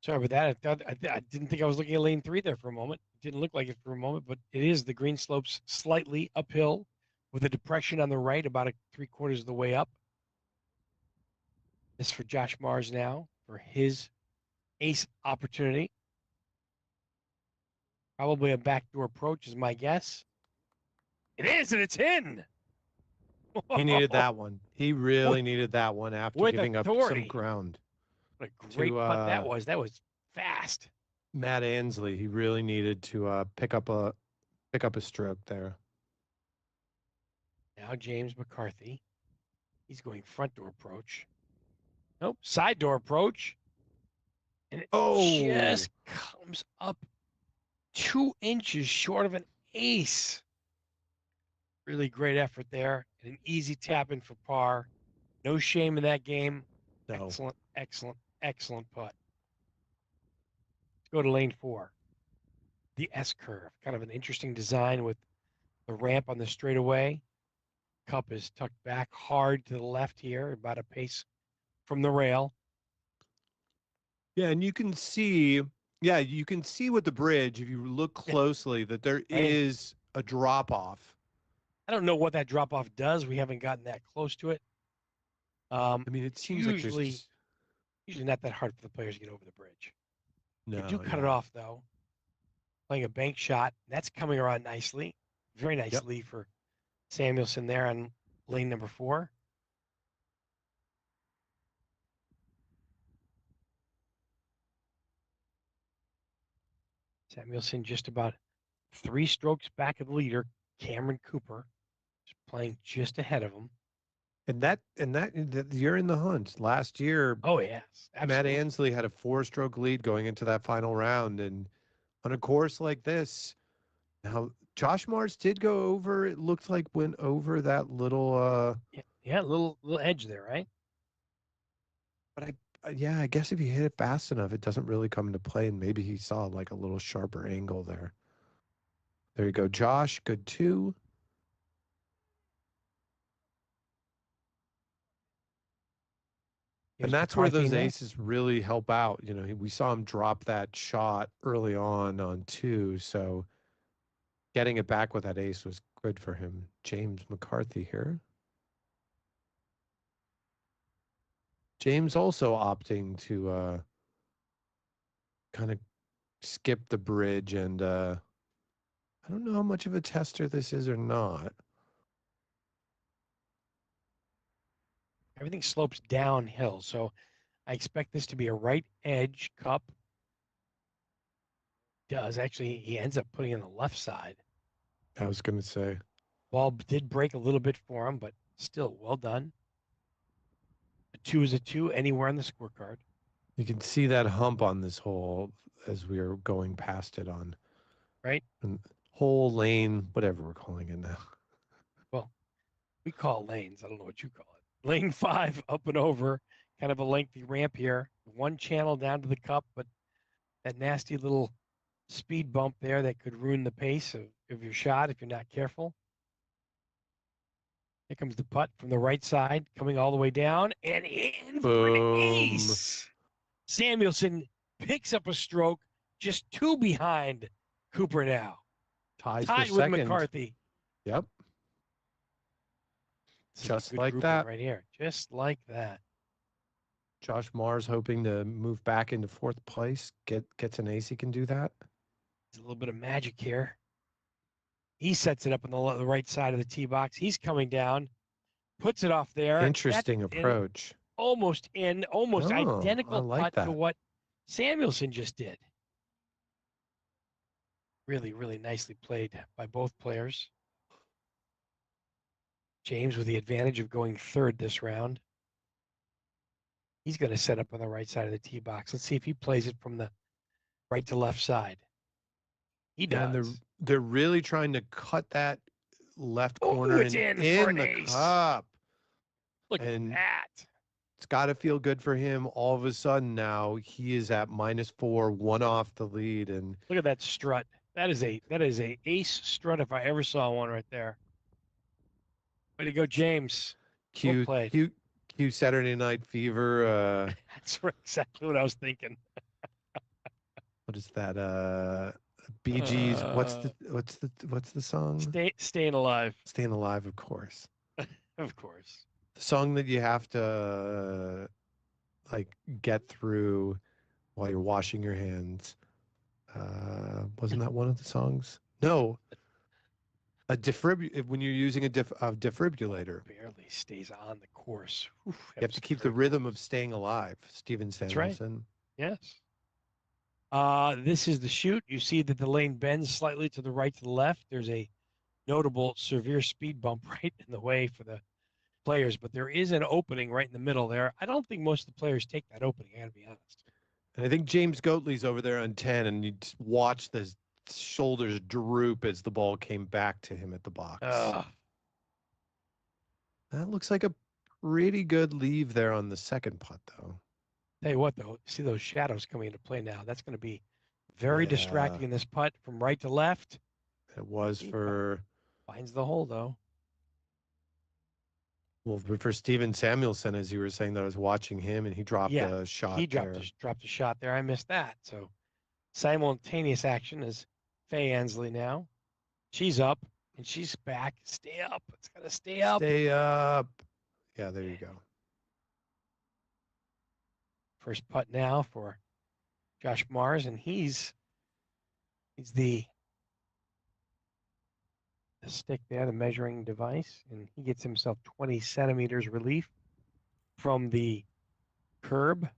Sorry about that. I didn't think I was looking at lane 3 there for a moment. It didn't look like it for a moment, but it is. The green slopes slightly uphill with a depression on the right, about 3/4 of the way up. This for Josh Mars now for his ace opportunity. Probably a backdoor approach is my guess. It is, and it's in. He needed that one. He really needed that one after giving up some ground. What a great putt that was. That was fast. Matt Ansley, he really needed to pick up a stroke there. Now James McCarthy. He's going front door approach. Nope, side door approach. And it just comes up 2 inches short of an ace. Really great effort there. And an easy tap in for par. No shame in that game. No. Excellent, excellent, excellent putt. Let's go to lane 4. the S curve. Kind of an interesting design with the ramp on the straightaway. Cup is tucked back hard to the left here, about a pace from the rail. Yeah, and you can see, with the bridge, if you look closely, that there is a drop off. I don't know what that drop off does. We haven't gotten that close to it. I mean, it seems like there's usually not that hard for the players to get over the bridge. No, They do cut it off though. Playing a bank shot. That's coming around nicely. Very nice lead for Samuelson there on lane number 4. Samuelson just about 3 strokes back of the leader, Cameron Cooper, is playing just ahead of him. And that you're in the hunt. Last year, oh yes, absolutely. Matt Ansley had a 4-stroke lead going into that final round, and on a course like this, now Josh Mars did go over. It looked like went over that little little edge there, right? But I guess if you hit it fast enough, it doesn't really come into play, and maybe he saw like a little sharper angle there. There you go, Josh. Good 2. And that's where those aces really help out. You know, we saw him drop that shot early on 2, so getting it back with that ace was good for him. James McCarthy here. James also opting to kind of skip the bridge, and I don't know how much of a tester this is or not. Everything slopes downhill, so I expect this to be a right edge cup. Does actually, he ends up putting it on the left side. I was going to say. Ball did break a little bit for him, but still well done. A 2 is a 2 anywhere on the scorecard. You can see that hump on this hole as we are going past it on. Right. Hole, lane, whatever we're calling it now. Well, we call lanes. I don't know what you call it. Lane 5 up and over, kind of a lengthy ramp here. 1 channel down to the cup, but that nasty little speed bump there that could ruin the pace of your shot if you're not careful. Here comes the putt from the right side, coming all the way down and in for an ace. Samuelson picks up a stroke, just 2 behind Cooper now. Tied with second. McCarthy. Yep. Just like that. Right here. Just like that. Josh Mars hoping to move back into 4th place. Gets an ace. He can do that. There's a little bit of magic here. He sets it up on the right side of the tee box. He's coming down, puts it off there. Interesting approach. Almost identical putt to what Samuelson just did. Really, really nicely played by both players. James with the advantage of going 3rd this round. He's going to set up on the right side of the tee box. Let's see if he plays it from the right to left side. He does. And they're really trying to cut that left corner in the cup. Look at that. It's got to feel good for him. All of a sudden now he is at -4, 1 off the lead, and look at that strut. That is a ace strut if I ever saw one right there. Way to go, James. Cue Saturday Night Fever. That's exactly what I was thinking. What is that? Bee Gees. What's the song? Staying Alive. Staying Alive, of course. Of course. The song that you have to get through while you're washing your hands. Wasn't that one of the songs? No. When you're using a defibrillator. Barely stays on the course. You have to keep the rhythm of staying alive. Steven Samuelson. Right. Yes. This is the shoot. You see that the lane bends slightly to the right to the left. There's a notable severe speed bump right in the way for the players, but there is an opening right in the middle there. I don't think most of the players take that opening, I gotta be honest. And I think James Goatley's over there on 10, and you just watch the shoulders droop as the ball came back to him at the box. That looks like a pretty good leave there on the second putt, though. Tell you what, though, see those shadows coming into play now. That's going to be Very Yeah. distracting in this putt from right to left. It was for Finds the hole though. well for Steven Samuelson, as you were saying, that I was watching him and he dropped a shot He dropped a shot there. I missed that. So simultaneous action is Faye Ansley now. She's up and she's back. Stay up. It's got to stay up. Stay up. Yeah, there you go. First putt now for Josh Mars, and he's the stick there, the measuring device, and he gets himself 20 centimeters relief from the curb.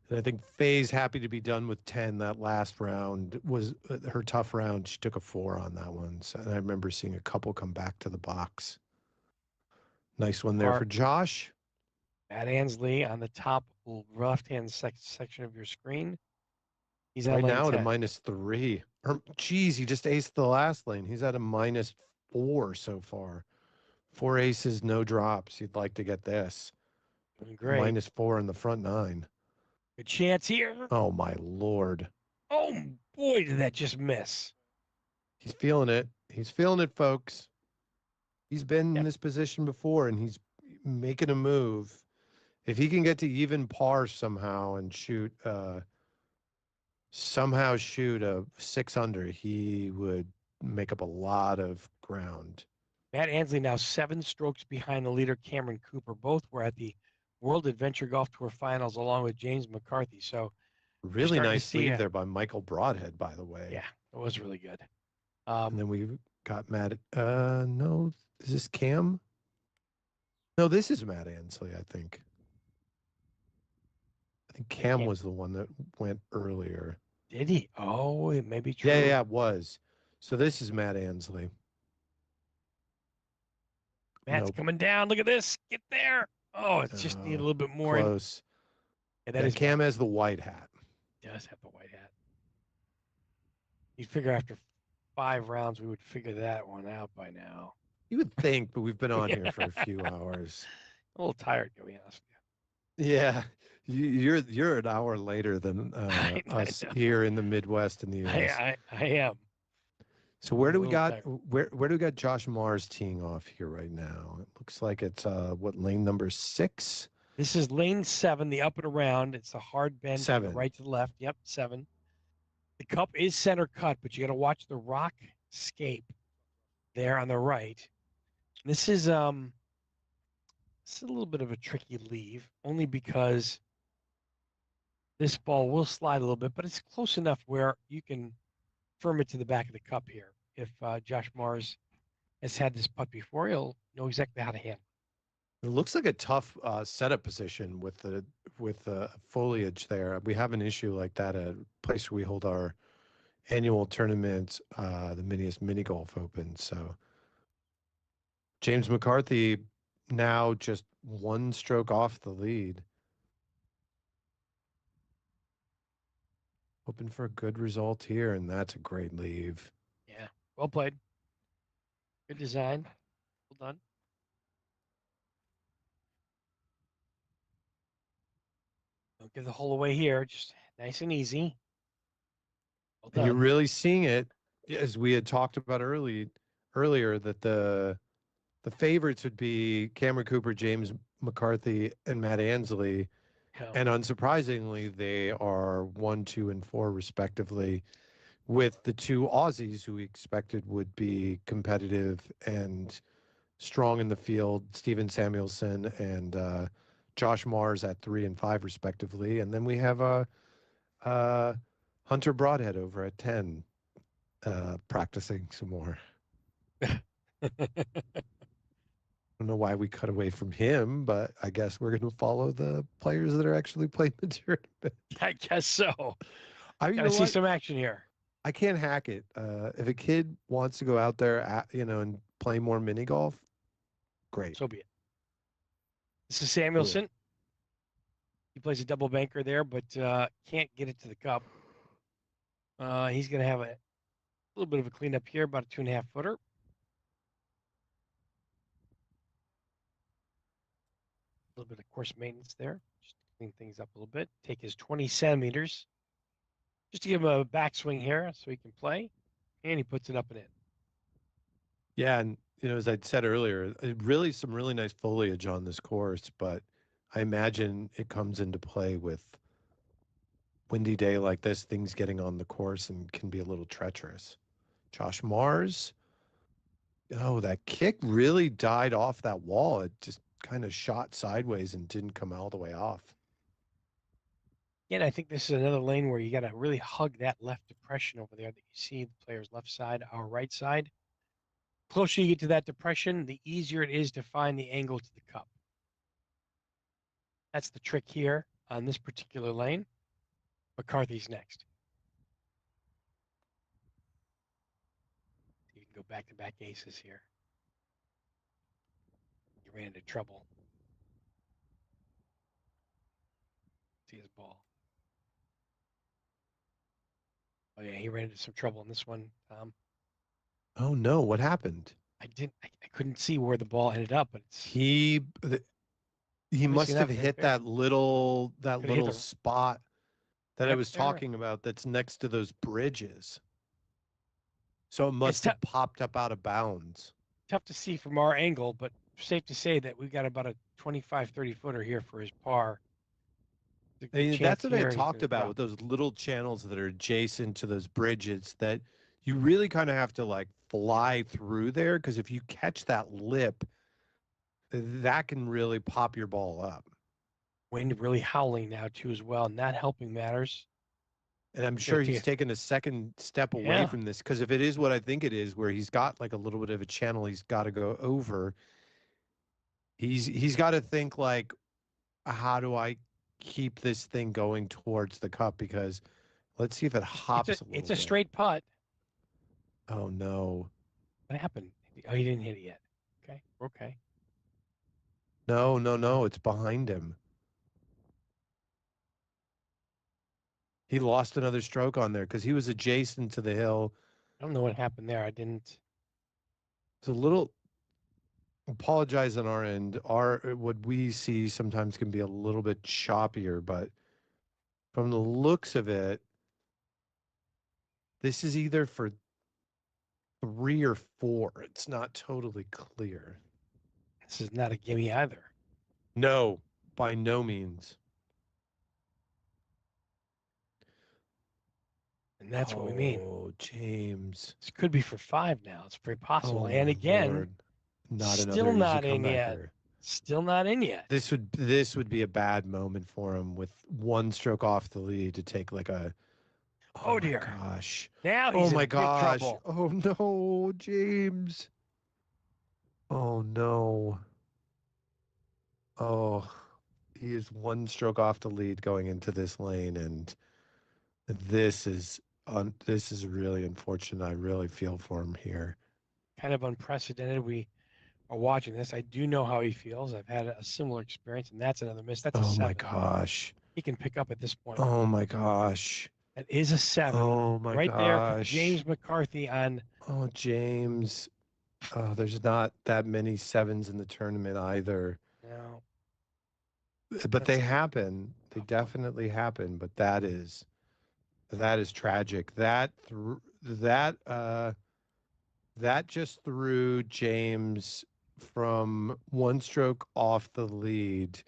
And I think Faye's happy to be done with 10. That last round was her tough round. She took a 4 on that one. So, and I remember seeing a couple come back to the box. Nice one there for Josh. Matt Ansley on the top left-hand section of your screen. He's right now 10. at a -3. Geez, he just aced the last lane. He's at a -4 so far. 4 aces, no drops. You'd like to get this. Doing great. -4 in the front 9. Good chance here. Oh, my Lord. Oh, boy, did that just miss. He's feeling it. He's feeling it, folks. He's been in this position before, and he's making a move. If he can get to even par somehow and shoot a 6 under, he would make up a lot of ground. Matt Ansley now 7 strokes behind the leader, Cameron Cooper. Both were at the World Adventure Golf Tour Finals along with James McCarthy. So really nice lead there by Michael Broadhead, by the way. Yeah, it was really good. And then we got Matt. No, is this Cam? No, this is Matt Ansley, I think. I think Cam was the one that went earlier. Did he? Oh, it may be true. Yeah, it was. So this is Matt Ansley. Matt's coming down. Look at this. Get there. Oh, it's just need a little bit more. Close. Yeah, Cam has the white hat. He does have the white hat. You'd figure after 5 rounds we would figure that one out by now. You would think, but we've been on here for a few hours. A little tired, to be honest with you. Yeah. You're an hour later than us here in the Midwest in the U.S. I am. So where do we got Josh Mars teeing off here right now? It looks like it's lane number 6? This is lane 7, the up and around. It's a hard bend 7. From the right to the left. Yep, 7. The cup is center cut, but you got to watch the rock scape there on the right. This is a little bit of a tricky leave, only because this ball will slide a little bit, but it's close enough where you can firm it to the back of the cup here. If Josh Mars has had this putt before, he'll know exactly how to handle it. It looks like a tough setup position with the foliage there. We have an issue like that at a place where we hold our annual tournament, the Miniest Mini Golf Open. So James McCarthy now just 1 stroke off the lead. Hoping for a good result here, and that's a great leave. Yeah, well played. Good design. Well done. Don't give the hole away here. Just nice and easy. Well done. And you're really seeing it, as we had talked about earlier, that the favorites would be Cameron Cooper, James McCarthy, and Matt Ansley. Yeah. And unsurprisingly, they are 1, 2, and 4 respectively, with the 2 Aussies who we expected would be competitive and strong in the field, Steven Samuelson and Josh Mars at 3 and 5 respectively. And then we have Hunter Broadhead over at 10 practicing some more. I don't know why we cut away from him, but I guess we're going to follow the players that are actually playing the tournament. I guess so. Gotta see some action here. I can't hack it. If a kid wants to go out there, and play more mini golf, great. So be it. This is Samuelson. Cool. He plays a double banker there, but can't get it to the cup. He's going to have a little bit of a cleanup here, about a 2.5 footer. A little bit of course maintenance there, just to clean things up a little bit. Take his 20 centimeters, Just to give him a backswing here so he can play, and he puts it up and in. Yeah, and as I'd said earlier, really some really nice foliage on this course, but I imagine it comes into play with windy day like this, things getting on the course and can be a little treacherous. Josh Mars, that kick really died off that wall. It just kind of shot sideways and didn't come all the way off. Again, I think this is another lane where you got to really hug that left depression over there that you see the player's left side, our right side. The closer you get to that depression, the easier it is to find the angle to the cup. That's the trick here on this particular lane. McCarthy's next. You can go back-to-back aces here. He ran into trouble. See his ball. Oh yeah, he ran into some trouble in this one. Oh no, what happened? I couldn't see where the ball ended up, but He must have hit that little spot that I was talking about that's next to those bridges. So it must have popped up out of bounds. Tough to see from our angle, but safe to say that we've got about a 25, 30 footer here for his par. That's what I talked about with those little channels that are adjacent to those bridges that you really kind of have to like fly through there, because if you catch that lip, that can really pop your ball up. Wind really howling now too as well, not helping matters. And I'm sure he's taken a second step away from this, because if it is what I think it is, where he's got like a little bit of a channel he's got to go over, he's got to think like, how do I keep this thing going towards the cup? Because let's see if it hops a little bit. It's a straight putt. Oh no. What happened? Oh, he didn't hit it yet. Okay. No, it's behind him. He lost another stroke on there because he was adjacent to the hill. I don't know what happened there. I didn't. It's a little. Apologize on our end. What we see sometimes can be a little bit choppier, but from the looks of it, this is either for 3 or 4. It's not totally clear. This is not a gimme either. No, by no means. And that's what we mean. Oh, James. This could be for 5 now. It's very possible. And again, Lord. Still not in yet. Still not in yet. This would be a bad moment for him with 1 stroke off the lead to take like a. Oh dear. Gosh. Now he's in big trouble. Oh no, James. Oh no. Oh, he is 1 stroke off the lead going into this lane, and this is really unfortunate. I really feel for him here. Kind of unprecedented. We are watching this. I do know how he feels. I've had a similar experience, and that's another miss. That's a 7. Oh my gosh. He can pick up at this point. Oh my gosh. That is a 7. Oh my gosh. Right there for James McCarthy on. Oh, James. Oh, there's not that many 7s in the tournament either. No. But they happen. They definitely happen. But that is tragic. That just threw James from 1 stroke off the lead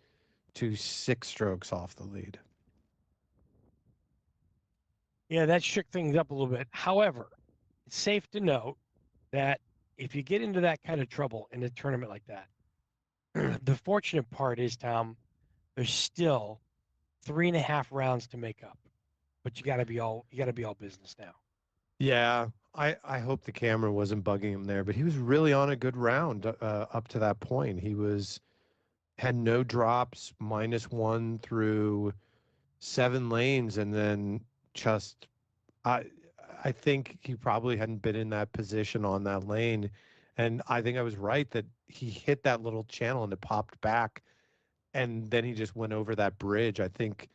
to 6 strokes off the lead. Yeah, that shook things up a little bit. However, it's safe to note that if you get into that kind of trouble in a tournament like that, the fortunate part is, Tom, there's still 3.5 rounds to make up, but you got to be all business now. Yeah, I hope the camera wasn't bugging him there, but he was really on a good round up to that point. He had no drops, -1 through 7 lanes, and then just I think he probably hadn't been in that position on that lane, and I think I was right that he hit that little channel and it popped back, and then he just went over that bridge. I think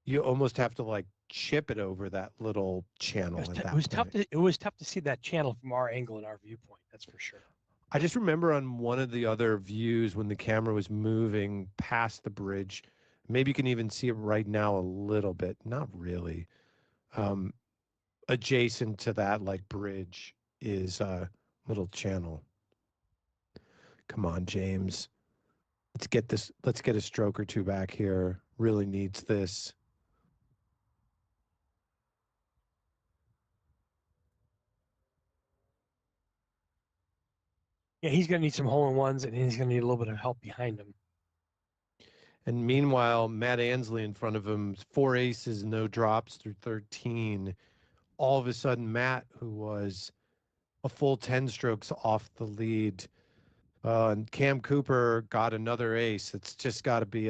you almost have to like chip it over that little channel. It was tough to see that channel from our angle and our viewpoint. That's for sure. I just remember on one of the other views when the camera was moving past the bridge, maybe you can even see it right now a little bit. Not really. adjacent to that like bridge is a little channel. Come on, James. Let's get this. Let's get a stroke or two back here. Really needs this. Yeah, he's going to need some hole-in-ones, and he's going to need a little bit of help behind him. And meanwhile, Matt Ansley in front of him, 4 aces, no drops through 13. All of a sudden, Matt, who was a full 10 strokes off the lead, and Cam Cooper got another ace. It's just got to be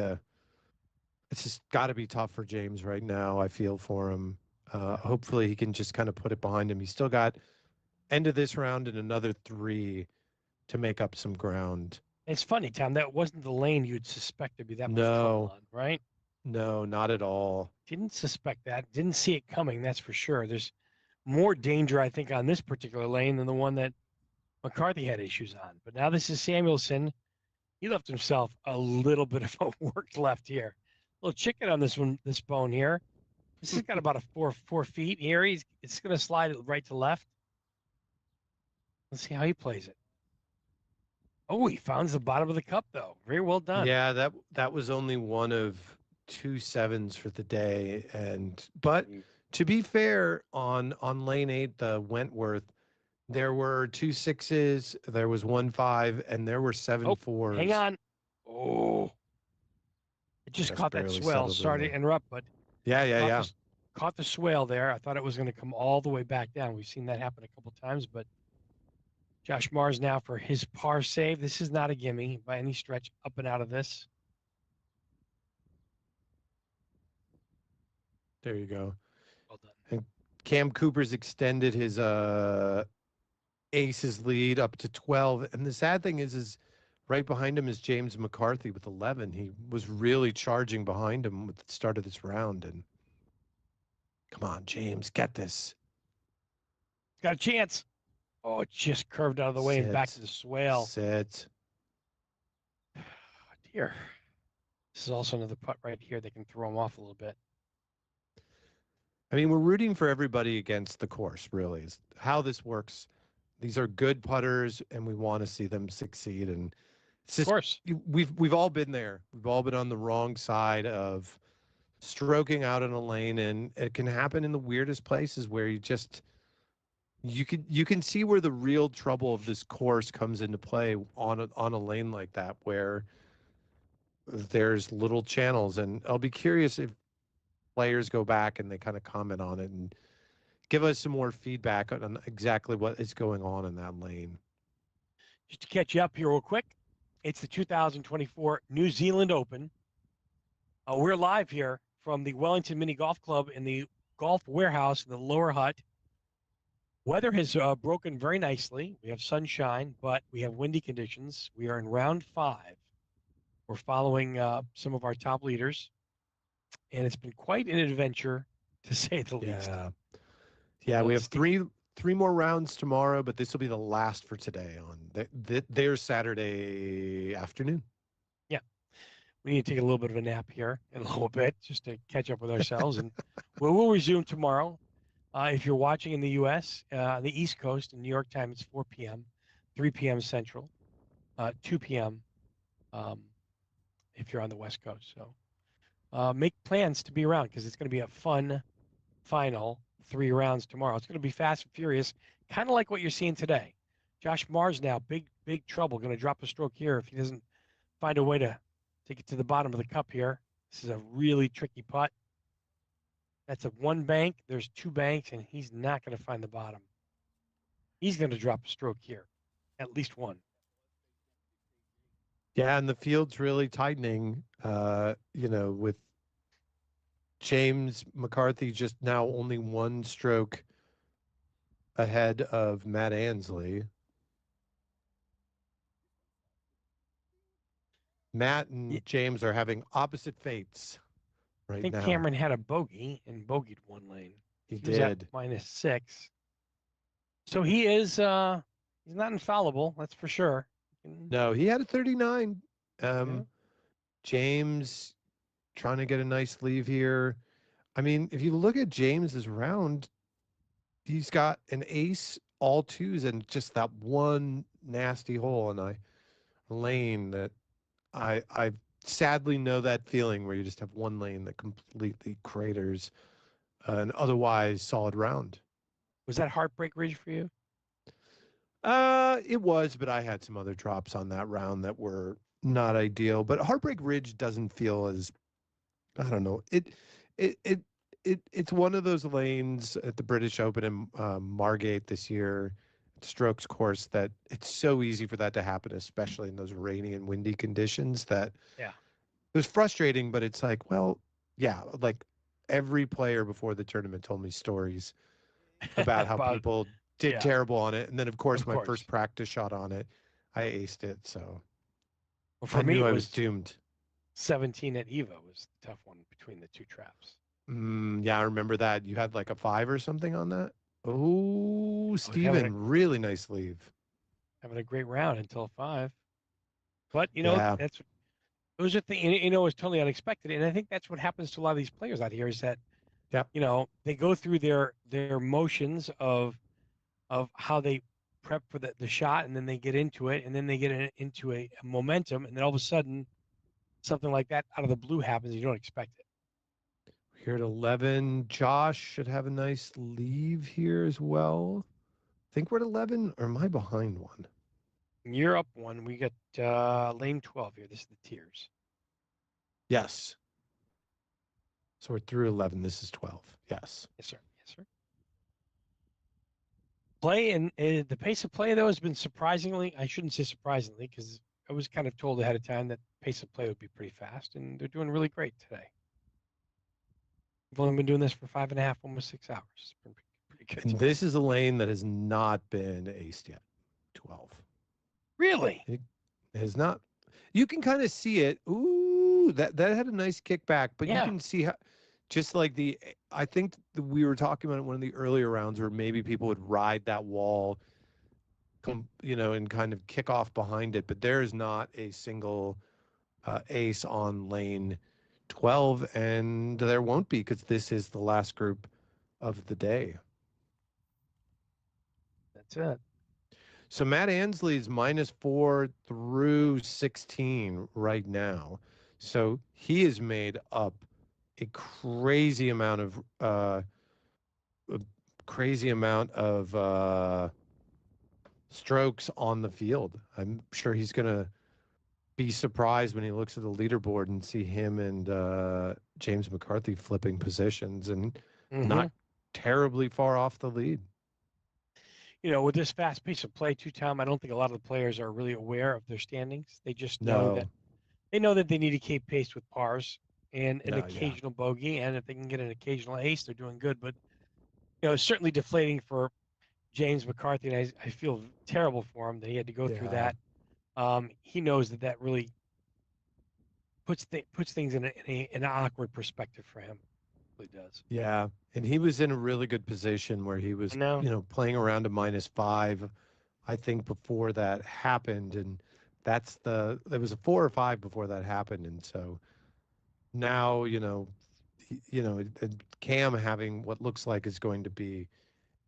tough for James right now. I feel for him. Hopefully he can just kind of put it behind him. He's still got end of this round and another 3 to make up some ground. It's funny, Tom. That wasn't the lane you'd suspect to be that much No. trouble on, right? No, not at all. Didn't suspect that. Didn't see it coming, that's for sure. There's more danger, I think, on this particular lane than the one that McCarthy had issues on. But now this is Samuelson. He left himself a little bit of a work left here. A little chicken on this one, this bone here. This has got about a 4 feet here. It's going to slide it right to left. Let's see how he plays it. Oh, he finds the bottom of the cup, though. Very well done. Yeah, that was only one of 2 7s for the day. But to be fair, on lane 8, the Wentworth, there were 2 6s, there was 1 5, and there were 7 4s. Hang on. Oh, it just caught that swell. Sorry to interrupt, but yeah. Caught the swale there. I thought it was going to come all the way back down. We've seen that happen a couple times, but Josh Mars now for his par save. This is not a gimme by any stretch, up and out of this. There you go. Well done. And Cam Cooper's extended his aces lead up to 12. And the sad thing is right behind him is James McCarthy with 11. He was really charging behind him with the start of this round. And come on, James, get this. Got a chance. Oh, it just curved out of the way and back to the swale. Sit. Oh, dear. This is also another putt right here that can throw him off a little bit. I mean, we're rooting for everybody against the course, really, is how this works. These are good putters, and we want to see them succeed. And it's just, of course, we've all been there. We've all been on the wrong side of stroking out in a lane, and it can happen in the weirdest places where you can see where the real trouble of this course comes into play on a lane like that, where there's little channels. And I'll be curious if players go back and they kind of comment on it and give us some more feedback on exactly what is going on in that lane. Just to catch you up here real quick, it's the 2024 New Zealand Open. We're live here from the Wellington Mini Golf Club in the Golf Warehouse in the Lower Hut. Weather has broken very nicely. We have sunshine, but we have windy conditions. We are in round 5. We're following some of our top leaders, and it's been quite an adventure, to say the least. Yeah, we have three more rounds tomorrow, but this will be the last for today on their Saturday afternoon. Yeah, we need to take a little bit of a nap here in a little bit just to catch up with ourselves, and we'll resume tomorrow. If you're watching in the U.S., on the East Coast, in New York time, it's 4 p.m., 3 p.m. Central, 2 p.m. If you're on the West Coast. So make plans to be around because it's going to be a fun final 3 rounds tomorrow. It's going to be fast and furious, kind of like what you're seeing today. Josh Mars now, big trouble, going to drop a stroke here if he doesn't find a way to get to the bottom of the cup here. This is a really tricky putt. That's a 1 bank. There's 2 banks, and he's not going to find the bottom. He's going to drop a stroke here, at least 1. Yeah, and the field's really tightening, with James McCarthy just now only 1 stroke ahead of Matt Ansley. Matt and James are having opposite fates right now. I think Cameron had a bogey and bogeyed 1 lane. He was at did. -6. So he is he's not infallible, that's for sure. No, he had a 39. James trying to get a nice leave here. I mean, if you look at James's round, he's got an ace, all twos, and just that one nasty hole in a lane that I sadly know that feeling where you just have one lane that completely craters an otherwise solid round. Was that Heartbreak Ridge for you? It was, but I had some other drops on that round that were not ideal. But Heartbreak Ridge doesn't feel as, I don't know. It's one of those lanes at the British Open in Margate this year, strokes course, that it's so easy for that to happen, especially in those rainy and windy conditions. That Yeah. it was frustrating, but it's like, well, yeah, like every player before the tournament told me stories about how people did terrible on it. And then, of course, my first practice shot on it, I aced it. So for I me, knew I was doomed. 17 at Eva was the tough one between the two traps. Yeah, I remember that. You had like a 5 or something on that. Oh, Steven, really nice leave. Having a great round until 5. But, those are things, it was totally unexpected. And I think that's what happens to a lot of these players out here is that, they go through their motions of how they prep for the shot, and then they get into it, and then they get into a momentum, and then all of a sudden something like that out of the blue happens. You don't expect it. Here at 11, Josh should have a nice leave here as well. I think we're at 11, or am I behind one? You're up one. We got lane 12 here. This is the tiers. Yes. So we're through 11. This is 12. Yes. Yes, sir. Yes, sir. Play and the pace of play, though, has been surprisingly, I shouldn't say surprisingly, because I was kind of told ahead of time that pace of play would be pretty fast, and they're doing really great today. We've only been doing this for 5.5, almost 6 hours. It's been pretty good. And this is a lane that has not been aced yet. 12. Really? It has not. You can kind of see it. Ooh, that had a nice kickback, but you can see how, just like I think we were talking about it in one of the earlier rounds where maybe people would ride that wall, and kind of kick off behind it. But there is not a single ace on lane 12, and there won't be because this is the last group of the day. That's it. So Matt Ansley's -4 through 16 right now. So he has made up a crazy amount of strokes on the field. I'm sure he's going to be surprised when he looks at the leaderboard and see him and James McCarthy flipping positions and not terribly far off the lead. With this fast pace of play, Tom, I don't think a lot of the players are really aware of their standings. They just know that they need to keep pace with pars and an occasional bogey, and if they can get an occasional ace, they're doing good. But it's certainly deflating for James McCarthy, and I feel terrible for him that he had to go through that. He knows that really puts things in an awkward perspective for him. It really does. Yeah, and he was in a really good position where he was, playing around a -5, I think, before that happened, and there was a 4 or 5 before that happened, and so now, Cam having what looks like is going to be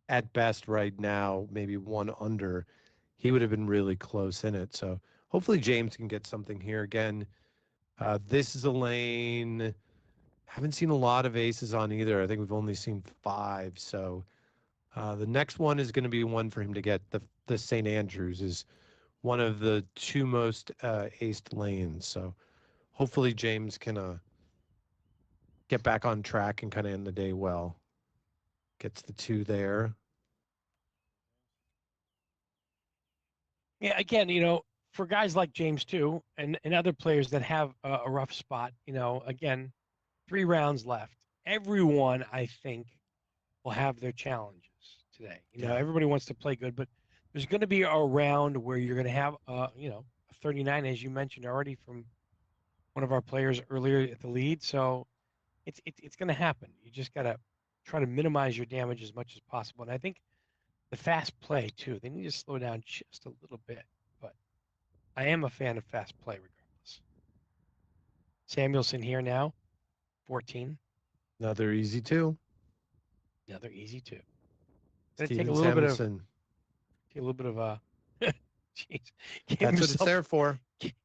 at best right now maybe 1 under, he would have been really close in it. So hopefully James can get something here again. This is a lane. Haven't seen a lot of aces on either. I think we've only seen 5. So the next one is going to be one for him to get. The St. Andrews is one of the 2 most aced lanes. So hopefully James can get back on track and kind of end the day well. Gets the 2 there. Yeah, again, for guys like James too, and other players that have a rough spot, again, 3 rounds left. Everyone, I think, will have their challenges today. Everybody wants to play good, but there's going to be a round where you're going to have, a 39, as you mentioned already from one of our players earlier at the lead. So it's going to happen. You just got to try to minimize your damage as much as possible. And I think the fast play too, they need to slow down just a little bit. But I am a fan of fast play regardless. Samuelson here now, 14. Another easy two. Another easy two. Steven Take a Samuelson. little bit of jeez, That's what it's there for.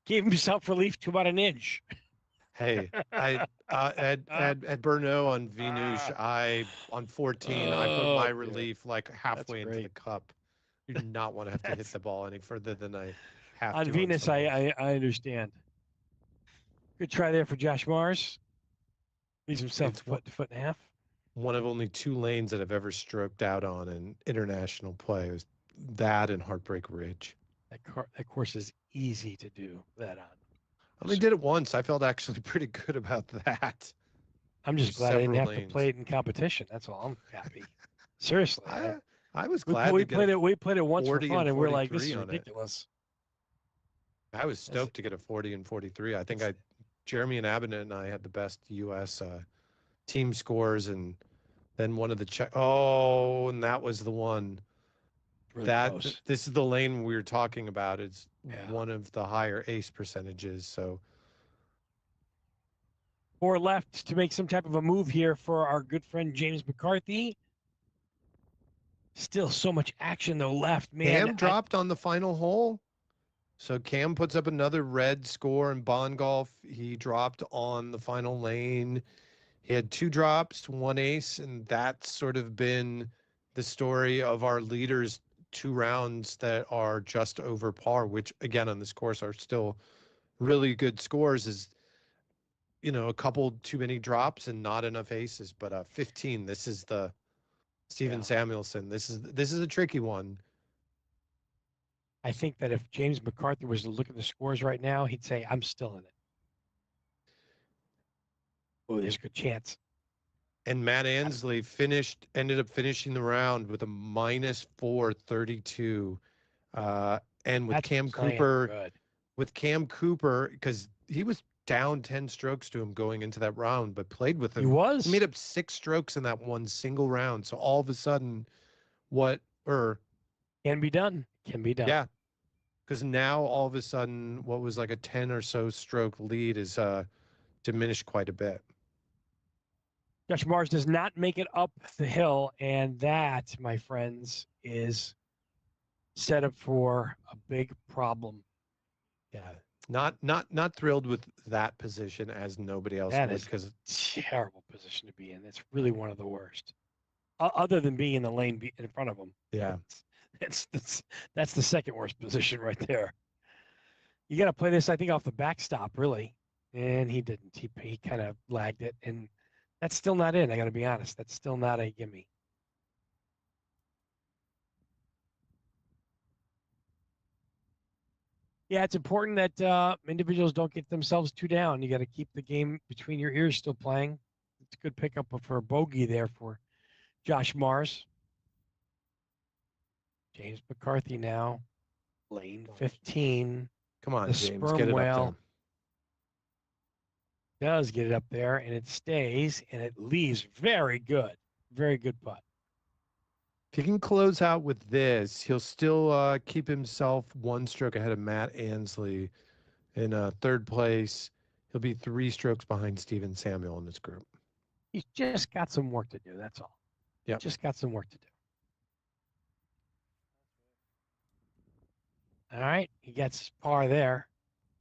Gave himself relief to about an inch. Hey, I at Burno on Venus, on 14, I put my relief like halfway into the cup. You do not want to have to hit the ball any further than I have on to. Venus. I understand. Good try there for Josh Mars. Leaves himself foot and a half. One of only 2 lanes that I've ever stroked out on in international play. It was that and Heartbreak Ridge. That course is easy to do that on. I only did it once. I felt actually pretty good about that. I'm just glad I didn't have to play it in competition. That's all. I'm happy. Seriously. I was glad we played it once for fun, and we're like, this is ridiculous. I was stoked to get a 40 and 43. I think Jeremy and Abinett and I had the best U.S. Team scores, and then one of the and that was the one. Really close. This is the lane we were talking about. It's one of the higher ace percentages. So 4 left to make some type of a move here for our good friend James McCarthy. Still so much action though left, man. Cam dropped on the final hole. So Cam puts up another red score in Bond Golf. He dropped on the final lane. He had 2 drops, 1 ace, and that's sort of been the story of our leaders 2 rounds that are just over par, which again on this course are still really good scores. Is a couple too many drops and not enough aces, but 15. This is the Steven Samuelson. This is a tricky one. I think that if James McCarthy was to look at the scores right now, he'd say, I'm still in it. Oh, there's a good chance. And Matt Ansley ended up finishing the round with a minus 432. And with Cam Cooper, because he was down 10 strokes to him going into that round, but played with him. He made up 6 strokes in that one single round. So all of a sudden, can be done. Yeah. Because now all of a sudden, what was like a 10 or so stroke lead is diminished quite a bit. Josh Mars does not make it up the hill, and that, my friends, is set up for a big problem. Yeah. Not thrilled with that position as nobody else would. Because it's a terrible position to be in. It's really one of the worst. Other than being in the lane in front of them. Yeah. That's the second worst position right there. You got to play this, I think, off the backstop, really. And he didn't. He kind of lagged it. And that's still not in, I got to be honest. That's still not a gimme. Yeah, it's important that individuals don't get themselves too down. You got to keep the game between your ears still playing. It's a good pickup for a bogey there for Josh Mars. James McCarthy now, lane 15. Come on, the James, sperm get it whale up there. Does get it up there, and it stays, and it leaves. Very good putt. If he can close out with this, he'll still keep himself 1 stroke ahead of Matt Ansley in 3rd place. He'll be 3 strokes behind Steven Samuel in this group. He's just got some work to do. That's all. Yeah, just got some work to do. All right, he gets par there.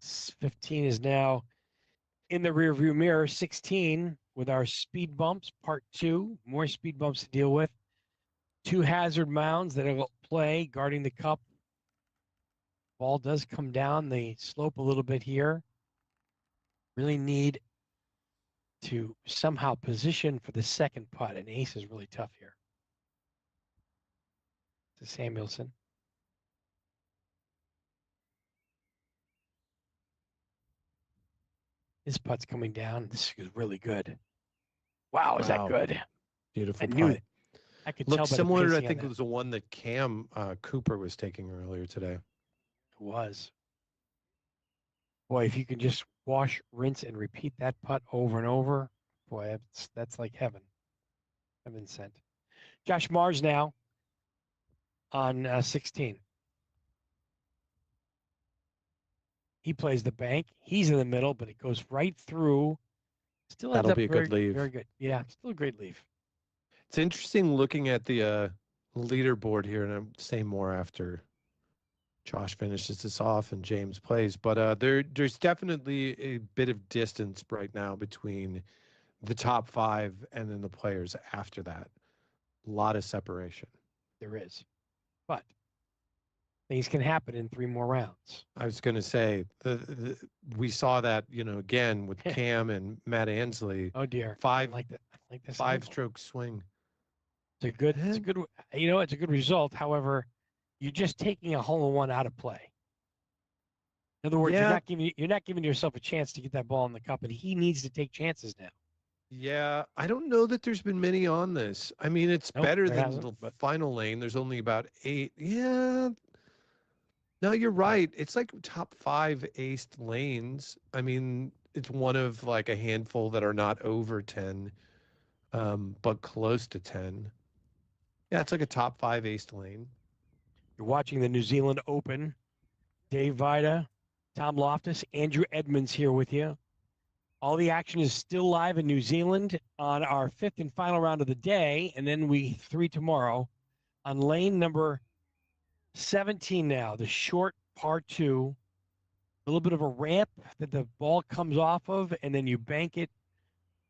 15 is now in the rearview mirror. 16 with our speed bumps, part 2. More speed bumps to deal with. 2 hazard mounds that will play guarding the cup. Ball does come down the slope a little bit here. Really need to somehow position for the second putt. An ace is really tough here. To Samuelson. His putt's coming down. This is really good. Wow, is that good? Beautiful putt. I knew it. I could Looks tell similar to, I think it was the one that Cam Cooper was taking earlier today. It was. Boy, if you can just wash, rinse, and repeat that putt over and over, boy, that's like heaven. Heaven sent. Josh Mars now on 16. He plays the bank. He's in the middle, but it goes right through Still ends That'll up be a very, good leave. very good. Yeah, still a great leave. It's interesting looking at the leaderboard here, and I'm saying more after Josh finishes this off and James plays. But there's definitely a bit of distance right now between the top 5 and then the players after that. A lot of separation. There is. But things can happen in 3 more rounds. I was going to say, we saw that, again with Cam and Matt Ansley. Oh dear. 5 I like that. I like this 5-stroke swing. It's a good, it's a good result. However, you're just taking a hole-in-one out of play. In other words, you're not giving yourself a chance to get that ball in the cup, and he needs to take chances now. Yeah, I don't know that there's been many on this. I mean, it's better than the final lane. There's only about 8. Yeah. No, you're right. It's like top 5 aced lanes. I mean, it's one of like a handful that are not over 10, but close to 10. Yeah, it's like a top 5 aced lane. You're watching the New Zealand Open. Dave Vida, Tom Loftus, Andrew Edmonds here with you. All the action is still live in New Zealand on our 5th and final round of the day, and then 3 tomorrow on lane number 17 now, the short par 2. A little bit of a ramp that the ball comes off of, and then you bank it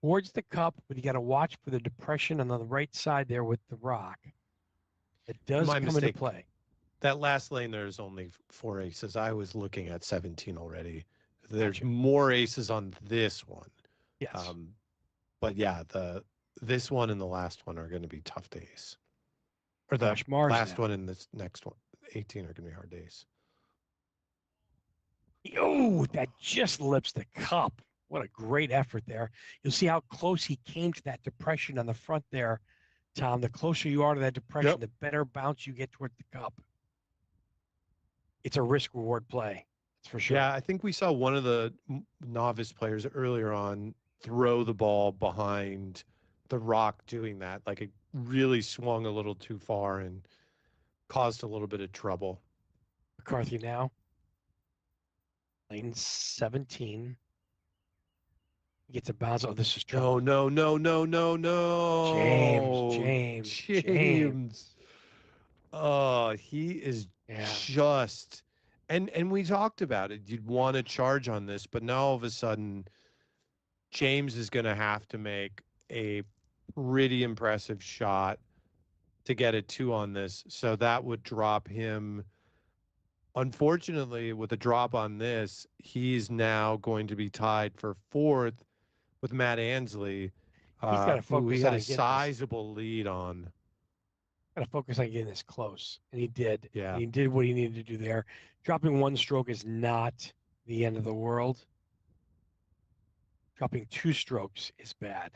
towards the cup, but you got to watch for the depression on the right side there with the rock. It does come into play. That last lane, there's only 4 aces. I was looking at 17 already. There's more aces on this one. Yes. But yeah, this one and the last one are going to be tough days. Or the last one and this next one, 18, are going to be hard days. Oh, that just lips the cup. What a great effort there. You'll see how close he came to that depression on the front there, Tom. The closer you are to that depression, the better bounce you get toward the cup. It's a risk-reward play. That's for sure. Yeah, I think we saw one of the novice players earlier on throw the ball behind the rock doing that. Like it really swung a little too far and caused a little bit of trouble. McCarthy now. Lane 17. He gets a bounce. Oh, this is trouble. No. James. Oh, he is just... And we talked about it. You'd want to charge on this, but now all of a sudden, James is going to have to make a pretty impressive shot to get a 2 on this. So that would drop him. Unfortunately, with a drop on this, he's now going to be tied for 4th with Matt Ansley, who he had a sizable lead on. Got to focus on getting this close, and he did. Yeah, and he did what he needed to do there. Dropping 1 stroke is not the end of the world. Dropping 2 strokes is bad.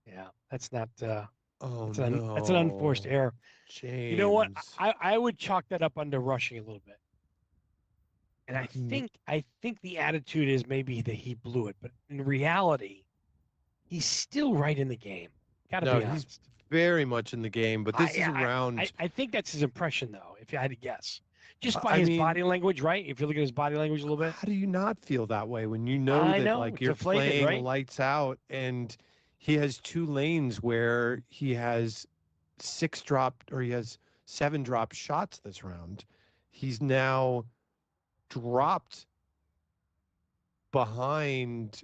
Yeah, that's not. That's an unforced error. James. You know what? I would chalk that up under rushing a little bit. And I think the attitude is maybe that he blew it, but in reality, he's still right in the game. Gotta be honest. He's very much in the game, but this is a round. I think that's his impression, though, if you had to guess. Just by his body language, right? If you look at his body language a little bit. How do you not feel that way when you know that like you're playing lights out and he has 2 lanes where he has 7 drop shots this round. He's now dropped behind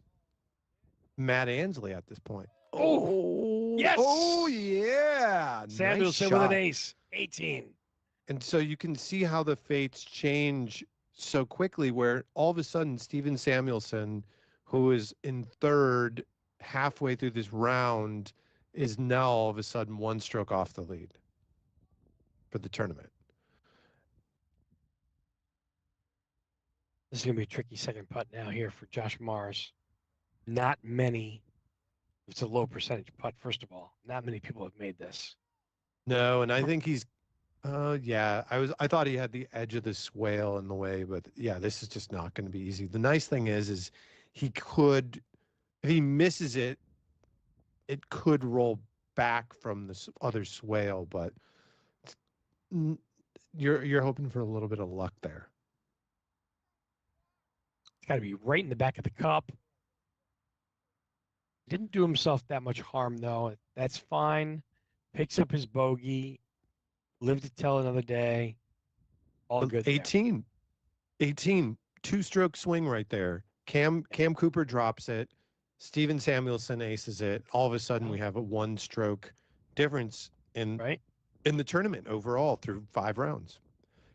Matt Ansley at this point. Oh, yes. Oh, yeah. Samuelson with an ace. 18. And so you can see how the fates change so quickly, where all of a sudden Steven Samuelson, who is in 3rd halfway through this round, is now all of a sudden 1 stroke off the lead for the tournament. This is going to be a tricky second putt now here for Josh Mars. Not many. It's a low percentage putt, first of all. Not many people have made this. No, and I think he's I thought he had the edge of the swale in the way, but yeah, this is just not going to be easy. The nice thing is he could, if he misses it, it could roll back from the other swale, but you're hoping for a little bit of luck there. got to be right in the back of the cup. Didn't do himself that much harm, though. That's fine. Picks up his bogey. Live to tell another day. All good 18. 2-stroke swing right there. Cam Cooper drops it. Steven Samuelson aces it. All of a sudden, we have a 1-stroke difference in the tournament overall through 5 rounds.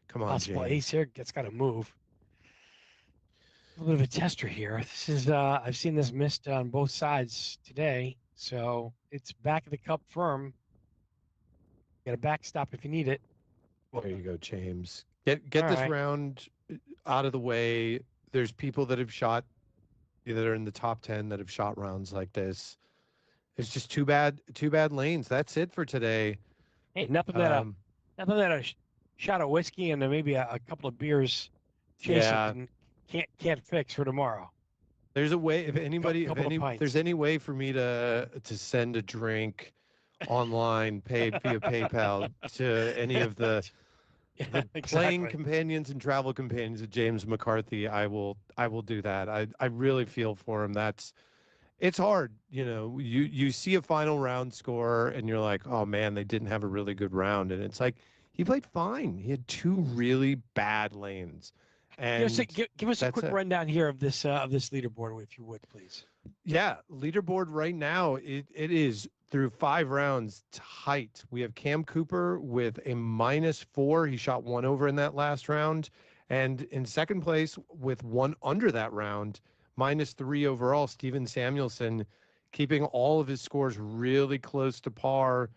Come on, Possible James. ace here. It's got to move. A little bit of a tester here. This is I've seen this missed on both sides today, so it's back of the cup firm. Got a backstop if you need it. There you go, James. Get this round out of the way. There's people that have shot that are in the top 10 that have shot rounds like this. It's just too bad lanes. That's it for today. Hey, nothing that a shot of whiskey and maybe a couple of beers chasing can't fix for tomorrow. There's a way if there's any way for me to send a drink online paid via PayPal to any of the playing companions and travel companions of James McCarthy, I will do that. I really feel for him. It's hard, you see a final round score and you're like, oh man, they didn't have a really good round, and it's like he played fine. He had 2 really bad lanes. And give us a quick rundown here of this leaderboard, if you would, please. Yeah, leaderboard right now, it is through 5 rounds tight. We have Cam Cooper with a -4. He shot 1 over in that last round. And in second place with 1 under that round, -3 overall, Steven Samuelson, keeping all of his scores really close to par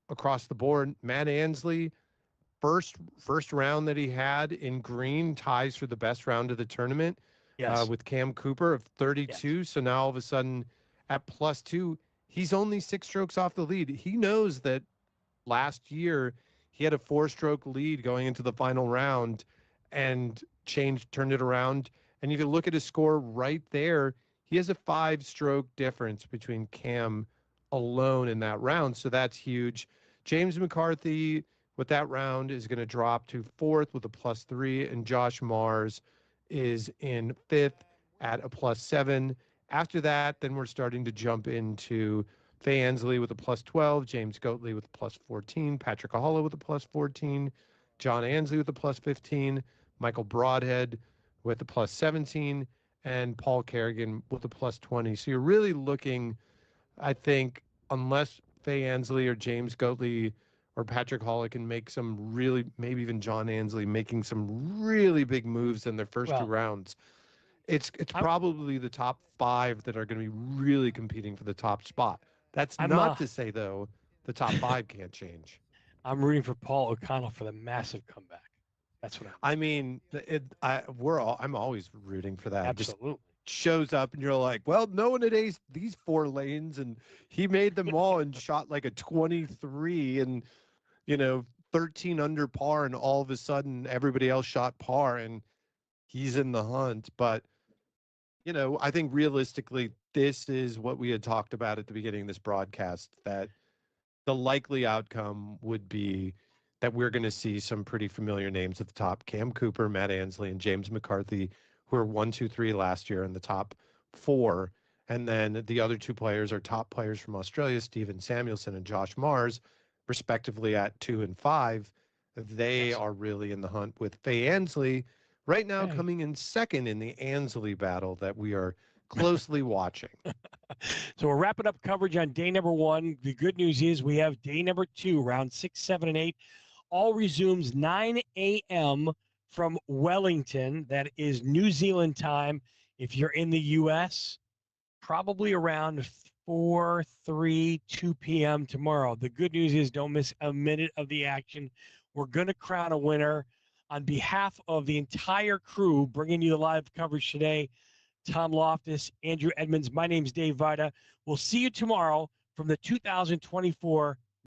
across the board. Matt Ansley, first round that he had in green, ties for the best round of the tournament. Yes. With Cam Cooper of 32. Yes. So now all of a sudden at +2, he's only 6 strokes off the lead. He knows that last year he had a 4-stroke lead going into the final round and turned it around. And you can look at his score right there. He has a 5-stroke difference between Cam alone in that round. So that's huge. James McCarthy with that round is going to drop to 4th with a +3, and Josh Mars is in 5th at a +7. After that, then we're starting to jump into Faye Ansley with a +12, James Goatley with a +14, Patrick Ahola with a +14, John Ansley with a +15, Michael Broadhead with a +17, and Paul Kerrigan with a +20. So you're really looking, I think, unless Faye Ansley or James Goatley or Patrick Ahola can make some really, maybe even John Ansley making some really big moves in their first 2 rounds, it's probably the top 5 that are going to be really competing for the top spot. That's not to say, though, the top 5 can't change. I'm rooting for Paul O'Connell for the massive comeback. That's what I'm always rooting for that. Absolutely. Just shows up and you're like, well, no one had aced these 4 lanes, and he made them all and shot like a 23 and 13 under par, and all of a sudden everybody else shot par and he's in the hunt. But I think realistically, this is what we had talked about at the beginning of this broadcast, that the likely outcome would be that we're going to see some pretty familiar names at the top: Cam Cooper, Matt Ansley, and James McCarthy, who were 1, 2, 3 last year in the top 4. And then the other 2 players are top players from Australia, Steven Samuelson and Josh Mars, respectively at 2 and 5. They are really in the hunt, with Faye Ansley right now coming in second in the Ansley battle that we are closely watching. So we're wrapping up coverage on day number 1. The good news is we have day number 2, round 6, 7, and 8. All resumes 9 a.m. from Wellington. That is New Zealand time. If you're in the U.S., probably around 4, 3, 2 p.m. tomorrow. The good news is don't miss a minute of the action. We're going to crown a winner. On behalf of the entire crew bringing you the live coverage today, Tom Loftus, Andrew Edmonds, my name's Dave Vida. We'll see you tomorrow from the 2024